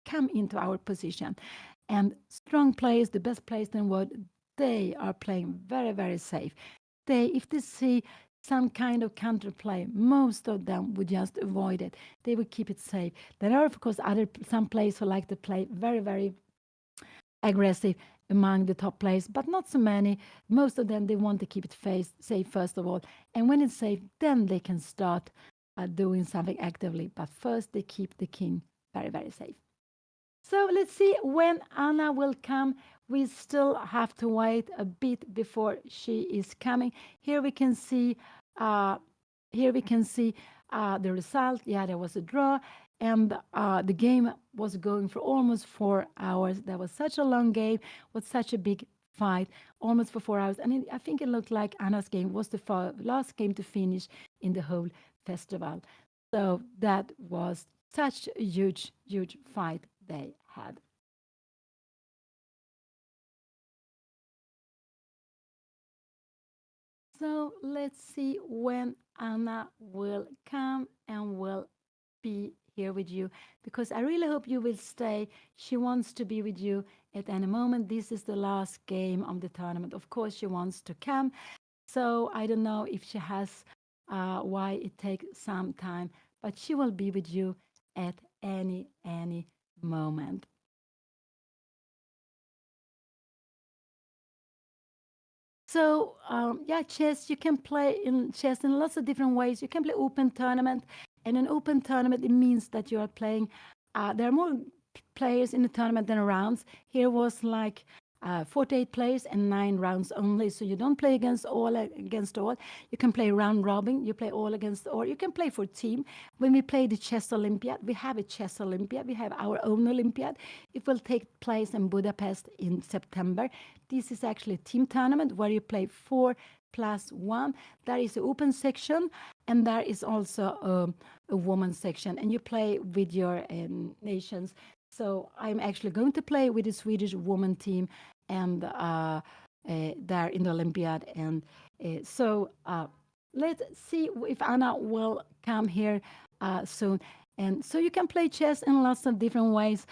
come into our position. And strong players, the best players in the world, they are playing very, very safe. If they see some kind of counterplay, most of them would just avoid it. They would keep it safe. There are, of course, some players who like to play very, very aggressive among the top players, but not so many. Most of them, they want to keep it safe first of all. And when it's safe, then they can start doing something actively. But first, they keep the king very, very safe. So let's see when Anna will come. We still have to wait a bit before she is coming. Here we can see, uh, here we can see the result. Yeah, there was a draw, and the game was going for almost 4 hours. That was such a long game, was such a big fight, almost for 4 hours. And I think it looked like Anna's game was the last game to finish in the whole festival. So that was such a huge, huge fight they had. So let's see when Anna will come and will be here with you, because I really hope you will stay. She wants to be with you at any moment. This is the last game of the tournament. Of course, she wants to come. So I don't know if she has why it takes some time, but she will be with you at any moment. So yeah, chess. You can play in chess in lots of different ways. You can play open tournament, and an open tournament it means that you are playing. There are more players in the tournament than rounds. Here was like 48 players and 9 rounds only. So you don't play against all against all. You can play round robin. You play all against all. You can play for team. When we play the chess Olympiad, we have a chess Olympiad. We have our own Olympiad. It will take place in Budapest in September. This is actually a team tournament where you play 4+1. There is an open section, and there is also a women's section, and you play with your nations. So I'm actually going to play with the Swedish woman team, and there in the Olympiad. And so let's see if Anna will come here soon. And so you can play chess in lots of different ways.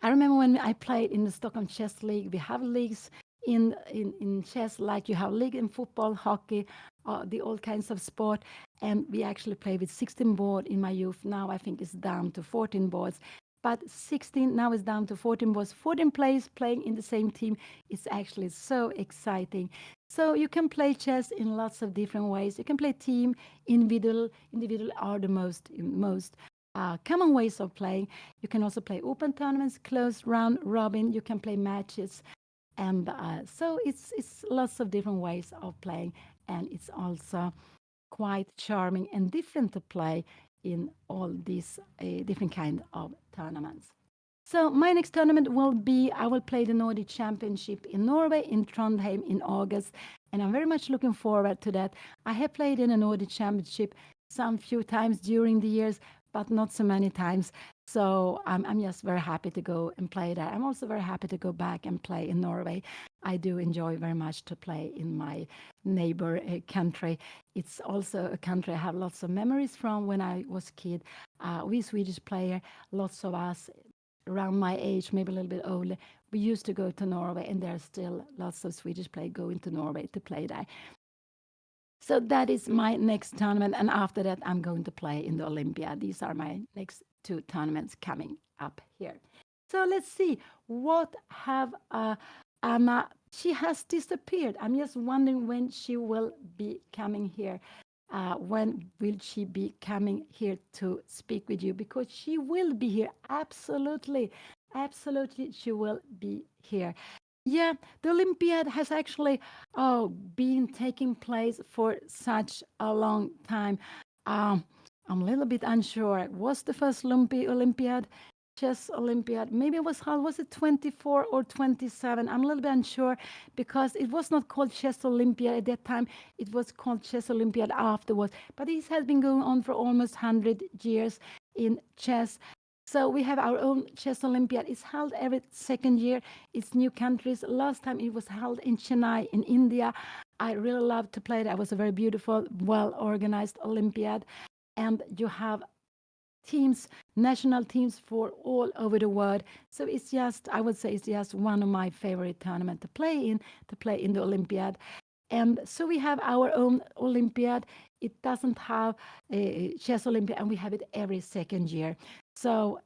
I remember when I played in the Stockholm Chess League. We have leagues in chess, like you have league in football, hockey, the all kinds of sport. And we actually play with 16 board in my youth. Now I think it's down to 14 boards. But 16 now is down to 14 boards. 14 players playing in the same team. It's actually so exciting. So you can play chess in lots of different ways. You can play team, individual. Individual are the most common ways of playing. You can also play open tournaments, closed round robin. You can play matches, and so it's lots of different ways of playing, and it's also quite charming and different to play in all these different kind of tournaments. So my next tournament will be, I will play the Nordic Championship in Norway, in Trondheim in August, and I'm very much looking forward to that. I have played in a Nordic Championship some few times during the years, but not so many times. So I'm just very happy to go and play there. I'm also very happy to go back and play in Norway. I do enjoy very much to play in my neighbor country. It's also a country I have lots of memories from when I was a kid. We Swedish player, lots of us around my age, maybe a little bit older, we used to go to Norway, and there's still lots of Swedish players going to Norway to play there. So that is my next tournament, and after that, I'm going to play in the Olympia. These are my next 2 tournaments coming up here. So let's see what have Anna. She has disappeared. I'm just wondering when she will be coming here. When will she be coming here to speak with you? Because she will be here. Absolutely, absolutely, she will be here. Yeah, the Olympiad has actually been taking place for such a long time. Um, I'm a little bit unsure. Was the first Olympiad, chess Olympiad? Maybe it was, how was it, 24 or 27? I'm a little bit unsure, because it was not called Chess Olympiad at that time. It was called Chess Olympiad afterwards. But this has been going on for almost 100 years in chess. So we have our own Chess Olympiad. It's held every second year. It's new countries. Last time it was held in Chennai in India. I really love to play it. It was a very beautiful, well-organized Olympiad. And you have teams, national teams for all over the world. So it's just, I would say it's just one of my favorite tournaments to play in the Olympiad. And so we have our own Olympiad. It doesn't have a chess Olympiad, and we have it every second year. So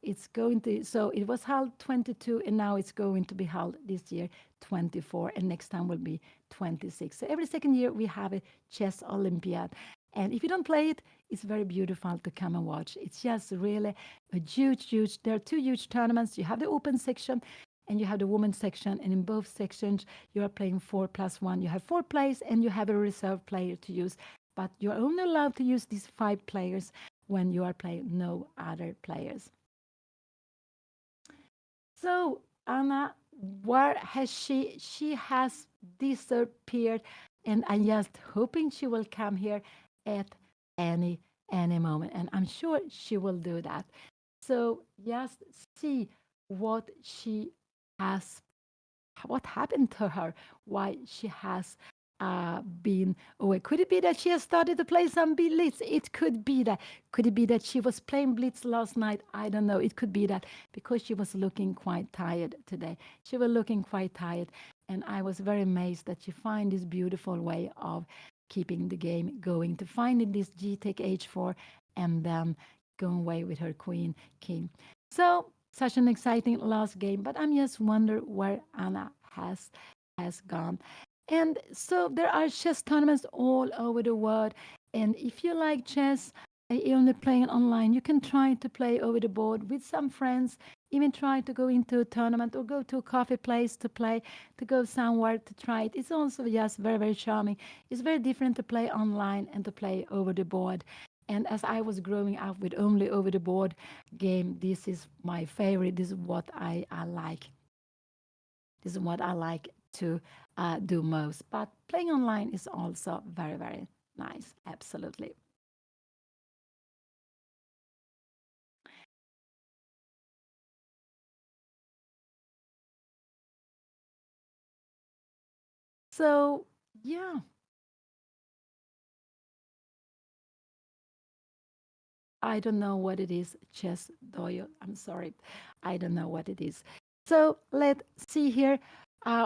so it was held 22, and now it's going to be held this year 24, and next time will be 26. So every second year we have a chess Olympiad. And if you don't play it, it's very beautiful to come and watch. It's just really a huge, there are 2 huge tournaments. You have the open section and you have the women's section. And in both sections, you are playing 4+1. You have 4 players and you have a reserve player to use. But you're only allowed to use these 5 players when you are playing no other players. So, Anna, where has she? She has disappeared, and I'm just hoping she will come here at any any moment, and I'm sure she will do that. So just see what she has, what happened to her, why she has been away. Could it be that she has started to play some Blitz? It could be that. Could it be that she was playing Blitz last night? I don't know. It could be that because she was looking quite tired today. She was looking quite tired, and I was very amazed that she find this beautiful way of keeping the game going, to finding this G take H4 and then going away with her queen king. So such an exciting last game, but I'm just wonder where Anna has gone. And so there are chess tournaments all over the world. And if you like chess, only playing online, you can try to play over the board with some friends, even try to go into a tournament or go to a coffee place to play, to go somewhere to try it. It's also just very, very charming. It's very different to play online and to play over the board. And as I was growing up with only over the board game, this is my favorite. This is what I like. This is what I like to do most. But playing online is also very, very nice. Absolutely. So, yeah, I don't know what it is, chess doyo. I'm sorry. I don't know what it is. So let's see here.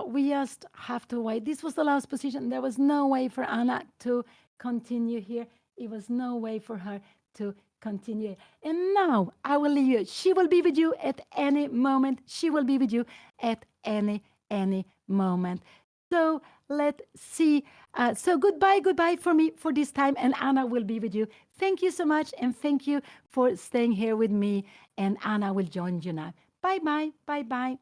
We just have to wait. This was the last position. There was no way for Anna to continue here. It was no way for her to continue. And now I will leave you. She will be with you at any moment. She will be with you at any moment. So let's see. So goodbye, goodbye for me for this time, and Anna will be with you. Thank you so much, and thank you for staying here with me. And Anna will join you now. Bye bye, bye bye.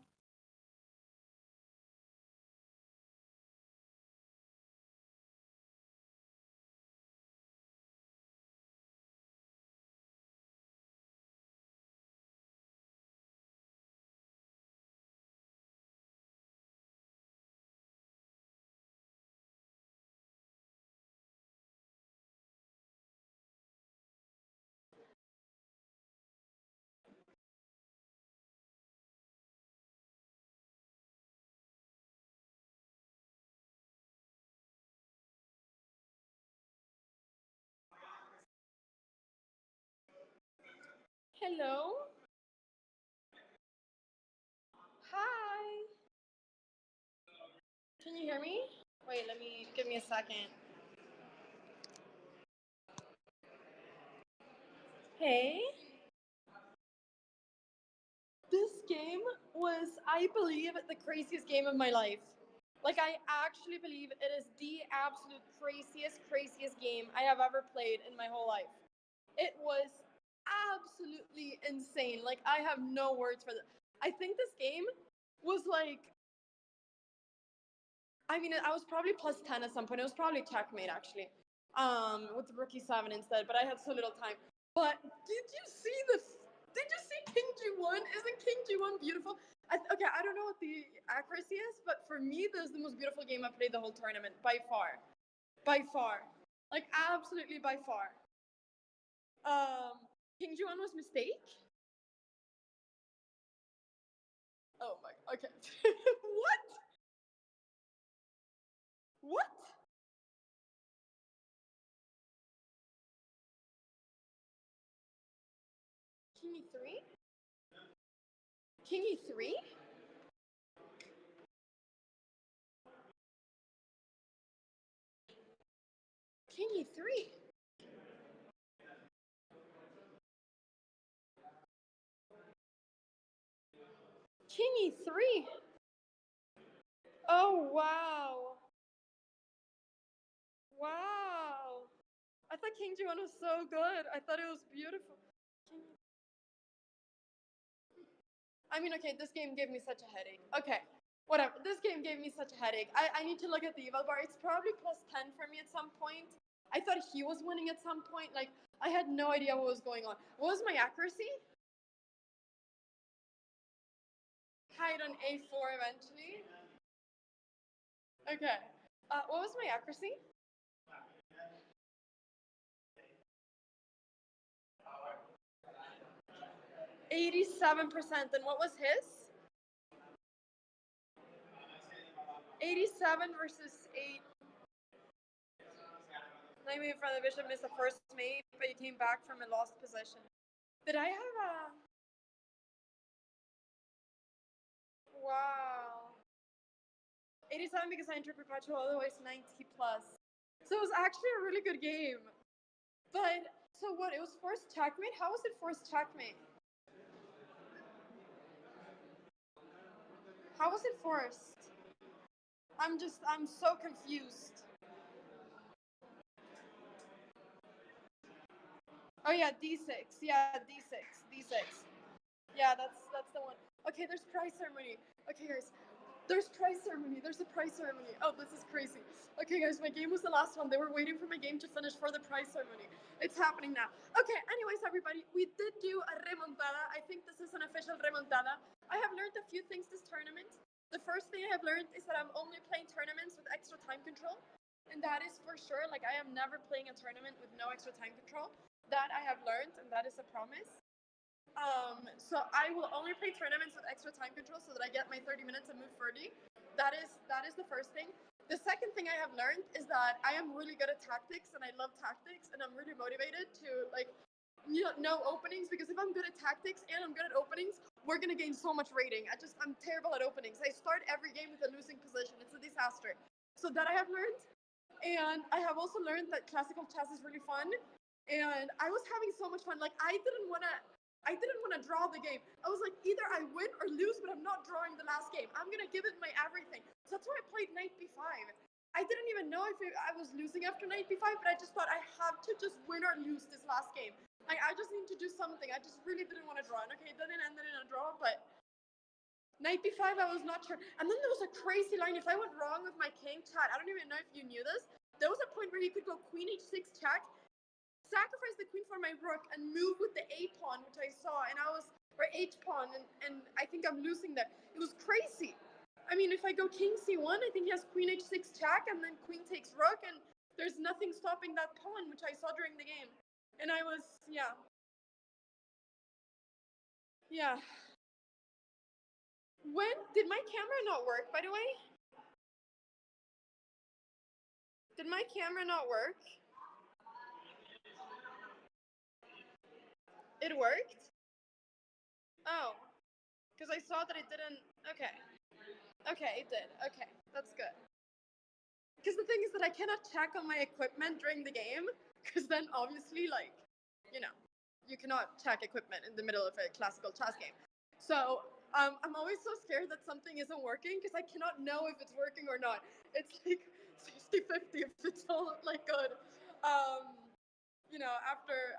Hello. Hi. Can you hear me? Wait, let me give me a second. Hey. This game was, I believe, the craziest game of my life. Like, I actually believe it is the absolute craziest game I have ever played in my whole life. It was absolutely insane. Like, I have no words for this. I think this game was like, I mean, I was probably plus 10 at some point. It was probably checkmate, actually, with the rookie 7 instead, but I had so little time. But did you see King G1? Isn't King G1 beautiful? Okay, I don't know what the accuracy is, but for me, this is the most beautiful game I've played the whole tournament, by far. By far. Like, absolutely by far. Um, King G1 was mistake? Oh my, okay. What? What? King E3? King E3? King E3? King E3? Oh, wow. Wow. I thought King Ji-won was so good. I thought it was beautiful. I mean, okay, this game gave me such a headache. Okay. Whatever. This game gave me such a headache. I need to look at the eval bar. It's probably plus 10 for me at some point. I thought he was winning at some point. Like, I had no idea what was going on. What was my accuracy? Hide on A4 eventually. Okay. What was my accuracy? 87%. And what was his? 87 versus 8. Maybe in front of the bishop missed the first mate, but you came back from a lost position. Did I have a... Wow. 87 because I entered perpetual, otherwise 90 plus. So it was actually a really good game. But, so what, it was forced checkmate? How was it forced checkmate? How was it forced? I'm so confused. Oh yeah, D6. Yeah, D6. D6. Yeah, that's the one. Okay, there's prize ceremony. Okay, guys. There's prize ceremony. There's a prize ceremony. Oh, this is crazy. Okay, guys, my game was the last one. They were waiting for my game to finish for the prize ceremony. It's happening now. Okay, anyways, everybody, we did do a remontada. I think this is an official remontada. I have learned a few things this tournament. The first thing I have learned is that I'm only playing tournaments with extra time control. And that is for sure. Like, I am never playing a tournament with no extra time control. That I have learned, and that is a promise. So I will only play tournaments with extra time control so that I get my 30 minutes and move 30. That is the first thing. The second thing I have learned is that I am really good at tactics and I love tactics and I'm really motivated to know openings, because if I'm good at tactics and I'm good at openings, we're gonna gain so much rating. I'm terrible at openings. I start every game with a losing position. It's a disaster. So that I have learned. And I have also learned that classical chess is really fun. And I was having so much fun. Like, I didn't want to draw the game. I was like, either I win or lose, but I'm not drawing the last game. I'm going to give it my everything. So that's why I played knight b5. I didn't even know if I was losing after knight b5, but I just thought I have to just win or lose this last game. Like, I just need to do something. I just really didn't want to draw. And okay, it didn't end in a draw, but knight b5, I was not sure. And then there was a crazy line. If I went wrong with my king, chat, I don't even know if you knew this. There was a point where he could go queen h6 check, sacrifice the queen for my rook, and move with the a pawn, which I saw, and I was, or h pawn, and I think I'm losing that. It was crazy. I mean, if I go king c1, I think he has queen h6 check, and then queen takes rook, and there's nothing stopping that pawn, which I saw during the game. And I was, yeah. Yeah. When did my camera not work, by the way? Did my camera not work? It worked? Oh. Because I saw that it didn't. Okay. Okay, it did. Okay, that's good. Because the thing is that I cannot check on my equipment during the game, because then obviously, like, you cannot check equipment in the middle of a classical chess game. So I'm always so scared that something isn't working, because I cannot know if it's working or not. It's like 50-50 if it's all like good.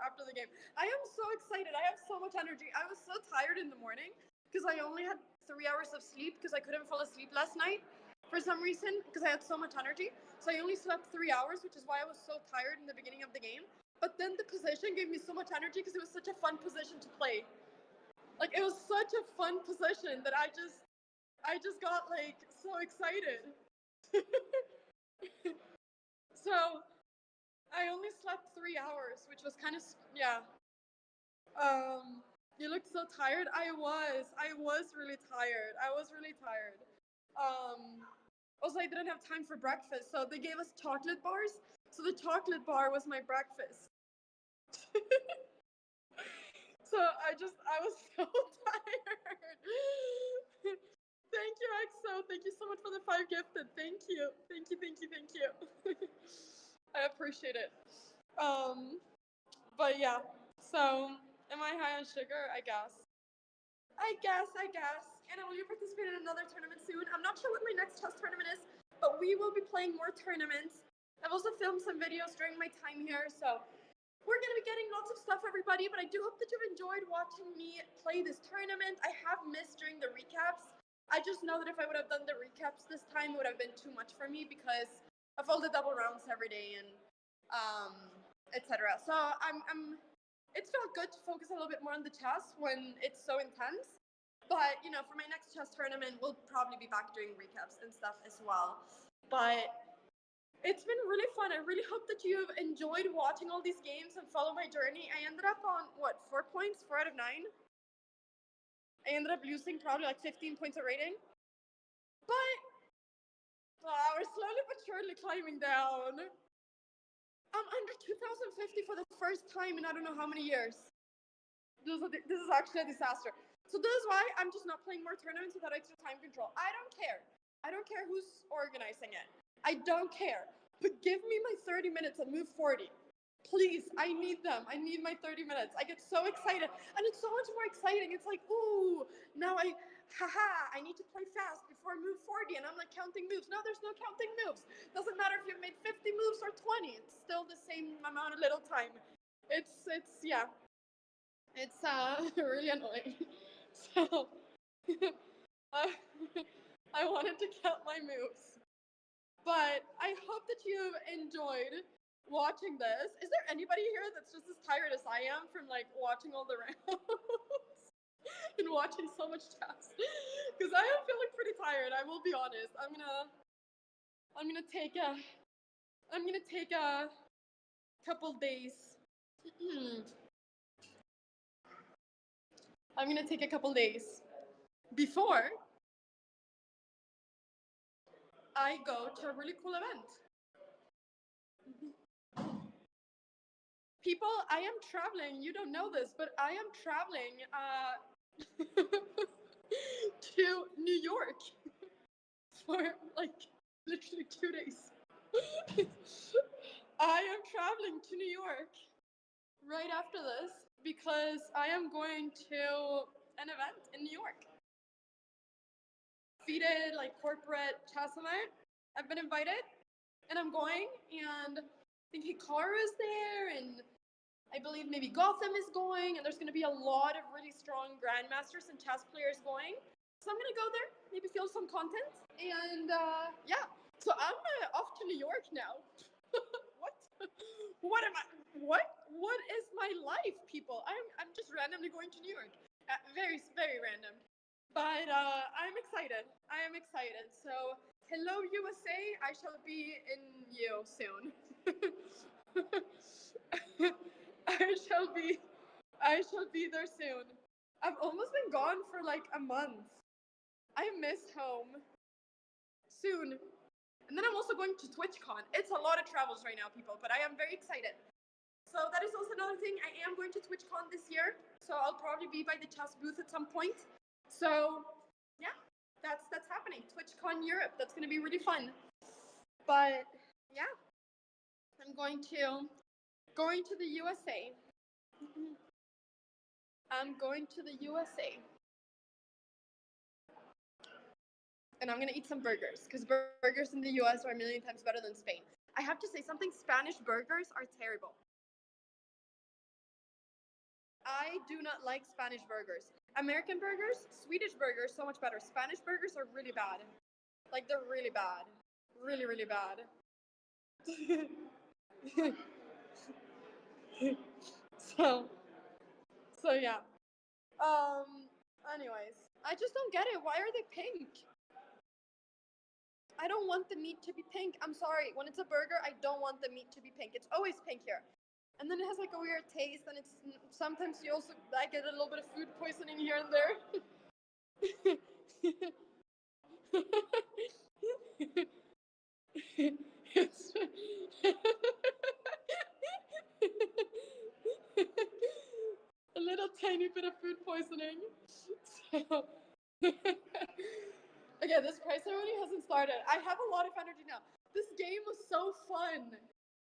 After the game. I am so excited. I have so much energy. I was so tired in the morning because I only had 3 hours of sleep because I couldn't fall asleep last night for some reason because I had so much energy. So I only slept 3 hours, which is why I was so tired in the beginning of the game. But then the position gave me so much energy because it was such a fun position to play. Like, it was such a fun position that I just got like so excited. So I only slept 3 hours, which was kind of, yeah. You looked so tired. I was really tired. Also, I didn't have time for breakfast, so they gave us chocolate bars. So the chocolate bar was my breakfast. So I was so tired. Thank you, EXO. Thank you so much for the 5 gifted. Thank you. I appreciate it. But yeah. So, am I high on sugar? I guess. And will you participate in another tournament soon? I'm not sure what my next chess tournament is, but we will be playing more tournaments. I've also filmed some videos during my time here, so we're going to be getting lots of stuff, everybody, but I do hope that you've enjoyed watching me play this tournament. I have missed doing the recaps. I just know that if I would have done the recaps this time, it would have been too much for me because of all the double rounds every day and etc. So it's felt good to focus a little bit more on the chess when it's so intense. But for my next chess tournament, we'll probably be back doing recaps and stuff as well. But it's been really fun. I really hope that you have enjoyed watching all these games and follow my journey. I ended up on, 4 points? 4 out of 9? I ended up losing probably like 15 points of rating. But we're slowly but surely climbing down. I'm under 2050 for the first time in I don't know how many years. This is actually a disaster. So this is why I'm just not playing more tournaments without extra time control. I don't care. I don't care who's organizing it. I don't care. But give me my 30 minutes at move 40. Please, I need them. I need my 30 minutes. I get so excited. And it's so much more exciting. It's like, ooh, now I need to play fast before move 40. And I'm like counting moves. No, there's no counting moves. Doesn't matter if you've made 50 moves or 20. It's still the same amount of little time. Yeah. It's really annoying. So I wanted to count my moves. But I hope that you've enjoyed watching this. Is there anybody here that's just as tired as I am from like watching all the rounds and watching so much chess? Because I am feeling pretty tired. I will be honest. I'm gonna take a couple days. I'm gonna take a couple days before I go to a really cool event. People, I am traveling. You don't know this, but I am traveling to New York for like literally 2 days. I am traveling to New York right after this because I am going to an event in New York. FIDE, like corporate chess event. I've been invited and I'm going, and I think Hikaru is there, and I believe maybe Gotham is going, and there's going to be a lot of really strong grandmasters and chess players going. So I'm going to go there, maybe feel some content, and yeah. So I'm off to New York now. What? What am I? What is my life, people? I'm just randomly going to New York. Very, very random. But I'm excited. I am excited. So hello USA. I shall be in you soon. I shall be there soon. I've almost been gone for like a month. I miss home. Soon. And then I'm also going to TwitchCon. It's a lot of travels right now, people, but I am very excited. So that is also another thing. I am going to TwitchCon this year, so I'll probably be by the chess booth at some point. So yeah, that's happening. TwitchCon Europe. That's going to be really fun. But yeah, I'm going to the USA. I'm going to the USA. And I'm going to eat some burgers, because burgers in the US are a million times better than Spain. I have to say something, Spanish burgers are terrible. I do not like Spanish burgers. American burgers, Swedish burgers, so much better. Spanish burgers are really bad. Like, they're really bad. Really, really bad. so yeah. Anyways, I just don't get it. Why are they pink? I don't want the meat to be pink. I'm sorry. When it's a burger, I don't want the meat to be pink. It's always pink here. And then it has like a weird taste, and it's sometimes you also like get a little bit of food poisoning here and there. It's a little tiny bit of food poisoning. So okay, this prize ceremony hasn't started. I have a lot of energy now. This game was so fun.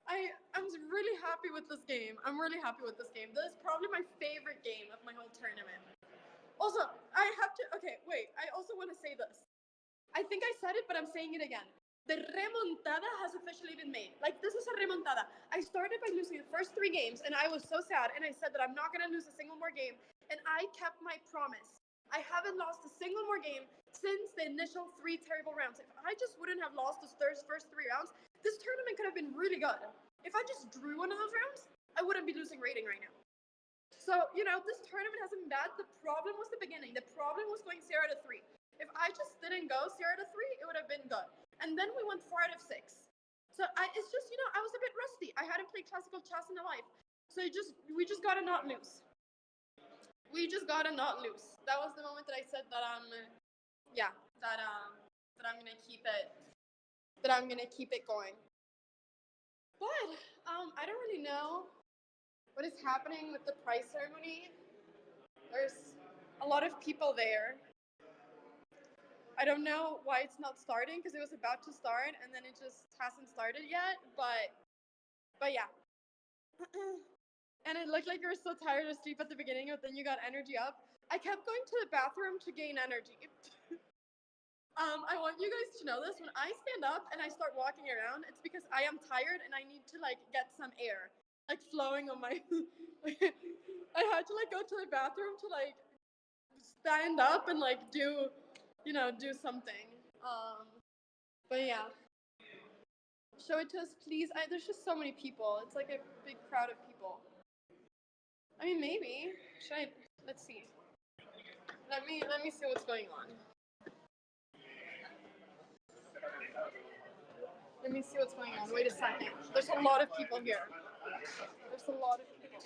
I'm really happy with this game. I'm really happy with this game. This is probably my favorite game of my whole tournament. Also, I have to, okay, wait. I also want to say this. I think I said it, but I'm saying it again. The remontada has officially been made. Like, this is a remontada. I started by losing the first 3 games, and I was so sad, and I said that I'm not going to lose a single more game, and I kept my promise. I haven't lost a single more game since the initial 3 terrible rounds. If I just wouldn't have lost those first 3 rounds, this tournament could have been really good. If I just drew one of those rounds, I wouldn't be losing rating right now. So, this tournament hasn't been bad. The problem was the beginning. The problem was going 0 out of 3. If I just didn't go 0 out of 3, it would have been good. And then we went 4 out of 6. So it's just, I was a bit rusty. I hadn't played classical chess in my life. So we just gotta not lose. We just gotta not lose. That was the moment that I said that I'm gonna keep it. That I'm gonna keep it going. But I don't really know what is happening with the prize ceremony. There's a lot of people there. I don't know why it's not starting, because it was about to start and then it just hasn't started yet. But yeah. And it looked like you were so tired of sleep at the beginning, but then you got energy up. I kept going to the bathroom to gain energy. I want you guys to know this. When I stand up and I start walking around, it's because I am tired and I need to get some air flowing on my. I had to go to the bathroom to stand up and do, do something. But yeah. Show it to us, please. There's just so many people. It's like a big crowd of people. I mean, maybe. Let's see. Let me see what's going on. Let me see what's going on. Wait a second. There's a lot of people here. There's a lot of people.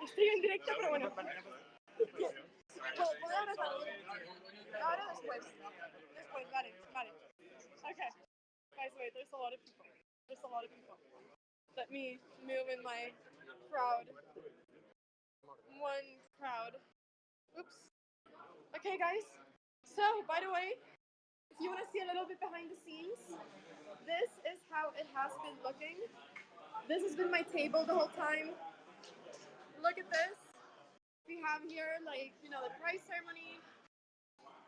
Estoy en directo, pero bueno. Ahora después. Después, vale. Okay. Guys, wait, there's a lot of people. Let me move in my crowd. One crowd. Oops. Okay, guys. So, by the way, if you want to see a little bit behind the scenes, this is how it has been looking. This has been my table the whole time. Look at this. We have here, the prize ceremony.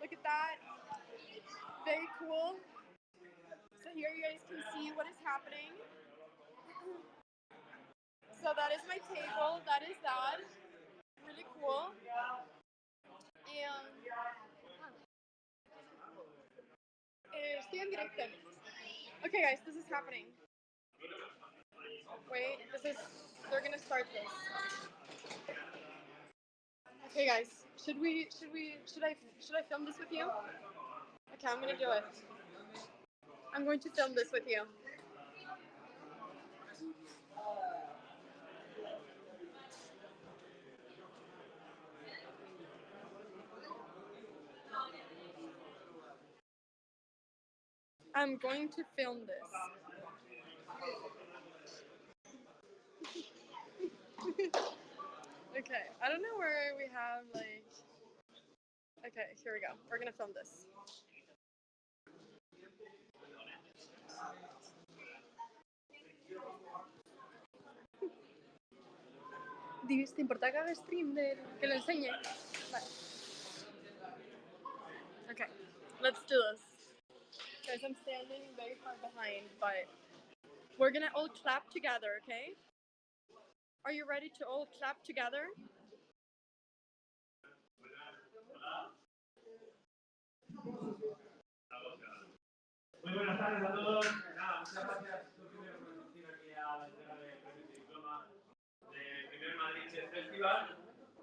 Look at that. Very cool. So here you guys can see what is happening. So that is my table. That is that. Really cool. And estoy en directo. Okay, guys, this is happening. Wait, they're gonna start this. Okay, guys, should I film this with you? Okay, I'm gonna do it. I'm going to film this with you. I'm going to film this. Okay, I don't know where we have Okay, here we go. We're gonna film this. ¿Te importa que haga stream que lo enseñe? Vale. Okay, let's do this. Guys, I'm standing very far behind, but we're gonna all clap together, okay? Are you ready to all clap together?
Muy buenas tardes a todos. Nada, muchas gracias. Estoy primero por asistir aquí a la entrega de premios y diploma del primer Madrid Chess Festival.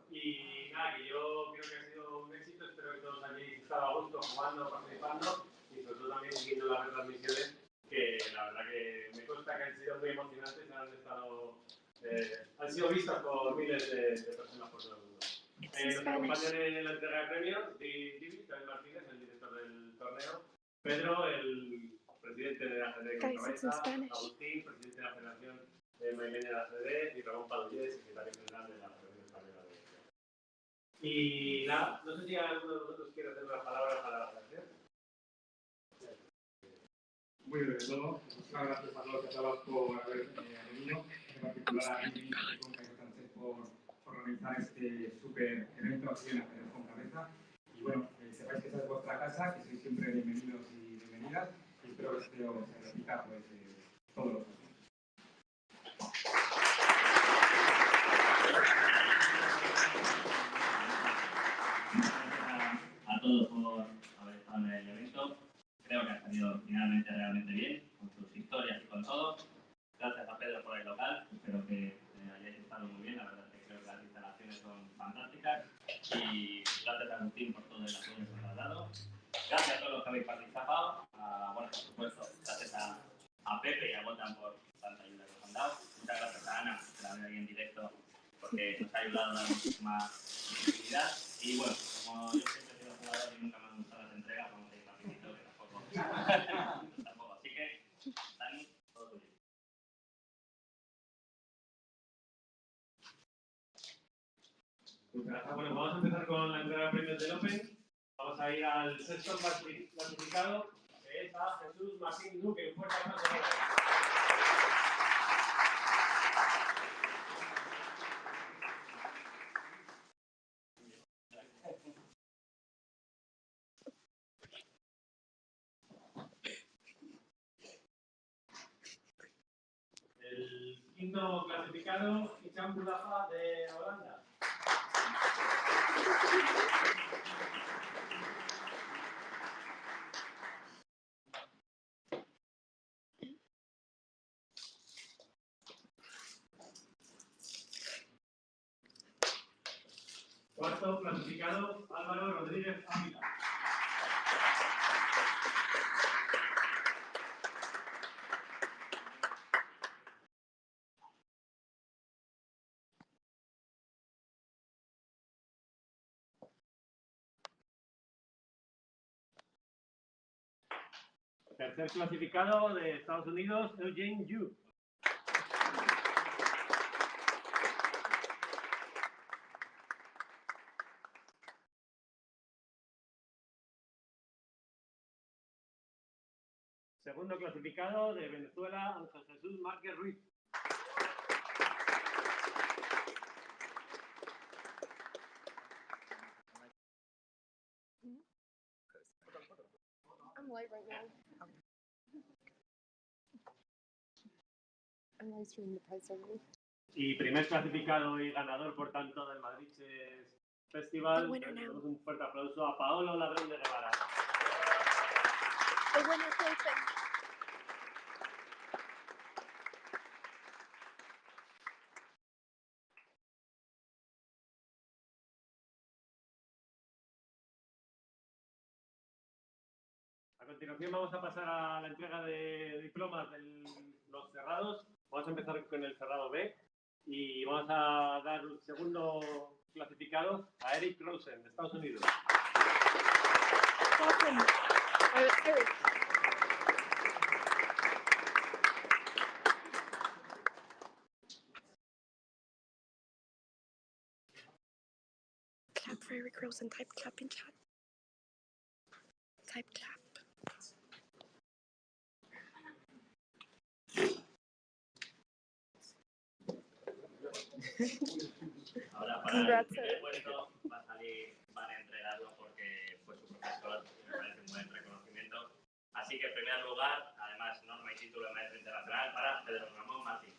Y nada, que yo creo que ha sido un éxito. Espero que todos hayáis estado a gusto jugando, participando y sobre todo también siguiendo las retransmisiones, que la verdad que me consta que han sido muy emocionantes. Han sido vistas por miles de personas por todo el mundo. Nos acompañan en la entrega de premios David Martínez, el director del torneo, Pedro, el presidente de la Federación de Cabeza, Agustín, presidente de la Federación de Mailenia de la CD, y Ramón Padullé, secretario general de la Federación Española de Chess. Y nada, no sé si alguno de vosotros quiere hacer unas palabras para la federación.
Muy breve todo. Muchas gracias a todos y a todas por haber venido, en particular a David y por organizar este súper evento aquí en Ajedrez con Cabeza. Y bueno, sepáis que esta es vuestra casa, que sois siempre bienvenidos y bienvenidas. Y espero que esto se repita pues, todos los años.
A todos por haber estado en el evento. Creo que ha salido finalmente realmente bien, con sus historias y con todo. Gracias a Pedro por el local, espero que hayáis estado muy bien, la verdad es que creo que las instalaciones son fantásticas. Y gracias a Agustín por todo el apoyo que nos ha dado. Gracias a todos los que habéis participado. Bueno, por supuesto, gracias a Pepe y a Botan por tanta ayuda que nos han dado. Muchas gracias a Ana, que la veo ahí en directo, porque nos ha ayudado a dar muchísima visibilidad. Y bueno, como yo siempre he sido jugador y nunca me han gustado las entregas, vamos a ir rapidito, que tampoco. Tampoco. Así que, Dani, todo tuyo.
Bueno, vamos a empezar con la entrega de premios del Open. Vamos a ir al sexto clasificado, que es a Jesús Martín Duque. Un fuerte aplauso para él. El quinto clasificado, Hicham Boulafa de Holanda. Cuarto clasificado, Álvaro Rodríguez Ávila. Tercer clasificado de Estados Unidos, Eugene Yu. Segundo clasificado de Venezuela, Ángel Jesús Márquez Ruiz.
I'm live right now. I'm live streaming the prize ceremony.
Y primer clasificado y ganador, por tanto, del Madrid Chess Festival. Tenemos un fuerte aplauso a Paolo Ladrón de Guevara.
The winner closing.
A continuación vamos a pasar a la entrega de diplomas de los cerrados. Vamos a empezar con el cerrado B y vamos a dar el segundo clasificado a Eric Rosen, de Estados Unidos.
Welcome. Eric. Clap for Eric Rosen. Type clap in chat. Type clap.
Ahora para
Congrats,
el primer
Eric.
puesto van a entregarlo porque fue su profesor, me parece un buen reconocimiento. Así que en primer lugar, además norma y título de maestro internacional para Pedro Ramón Martín.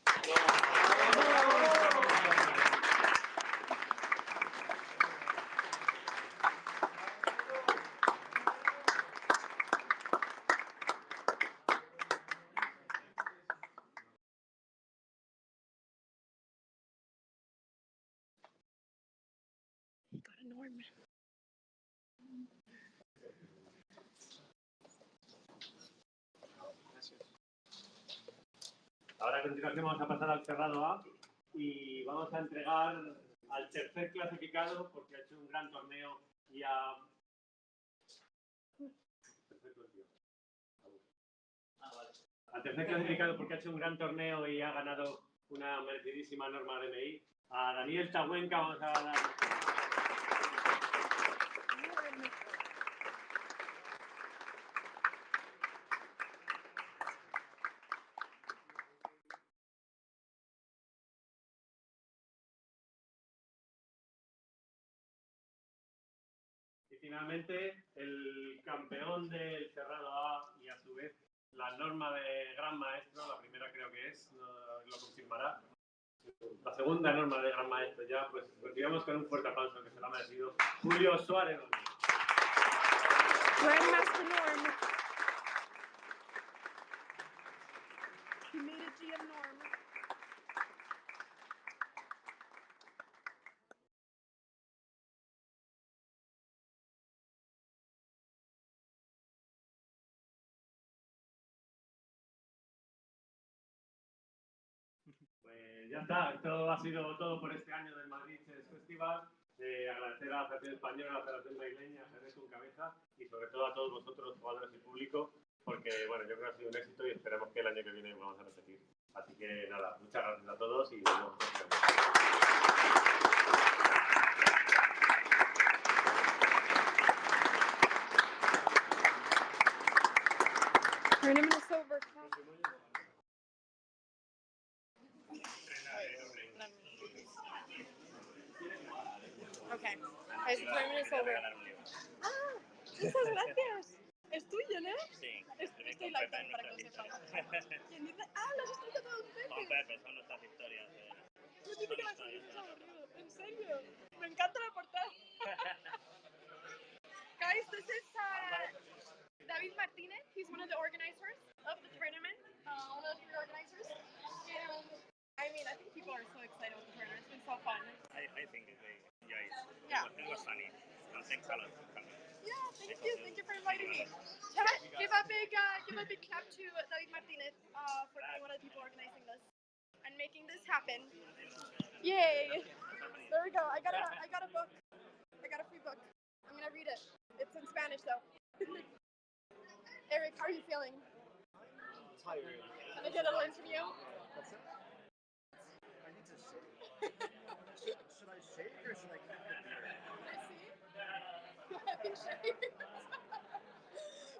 He got a norm.
Ahora a continuación vamos a pasar al cerrado A y vamos a entregar al tercer clasificado porque ha hecho un gran torneo y al tercer clasificado porque ha hecho un gran torneo y ha ganado una merecidísima norma DNI. A Daniel Tahuenca vamos a dar Y finalmente, el campeón del cerrado A y a su vez la norma de Gran Maestro, la primera creo que es, lo confirmará. La segunda norma de Gran Maestro ya, pues recibamos con un fuerte aplauso que se lo ha merecido Julio Suárez.
Grandmaster Norm. He made a GM Norm.
Pues ya está, esto ha sido todo por este año del Madrid Chess Festival. Agradecer a la Federación Española, a la Federación Madrileña, a Jerez con cabeza y sobre todo a todos vosotros, jugadores y público, porque bueno, yo creo que ha sido un éxito y esperemos que el año que viene vamos a repetir. Así que nada, muchas gracias a todos y nos vemos.
Tournament is over. Okay. Guys, the tournament is over. Ah, muchas gracias. Es tuyo, ¿no?
Sí.
Estoy like para que lo sepan. ¿Quién dice? Ah, lo has escrito todo un Pepe.
Con Pepe son nuestras historias.
Yo digo que las cosas es aburrido. En serio. Me encanta la portada. Guys, this is David Martinez. He's one of the organizers of the tournament. One of the 3 organizers. And I mean, I think people are so excited with the tournament. It's been so fun.
I think they enjoy it.
Yeah.
It was funny. And thanks a lot for coming.
Yeah, thank you. Thank you for inviting me. Chat, give a big clap to David Martinez for being one of the people organizing this and making this happen. Yay! There we go. I got a book. I got a free book. I'm gonna read it. It's in Spanish though. Eric, how are you feeling?
Tired.
Can I get a little from you?
What's it? I need to shake. Should I shake or should I keep the beer?
Can I see? I think shake.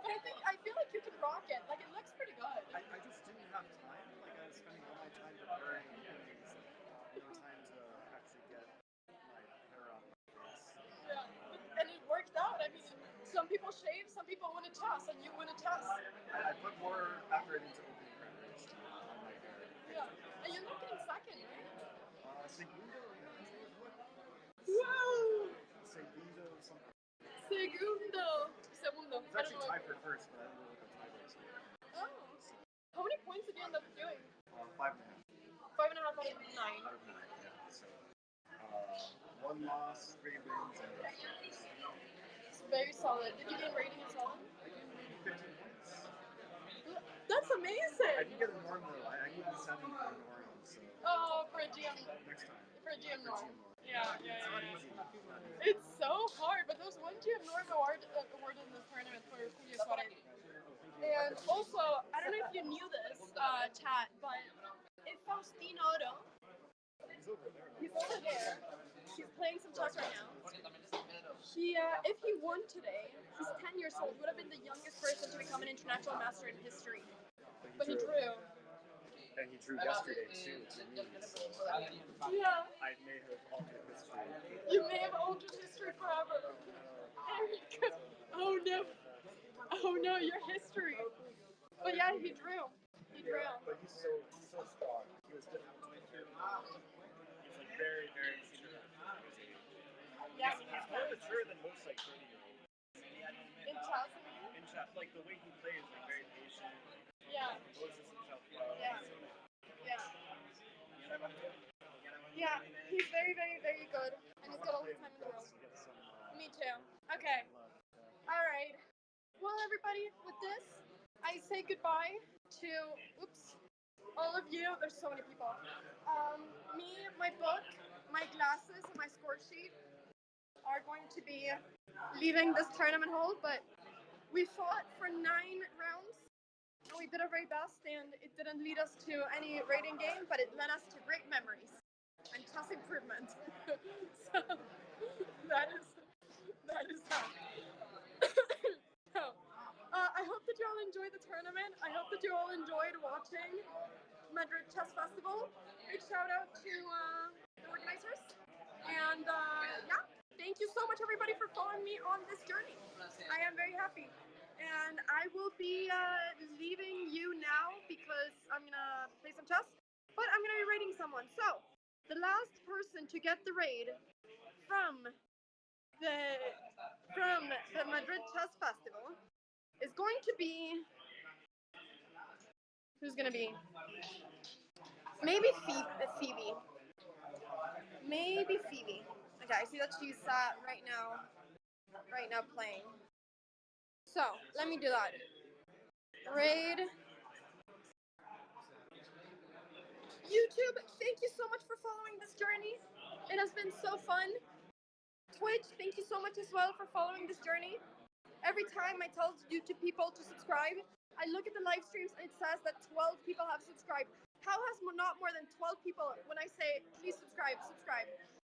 But I feel like you can rock it. Like it looks pretty good.
I just didn't have time. Like I was spending all my time preparing things. No time to actually get my hair out my face.
Yeah, and it worked out. I mean, some people shave, some people win a toss, and you win a toss.
I put more effort into opening preparation on my hair.
Yeah, and you're not getting second, right?
Segundo.
Whoa!
Segundo something.
Segundo.
It's actually tied for first, but I don't know what the tie is.
Oh. How many points did you end up doing?
5.5.
5.5 out of 9.
Out of 9, yeah. So, 1 loss, 3 wins, and a loss.
It's very solid. Did you gain rating as well?
I gained maybe 15 points.
That's amazing!
I didn't get a norm though. I needed 7 for a norm, so.
Oh, for a GM.
Next time.
For a GM norm.
Yeah.
Yeah.
It's not easy.
It's so hard, but there's one GM norm award in this tournament for Julio Suárez. And also, I don't know if you knew this, chat, but if Faustino Oro, he's over there. He's playing some chess right now. If he won today, he's 10 years old. He would have been the youngest person to become an international master in history. But he drew.
And he drew yesterday too to me, so
Yeah.
I may have altered history.
You may have altered history forever. Oh no. Oh no, your history. But yeah, he drew.
But he's so strong. He was difficult to make here. He's like very, very senior.
Yeah,
He's more mature than most like 30-year-olds.
in chess.
In chat, like the way he plays, like very patient.
Yeah.
Poses himself well.
Yeah. Yeah, he's very, very, very good, and he's got all the time in the world. Me too. Okay. All right. Well, everybody, with this, I say goodbye to, all of you. There's so many people. Me, my book, my glasses, and my score sheet are going to be leaving this tournament hall, but we fought for 9 rounds. And we did our very best, and it didn't lead us to any rating game, but it led us to great memories and chess improvement. So that is how. So, I hope that you all enjoyed the tournament. I hope that you all enjoyed watching Madrid Chess Festival. Big shout out to the organizers. And yeah, thank you so much, everybody, for following me on this journey. I am very happy. And I will be leaving you now because I'm going to play some chess, but I'm going to be raiding someone. So, the last person to get the raid from the Madrid Chess Festival is going to be... Who's going to be? Maybe Phoebe. Maybe Phoebe. Okay, I see that she's right now playing. So, let me do that. Raid. YouTube, thank you so much for following this journey. It has been so fun. Twitch, thank you so much as well for following this journey. Every time I tell YouTube people to subscribe, I look at the live streams and it says that 12 people have subscribed. How has not more than 12 people, when I say, please subscribe?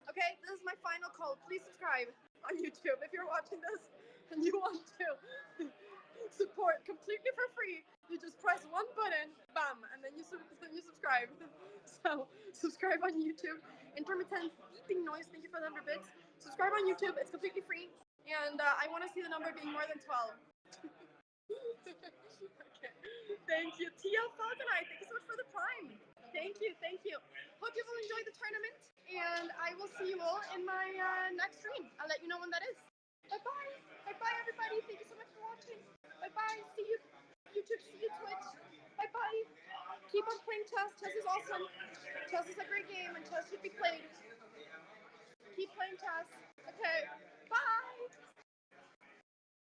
Okay, this is my final call. Please subscribe on YouTube if you're watching this and you want to support completely for free. You just press one button, bam, and then you subscribe. So, subscribe on YouTube. Intermittent beeping noise, thank you for the 100 bits. Subscribe on YouTube, it's completely free. And I want to see the number being more than 12. Okay. Thank you. TL Falconite, thank you so much for the prime. Thank you. Hope you will enjoy the tournament. And I will see you all in my next stream. I'll let you know when that is. Bye-bye. Bye-bye, everybody. Thank you so much for watching. Bye-bye. See you, YouTube. See you, Twitch. Bye-bye. Keep on playing chess. Chess is awesome. Chess is a great game, and chess should be played. Keep playing chess. Okay. Bye.